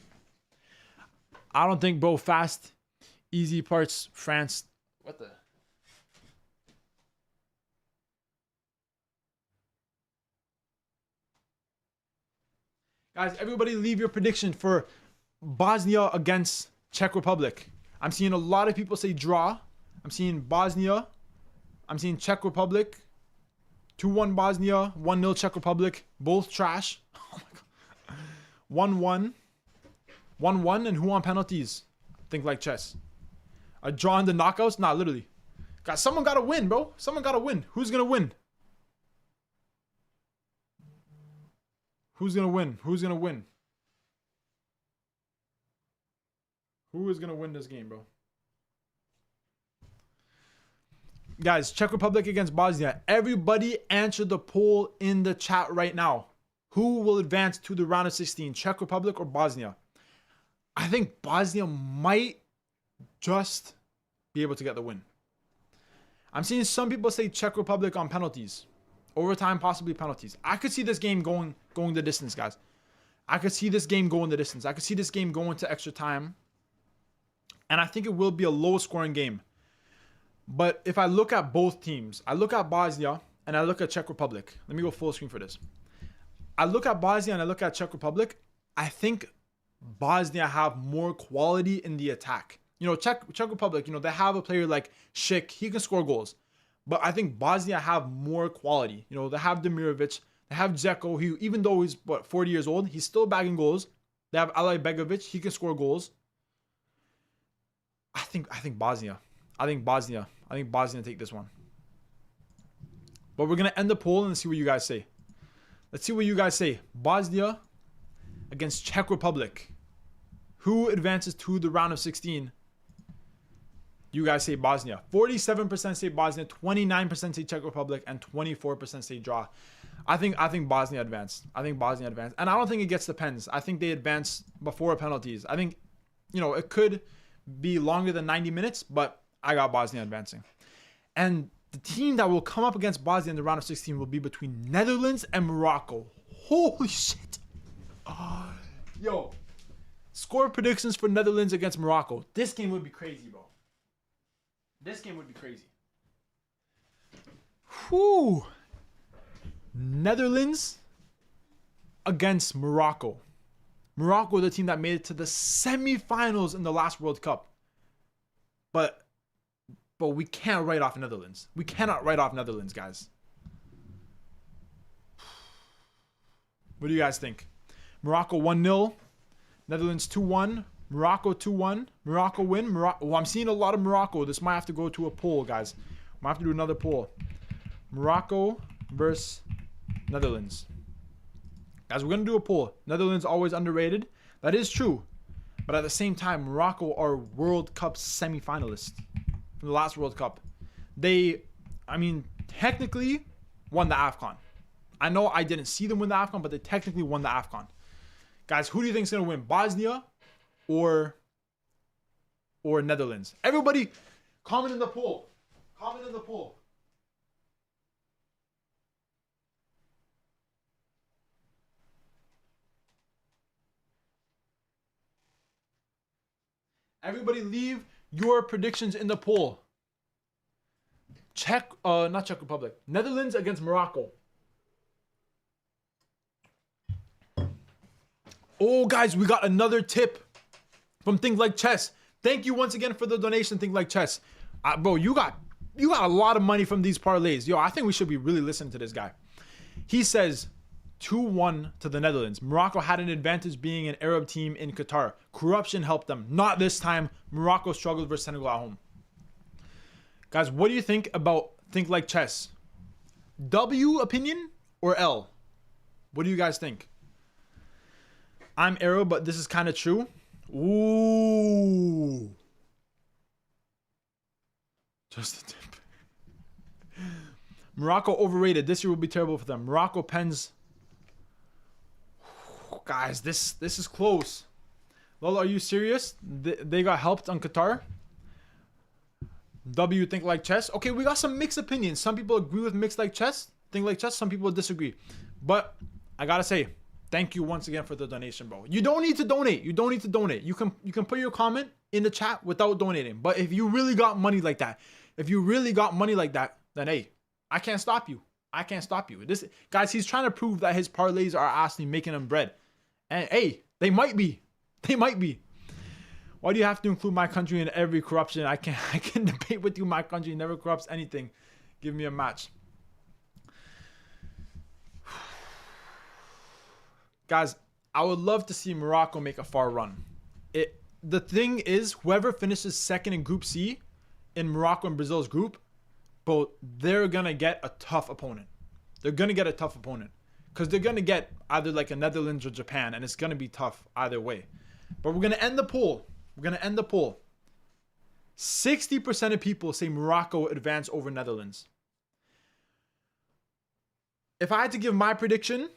I don't think, bro, fast, easy parts, France. What the? Guys, everybody leave your prediction for Bosnia against Czech Republic. I'm seeing a lot of people say draw. I'm seeing Bosnia. I'm seeing Czech Republic. 2-1 Bosnia. 1-0 Czech Republic. Both trash. Oh my God. 1-1. 1-1 and who on penalties? Think like chess. A draw in the knockouts? Nah, literally. Guys, someone got to win, bro. Someone got to win. Who's going to win? Who's gonna win? Who's gonna win? Who is gonna win this game, bro? Guys, Czech Republic against Bosnia. Everybody answer the poll in the chat right now. Who will advance to the round of 16? Czech Republic or Bosnia? I think Bosnia might just be able to get the win. I'm seeing some people say Czech Republic on penalties. Overtime, possibly penalties. I could see this game going the distance, guys. I could see this game going the distance. I could see this game going to extra time. And I think it will be a low-scoring game. But if I look at both teams, I look at Bosnia and I look at Czech Republic. Let me go full screen for this. I look at Bosnia and I look at Czech Republic. I think Bosnia have more quality in the attack. You know, Czech Republic, you know, they have a player like Schick. He can score goals. But I think Bosnia have more quality. You know, they have Demirovic. They have Dzeko. He, even though he's, 40 years old, he's still bagging goals. They have Alay Begovic. He can score goals. I think Bosnia. I think Bosnia take this one. But we're going to end the poll and see what you guys say. Let's see what you guys say. Bosnia against Czech Republic. Who advances to the round of 16? You guys say Bosnia. 47% say Bosnia, 29% say Czech Republic, and 24% say draw. I think Bosnia advanced. And I don't think it gets the pens. I think they advance before penalties. I think, you know, it could be longer than 90 minutes, but I got Bosnia advancing. And the team that will come up against Bosnia in the round of 16 will be between Netherlands and Morocco. Holy shit. Yo. Score predictions for Netherlands against Morocco. This game would be crazy, bro. This game would be crazy. Whew. Netherlands against Morocco. Morocco, the team that made it to the semifinals in the last World Cup. But we can't write off Netherlands. We cannot write off Netherlands, guys. What do you guys think? Morocco 1-0. Netherlands 2-1. Morocco 2-1. Morocco win. Well, I'm seeing a lot of Morocco. This might have to go to a poll, guys. Might have to do another poll. Morocco versus Netherlands. Guys, we're going to do a poll. Netherlands always underrated. That is true. But at the same time, Morocco are World Cup semi-finalists from the last World Cup. They, I mean, technically won the AFCON. I know I didn't see them win the AFCON, but they technically won the AFCON. Guys, who do you think is going to win? Bosnia or Netherlands? Everybody, comment in the poll. Comment in the poll. Everybody leave your predictions in the poll. Not Czech Republic. Netherlands against Morocco. Oh, guys, we got another tip from Think Like Chess. Thank you once again for the donation, Think Like Chess. Bro, you got a lot of money from these parlays. Yo, I think we should be really listening to this guy. He says 2-1 to the Netherlands. Morocco had an advantage being an Arab team in Qatar. Corruption helped them. Not this time. Morocco struggled versus Senegal at home. Guys, what do you think about Think Like Chess? W opinion or L? What do you guys think? I'm Arab, but this is kind of true. Ooh. Just a tip. Morocco overrated. This year will be terrible for them. Morocco pens. Guys, this is close. Lolo, are you serious? They got helped on Qatar. W Think Like Chess. Okay, we got some mixed opinions. Some people agree with Think Like Chess. Some people disagree. But I gotta say, thank you once again for the donation, bro. You don't need to donate. You can put your comment in the chat without donating. But if you really got money like that, then hey, I can't stop you. This guys, he's trying to prove that his parlays are actually making him bread. And hey, they might be. Why do you have to include my country in every corruption? I can debate with you. My country never corrupts anything. Give me a match. Guys, I would love to see Morocco make a far run. The thing is, whoever finishes second in Group C in Morocco and Brazil's group, they're going to get a tough opponent. because they're gonna get either like a Netherlands or Japan, and it's gonna be tough either way. But we're gonna end the poll. 60% of people say Morocco advance over Netherlands. If I had to give my prediction,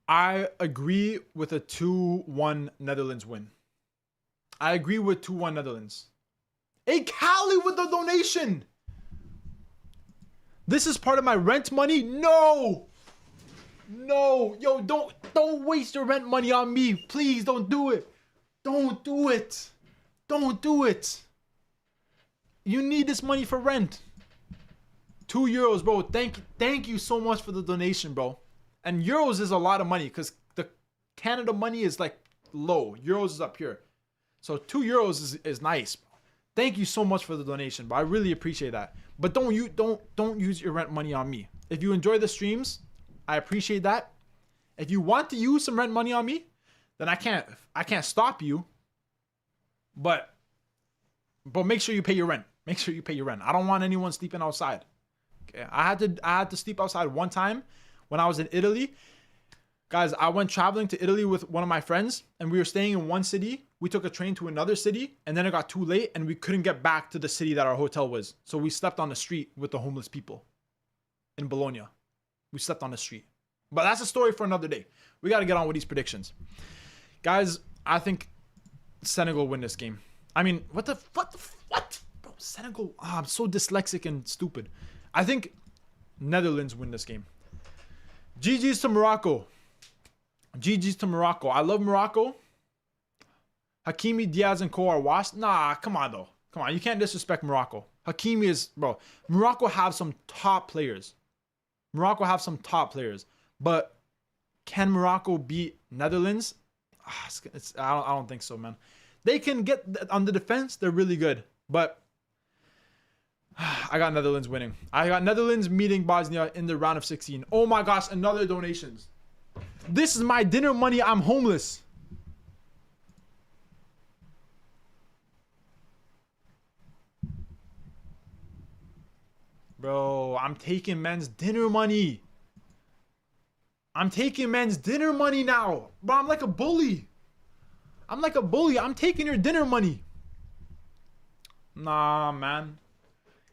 I agree with a 2-1 Netherlands win. I agree with 2-1 Netherlands. Hey, Cali with the donation. This is part of my rent money? No. No. Yo, don't waste your rent money on me. Please don't do it. Don't do it. Don't do it. You need this money for rent. €2, bro. Thank you so much for the donation, bro. And euros is a lot of money because the Canada money is like low. Euros is up here. So €2 is nice. Thank you so much for the donation, but I really appreciate that. But don't use your rent money on me. If you enjoy the streams, I appreciate that. If you want to use some rent money on me, then I can't stop you. But make sure you pay your rent. Make sure you pay your rent. I don't want anyone sleeping outside. Okay? I had to sleep outside one time when I was in Italy. Guys, I went traveling to Italy with one of my friends, and we were staying in one city. We took a train to another city, and then it got too late, and we couldn't get back to the city that our hotel was. So we slept on the street with the homeless people in Bologna. We slept on the street. But that's a story for another day. We got to get on with these predictions. Guys, I think Senegal win this game. I mean, what? Bro, Senegal. Oh, I'm so dyslexic and stupid. I think Netherlands win this game. GG's to Morocco. GG's to Morocco. I love Morocco. Hakimi, Diaz, and Co are washed. Nah, come on, though. Come on, you can't disrespect Morocco. Hakimi is, bro. Morocco have some top players. But can Morocco beat Netherlands? I don't think so, man. They can get on the defense. They're really good. But I got Netherlands winning. I got Netherlands meeting Bosnia in the round of 16. Oh my gosh, another donations. This is my dinner money. I'm homeless. Bro, I'm taking men's dinner money. I'm taking men's dinner money now. Bro, I'm like a bully. I'm taking your dinner money. Nah, man.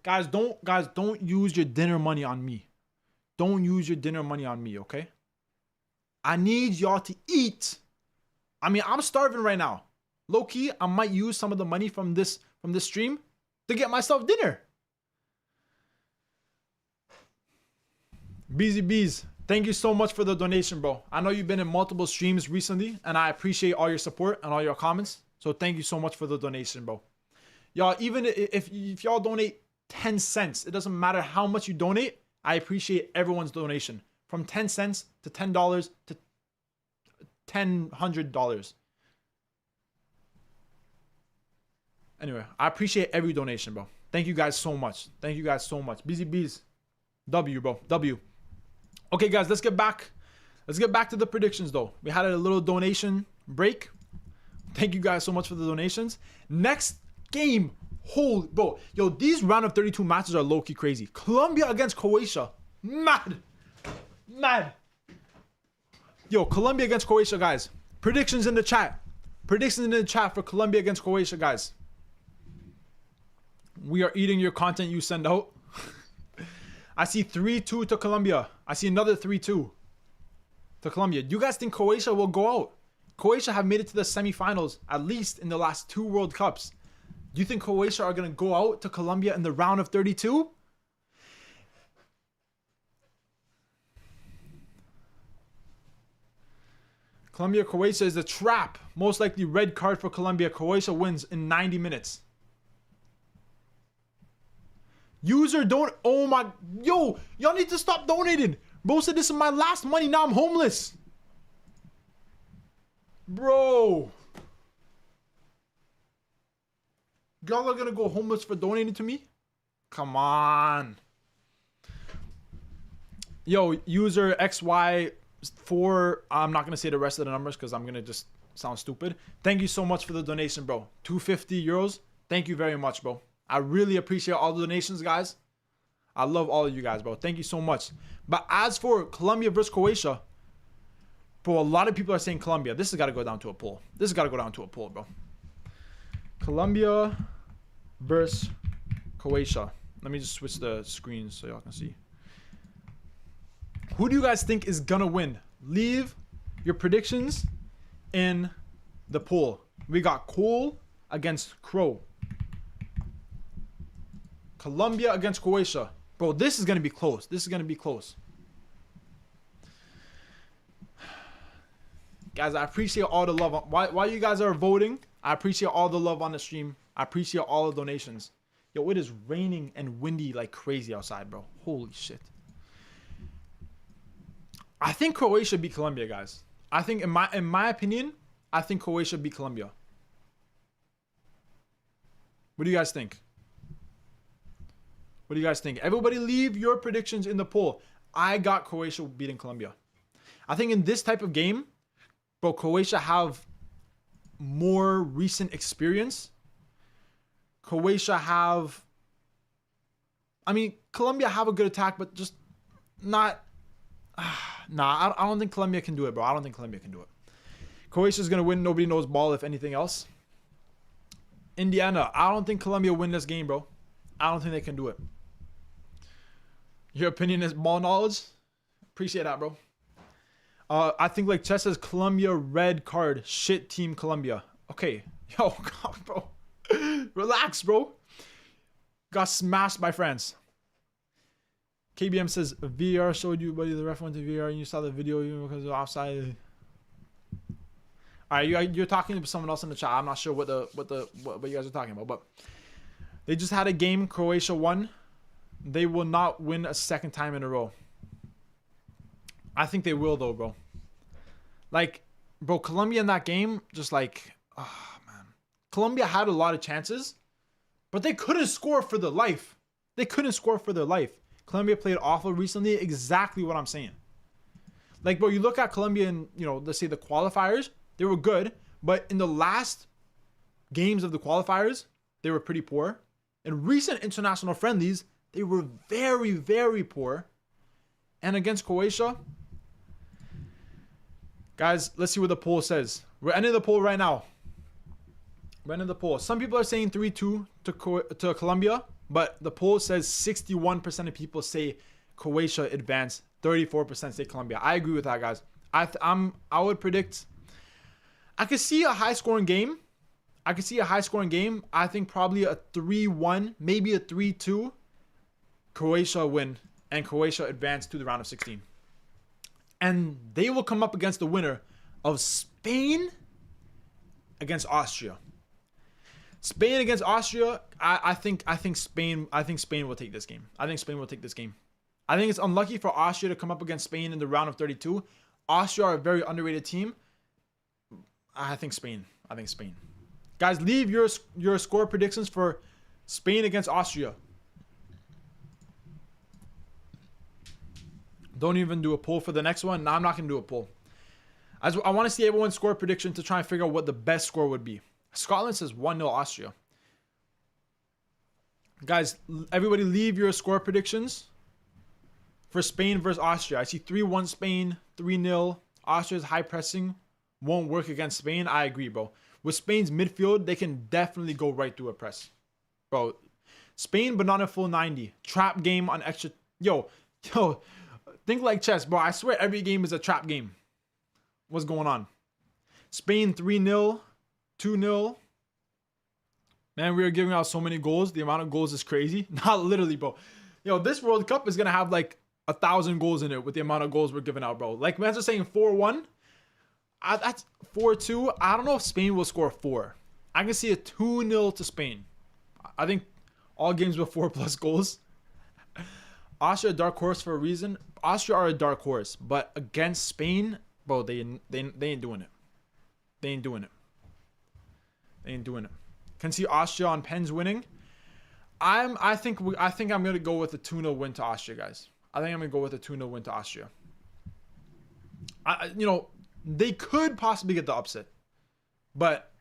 Guys, don't use your dinner money on me. Don't use your dinner money on me, okay? I need y'all to eat. I mean, I'm starving right now. Low key, I might use some of the money from this stream to get myself dinner. BZBs, thank you so much for the donation, bro. I know you've been in multiple streams recently, and I appreciate all your support and all your comments. So thank you so much for the donation, bro. Y'all, even if y'all donate 10 cents, it doesn't matter how much you donate. I appreciate everyone's donation. From 10 cents to $10 to $100. Anyway, I appreciate every donation, bro. Thank you guys so much. Thank you guys so much. BZBs. W, bro. W. Okay, guys, let's get back to the predictions, though. We had a little donation break. Thank you guys so much for the donations. Next game. Holy, bro. Yo, these round of 32 matches are low-key crazy. Colombia against Croatia. Mad. Yo, Colombia against Croatia, guys. Predictions in the chat. Predictions in the chat for Colombia against Croatia, guys. We are eating your content you send out. I see 3-2 to Colombia. I see another 3-2 to Colombia. Do you guys think Croatia will go out? Croatia have made it to the semifinals, at least in the last 2 World Cups. Do you think Croatia are going to go out to Colombia in the round of 32? Colombia, Croatia is a trap. Most likely red card for Colombia. Croatia wins in 90 minutes. User don't. Oh my. Yo, y'all need to stop donating. Bro said this is my last money. Now I'm homeless. Bro. Y'all are gonna go homeless for donating to me? Come on. Yo, user XY4. I'm not gonna say the rest of the numbers because I'm gonna just sound stupid. Thank you so much for the donation, bro. 250 euros. Thank you very much, bro. I really appreciate all the donations, guys. I love all of you guys, bro. Thank you so much. But as for Colombia versus Croatia, bro, a lot of people are saying Colombia. This has got to go down to a poll. This has got to go down to a poll, bro. Colombia versus Croatia. Let me just switch the screens so y'all can see. Who do you guys think is gonna win? Leave your predictions in the poll. We got Cole against Crow. Colombia against Croatia. Bro, this is gonna be close. This is gonna be close. Guys, I appreciate all the love. While you guys are voting, I appreciate all the love on the stream. I appreciate all the donations. Yo, it is raining and windy like crazy outside, bro. Holy shit. I think Croatia beat Colombia, guys. I think, in my opinion, I think Croatia beat Colombia. What do you guys think? What do you guys think? Everybody leave your predictions in the poll. I got Croatia beating Colombia. I think in this type of game, bro, Croatia have more recent experience. Croatia have... I mean, Colombia have a good attack, but just not... Nah, I don't think Colombia can do it, bro. I don't think Colombia can do it. Croatia's going to win. Nobody knows ball, if anything else. Indiana. I don't think Colombia win this game, bro. I don't think they can do it. Your opinion is ball knowledge? Appreciate that, bro. I think like Chess says Colombia red card. Shit team Colombia. Okay. Yo, God, bro. Relax, bro. Got smashed by France. KBM says VR showed you, buddy. The ref went to VR and you saw the video even because of offside. All right, you're talking to someone else in the chat. I'm not sure what you guys are talking about, but they just had a game. Croatia won. They will not win a second time in a row. I think they will though, bro. Like, bro, Colombia in that game, just like, oh man, Colombia had a lot of chances, but they couldn't score for their life. They couldn't score for their life. Colombia played awful recently. Exactly what I'm saying. Like, bro, you look at Colombia in, you know, let's say the qualifiers, they were good, but in the last games of the qualifiers, they were pretty poor. In recent international friendlies, they were very, very poor. And against Croatia, guys, let's see what the poll says. We're ending the poll right now. We're ending the poll. Some people are saying 3-2 to Colombia, but the poll says 61% of people say Croatia advanced, 34% say Colombia. I agree with that, guys. I would predict, I could see a high-scoring game. I think probably a 3-1, maybe a 3-2. Croatia win, and Croatia advance to the round of 16. And they will come up against the winner of Spain against Austria. Spain against Austria, I think Spain will take this game. I think Spain will take this game. I think it's unlucky for Austria to come up against Spain in the round of 32. Austria are a very underrated team. I think Spain. Guys, leave your score predictions for Spain against Austria. Don't even do a poll for the next one. No, I'm not going to do a poll. I want to see everyone's score prediction to try and figure out what the best score would be. Scotland says 1-0 Austria. Guys, everybody leave your score predictions for Spain versus Austria. I see 3-1 Spain, 3-0. Austria's high pressing won't work against Spain. I agree, bro. With Spain's midfield, they can definitely go right through a press. Bro, Spain, but not a full 90. Trap game on extra... Yo, think like chess, bro. I swear every game is a trap game. What's going on? Spain 3-0, 2-0. Man, we are giving out so many goals. The amount of goals is crazy. Not literally, bro. Yo, this World Cup is going to have like 1,000 goals in it with the amount of goals we're giving out, bro. Like, man's just saying 4-1. That's 4-2. I don't know if Spain will score 4. I can see a 2-0 to Spain. I think all games with 4+ goals. Austria a dark horse for a reason. Austria are a dark horse, but against Spain, bro, they ain't doing it. They ain't doing it. Can see Austria on pens winning. I think I'm gonna go with a 2-0 win to Austria, guys. I think I'm gonna go with a 2-0 win to Austria. You know, they could possibly get the upset, but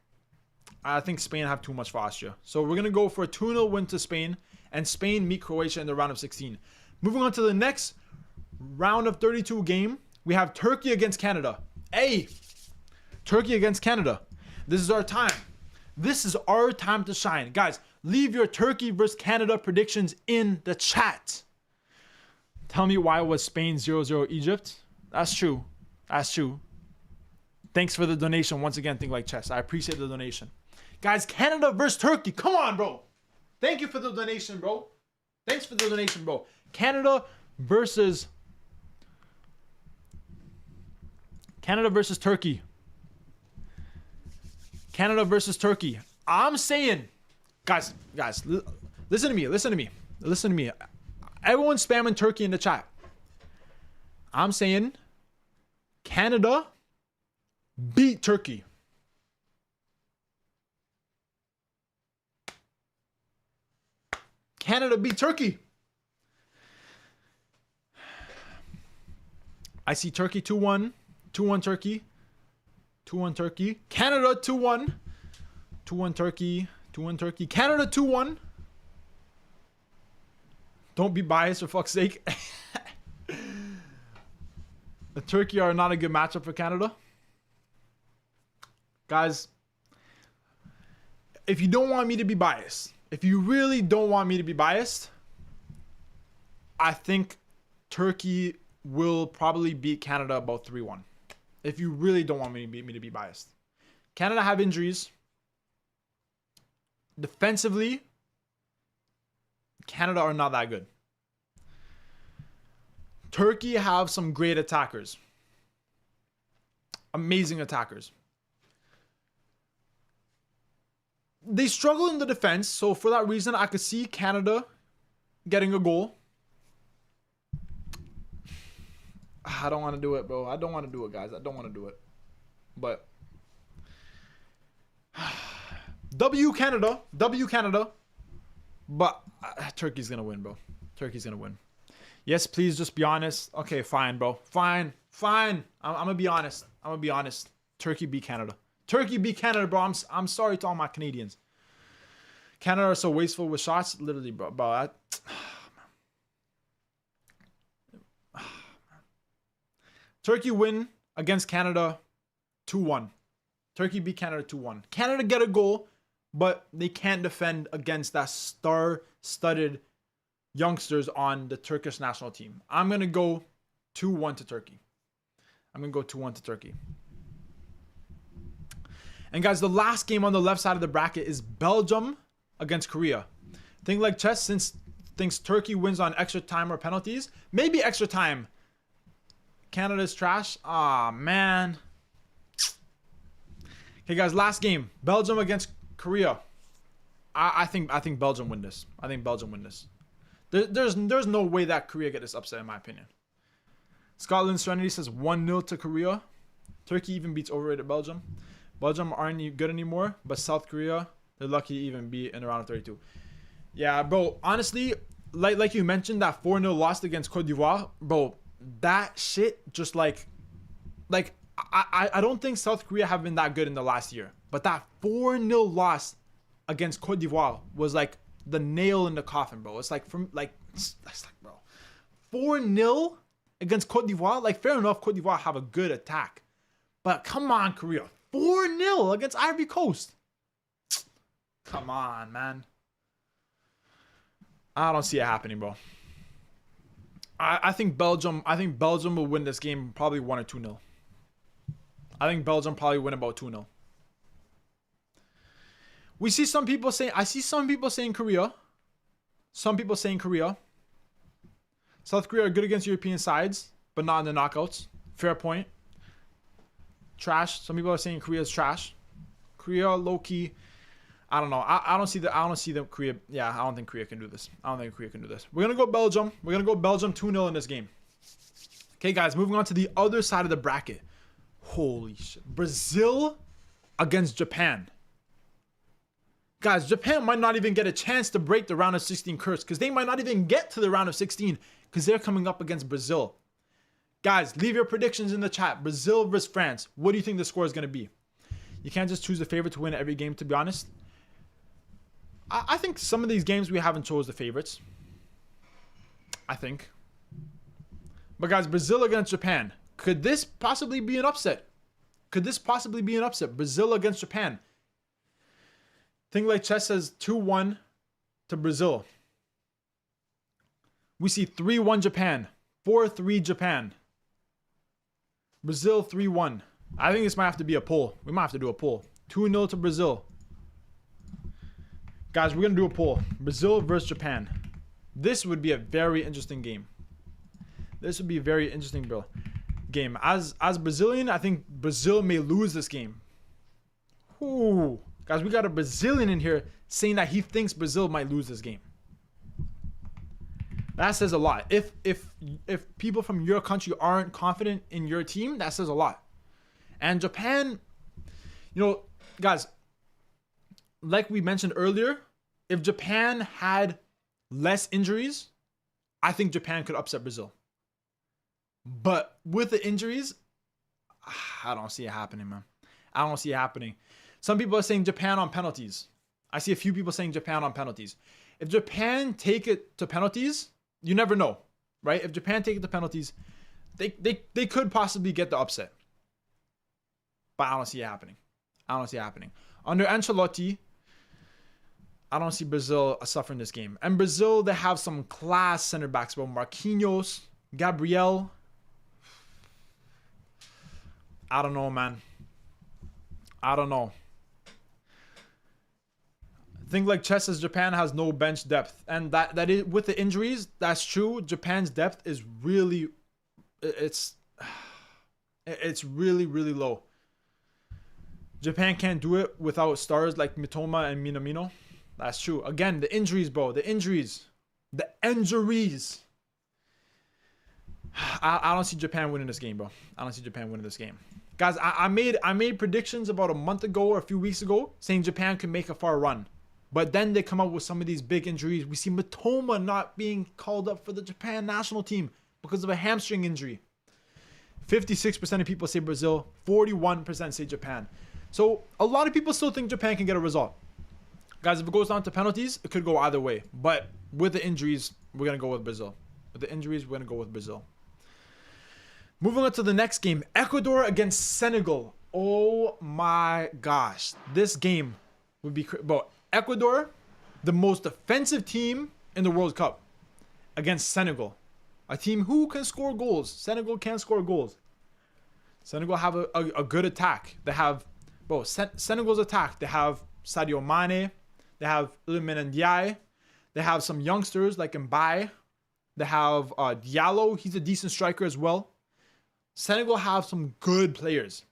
I think Spain have too much for Austria. So we're going to go for a 2-0 win to Spain, and Spain meet Croatia in the round of 16. Moving on to the next round of 32 game, we have Turkey against Canada. Hey, Turkey against Canada. This is our time. This is our time to shine. Guys, leave your Turkey versus Canada predictions in the chat. Tell me why it was Spain 0-0 Egypt. That's true. That's true. Thanks for the donation. Once again, Think Like Chess. I appreciate the donation. Guys, Canada versus Turkey. Come on, bro. Thank you for the donation, bro. Thanks for the donation, bro. Canada versus Turkey. Canada versus Turkey. I'm saying, guys, listen to me. Everyone spamming Turkey in the chat. I'm saying Canada beat Turkey. Canada beat Turkey. I see Turkey 2-1. 2-1 Turkey. 2-1 Turkey. Canada 2-1. 2-1 Turkey. 2-1 Turkey. Canada 2-1. Don't be biased for fuck's sake. The Turkey are not a good matchup for Canada. Guys, if you don't want me to be biased, if you really don't want me to be biased, I think Turkey will probably beat Canada about 3-1. If you really don't want me to be biased. Canada have injuries. Defensively, Canada are not that good. Turkey have some great attackers. Amazing attackers. They struggle in the defense, so for that reason, I could see Canada getting a goal. I don't want to do it, bro. I don't want to do it, guys. I don't want to do it. But W Canada. But Turkey's going to win, bro. Turkey's going to win. Yes, please just be honest. Okay, fine, bro. Fine. I'm going to be honest. Turkey beat Canada. Turkey beat Canada, bro. I'm sorry to all my Canadians. Canada are so wasteful with shots. Literally, bro. Turkey win against Canada 2-1. Turkey beat Canada 2-1. Canada get a goal, but they can't defend against that star-studded youngsters on the Turkish national team. I'm going to go 2-1 to Turkey. And guys, the last game on the left side of the bracket is Belgium against Korea. Think Like Chess, since thinks Turkey wins on extra time or penalties. Maybe extra time. Canada's trash. Ah, man. Okay, guys, last game. Belgium against Korea. I think Belgium win this. There's no way that Korea get this upset, in my opinion. Scotland Serenity says 1-0 to Korea. Turkey even beats overrated Belgium. Belgium aren't good anymore, but South Korea, they're lucky to even be in the round of 32. Yeah, bro, honestly, like you mentioned, that 4-0 loss against Cote d'Ivoire, bro, that shit just like I don't think South Korea have been that good in the last year. But that 4-0 loss against Cote d'Ivoire was like the nail in the coffin, bro. It's like bro, 4-0 against Cote d'Ivoire. Like, fair enough, Cote d'Ivoire have a good attack. But come on, Korea. 4-0 against Ivory Coast. Come on, man. I don't see it happening, bro. I think Belgium will win this game probably 1 or 2-0. I think Belgium probably win about 2-0. I see some people saying Korea. Some people saying Korea. South Korea are good against European sides, but not in the knockouts. Fair point. Trash. Some people are saying Korea's trash. Korea low key. I don't know. I don't see the Korea. Yeah, I don't think Korea can do this. We're gonna go Belgium. 2-0 in this game. Okay, guys. Moving on to the other side of the bracket. Holy shit. Brazil against Japan. Guys, Japan might not even get a chance to break the round of 16 curse, because they might not even get to the round of 16 because they're coming up against Brazil. Guys, leave your predictions in the chat. Brazil versus France. What do you think the score is going to be? You can't just choose the favorite to win every game, to be honest. I think some of these games we haven't chose the favorites. I think. But guys, Brazil against Japan. Could this possibly be an upset? Could this possibly be an upset? Brazil against Japan. Thing Like Chess says 2-1 to Brazil. We see 3-1 Japan. 4-3 Japan. Brazil 3-1. I think this might have to be a poll. We might have to do a poll. 2-0 to Brazil. Guys, we're going to do a poll. Brazil versus Japan. This would be a very interesting game. This would be a very interesting game. As Brazilian, I think Brazil may lose this game. Ooh. Guys, we got a Brazilian in here saying that he thinks Brazil might lose this game. That says a lot. If people from your country aren't confident in your team, that says a lot. And Japan, you know, guys, like we mentioned earlier, if Japan had less injuries, I think Japan could upset Brazil. But with the injuries, I don't see it happening, man. I don't see it happening. Some people are saying Japan on penalties. I see a few people saying Japan on penalties. If Japan take it to penalties, you never know, right? If Japan take it to penalties, they could possibly get the upset. But I don't see it happening. I don't see it happening. Under Ancelotti, I don't see Brazil suffering this game. And Brazil, they have some class center backs, bro. Marquinhos, Gabriel. I don't know, man. I don't know. Think Like Chess says Japan has no bench depth, and that is with the injuries. That's true. Japan's depth is really, it's really low. Japan can't do it without stars like Mitoma and Minamino. That's true. Again, the injuries, bro. The injuries. I don't see Japan winning this game, bro. I don't see Japan winning this game. Guys, I made predictions about a month ago or a few weeks ago saying Japan could make a far run. But then they come up with some of these big injuries. We see Mitoma not being called up for the Japan national team because of a hamstring injury. 56% of people say Brazil. 41% say Japan. So a lot of people still think Japan can get a result. Guys, if it goes down to penalties, it could go either way. But with the injuries, we're going to go with Brazil. With the injuries, we're going to go with Brazil. Moving on to the next game. Ecuador against Senegal. Oh my gosh. This game would be... Bro, Ecuador, the most offensive team in the World Cup, against Senegal. A team who can score goals. Senegal can score goals. Senegal have a good attack. They have... Bro, Senegal's attack. They have Sadio Mane. They have Iliman Ndiaye. They have some youngsters like Mbaye. They have Diallo. He's a decent striker as well. Senegal have some good players.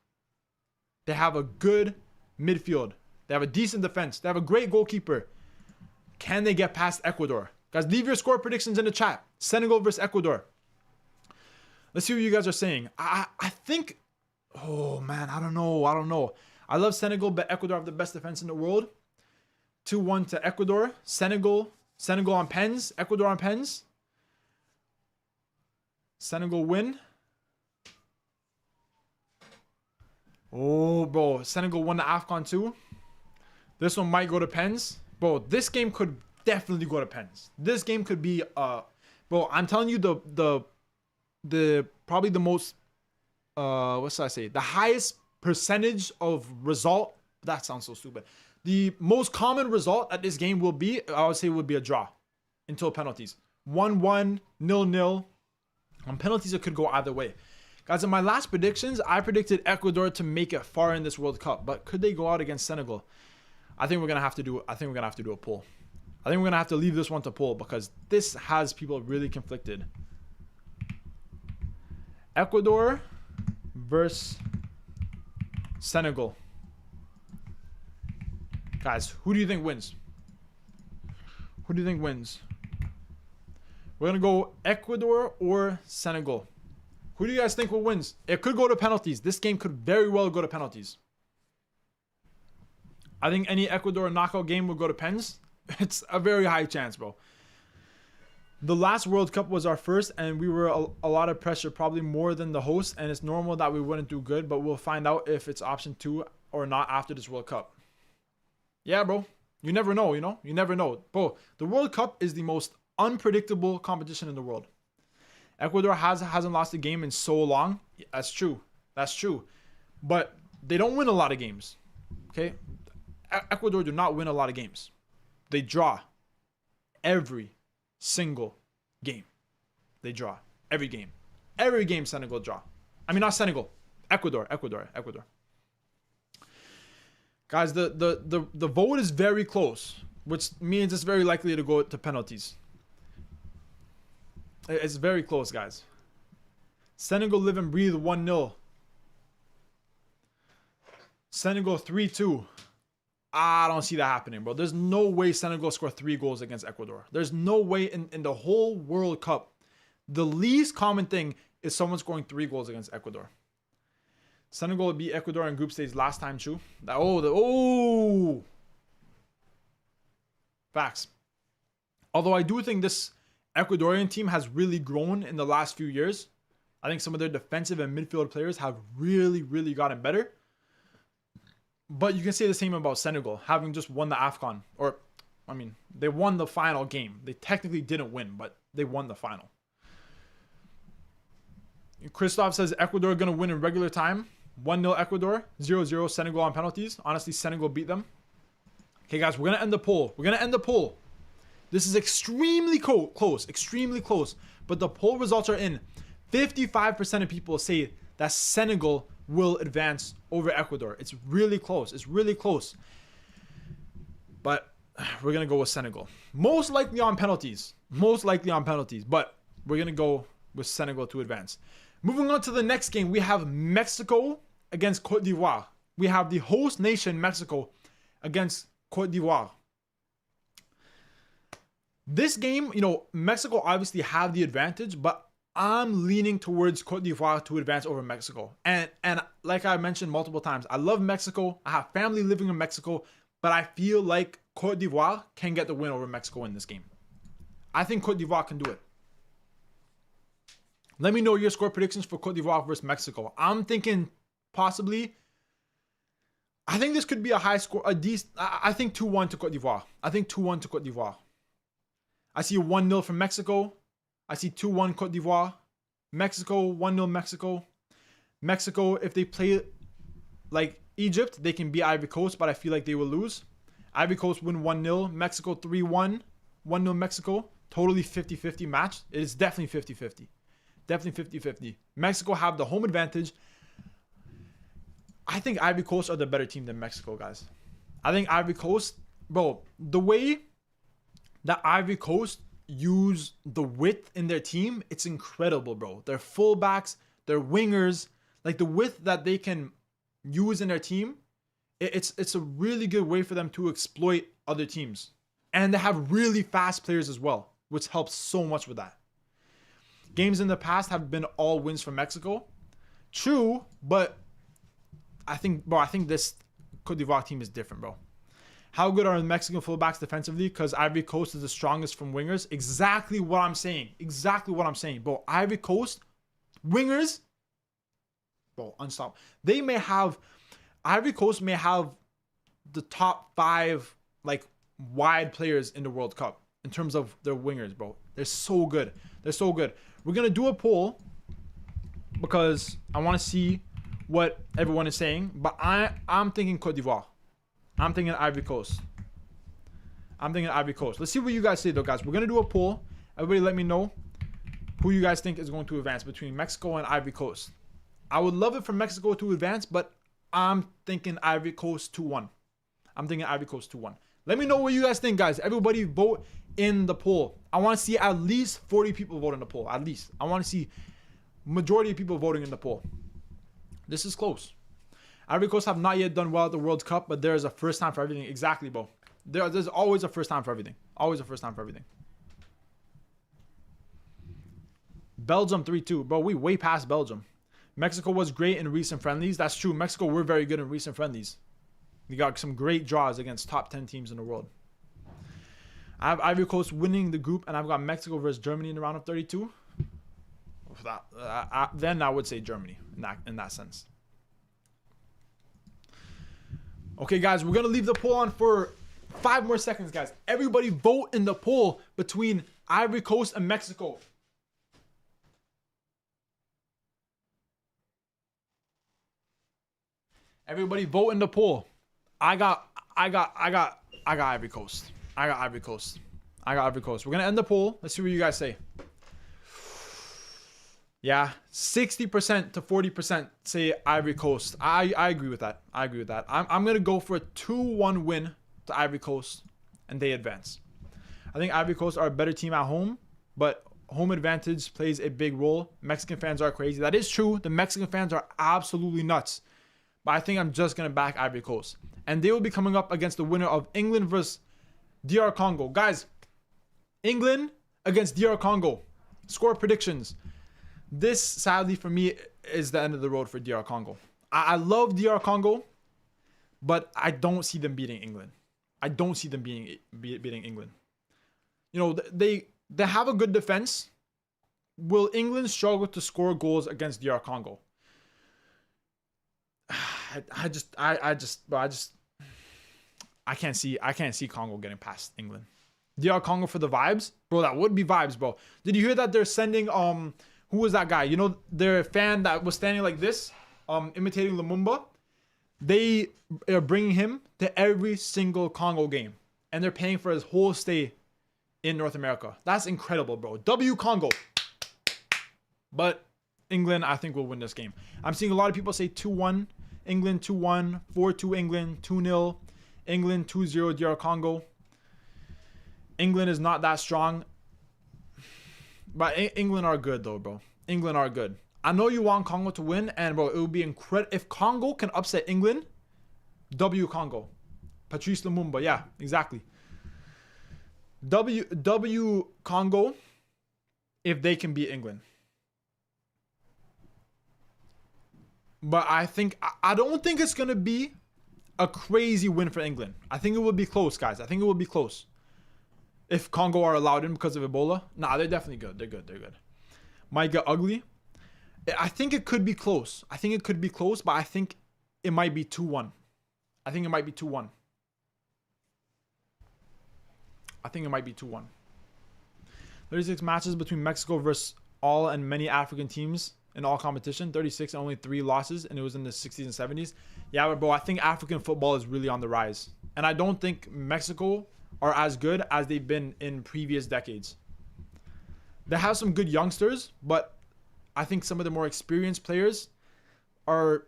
They have a good midfield. They have a decent defense. They have a great goalkeeper. Can they get past Ecuador? Guys, leave your score predictions in the chat. Senegal versus Ecuador. Let's see what you guys are saying. I think... Oh, man. I don't know. I love Senegal, but Ecuador have the best defense in the world. 2-1 to Ecuador. Senegal on pens. Ecuador on pens. Senegal win. Oh, bro. Senegal won the AFCON too. This one might go to pens. Bro, this game could definitely go to pens. This game could be... Bro, I'm telling you the probably the most... what should I say? The highest percentage of result... That sounds so stupid. The most common result at this game will be... I would say would be a draw. Until penalties. 1-1, 0-0. On penalties, it could go either way. Guys, in my last predictions, I predicted Ecuador to make it far in this World Cup. But could they go out against Senegal? I think we're gonna have to do a poll. I think we're gonna have to leave this one to poll because this has people really conflicted. Ecuador versus Senegal. Guys, who do you think wins? Who do you think wins? We're gonna go Ecuador or Senegal. Who do you guys think will wins? It could go to penalties. This game could very well go to penalties. I think any Ecuador knockout game will go to pens. It's a very high chance, bro. The last World Cup was our first, and we were a lot of pressure, probably more than the host, and it's normal that we wouldn't do good, but we'll find out if it's option 2 or not after this World Cup. Yeah, bro. You never know, you know? You never know. Bro, the World Cup is the most unpredictable competition in the world. Ecuador hasn't lost a game in so long. That's true. That's true. But they don't win a lot of games. Okay? Ecuador do not win a lot of games. They draw every single game. They draw every game. Every game Senegal draw. I mean, not Senegal. Ecuador. Guys, the vote is very close, which means it's very likely to go to penalties. It's very close, guys. Senegal live and breathe 1-0. Senegal 3-2. I don't see that happening, bro. There's no way Senegal score 3 goals against Ecuador. There's no way in the whole World Cup. The least common thing is someone scoring 3 goals against Ecuador. Senegal beat Ecuador in group stage last time, too. Facts. Although I do think this Ecuadorian team has really grown in the last few years. I think some of their defensive and midfield players have really, really gotten better. But you can say the same about Senegal, having just won the AFCON. Or, I mean, they won the final game. They technically didn't win, but they won the final. Christoph says Ecuador going to win in regular time. 1-0 Ecuador, 0-0 Senegal on penalties. Honestly, Senegal beat them. Okay, guys, we're going to end the poll. This is extremely close, extremely close. But the poll results are in. 55% of people say that Senegal will advance over Ecuador. It's really close. But we're going to go with Senegal. Most likely on penalties. But we're going to go with Senegal to advance. Moving on to the next game, we have Mexico against Cote d'Ivoire. We have the host nation, Mexico, against Cote d'Ivoire. This game, you know, Mexico obviously have the advantage, but I'm leaning towards Cote d'Ivoire to advance over Mexico. And like I mentioned multiple times, I love Mexico. I have family living in Mexico, but I feel like Cote d'Ivoire can get the win over Mexico in this game. I think Cote d'Ivoire can do it. Let me know your score predictions for Cote d'Ivoire versus Mexico. I'm thinking possibly, I think this could be a high score, I think 2-1 to Cote d'Ivoire. I see a 1-0 from Mexico. I see 2-1 Cote d'Ivoire. Mexico, 1-0 Mexico. Mexico, if they play like Egypt, they can beat Ivory Coast, but I feel like they will lose. Ivory Coast win 1-0. Mexico 3-1. 1-0 Mexico. Totally 50-50 match. It is definitely 50-50. Definitely 50-50. Mexico have the home advantage. I think Ivory Coast are the better team than Mexico, guys. I think Ivory Coast, bro, the way that Ivory Coast use the width in their team, it's incredible, bro. Their fullbacks, their wingers, like the width that they can use in their team, it's a really good way for them to exploit other teams. And they have really fast players as well, which helps so much with that. Games in the past have been all wins for Mexico. True, but I think this Cote d'Ivoire team is different, bro. How good are the Mexican fullbacks defensively? Because Ivory Coast is the strongest from wingers. Exactly what I'm saying. Bro, Ivory Coast, wingers, bro, unstoppable. Ivory Coast may have the top 5, like, wide players in the World Cup in terms of their wingers, bro. They're so good. We're going to do a poll because I want to see what everyone is saying. But I'm thinking Cote d'Ivoire. I'm thinking Ivory Coast. Let's see what you guys say, though, guys. We're going to do a poll. Everybody let me know who you guys think is going to advance between Mexico and Ivory Coast. I would love it for Mexico to advance, but I'm thinking Ivory Coast 2-1. Let me know what you guys think, guys. Everybody vote in the poll. I want to see at least 40 people vote in the poll. At least. I want to see majority of people voting in the poll. This is close. Ivory Coast have not yet done well at the World Cup, but there is a first time for everything. Exactly, bro. There's always a first time for everything. Belgium 3-2. Bro, we way past Belgium. Mexico was great in recent friendlies. That's true. Mexico were very good in recent friendlies. We got some great draws against top 10 teams in the world. I have Ivory Coast winning the group, and I've got Mexico versus Germany in the round of 32. Then I would say Germany in that sense. Okay, guys, we're going to leave the poll on for 5 more seconds, guys. Everybody vote in the poll between Ivory Coast and Mexico. Everybody vote in the poll. I got Ivory Coast. I got Ivory Coast. We're going to end the poll. Let's see what you guys say. Yeah, 60% to 40% say Ivory Coast. I agree with that. I'm going to go for a 2-1 win to Ivory Coast, and they advance. I think Ivory Coast are a better team at home, but home advantage plays a big role. Mexican fans are crazy. That is true. The Mexican fans are absolutely nuts. But I think I'm just going to back Ivory Coast. And they will be coming up against the winner of England versus DR Congo. Guys, England against DR Congo. Score predictions. This, sadly for me, is the end of the road for DR Congo. I love DR Congo, but I don't see them beating England. Beating England. You know, they have a good defense. Will England struggle to score goals against DR Congo? I can't see Congo getting past England. DR Congo for the vibes, bro. That would be vibes, bro. Did you hear that they're sending who was that guy? You know, their fan that was standing like this, imitating Lumumba. They are bringing him to every single Congo game, and they're paying for his whole stay in North America. That's incredible, bro. W Congo. But England, I think, will win this game. I'm seeing a lot of people say 2-1 England, 2-1, 4-2 England, 2-0 England, 2-0 DR Congo. England is not that strong. But England are good, though, bro. England are good. I know you want Congo to win, and, bro, it would be incredible. If Congo can upset England, W Congo. Patrice Lumumba, yeah, exactly. W Congo if they can beat England. But I don't think it's going to be a crazy win for England. I think it will be close, guys. I think it will be close. If Congo are allowed in because of Ebola. Nah, they're definitely good. They're good. Might get ugly. I think it could be close. But I think it might be 2-1. 36 matches between Mexico versus all and many African teams in all competition. 36 and only 3 losses, and it was in the 60s and 70s. Yeah, but bro, I think African football is really on the rise. And I don't think Mexico are as good as they've been in previous decades. They have some good youngsters, but I think some of the more experienced players are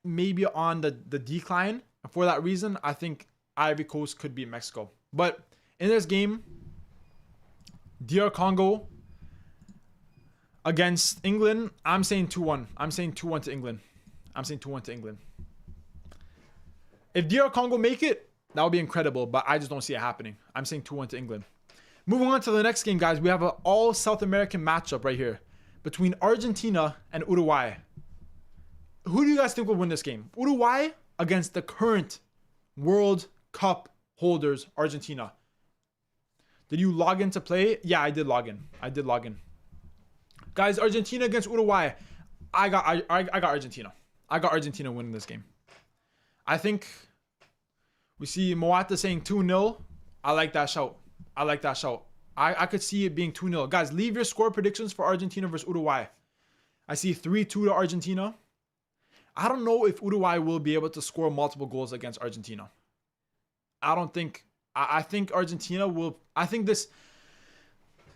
maybe on the decline. And for that reason, I think Ivory Coast could beat Mexico. But in this game, DR Congo against England, I'm saying 2-1. I'm saying 2-1 to England. If DR Congo make it, that would be incredible, but I just don't see it happening. I'm saying 2-1 to England. Moving on to the next game, guys. We have an all South American matchup right here between Argentina and Uruguay. Who do you guys think will win this game? Uruguay against the current World Cup holders, Argentina. Did you log in to play? Yeah, I did log in. Guys, Argentina against Uruguay. I got Argentina. I got Argentina winning this game. I think we see Moata saying 2-0. I like that shout. I could see it being 2-0. Guys, leave your score predictions for Argentina versus Uruguay. I see 3-2 to Argentina. I don't know if Uruguay will be able to score multiple goals against Argentina. I think Argentina will. I think this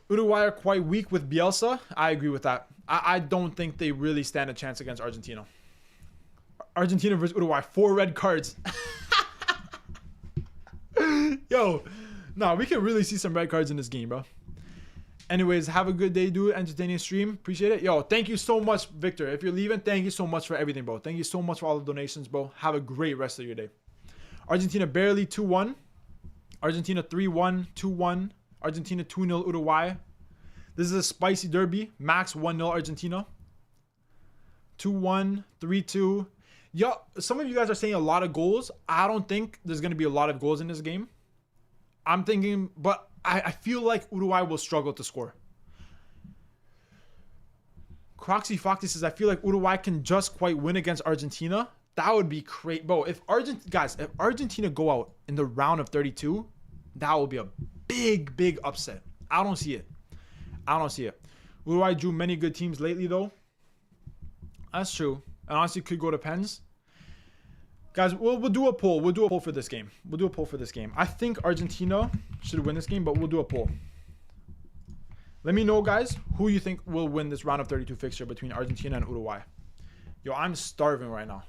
Uruguay are quite weak with Bielsa. I agree with that. I don't think they really stand a chance against Argentina. Argentina versus Uruguay. 4 red cards. Yo, no, we can really see some red cards in this game, bro. Anyways, have a good day, dude. Entertaining stream. Appreciate it. Yo, thank you so much, Victor. If you're leaving, thank you so much for everything, bro. Thank you so much for all the donations, bro. Have a great rest of your day. Argentina barely 2-1. Argentina 3-1, 2-1. Argentina 2-0 Uruguay. This is a spicy derby. Max 1-0 Argentina. 2-1, 3-2. Yo, some of you guys are saying a lot of goals. I don't think there's going to be a lot of goals in this game. I'm thinking, but I feel like Uruguay will struggle to score. Croxy Foxy says, I feel like Uruguay can just quite win against Argentina. That would be great, bro. If Argentina go out in the round of 32, that will be a big upset. I don't see it. Uruguay drew many good teams lately, though. That's true. And honestly, could go to pens. Guys, we'll do a poll. We'll do a poll for this game. I think Argentina should win this game, but we'll do a poll. Let me know, guys, who you think will win this round of 32 fixture between Argentina and Uruguay. Yo, I'm starving right now.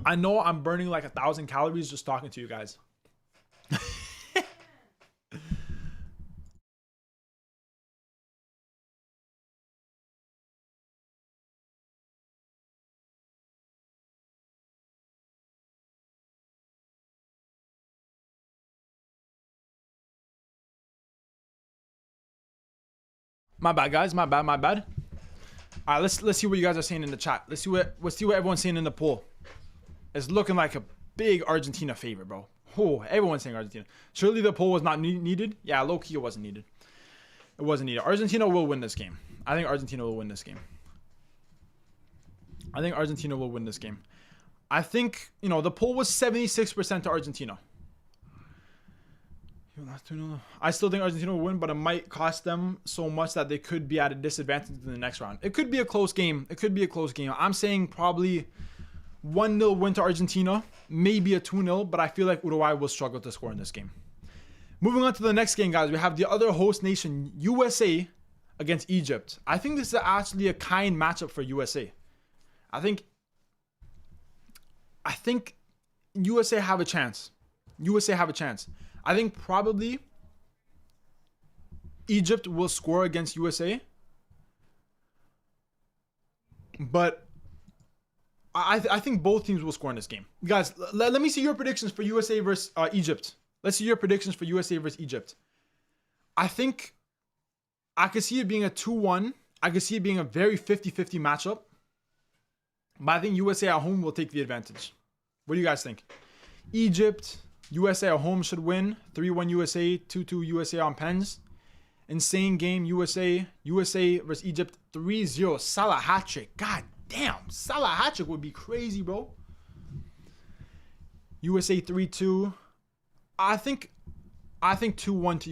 I know I'm burning like 1,000 calories just talking to you guys. My bad, guys. My bad. All right, let's see what you guys are saying in the chat. Let's see what everyone's saying in the poll. It's looking like a big Argentina favorite, bro. Oh, everyone's saying Argentina. Surely the poll was not needed. Yeah, low key it wasn't needed. Argentina will win this game. I think Argentina will win this game. I think, you know, the poll was 76% to Argentina. I still think Argentina will win, but it might cost them so much that they could be at a disadvantage in the next round. It could be a close game. I'm saying probably 1-0 win to Argentina, maybe a 2-0, but I feel like Uruguay will struggle to score in this game. Moving on to the next game, guys, we have the other host nation, USA, against Egypt. I think this is actually a kind matchup for USA. I think USA have a chance. I think probably Egypt will score against USA. But I think both teams will score in this game. Guys, let me see your predictions for USA versus Egypt. Let's see your predictions for USA versus Egypt. I think I could see it being a 2-1. I could see it being a very 50-50 matchup. But I think USA at home will take the advantage. What do you guys think? Egypt, USA at home should win. 3-1 USA, 2-2 USA on pens. Insane game, USA versus Egypt, 3-0. Salah hat-trick. God damn, Salah hat-trick would be crazy, bro. USA 3-2. I think 2-1 to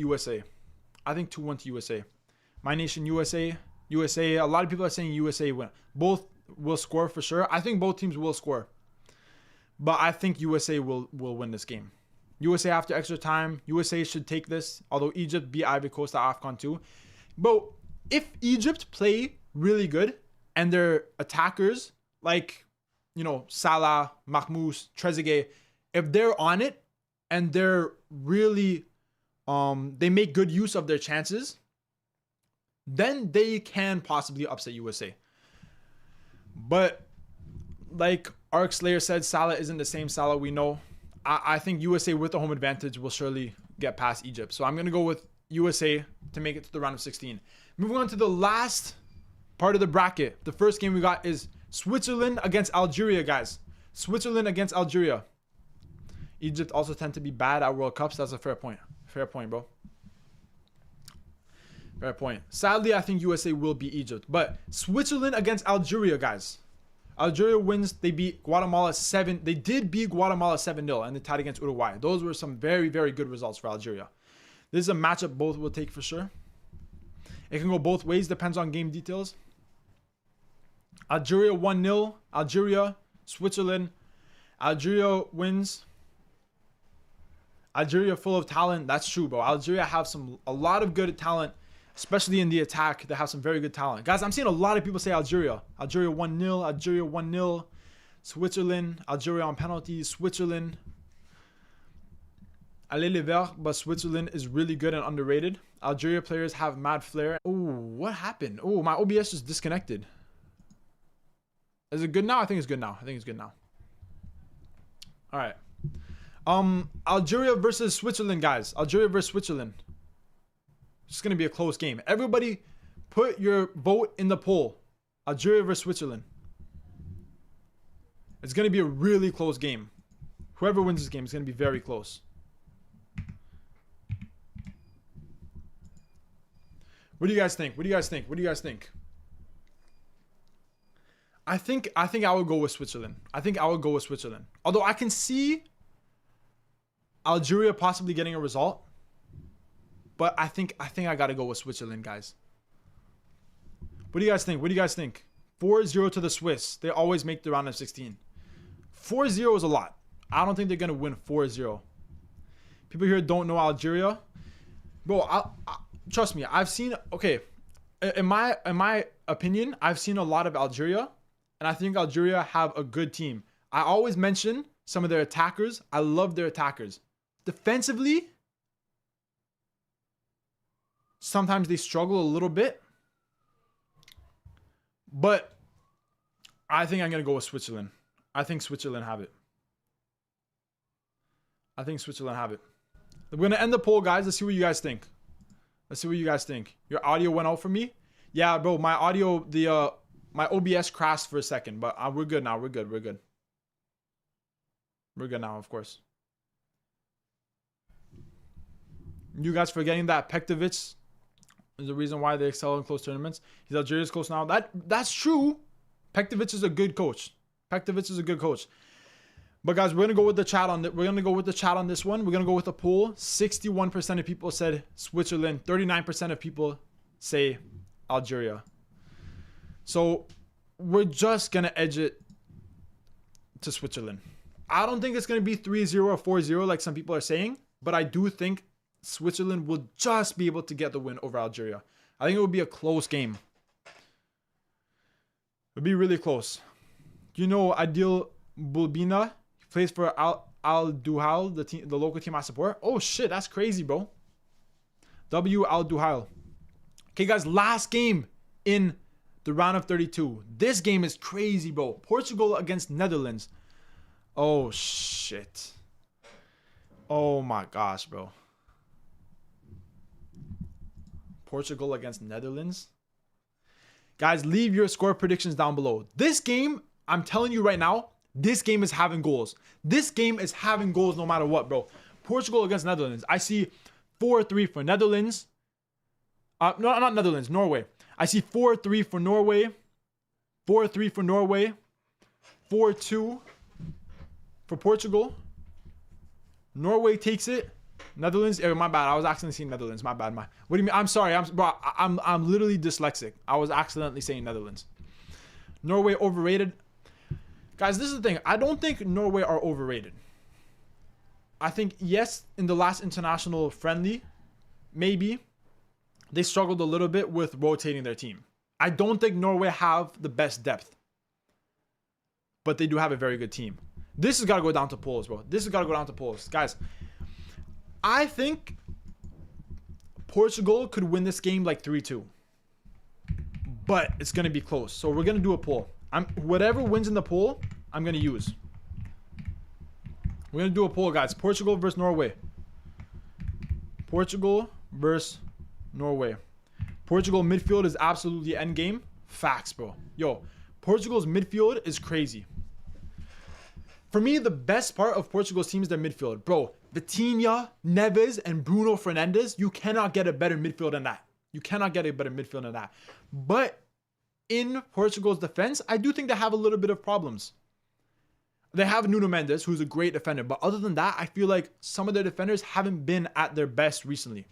USA. My nation, USA. A lot of people are saying USA win. Both will score for sure. I think both teams will score. But I think USA will win this game. USA after extra time. USA should take this. Although Egypt beat Ivory Coast at AFCON too. But if Egypt play really good and their attackers like, you know, Salah, Mahmoud, Trezeguet, if they're on it and they're really, they make good use of their chances, then they can possibly upset USA. But like Arc Slayer said, Salah isn't the same Salah we know. I think USA with the home advantage will surely get past Egypt. So I'm going to go with USA to make it to the round of 16. Moving on to the last part of the bracket. The first game we got is Switzerland against Algeria, guys. Switzerland against Algeria. Egypt also tend to be bad at World Cups. That's a fair point. Fair point, bro. Fair point. Sadly, I think USA will beat Egypt. But Switzerland against Algeria, guys. Algeria wins. They beat Guatemala 7. They did beat Guatemala 7-0 and they tied against Uruguay. Those were some very, very good results for Algeria. This is a matchup both will take for sure. It can go both ways. Depends on game details. Algeria 1-0. Algeria, Switzerland. Algeria wins. Algeria full of talent. That's true, bro. Algeria have a lot of good talent, especially in the attack. They have some very good talent. Guys, I'm seeing a lot of people say Algeria. Algeria 1-0. Algeria 1-0. Switzerland. Algeria on penalties. Switzerland. Allez les Verts, but Switzerland is really good and underrated. Algeria players have mad flair. Oh, what happened? Oh, my OBS just disconnected. Is it good now? I think it's good now. All right. Algeria versus Switzerland, guys. Algeria versus Switzerland. It's going to be a close game. Everybody put your vote in the poll. Algeria versus Switzerland. It's going to be a really close game. Whoever wins this game is going to be very close. What do you guys think? I think I would go with Switzerland. I think I would go with Switzerland. Although I can see Algeria possibly getting a result, but I think I gotta go with Switzerland, guys. What do you guys think? What do you guys think? 4-0 to the Swiss. They always make the round of 16. 4-0 is a lot. I don't think they're gonna win 4-0. People here don't know Algeria, bro. Trust me. I've seen. Okay, in my opinion, I've seen a lot of Algeria, and I think Algeria have a good team. I always mention some of their attackers. I love their attackers. Defensively, sometimes they struggle a little bit, but I think I'm gonna go with Switzerland. I think Switzerland have it. I think Switzerland have it. We're gonna end the poll, guys. Let's see what you guys think. Let's see what you guys think. Your audio went out for me. Yeah, bro. My audio, my OBS crashed for a second, but we're good now. We're good. We're good. We're good now, of course. You guys forgetting that Pektovic is the reason why they excel in close tournaments. He's Algeria's close now. That's true. Pektovic is a good coach. Pektovic is a good coach. But guys, we're gonna go with the chat on We're gonna go with the chat on this one. We're gonna go with the poll. 61% of people said Switzerland. 39% of people say Algeria. So we're just gonna edge it to Switzerland. I don't think it's gonna be 3-0 or 4-0 like some people are saying, but I do think Switzerland will just be able to get the win over Algeria. I think it will be a close game. It'll be really close. Do you know Adil Bulbina? He plays for Al Duhail, the local team I support. Oh shit, that's crazy, bro. W Al Duhail. Okay, guys, last game in the round of 32. This game is crazy, bro. Portugal against Netherlands. Oh shit. Oh my gosh, bro. Portugal against Netherlands. Guys, leave your score predictions down below. This game, I'm telling you right now, this game is having goals. This game is having goals no matter what, bro. Portugal against Netherlands. I see 4-3 for Netherlands. No, not Netherlands, Norway. I see 4-3 for Norway. 4-3 for Norway. 4-2 for Portugal. Norway takes it. Netherlands. My bad. I was accidentally saying Netherlands. My bad. What do you mean? I'm sorry. I'm literally dyslexic. I was accidentally saying Netherlands. Norway overrated. Guys, this is the thing. I don't think Norway are overrated. I think, yes, in the last international friendly, maybe they struggled a little bit with rotating their team. I don't think Norway have the best depth, but they do have a very good team. This has got to go down to polls, bro. This has got to go down to polls. Guys, I think Portugal could win this game like 3-2, but it's going to be close. So we're going to do a poll. Whatever wins in the poll, I'm going to use. We're going to do a poll, guys. Portugal versus Norway. Portugal versus Norway. Portugal midfield is absolutely endgame. Facts, bro. Yo, Portugal's midfield is crazy. For me, the best part of Portugal's team is their midfield. Bro, Vitinha, Neves, and Bruno Fernandes, you cannot get a better midfield than that. You cannot get a better midfield than that. But in Portugal's defense, I do think they have a little bit of problems. They have Nuno Mendes, who's a great defender. But other than that, I feel like some of their defenders haven't been at their best recently.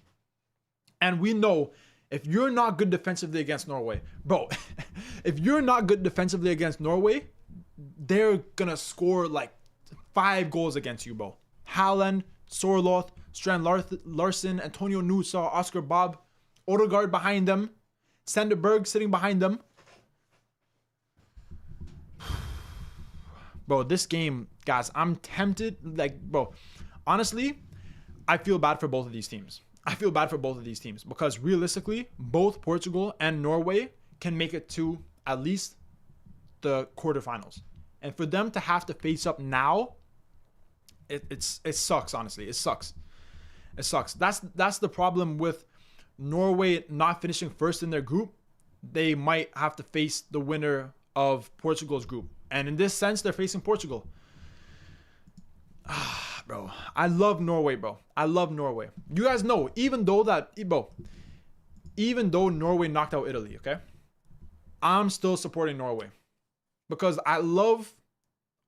And we know if you're not good defensively against Norway, bro, if you're not good defensively against Norway, they're going to score like 5 goals against you, bro. Haaland, Sorloth, Strand Larsen, Antonio Nusa, Oscar Bob, Odegaard behind them, Sanderberg sitting behind them. Bro, this game, guys, I'm tempted. Like, bro, honestly, I feel bad for both of these teams. I feel bad for both of these teams because realistically, both Portugal and Norway can make it to at least the quarterfinals. And for them to have to face up now, it sucks, honestly. It sucks. It sucks. That's the problem with Norway not finishing first in their group. They might have to face the winner of Portugal's group. And in this sense, they're facing Portugal. Bro, I love Norway, bro. I love Norway. You guys know, even though Norway knocked out Italy, okay? I'm still supporting Norway. because I love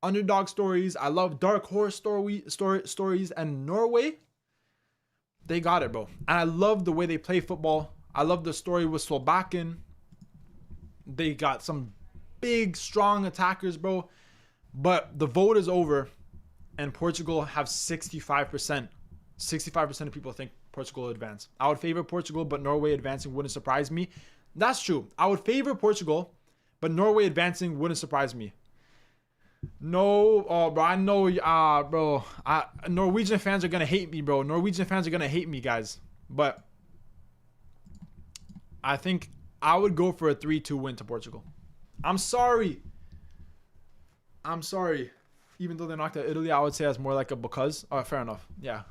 underdog stories. I love dark horse stories, and Norway, they got it, bro. And I love the way they play football. I love the story with Solbakken. They got some big, strong attackers, bro. But the vote is over, and Portugal have 65%. 65% of people think Portugal will advance. I would favor Portugal, but Norway advancing wouldn't surprise me. That's true. I would favor Portugal, but Norway advancing wouldn't surprise me. No, bro, I know, bro. Norwegian fans are gonna hate me, bro. Norwegian fans are gonna hate me, guys. But I think I would go for a 3-2 win to Portugal. I'm sorry. Even though they knocked out Italy, I would say that's more like a because. Oh, fair enough. Yeah.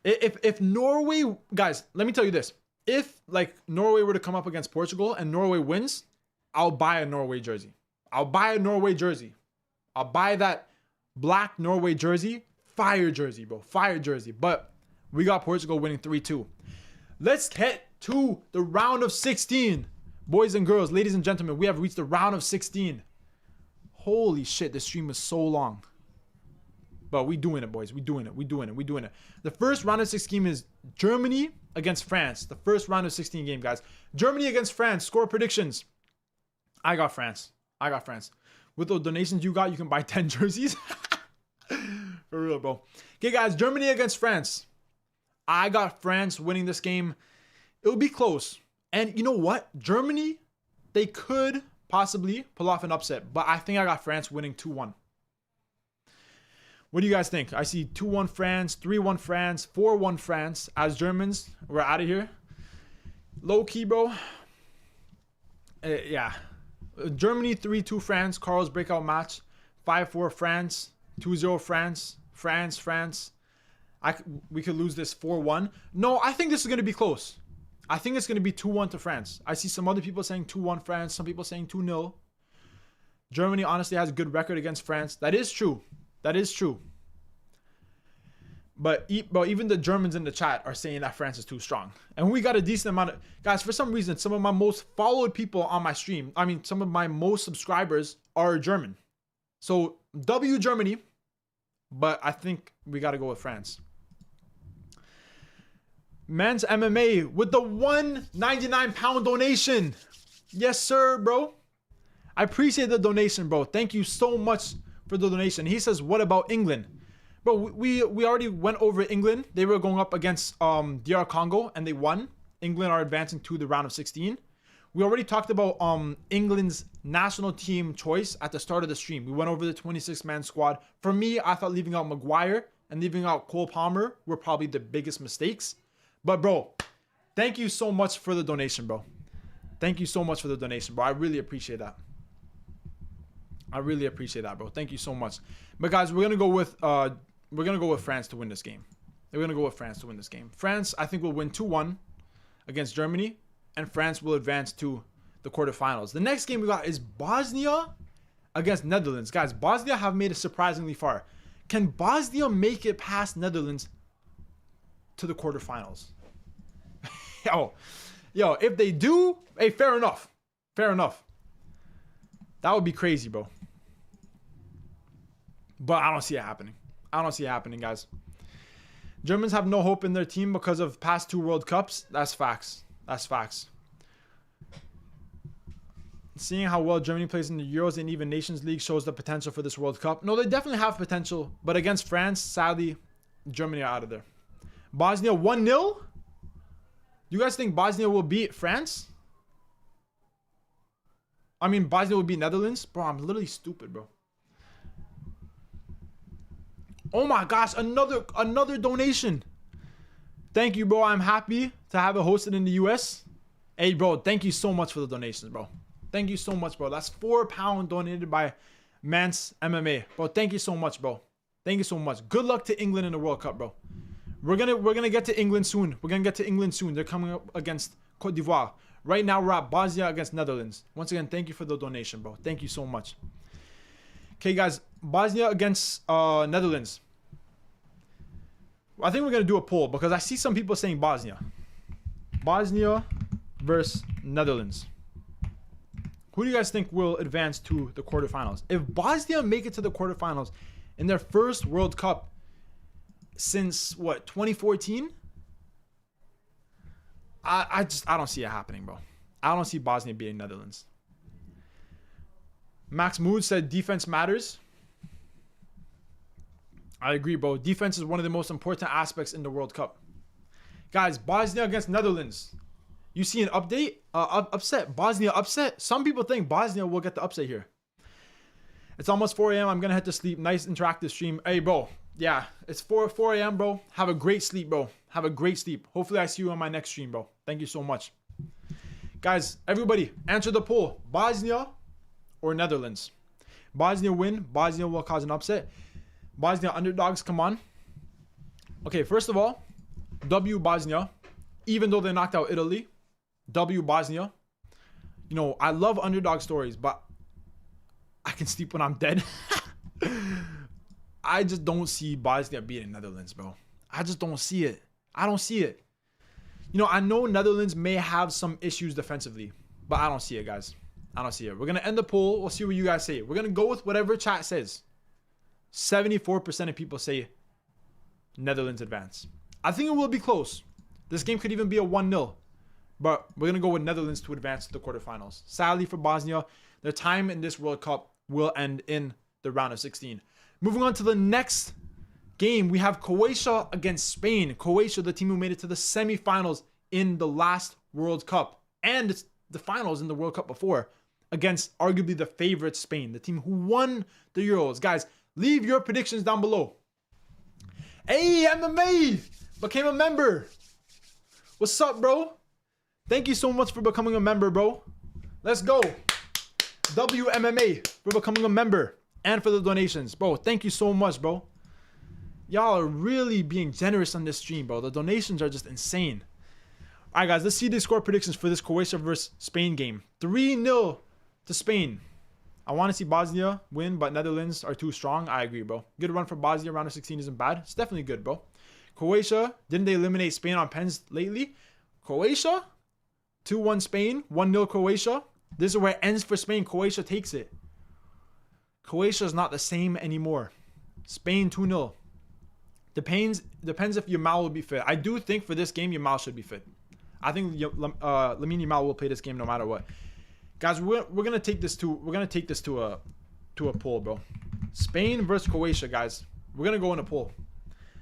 If Norway, guys, let me tell you this. If like Norway were to come up against Portugal and Norway wins, I'll buy a Norway jersey. I'll buy that black Norway jersey. Fire jersey, bro. Fire jersey. But we got Portugal winning 3-2. Let's get to the round of 16. Boys and girls, ladies and gentlemen, we have reached the round of 16. Holy shit, this stream is so long. But we doing it, boys. We doing it. The first round of 16 is Germany against France. The first round of 16 game, guys. Germany against France. Score predictions. I got France. With the donations you got, you can buy 10 jerseys. For real, bro. Okay, guys. Germany against France. I got France winning this game. It'll be close. And you know what? Germany, they could possibly pull off an upset. But I think I got France winning 2-1. What do you guys think? I see 2-1 France, 3-1 France, 4-1 France. As Germans, we're out of here. Low key, bro. Yeah. Germany 3-2 France. Carl's breakout match. 5-4 France. 2-0 France. France. We could lose this 4-1. No, I think this is going to be close. I think it's going to be 2-1 to France. I see some other people saying 2-1 France. Some people saying 2-0. Germany honestly has a good record against France. That is true. But even the Germans in the chat are saying that France is too strong. And we got a decent amount of... Guys, for some reason, some of my most followed people on my stream, some of my most subscribers are German. So, W Germany. But I think we got to go with France. Men's MMA with the £199 donation. Yes, sir, bro. I appreciate the donation, bro. Thank you so much for the donation. He says, what about England? Bro, we already went over England. They were going up against DR Congo and they won. England are advancing to the round of 16. We already talked about England's national team choice at the start of the stream. We went over the 26-man squad. For me, I thought leaving out Maguire and leaving out Cole Palmer were probably the biggest mistakes. But bro, thank you so much for the donation, bro. Thank you so much for the donation, bro. I really appreciate that. Bro. Thank you so much. But guys, we're gonna go with France to win this game. France, I think, will win 2-1 against Germany, and France will advance to the quarterfinals. The next game we got is Bosnia against Netherlands. Guys, Bosnia have made it surprisingly far. Can Bosnia make it past Netherlands to the quarterfinals? Yo, if they do, hey, fair enough. That would be crazy, bro. But I don't see it happening. Guys. Germans have no hope in their team because of past 2 World Cups. That's facts. Seeing how well Germany plays in the Euros and even Nations League shows the potential for this World Cup. No, they definitely have potential. But against France, sadly, Germany are out of there. Bosnia 1-0? You guys think Bosnia will beat France? Bosnia will beat Netherlands? Bro, I'm literally stupid, bro. Oh my gosh, another donation. Thank you, bro. I'm happy to have it hosted in the US. Hey, bro, thank you so much for the donations, bro. Thank you so much, bro. That's £4 donated by Mance MMA. Bro, thank you so much, bro. Thank you so much. Good luck to England in the World Cup, bro. We're gonna get to England soon. They're coming up against Cote d'Ivoire. Right now, we're at Bosnia against Netherlands. Once again, thank you for the donation, bro. Thank you so much. Okay, guys. Bosnia against Netherlands. I think we're going to do a poll because I see some people saying Bosnia. Bosnia versus Netherlands. Who do you guys think will advance to the quarterfinals? If Bosnia make it to the quarterfinals in their first World Cup since what, 2014? I don't see it happening, bro. I don't see Bosnia beating Netherlands. Max Mood said defense matters. I agree, bro. Defense is one of the most important aspects in the World Cup. Guys, Bosnia against Netherlands. You see an update? Upset. Bosnia upset. Some people think Bosnia will get the upset here. It's almost 4 a.m. I'm going to head to sleep. Nice interactive stream. Hey, bro. Yeah, it's 4 a.m., bro. Have a great sleep, bro. Have a great sleep. Hopefully, I see you on my next stream, bro. Thank you so much. Guys, everybody, answer the poll. Bosnia or Netherlands? Bosnia win. Bosnia will cause an upset. Bosnia underdogs, come on. Okay, first of all, W Bosnia. Even though they knocked out Italy, W Bosnia. You know, I love underdog stories, but I can sleep when I'm dead. I just don't see Bosnia beating Netherlands, bro. I just don't see it. I don't see it. You know, I know Netherlands may have some issues defensively, but I don't see it, guys. I don't see it. We're going to end the poll. We'll see what you guys say. We're going to go with whatever chat says. 74% of people say Netherlands advance. I think it will be close. This game could even be a 1-0. But we're going to go with Netherlands to advance to the quarterfinals. Sadly for Bosnia, their time in this World Cup will end in the round of 16. Moving on to the next game, we have Croatia against Spain. Croatia, the team who made it to the semifinals in the last World Cup. And it's the finals in the World Cup before. Against arguably the favorite Spain. The team who won the Euros. Guys, leave your predictions down below. Hey, MMA became a member. What's up, bro? Thank you so much for becoming a member, bro. Let's go. WMMA for becoming a member and for the donations. Bro, thank you so much, bro. Y'all are really being generous on this stream, bro. The donations are just insane. All right, guys, let's see the score predictions for this Croatia versus Spain game. 3-0 to Spain. I want to see Bosnia win, but Netherlands are too strong. I agree, bro. Good run for Bosnia. Round of 16 isn't bad. It's definitely good, bro. Croatia, didn't they eliminate Spain on pens lately? Croatia, 2-1 Spain, 1-0 Croatia. This is where it ends for Spain. Croatia takes it. Croatia is not the same anymore. Spain 2-0. Depends if Yamal will be fit. I do think for this game, Yamal should be fit. I think Lamine Yamal will play this game no matter what. Guys, we're gonna take this to a poll, bro. Spain versus Croatia, guys. We're gonna go in a poll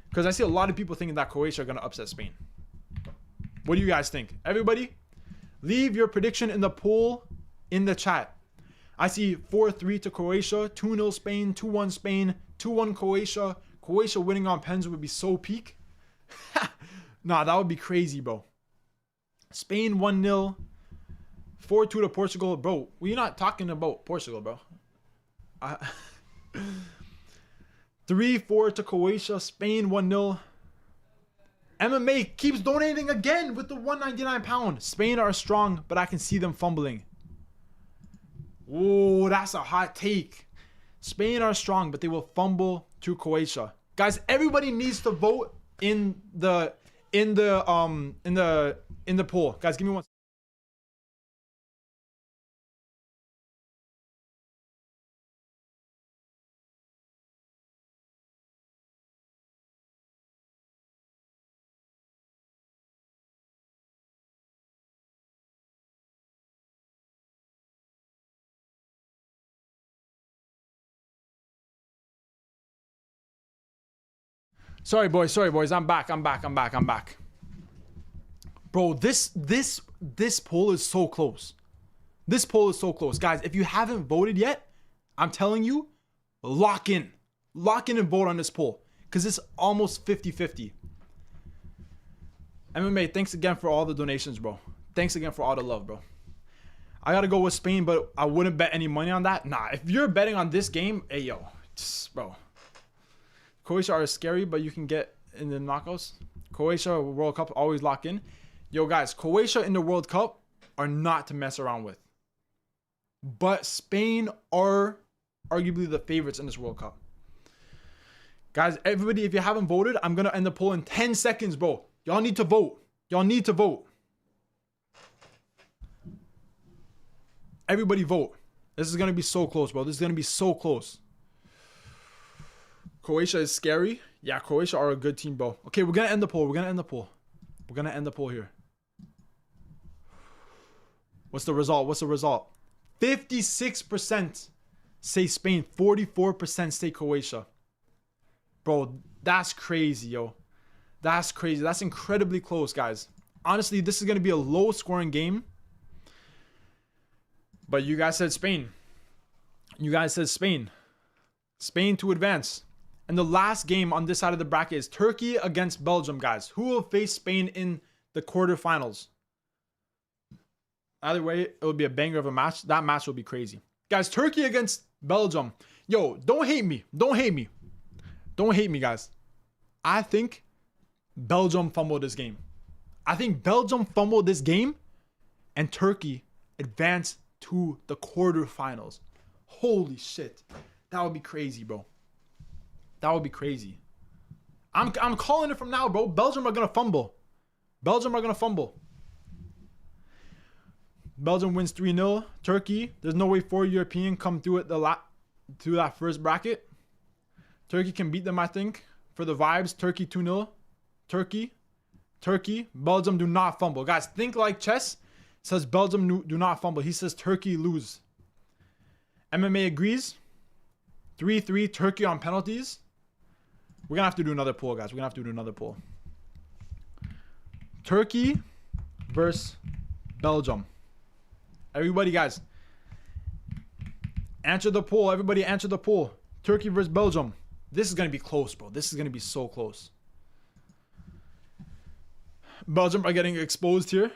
because I see a lot of people thinking that Croatia are gonna upset Spain. What do you guys think? Everybody, leave your prediction in the poll in the chat. I see 4-3 to Croatia, 2-0 Spain, 2-1 Spain, 2-1 Croatia. Croatia winning on pens would be so peak. Nah, that would be crazy, bro. Spain 1-0. 4-2 to Portugal. Bro, we're not talking about Portugal, bro. 3-4 to Croatia. Spain 1-0. MMA keeps donating again with the £199. Spain are strong, but I can see them fumbling. Oh, that's a hot take. Spain are strong, but they will fumble to Croatia. Guys, everybody needs to vote in the poll. Guys, give me one. Sorry, boys. I'm back. Bro, this poll is so close. This poll is so close. Guys, if you haven't voted yet, I'm telling you, lock in. Lock in and vote on this poll. Because it's almost 50-50. MMA, thanks again for all the donations, bro. Thanks again for all the love, bro. I got to go with Spain, but I wouldn't bet any money on that. Nah, if you're betting on this game, hey, yo, bro. Croatia are scary, but you can get in the knockouts. Croatia World Cup always lock in. Yo, guys, Croatia in the World Cup are not to mess around with. But Spain are arguably the favorites in this World Cup. Guys, everybody, if you haven't voted, I'm going to end the poll in 10 seconds, bro. Y'all need to vote. Y'all need to vote. Everybody vote. This is going to be so close, bro. This is going to be so close. Croatia is scary. Yeah, Croatia are a good team, bro. Okay, we're going to end the poll. We're going to end the poll. We're going to end the poll here. What's the result? What's the result? 56% say Spain. 44% say Croatia. Bro, that's crazy, yo. That's crazy. That's incredibly close, guys. Honestly, this is going to be a low-scoring game. But you guys said Spain. You guys said Spain. Spain to advance. And the last game on this side of the bracket is Turkey against Belgium, guys. Who will face Spain in the quarterfinals? Either way, it will be a banger of a match. That match will be crazy. Guys, Turkey against Belgium. Yo, don't hate me. Don't hate me. Don't hate me, guys. I think Belgium fumbled this game. I think Belgium fumbled this game and Turkey advanced to the quarterfinals. Holy shit. That would be crazy, bro. That would be crazy. I'm calling it from now, bro. Belgium are going to fumble. Belgium are going to fumble. Belgium wins 3-0. Turkey, there's no way 4 European come through it through that first bracket. Turkey can beat them, I think. For the vibes, Turkey 2-0. Turkey. Belgium do not fumble. Guys, think like chess. Says Belgium do not fumble. He says Turkey lose. MMA agrees. 3-3 Turkey on penalties. We're going to have to do another poll, guys. We're going to have to do another poll. Turkey versus Belgium. Everybody, guys. Answer the poll. Everybody answer the poll. Turkey versus Belgium. This is going to be close, bro. This is going to be so close. Belgium are getting exposed here.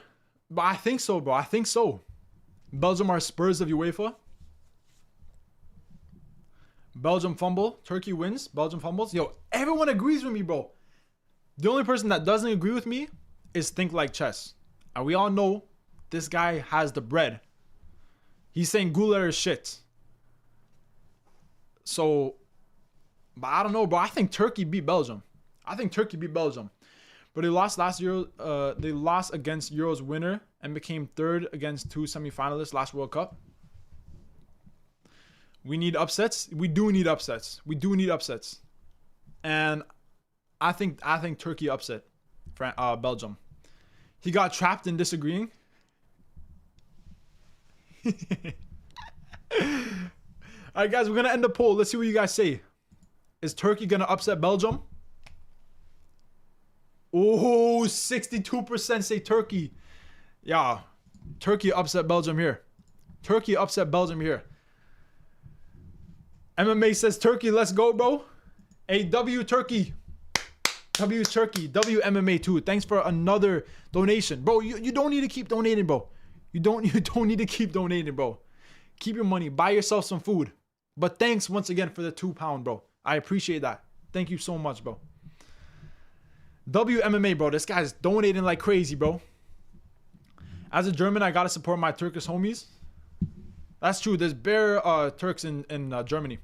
But I think so, bro. I think so. Belgium are Spurs of UEFA. Belgium fumble. Turkey wins. Belgium fumbles. Yo, everyone agrees with me, bro. The only person that doesn't agree with me is Think Like Chess. And we all know this guy has the bread. He's saying Goulet is shit. So, but I don't know, bro. I think Turkey beat Belgium. But they lost last year. They lost against Euros winner and became third against 2 semifinalists last World Cup. We need upsets. We do need upsets. And I think Turkey upset Belgium. He got trapped in disagreeing. All right, guys, we're gonna end the poll. Let's see what you guys say. Is Turkey gonna upset Belgium? Oh, 62% say Turkey. Yeah, Turkey upset Belgium here. MMA says Turkey. Let's go, bro. Hey, W Turkey. W MMA too. Thanks for another donation, bro. You don't need to keep donating, bro. You don't need to keep donating, bro. Keep your money. Buy yourself some food. But thanks once again for the £2, bro. I appreciate that. Thank you so much, bro. WMMA, bro. This guy's donating like crazy, bro. As a German, I gotta support my Turkish homies. That's true. There's bare Turks in Germany.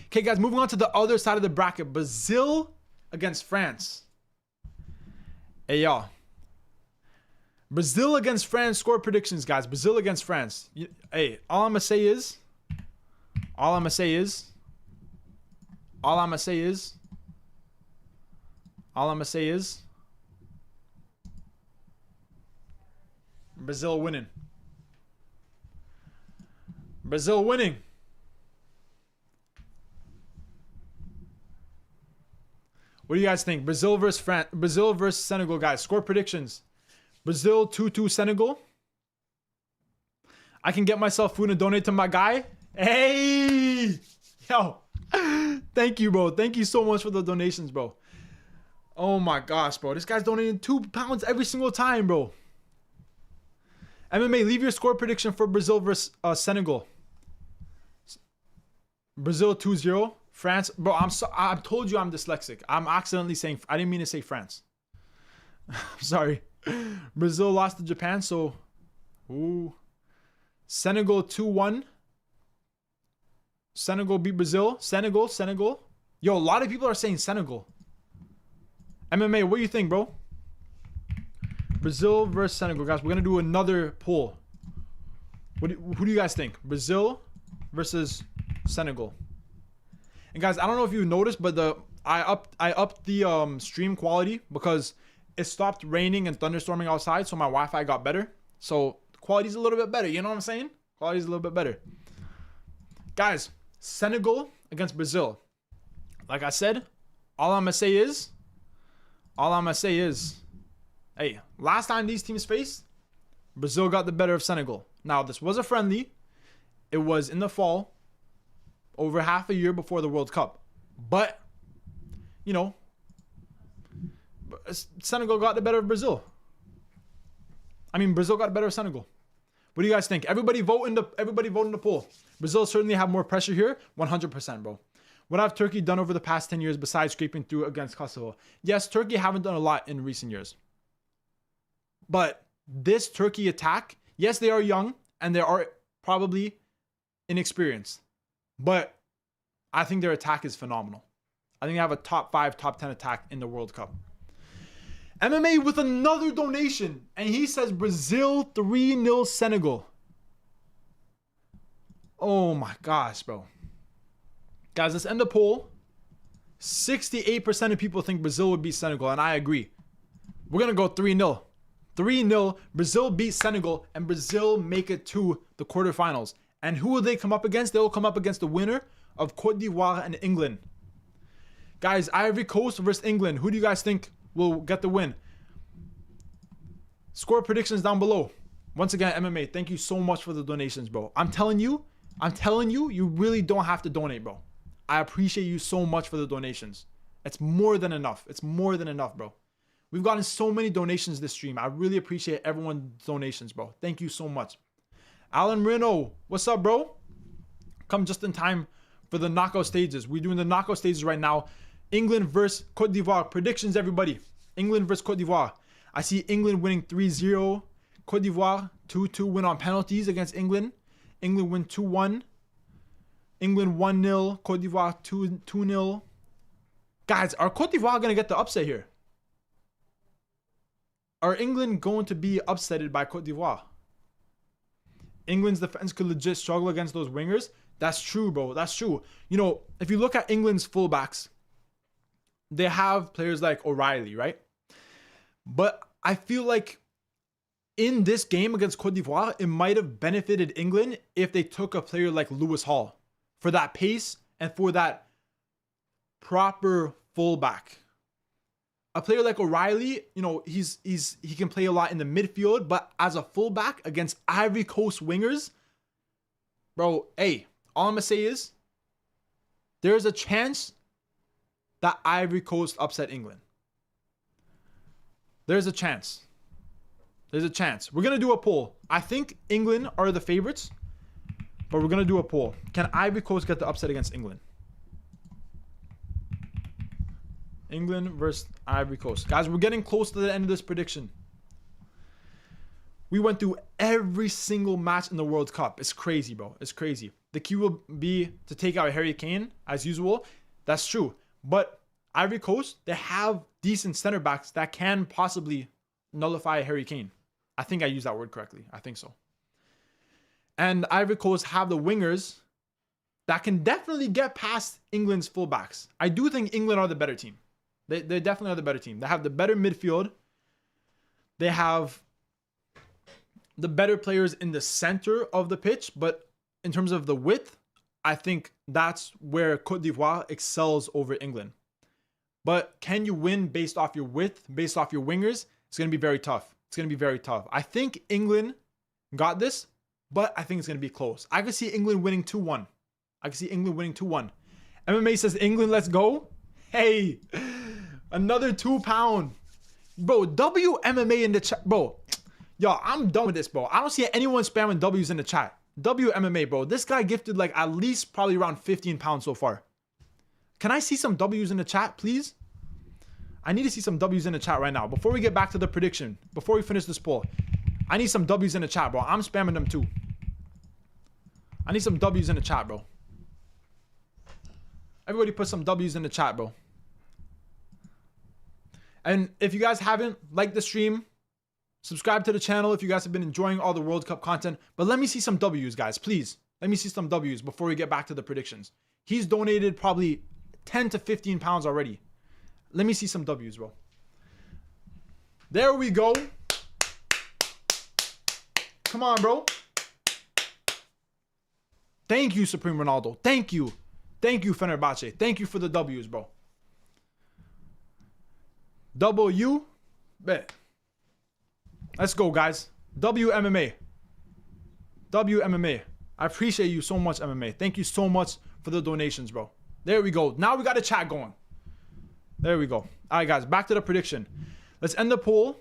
Okay, guys, moving on to the other side of the bracket. Brazil against France. Hey, y'all. Brazil against France score predictions, guys. Brazil against France. Hey, all I'm gonna say is Brazil winning. What do you guys think? Brazil versus Senegal, guys. Score predictions. Brazil 2-2 Senegal. I can get myself food and donate to my guy. Hey! Yo. Thank you, bro. Thank you so much for the donations, bro. Oh my gosh, bro. This guy's donating £2 every single time, bro. MMA, leave your score prediction for Brazil versus Senegal. Brazil 2-0. France. Bro, I told you I'm dyslexic. I'm accidentally saying... I didn't mean to say France. I'm sorry. Brazil lost to Japan, so... Ooh. Senegal 2-1. Senegal beat Brazil. Senegal. Yo, a lot of people are saying Senegal. MMA, what do you think, bro? Brazil versus Senegal, guys. We're going to do another poll. Who do you guys think? Brazil versus Senegal. And guys, I don't know if you noticed, but I upped the stream quality because it stopped raining and thunderstorming outside, so my Wi-Fi got better. So the quality's a little bit better. You know what I'm saying? Quality's a little bit better. Guys, Senegal against Brazil. Like I said, all I'm gonna say is, hey, last time these teams faced, Brazil got the better of Senegal. Now, this was a friendly. It was in the fall, over half a year before the World Cup. But, you know, Senegal got the better of Brazil. I mean, Brazil got the better of Senegal. What do you guys think? Everybody vote in the poll. Brazil certainly have more pressure here. 100%, bro. What have Turkey done over the past 10 years besides scraping through against Kosovo? Yes, Turkey haven't done a lot in recent years. But this Turkey attack, yes, they are young and they are probably inexperienced. But I think their attack is phenomenal. I think they have a top 5, top 10 attack in the World Cup. MMA with another donation. And he says Brazil 3-0 Senegal. Oh my gosh, bro. Guys, let's end the poll. 68% of people think Brazil would beat Senegal, and I agree. We're going to go 3-0. 3-0. Brazil beat Senegal, and Brazil make it to the quarterfinals. And who will they come up against? They will come up against the winner of Cote d'Ivoire and England. Guys, Ivory Coast versus England. Who do you guys think will get the win? Score predictions down below. Once again, MMA, thank you so much for the donations, bro. I'm telling you, you really don't have to donate, bro. I appreciate you so much for the donations. It's more than enough. It's more than enough, bro. We've gotten so many donations this stream. I really appreciate everyone's donations, bro. Thank you so much. Alan Reno, what's up, bro? Come just in time for the knockout stages. We're doing the knockout stages right now. England versus Cote d'Ivoire. Predictions, everybody. England versus Cote d'Ivoire. I see England winning 3-0. Cote d'Ivoire 2-2 win on penalties against England. England win 2-1. England 1-0. Cote d'Ivoire 2-0. Guys, are Cote d'Ivoire going to get the upset here? Are England going to be upsetted by Cote d'Ivoire? England's defense could legit struggle against those wingers. That's true, bro. That's true. You know, if you look at England's fullbacks, they have players like O'Reilly, right? But I feel like in this game against Cote d'Ivoire, it might have benefited England if they took a player like Lewis Hall for that pace and for that proper fullback. A player like O'Reilly, you know, he can play a lot in the midfield, but as a fullback against Ivory Coast wingers, bro, hey, all I'm gonna say is there's a chance that Ivory Coast upset England. There's a chance. There's a chance. We're gonna do a poll. I think England are the favorites, but we're gonna do a poll. Can Ivory Coast get the upset against England? England versus Ivory Coast. Guys, we're getting close to the end of this prediction. We went through every single match in the World Cup. It's crazy, bro. It's crazy. The key will be to take out Harry Kane, as usual. That's true. But Ivory Coast, they have decent center backs that can possibly nullify Harry Kane. I think I used that word correctly. I think so. And Ivory Coast have the wingers that can definitely get past England's fullbacks. I do think England are the better team. They definitely are the better team. They have the better midfield. They have the better players in the center of the pitch. But in terms of the width, I think that's where Cote d'Ivoire excels over England. But can you win based off your width, based off your wingers? It's going to be very tough. It's going to be very tough. I think England got this, but I think it's going to be close. I could see England winning 2-1. I could see England winning 2-1. MMA says England, let's go. Hey, another £2. Bro, WMMA in the chat. Bro, yo, I'm done with this, bro. I don't see anyone spamming W's in the chat. WMMA, bro. This guy gifted like at least probably around £15 so far. Can I see some W's in the chat, please? I need to see some W's in the chat right now. Before we get back to the prediction, before we finish this poll, I need some W's in the chat, bro. I'm spamming them too. I need some W's in the chat, bro. Everybody put some W's in the chat, bro. And if you guys haven't liked the stream, Subscribe to the channel if you guys have been enjoying all the World Cup content. But let me see some W's, guys, please. Let me see some W's before we get back to the predictions. He's donated probably 10 to 15 pounds already. Let me see some W's, bro. There we go. Come on, bro. Thank you, Supreme Ronaldo. Thank you. Thank you, Fenerbahce. Thank you for the W's, bro. W. Bet. Let's go, guys. WMMA. WMMA. I appreciate you so much, MMA. Thank you so much for the donations, bro. There we go. Now we got a chat going. There we go. All right, guys. Back to the prediction. Let's end the poll.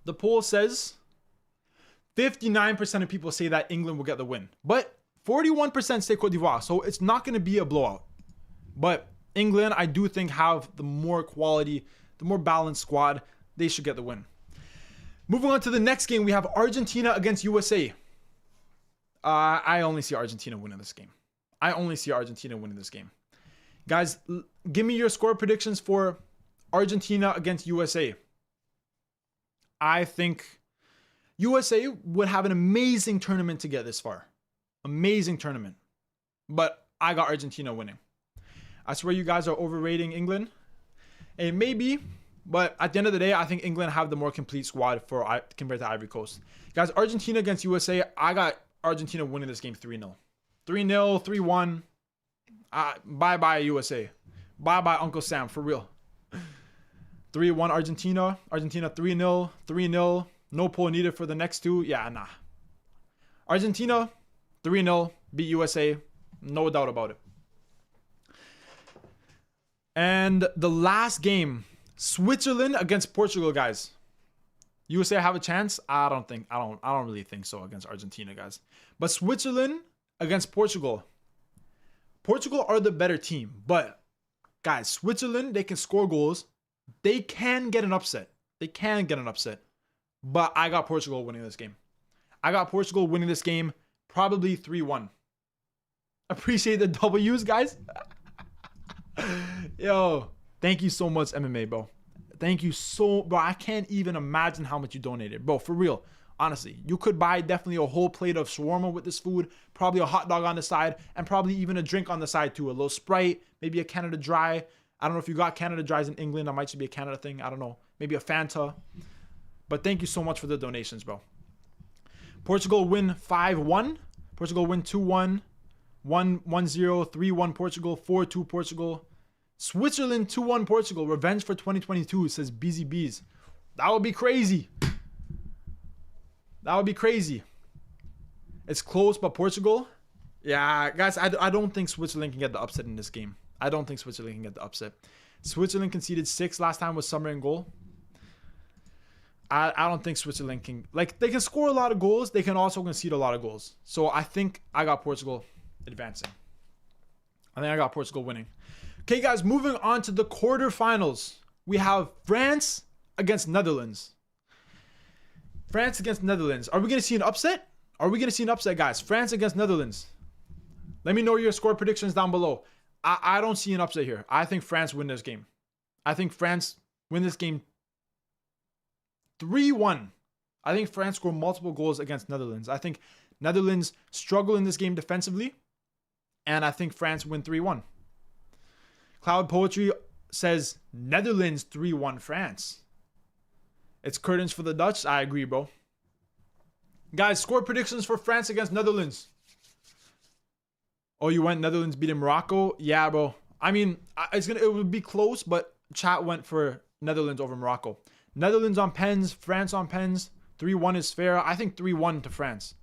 The poll says 59% of people say that England will get the win. But 41% say Cote d'Ivoire. So it's not going to be a blowout. But England, I do think, have the more quality, the more balanced squad. They should get the win. Moving on to the next game, we have Argentina against USA. I only see Argentina winning this game. I only see Argentina winning this game. Guys, give me your score predictions for Argentina against USA. I think USA would have an amazing tournament to get this far. Amazing tournament. But I got Argentina winning. I swear you guys are overrating England. And maybe, but at the end of the day, I think England have the more complete squad compared to Ivory Coast. Guys, Argentina against USA, I got Argentina winning this game 3-0. 3-0, 3-1. Bye-bye, USA. Bye-bye, Uncle Sam, for real. 3-1 Argentina. Argentina 3-0, 3-0. No poll needed for the next two. Yeah, nah. Argentina 3-0. Beat USA. No doubt about it. And the last game, Switzerland against Portugal, guys. USA have a chance? I don't really think so against Argentina, guys. But Switzerland against Portugal. Portugal are the better team, but guys, Switzerland, they can score goals. They can get an upset. They can get an upset. But I got Portugal winning this game. I got Portugal winning this game probably 3-1. Appreciate the W's, guys. Yo, thank you so much, MMA, bro. Thank you so, bro. I can't even imagine how much you donated, bro. For real. Honestly, you could buy definitely a whole plate of shawarma with this food, probably a hot dog on the side, and probably even a drink on the side too. A little Sprite, maybe a Canada Dry. I don't know if you got Canada Dries in England. That might just be a Canada thing. I don't know. Maybe a Fanta. But thank you so much for the donations, bro. Portugal win 5-1. Portugal win 2-1. 1-0, 3-1 Portugal, 4-2 Portugal. Switzerland 2-1 Portugal. Revenge for 2022, says Busy Bees. That would be crazy. That would be crazy. It's close, but Portugal. Yeah, guys, I don't think Switzerland can get the upset in this game. I don't think Switzerland can get the upset. Switzerland conceded 6 last time with Summer in goal. I don't think Switzerland can. Like, they can score a lot of goals. They can also concede a lot of goals. So I think I got Portugal advancing. I think I got Portugal winning. Okay, guys, moving on to the quarterfinals. We have France against Netherlands. France against Netherlands. Are we going to see an upset? Are we going to see an upset, guys? France against Netherlands. Let me know your score predictions down below. I don't see an upset here. I think France win this game. I think France win this game 3-1. I think France score multiple goals against Netherlands. I think Netherlands struggle in this game defensively. And I think France win 3-1. Cloud Poetry says Netherlands 3-1 France. It's curtains for the Dutch. I agree, bro. Guys, score predictions for France against Netherlands. Oh, you went Netherlands beating Morocco? Yeah, bro. I mean, it would be close, but chat went for Netherlands over Morocco. Netherlands on pens, France on pens. 3-1 is fair. I think 3-1 to France.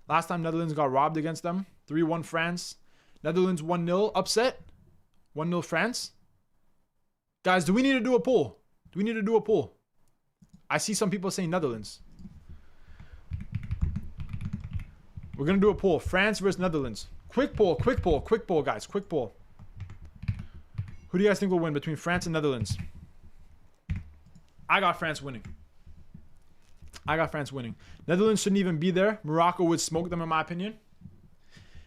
Last time Netherlands got robbed against them. 3-1 France. Netherlands 1-0 upset. 1-0 France. Guys, do we need to do a poll? Do we need to do a poll? I see some people saying Netherlands. We're going to do a poll. France versus Netherlands. Quick poll, guys. Quick poll. Who do you guys think will win between France and Netherlands? I got France winning. Netherlands shouldn't even be there. Morocco would smoke them, in my opinion.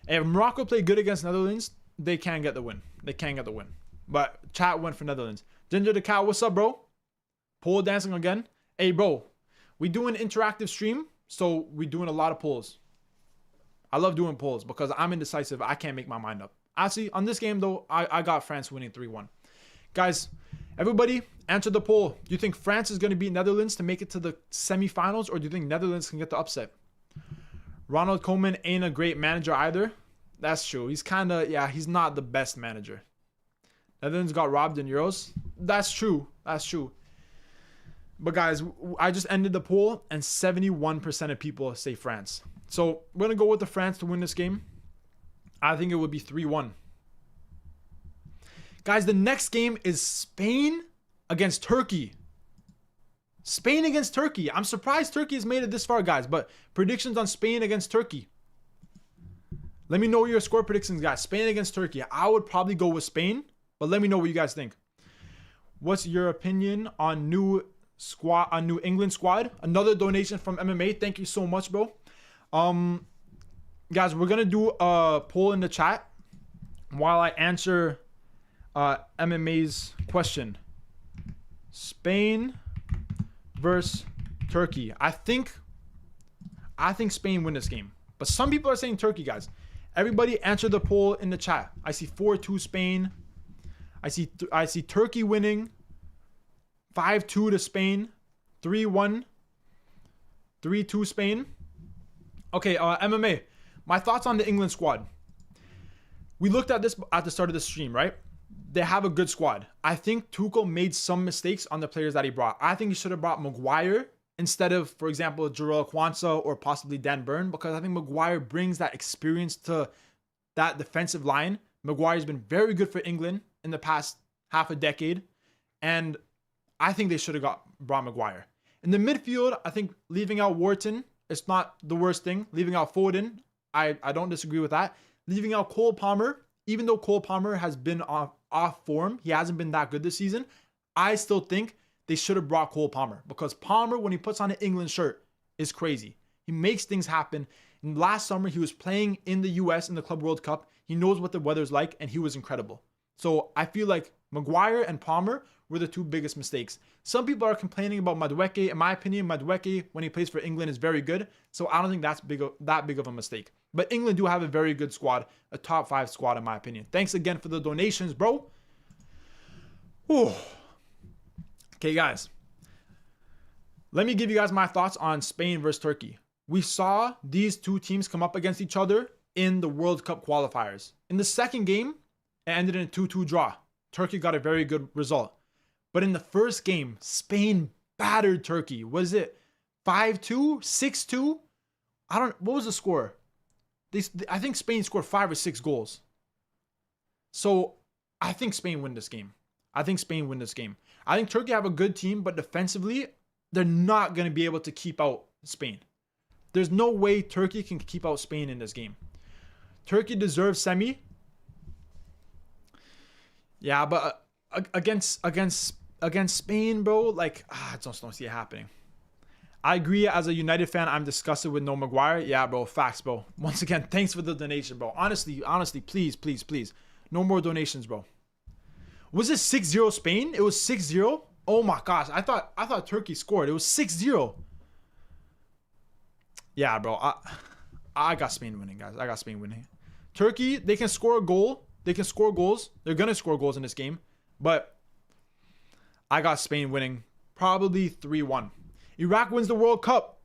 And if Morocco played good against Netherlands, they can get the win. But chat went for Netherlands. Ginger the Cow, what's up, bro? Pole dancing again. Hey, bro, we do an interactive stream, so we doing a lot of polls. I love doing polls because I'm indecisive. I can't make my mind up. Actually, on this game, though, I got France winning 3-1. Guys, everybody, answer the poll. Do you think France is going to beat Netherlands to make it to the semifinals, or do you think Netherlands can get the upset? Ronald Koeman ain't a great manager either. That's true. He's kind of, yeah, he's not the best manager. Netherlands got robbed in Euros. That's true. That's true. But guys, I just ended the poll and 71% of people say France. So we're going to go with the France to win this game. I think it would be 3-1. Guys, the next game is Spain against Turkey. Spain against Turkey. I'm surprised Turkey has made it this far, guys. But predictions on Spain against Turkey. Let me know your score predictions, guys. Spain against Turkey. I would probably go with Spain. But let me know what you guys think. What's your opinion on New England squad? Another donation from MMA. Thank you so much, bro. Guys, we're gonna do a poll in the chat while I answer MMA's question. Spain versus Turkey. I think Spain win this game, but some people are saying Turkey, guys. Everybody answer the poll in the chat. I see 4-2 Spain. I see Turkey winning 5-2 to Spain, 3-1, 3-2 Spain. Okay, MMA. My thoughts on the England squad. We looked at this at the start of the stream, right? They have a good squad. I think Tuchel made some mistakes on the players that he brought. I think he should have brought Maguire instead of, for example, Jarrell Quansah or possibly Dan Burn, because I think Maguire brings that experience to that defensive line. Maguire's been very good for England in the past half a decade, and I think they should have brought Maguire. In the midfield, I think leaving out Wharton is not the worst thing. Leaving out Foden, I don't disagree with that. Leaving out Cole Palmer, even though Cole Palmer has been off form, he hasn't been that good this season, I still think they should have brought Cole Palmer, because Palmer, when he puts on an England shirt, is crazy. He makes things happen. And last summer, he was playing in the US in the Club World Cup. He knows what the weather's like, and he was incredible. So I feel like Maguire and Palmer were the two biggest mistakes. Some people are complaining about Madueke. In my opinion, Madueke, when he plays for England, is very good. So I don't think that's that big of a mistake. But England do have a very good squad, a top 5 squad in my opinion. Thanks again for the donations, bro. Whew. Okay, guys. Let me give you guys my thoughts on Spain versus Turkey. We saw these two teams come up against each other in the World Cup qualifiers. In the second game, it ended in a 2-2 draw. Turkey got a very good result. But in the first game, Spain battered Turkey. What is it? 5-2? 6-2? What was the score? I think Spain scored 5 or 6 goals. So I think Spain win this game. I think Turkey have a good team, but defensively, they're not going to be able to keep out Spain. There's no way Turkey can keep out Spain in this game. Turkey deserves semi. Yeah, but against Spain, bro, like, I just don't see it happening. I agree. As a United fan, I'm disgusted with no Maguire. Yeah, bro, facts, bro. Once again, thanks for the donation, bro. Honestly, please. No more donations, bro. Was it 6-0 Spain? It was 6-0? Oh my gosh. I thought Turkey scored. It was 6-0. Yeah, bro. I got Spain winning, guys. I got Spain winning. Turkey, they can score a goal. They can score goals. They're going to score goals in this game. But I got Spain winning probably 3-1. Iraq wins the World Cup.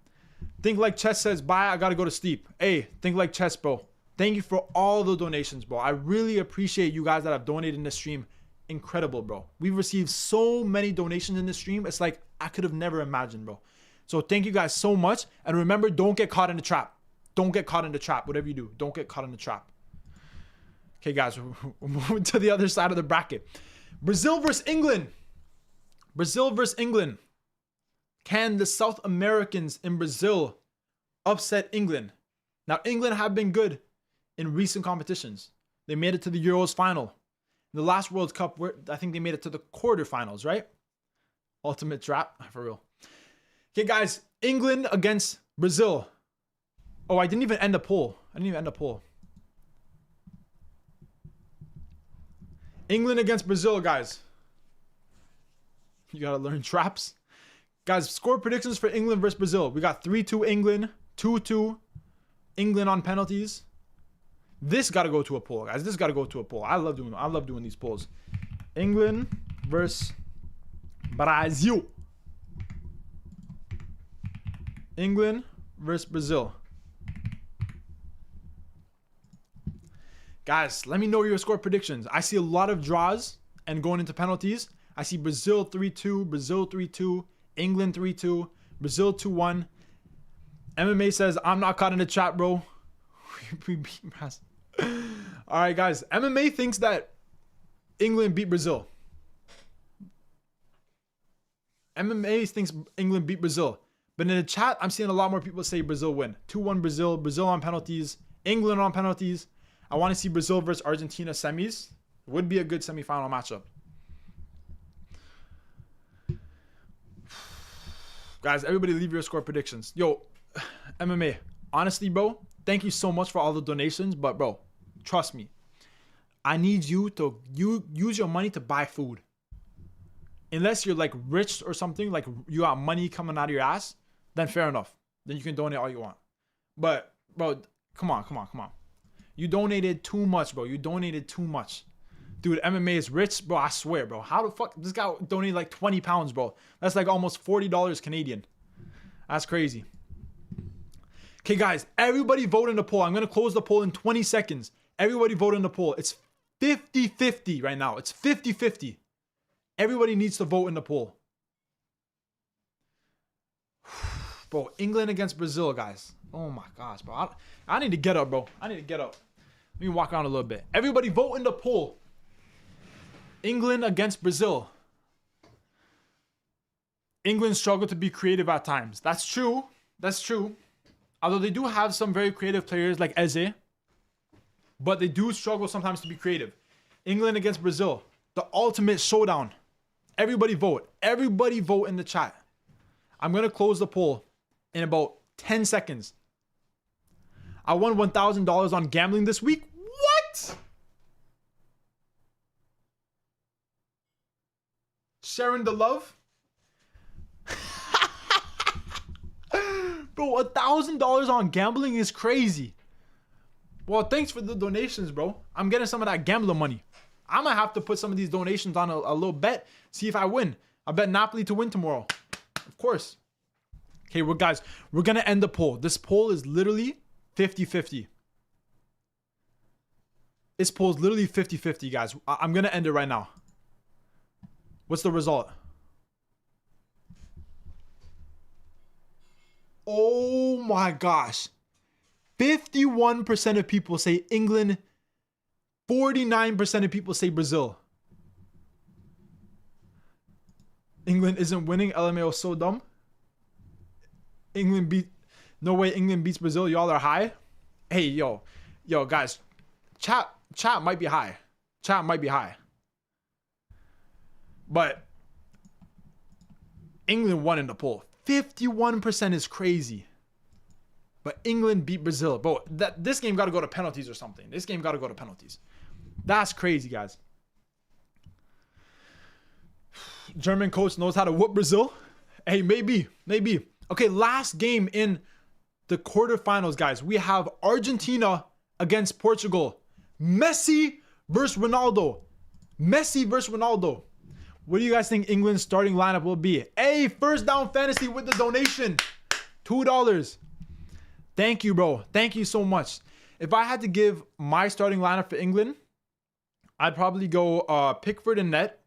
Think Like Chess says, bye, I got to go to sleep. Hey, Think Like Chess, bro. Thank you for all the donations, bro. I really appreciate you guys that have donated in this stream. Incredible, bro. We've received so many donations in this stream. It's like I could have never imagined, bro. So thank you guys so much. And remember, don't get caught in the trap. Don't get caught in the trap. Whatever you do, don't get caught in the trap. Okay, guys, we're moving to the other side of the bracket. Brazil versus England. Brazil versus England. Can the South Americans in Brazil upset England? Now, England have been good in recent competitions. They made it to the Euros final. In the last World Cup, I think they made it to the quarterfinals, right? Ultimate trap, for real. Okay, guys, England against Brazil. Oh, I didn't even end the poll. England against Brazil, guys. You gotta learn traps. Guys, score predictions for England versus Brazil. We got 3-2 England, 2-2 England on penalties. This got to go to a poll, guys. This got to go to a poll. I love doing these polls. England versus Brazil. England versus Brazil. Guys, let me know your score predictions. I see a lot of draws and going into penalties. I see Brazil 3-2, Brazil 3-2, England 3-2, Brazil 2-1. MMA says, I'm not caught in the chat, bro. We beat Brazil. All right, guys. MMA thinks that England beat Brazil. MMA thinks England beat Brazil. But in the chat, I'm seeing a lot more people say Brazil win. 2-1 Brazil. Brazil on penalties. England on penalties. I want to see Brazil versus Argentina semis. Would be a good semifinal matchup. Guys, everybody leave your score predictions. Yo, MMA. Honestly, bro, thank you so much for all the donations. But, bro, trust me. I need you to use your money to buy food. Unless you're like rich or something, like you got money coming out of your ass, then fair enough. Then you can donate all you want. But, bro, come on. You donated too much, bro. You donated too much. Dude, MMA is rich, bro. I swear, bro. How the fuck? This guy donated like 20 pounds, bro. That's like almost $40 Canadian. That's crazy. Okay, guys. Everybody vote in the poll. I'm going to close the poll in 20 seconds. Everybody vote in the poll. It's 50-50 right now. It's 50-50. Everybody needs to vote in the poll. Bro, England against Brazil, guys. Oh my gosh, bro. I need to get up, bro. I need to get up. Let me walk around a little bit. Everybody vote in the poll. England against Brazil. England struggled to be creative at times. That's true. That's true. Although they do have some very creative players like Eze. But they do struggle sometimes to be creative. England against Brazil. The ultimate showdown. Everybody vote. Everybody vote in the chat. I'm going to close the poll in about 10 seconds. I won $1,000 on gambling this week. What? Sharing the love? Bro, $1,000 on gambling is crazy. Well, thanks for the donations, bro. I'm getting some of that gambler money. I'm going to have to put some of these donations on a little bet. See if I win. I bet Napoli to win tomorrow. Of course. Okay, guys, we're going to end the poll. This poll is literally 50-50. This poll is literally 50-50, guys. I'm going to end it right now. What's the result? Oh my gosh. 51% of people say England. 49% of people say Brazil. England isn't winning. LMAO so dumb. No way England beats Brazil. Y'all are high. Hey, yo, guys. Chat might be high. Chat might be high. But England won in the poll. 51% is crazy. But England beat Brazil. Bro, this game got to go to penalties or something. This game got to go to penalties. That's crazy, guys. German coach knows how to whoop Brazil. Hey, maybe. Okay, last game in the quarterfinals, guys. We have Argentina against Portugal. Messi versus Ronaldo. What do you guys think England's starting lineup will be? Hey, First Down Fantasy with the donation. $2. Thank you, bro. Thank you so much. If I had to give my starting lineup for England, I'd probably go Pickford and net.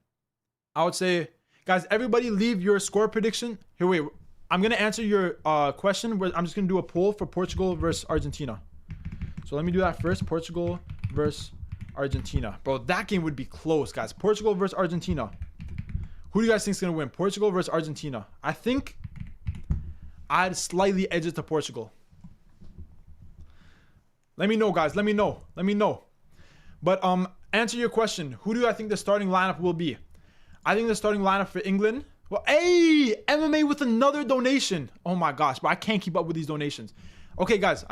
I would say, guys, everybody leave your score prediction. Here, wait. I'm going to answer your question. I'm just going to do a poll for Portugal versus Argentina. So let me do that first. Portugal versus Argentina. Bro, that game would be close, guys. Portugal versus Argentina. Who do you guys think is going to win? Portugal versus Argentina. I think I'd slightly edge it to Portugal. Let me know, guys. Let me know. But answer your question. Who do I think the starting lineup will be? I think the starting lineup for England. Well, hey, MMA with another donation. Oh my gosh, but I can't keep up with these donations. Okay, guys,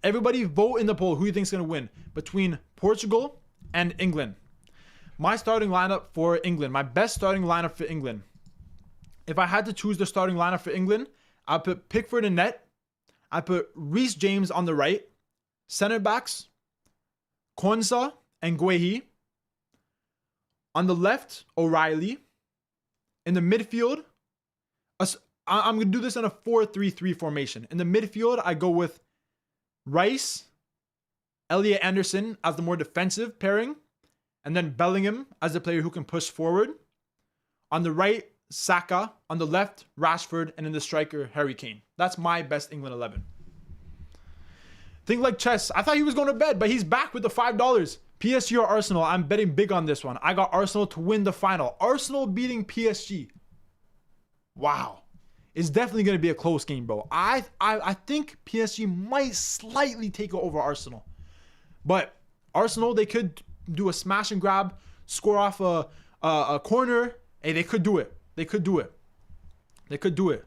everybody vote in the poll. Who do you think is going to win between Portugal and England? My starting lineup for England, my best starting lineup for England if I had to choose the starting lineup for England, I'd put Pickford in net. I put Reece James on the right. Center backs, Konsa and Guehi. On the left, O'Reilly. In the midfield, I'm going to do this in a 4-3-3 formation. In the midfield, I go with Rice, Elliot Anderson as the more defensive pairing, and then Bellingham as the player who can push forward. On the right, Saka. On the left, Rashford. And in the striker, Harry Kane. That's my best England 11. Think like chess. I thought he was going to bed, but he's back with the $5. PSG or Arsenal? I'm betting big on this one. I got Arsenal to win the final. Arsenal beating PSG. Wow. It's definitely going to be a close game, bro. I think PSG might slightly take over Arsenal. But Arsenal, they could do a smash and grab, score off a corner. Hey, they could do it. They could do it. They could do it.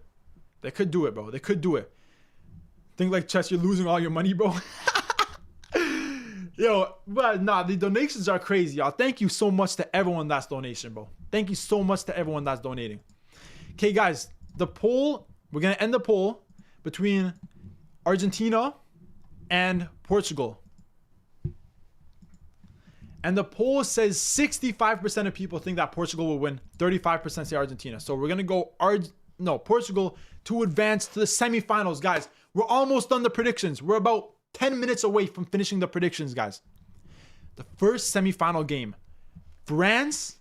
They could do it, bro. They could do it. Think like chess, you're losing all your money, bro. Yo, but nah, the donations are crazy, y'all. Thank you so much to everyone that's donation, bro. Thank you so much to everyone that's donating. Okay, guys, the poll, we're going to end the poll between Argentina and Portugal. And the poll says 65% of people think that Portugal will win. 35% say Argentina. So we're going to go Portugal to advance to the semifinals, guys. We're almost done the predictions. We're about 10 minutes away from finishing the predictions, guys. The first semifinal game. France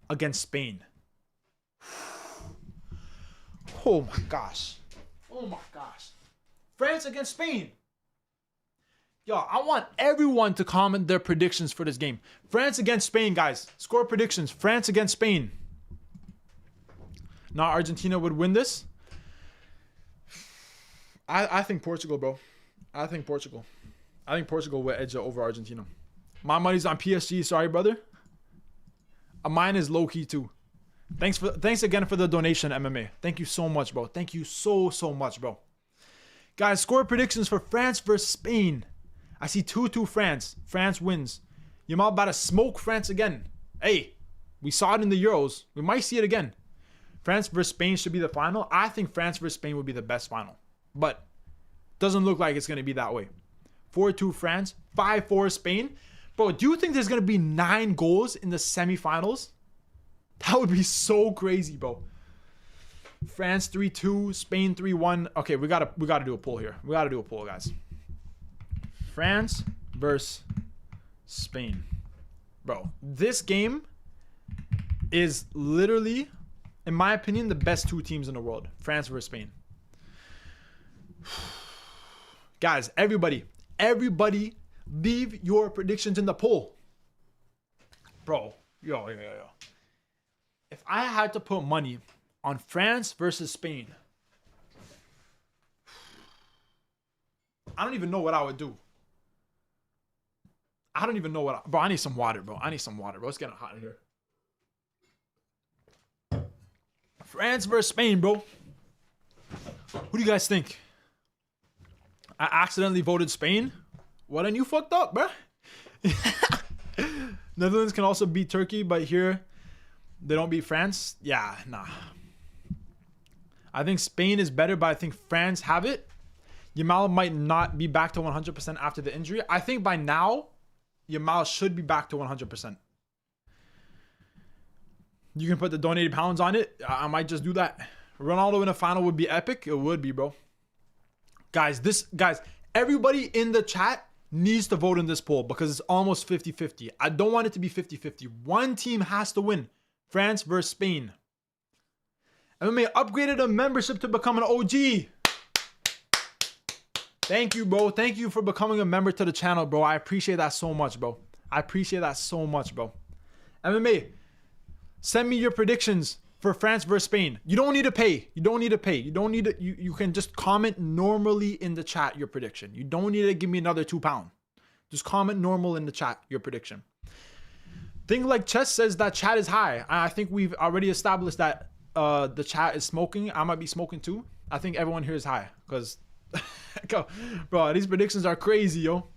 against Spain. Oh my gosh. Oh my gosh. France against Spain. Yo, I want everyone to comment their predictions for this game. France against Spain, guys. Score predictions. France against Spain. Now Argentina would win this. I think Portugal, bro. I think Portugal. I think Portugal will edge over Argentina. My money's on PSG. Sorry, brother. Mine is low-key, too. Thanks again for the donation, MMA. Thank you so much, bro. Thank you so much, bro. Guys, score predictions for France versus Spain. I see 2-2 France. France wins. Yamal about to smoke France again. Hey, we saw it in the Euros. We might see it again. France versus Spain should be the final. I think France versus Spain would be the best final. But doesn't look like it's going to be that way. 4-2 France. 5-4 Spain. Bro, do you think there's going to be 9 goals in the semifinals? That would be so crazy, bro. France 3-2. Spain 3-1. Okay, we gotta do a poll here. We got to do a poll, guys. France versus Spain. Bro, this game is literally, in my opinion, the best 2 teams in the world. France versus Spain. Guys, everybody leave your predictions in the poll. Bro, yo. If I had to put money on France versus Spain, I don't even know what I would do. I don't even know what bro, I need some water, bro. It's getting hot in here. France versus Spain, bro. Who do you guys think? I accidentally voted Spain. Well, then you fucked up, bro. Netherlands can also beat Turkey, but here they don't beat France. Yeah, nah. I think Spain is better, but I think France have it. Yamal might not be back to 100% after the injury. I think by now, Yamal should be back to 100%. You can put the donated pounds on it. I might just do that. Ronaldo in a final would be epic. It would be, bro. Guys, everybody in the chat needs to vote in this poll because it's almost 50-50. I don't want it to be 50-50. One team has to win. France versus Spain. MMA upgraded a membership to become an OG. Thank you, bro. Thank you for becoming a member to the channel, bro. I appreciate that so much, bro. MMA, send me your predictions for France versus Spain. You don't need to pay. You can just comment normally in the chat your prediction. You don't need to give me another £2. Just comment normal in the chat your prediction. Thing like Chess says that chat is high. I think we've already established that the chat is smoking. I might be smoking too. I think everyone here is high because bro, these predictions are crazy, yo.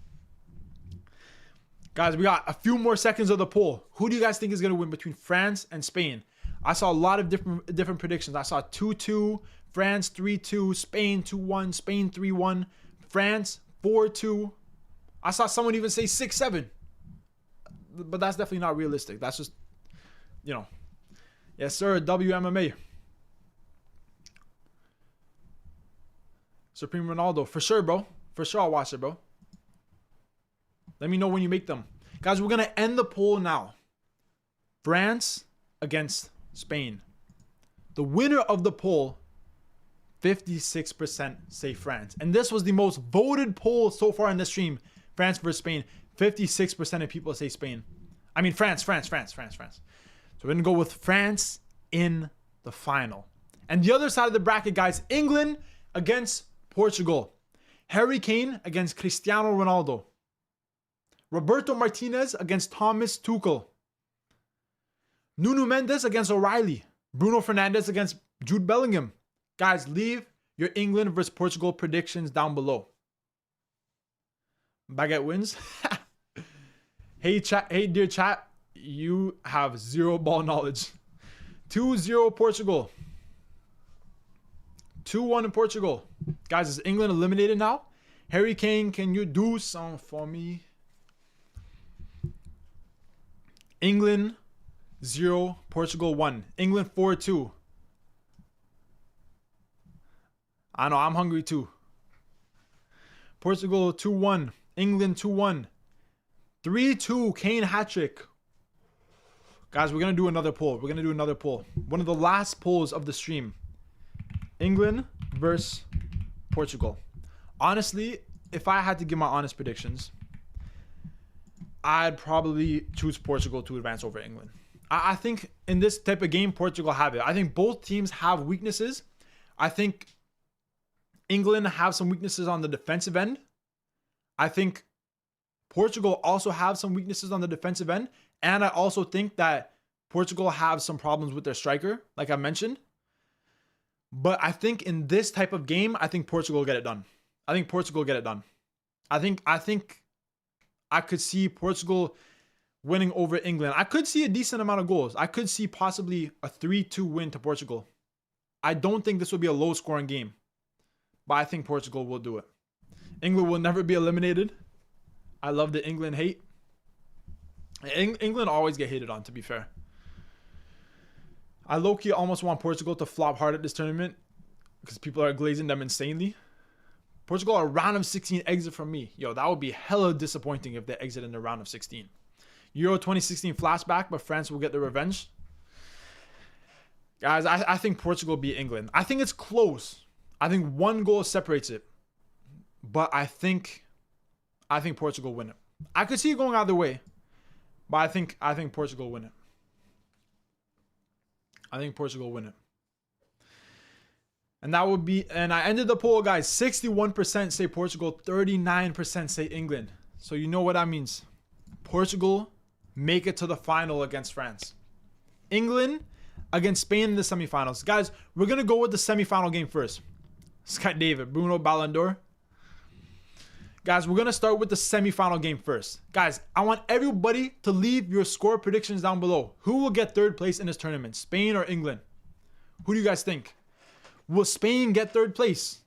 Guys, we got a few more seconds of the poll. Who do you guys think is going to win between France and Spain? I saw a lot of different predictions. I saw 2-2, France 3-2, Spain 2-1, Spain 3-1, France 4-2. I saw someone even say 6-7. But that's definitely not realistic. That's just, you know. Yes, sir. WMMA. Supreme Ronaldo. For sure, bro. For sure, I'll watch it, bro. Let me know when you make them. Guys, we're going to end the poll now. France against Spain. The winner of the poll, 56% say France. And this was the most voted poll so far in the stream. France versus Spain. 56% of people say Spain. I mean, France. So we're going to go with France in the final. And the other side of the bracket, guys, England against Portugal. Harry Kane against Cristiano Ronaldo. Roberto Martinez against Thomas Tuchel. Nuno Mendes against O'Reilly. Bruno Fernandes against Jude Bellingham. Guys, leave your England versus Portugal predictions down below. Baguette wins. Hey, dear chat, you have zero ball knowledge. 2-0 Portugal. 2-1 in Portugal. Guys, is England eliminated now? Harry Kane, can you do something for me? England 0, Portugal 1. England 4-2. I know, I'm hungry too. Portugal 2-1. England 2-1. 3-2, Kane hat-trick. Guys, we're going to do another poll. One of the last polls of the stream. England versus Portugal. Honestly, if I had to give my honest predictions, I'd probably choose Portugal to advance over England. I think in this type of game, Portugal have it. I think both teams have weaknesses. I think England have some weaknesses on the defensive end. I think Portugal also have some weaknesses on the defensive end. And I also think that Portugal have some problems with their striker, like I mentioned. But I think in this type of game, I think Portugal will get it done. I think I could see Portugal winning over England. I could see a decent amount of goals. I could see possibly a 3-2 win to Portugal. I don't think this will be a low-scoring game. But I think Portugal will do it. England will never be eliminated. I love the England hate. England always get hated on, to be fair. I low-key almost want Portugal to flop hard at this tournament because people are glazing them insanely. Portugal, a round of 16 exit from me. Yo, that would be hella disappointing if they exit in the round of 16. Euro 2016 flashback, but France will get the revenge. Guys, I think Portugal beat England. I think it's close. I think one goal separates it. But I think Portugal win it. I could see it going either way. But I think Portugal win it. And that would be, and I ended the poll, guys. 61% say Portugal, 39% say England. So you know what that means. Portugal make it to the final against France. England against Spain in the semifinals. Guys, we're going to go with the semifinal game first. Scott David, Bruno Ballon d'Or. Guys, we're going to start with the semifinal game first. Guys, I want everybody to leave your score predictions down below. Who will get third place in this tournament? Spain or England? Who do you guys think? Will Spain get third place?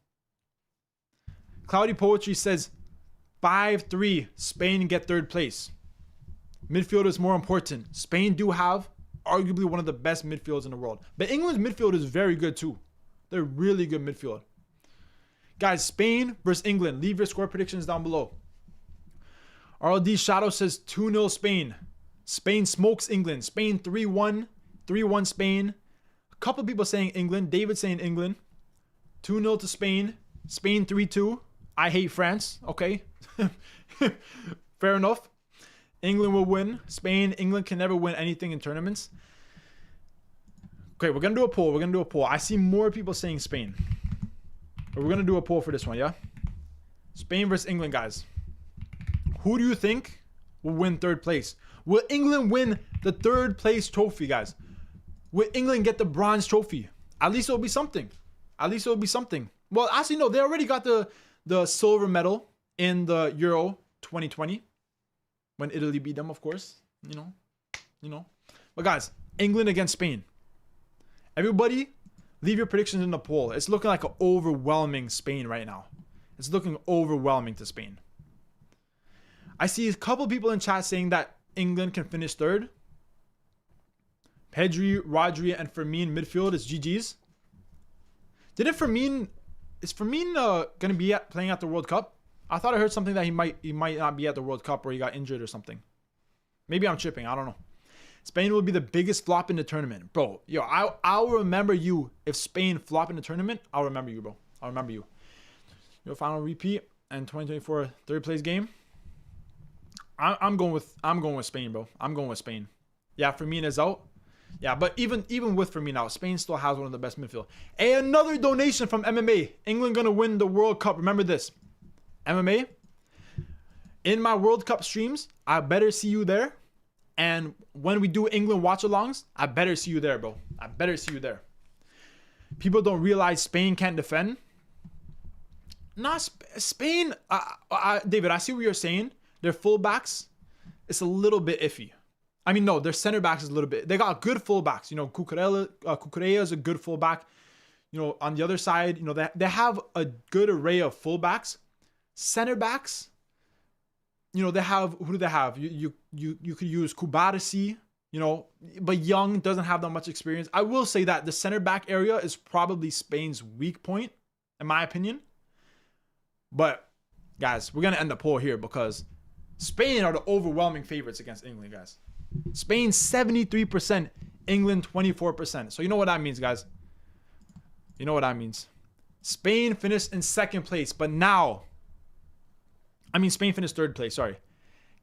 Cloudy Poetry says 5-3. Spain get third place. Midfield is more important. Spain do have arguably one of the best midfields in the world. But England's midfield is very good too. They're really good midfield. Guys, Spain versus England. Leave your score predictions down below. RLD Shadow says 2-0 Spain. Spain smokes England. Spain 3-1. 3-1 Spain. A couple people saying England. David saying England. 2-0 to Spain. Spain 3-2. I hate France. Okay. Fair enough. England will win. Spain, England can never win anything in tournaments. Okay, we're going to do a poll. I see more people saying Spain. But we're going to do a poll for this one, yeah? Spain versus England, guys. Who do you think will win third place? Will England win the third place trophy, guys? Will England get the bronze trophy? At least it'll be something. Well, actually, no. They already got the silver medal in the Euro 2020. When Italy beat them, of course. You know. But guys, England against Spain. Everybody, leave your predictions in the poll. It's looking like an overwhelming Spain right now. It's looking overwhelming to Spain. I see a couple people in chat saying that England can finish third. Pedri, Rodri, and Firmino midfield is GG's. Is Firmino going to be playing at the World Cup? I thought I heard something that he might not be at the World Cup or he got injured or something. Maybe I'm tripping. I don't know. Spain will be the biggest flop in the tournament. Bro, yo, I'll remember you. If Spain flop in the tournament, I'll remember you, bro. I'll remember you. Your final repeat and 2024 third place game. I'm going with Spain, bro. I'm going with Spain. Yeah, Firmino's out. Yeah, but even with Firmino out, Spain still has one of the best midfield. Hey, another donation from MMA. England gonna win the World Cup. Remember this. MMA. In my World Cup streams, I better see you there. And when we do England watch-alongs, I better see you there, bro. I better see you there. People don't realize Spain can't defend. Nah, Spain. David, I see what you're saying. Their fullbacks, it's a little bit iffy. I mean, no, their center backs is a little bit. They got good fullbacks. You know, Cucurella is a good fullback. You know, on the other side, you know, they have a good array of fullbacks. Center backs, you know, they have, who do they have? You could use Kubarasi, you know, but Young doesn't have that much experience. I will say that the center back area is probably Spain's weak point, in my opinion. But, guys, we're going to end the poll here because Spain are the overwhelming favorites against England, guys. Spain 73%, England 24%. So you know what that means, guys. You know what that means. Spain finished in second place, but now, Spain finished third place, sorry.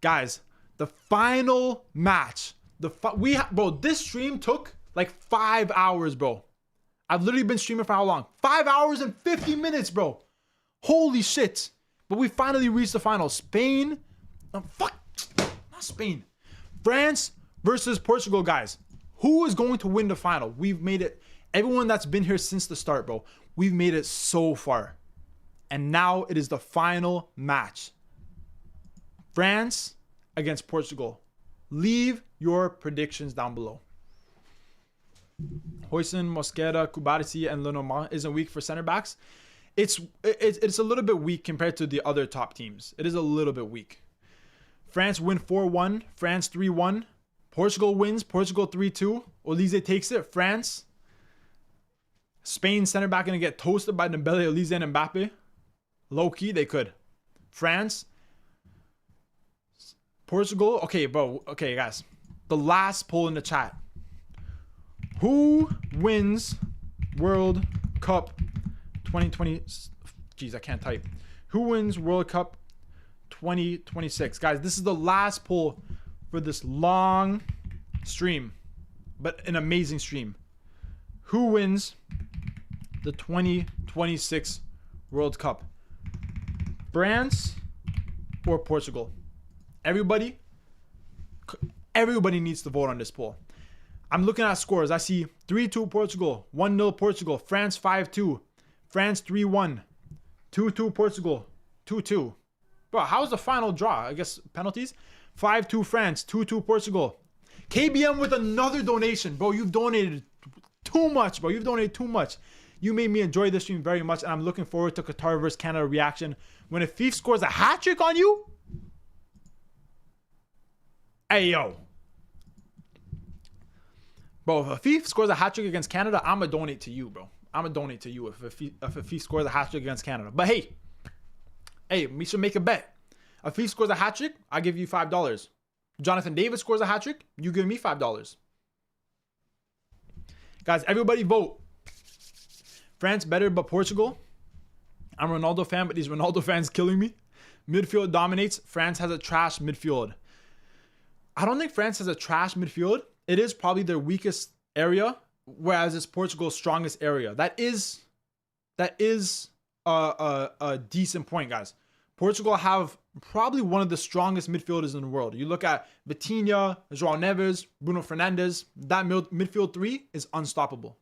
Guys, the final match, bro, this stream took like 5 hours, bro. I've literally been streaming for how long? 5 hours and 50 minutes, bro. Holy shit. But we finally reached the final. Spain, not Spain. France versus Portugal, guys. Who is going to win the final? We've made it. Everyone that's been here since the start, bro. We've made it so far. And now it is the final match. France against Portugal. Leave your predictions down below. Hoyson, Mosquera, Kubarasi, and Lenormand isn't weak for center backs. It's a little bit weak compared to the other top teams. It is a little bit weak. France win 4-1. France 3-1. Portugal wins. Portugal 3-2. Olise takes it. France. Spain center back going to get toasted by Dembele, Olise, and Mbappe. Low-key, they could. France. Portugal. Okay, bro. Okay, guys. The last poll in the chat. Who wins World Cup 2020? Jeez, I can't type. Who wins World Cup 2026? Guys, this is the last poll for this long stream, but an amazing stream. Who wins the 2026 World Cup? France or Portugal? Everybody needs to vote on this poll. I'm looking at scores. I see 3-2 Portugal, 1-0 Portugal, France 5-2, France 3-1, 2-2 Portugal, 2-2. Bro, how's the final draw? I guess penalties. 5-2 France, 2-2 Portugal. KBM with another donation. Bro, you've donated too much, bro. You've donated too much. You made me enjoy this stream very much, and I'm looking forward to Qatar versus Canada reaction. When a thief scores a hat trick on you, hey, yo. Bro, if a thief scores a hat trick against Canada, I'm going to donate to you, bro. I'm going to donate to you if a thief scores a hat trick against Canada. But hey, we should make a bet. A thief scores a hat trick, I give you $5. Jonathan David scores a hat trick, you give me $5. Guys, everybody vote. France better, but Portugal. I'm a Ronaldo fan, but these Ronaldo fans killing me. Midfield dominates. France has a trash midfield. I don't think France has a trash midfield. It is probably their weakest area, whereas it's Portugal's strongest area. That is a decent point, guys. Portugal have probably one of the strongest midfielders in the world. You look at Vitinha, João Neves, Bruno Fernandes. That midfield three is unstoppable.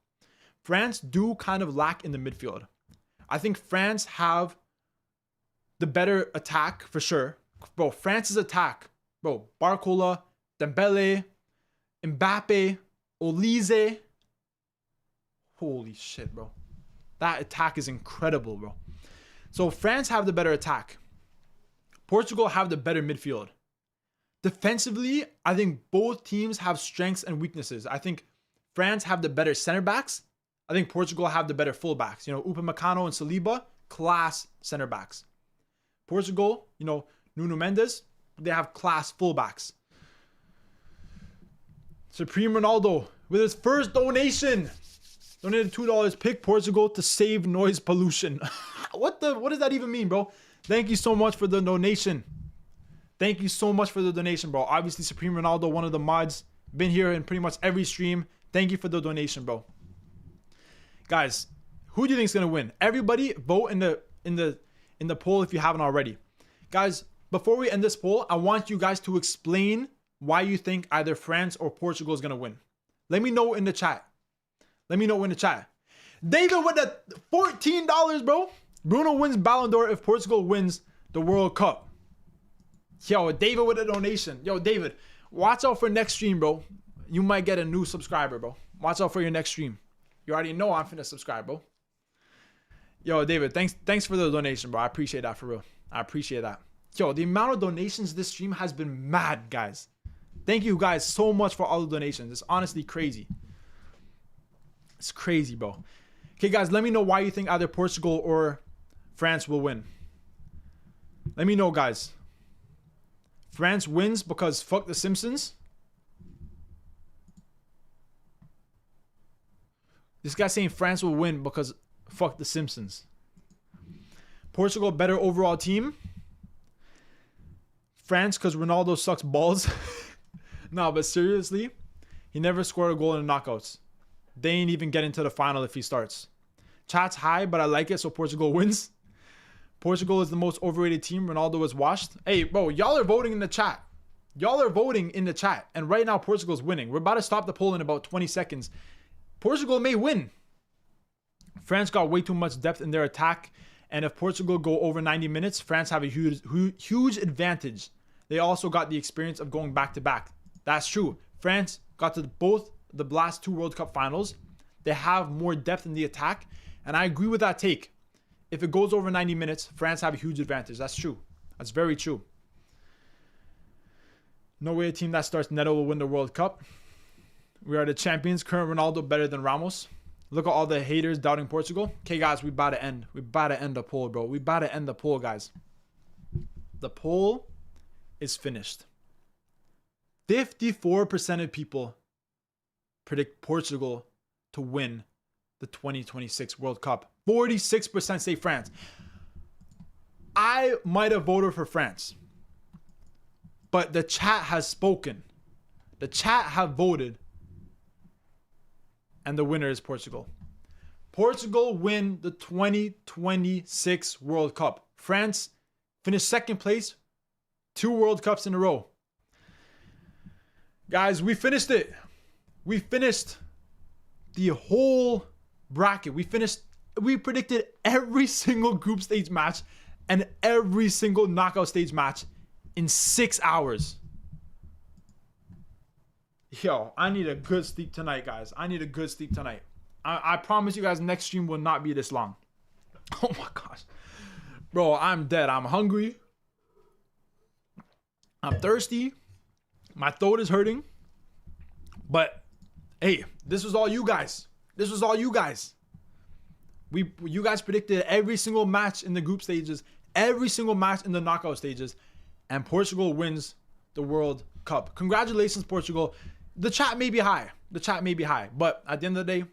France do kind of lack in the midfield. I think France have the better attack for sure. Bro, France's attack. Bro, Barcola, Dembele, Mbappe, Olise. Holy shit, bro. That attack is incredible, bro. So France have the better attack. Portugal have the better midfield. Defensively, I think both teams have strengths and weaknesses. I think France have the better center backs. I think Portugal have the better full backs. You know, Upamecano and Saliba, class center backs. Portugal, you know, Nuno Mendes, they have class full backs. Supreme Ronaldo with his first donation. Donated $2. Pick Portugal to save noise pollution. What does that even mean, bro? Thank you so much for the donation. Thank you so much for the donation, bro. Obviously, Supreme Ronaldo, one of the mods, been here in pretty much every stream. Thank you for the donation, bro. Guys, who do you think is gonna win? Everybody vote in the poll if you haven't already. Guys, before we end this poll, I want you guys to explain why you think either France or Portugal is gonna win. Let me know in the chat. Let me know in the chat. David with the $14, bro. Bruno wins Ballon d'Or if Portugal wins the World Cup. Yo, David with a donation. Yo, David, watch out for next stream, bro. You might get a new subscriber, bro. Watch out for your next stream. You already know I'm finna subscribe, bro. Yo, David, thanks for the donation, bro. I appreciate that, for real. I appreciate that. Yo, the amount of donations this stream has been mad, guys. Thank you guys so much for all the donations. It's honestly crazy. It's crazy, bro. Okay, guys, let me know why you think either Portugal or France will win. Let me know, guys. France wins because fuck the Simpsons. This guy's saying France will win because fuck the Simpsons. Portugal, better overall team. France, because Ronaldo sucks balls. No, but seriously, he never scored a goal in the knockouts. They ain't even get into the final if he starts. Chat's high, but I like it, so Portugal wins. Portugal is the most overrated team. Ronaldo is washed. Hey, bro, y'all are voting in the chat. Y'all are voting in the chat. And right now, Portugal's winning. We're about to stop the poll in about 20 seconds. Portugal may win. France got way too much depth in their attack. And if Portugal go over 90 minutes, France have a huge advantage. They also got the experience of going back-to-back. That's true. France got to both the last two World Cup finals. They have more depth in the attack. And I agree with that take. If it goes over 90 minutes, France have a huge advantage. That's true. That's very true. No way a team that starts Neto will win the World Cup. We are the champions. Current Ronaldo better than Ramos. Look at all the haters doubting Portugal. Okay, guys, we about to end. We about to end the poll, bro. We about to end the poll, guys. The poll is finished. 54% of people predict Portugal to win the 2026 World Cup. 46% say France. I might have voted for France, but the chat has spoken. The chat have voted, and the winner is Portugal. Portugal win the 2026 World Cup. France finished second place, 2 World Cups in a row. Guys, we finished it. We finished the whole bracket. We predicted every single group stage match and every single knockout stage match in 6 hours. Yo, I need a good sleep tonight, guys. I need a good sleep tonight. I promise you guys, next stream will not be this long. Oh my gosh. Bro, I'm dead. I'm hungry. I'm thirsty. My throat is hurting. But, hey, this was all you guys. This was all you guys. You guys predicted every single match in the group stages, every single match in the knockout stages, and Portugal wins the World Cup. Congratulations, Portugal. The chat may be high. The chat may be high. But at the end of the day,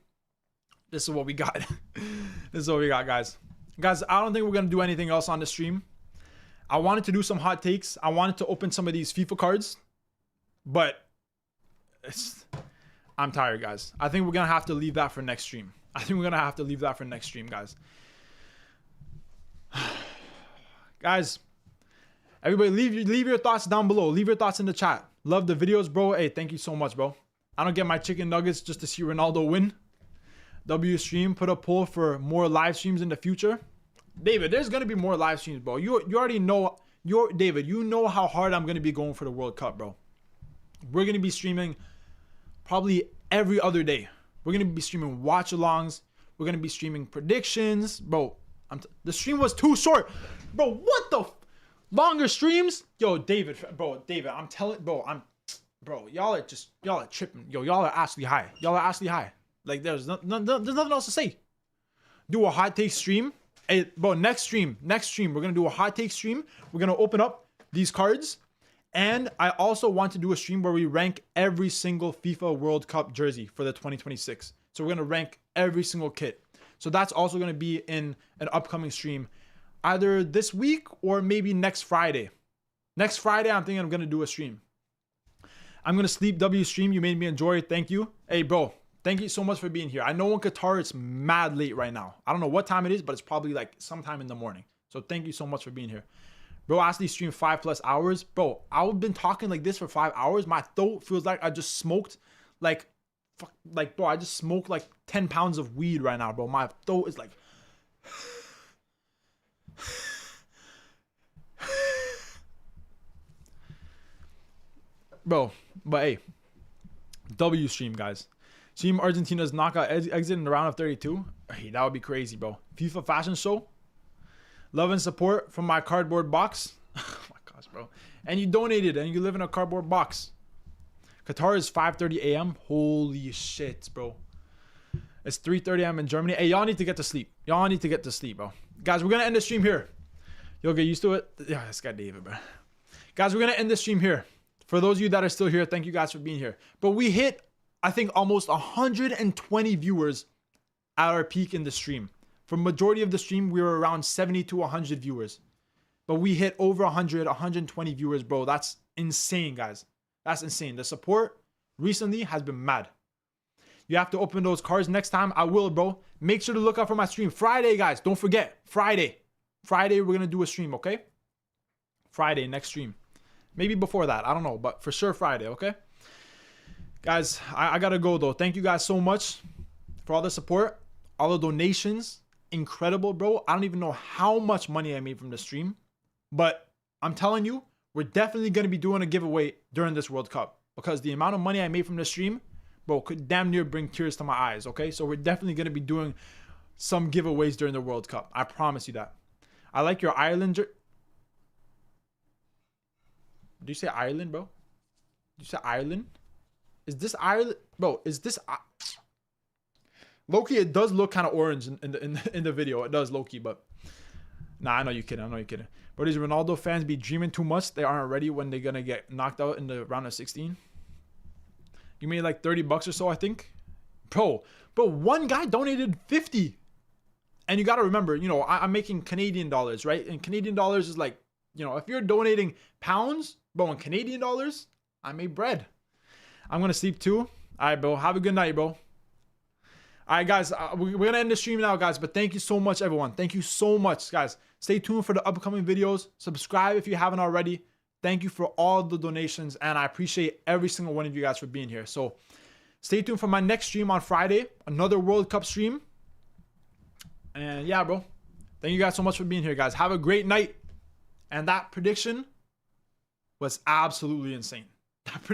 this is what we got. This is what we got, guys. Guys, I don't think we're going to do anything else on the stream. I wanted to do some hot takes. I wanted to open some of these FIFA cards. But I'm tired, guys. I think we're going to have to leave that for next stream. Guys. Guys, everybody leave your thoughts down below. Leave your thoughts in the chat. Love the videos, bro. Hey, thank you so much, bro. I don't get my chicken nuggets just to see Ronaldo win. W stream, put a poll for more live streams in the future. David, there's going to be more live streams, bro. You already know. David, you know how hard I'm going to be going for the World Cup, bro. We're going to be streaming probably every other day. We're gonna be streaming watch-alongs. We're gonna be streaming predictions, bro. The stream was too short, bro. What the longer streams? Yo, David, I'm telling, bro, y'all are tripping. Yo, y'all are actually high. Like there's nothing else to say. Do a hot take stream. Hey, bro, next stream, we're gonna do a hot take stream. We're gonna open up these cards, and I also want to do a stream where we rank every single FIFA World Cup jersey for the 2026. So we're gonna rank every single kit. So that's also gonna be in an upcoming stream, either this week or maybe next Friday. Next Friday, I'm thinking I'm gonna do a stream. I'm gonna sleep W stream. You made me enjoy it. Thank you. Hey, bro. Thank you so much for being here. I know in Qatar it's mad late right now. I don't know what time it is, but it's probably like sometime in the morning. So thank you so much for being here. Bro, I actually streamed 5+ hours. Bro, I've been talking like this for 5 hours. My throat feels like I just smoked bro, I just smoked like 10 pounds of weed right now, bro. My throat is like... Bro, but hey, W stream, guys. Team Argentina's knockout exit in the round of 32. Hey, that would be crazy, bro. FIFA fashion show. Love and support from my cardboard box. Oh my gosh, bro. And you donated and you live in a cardboard box. Qatar is 5:30 a.m. Holy shit, bro. It's 3:30 a.m. in Germany. Hey, y'all need to get to sleep. Bro. Guys, we're going to end the stream here. You'll get used to it. Yeah, this guy David, bro. Guys, we're going to end the stream here. For those of you that are still here, thank you guys for being here. But we hit, I think, almost 120 viewers at our peak in the stream. For majority of the stream, we were around 70 to 100 viewers. But we hit over 120 viewers, bro. That's insane, guys. That's insane. The support recently has been mad. You have to open those cards next time. I will, bro. Make sure to look out for my stream. Friday, guys. Don't forget. Friday, we're going to do a stream, okay? Friday, next stream. Maybe before that. I don't know. But for sure, Friday, okay? Guys, I got to go, though. Thank you guys so much for all the support, all the donations. Incredible, bro. I don't even know how much money I made from the stream. But I'm telling you, we're definitely going to be doing a giveaway during this World Cup. Because the amount of money I made from the stream, bro, could damn near bring tears to my eyes, okay? So we're definitely going to be doing some giveaways during the World Cup. I promise you that. I like your Ireland. Do you say Ireland, bro? Did you say Ireland? Is this Ireland? Bro, is this... Low-key, it does look kind of orange in the video. It does, low-key, but... Nah, I know you're kidding. But these Ronaldo fans be dreaming too much. They aren't ready when they're going to get knocked out in the round of 16. You made like $30 or so, I think. Bro, one guy donated 50. And you got to remember, you know, I'm making Canadian dollars, right? And Canadian dollars is like, you know, if you're donating pounds, bro, in Canadian dollars, I made bread. I'm going to sleep too. All right, bro. Have a good night, bro. All right, guys, we're going to end the stream now, guys. But thank you so much, everyone. Thank you so much, guys. Stay tuned for the upcoming videos. Subscribe if you haven't already. Thank you for all the donations. And I appreciate every single one of you guys for being here. So stay tuned for my next stream on Friday. Another World Cup stream. And yeah, bro. Thank you guys so much for being here, guys. Have a great night. And that prediction was absolutely insane. That prediction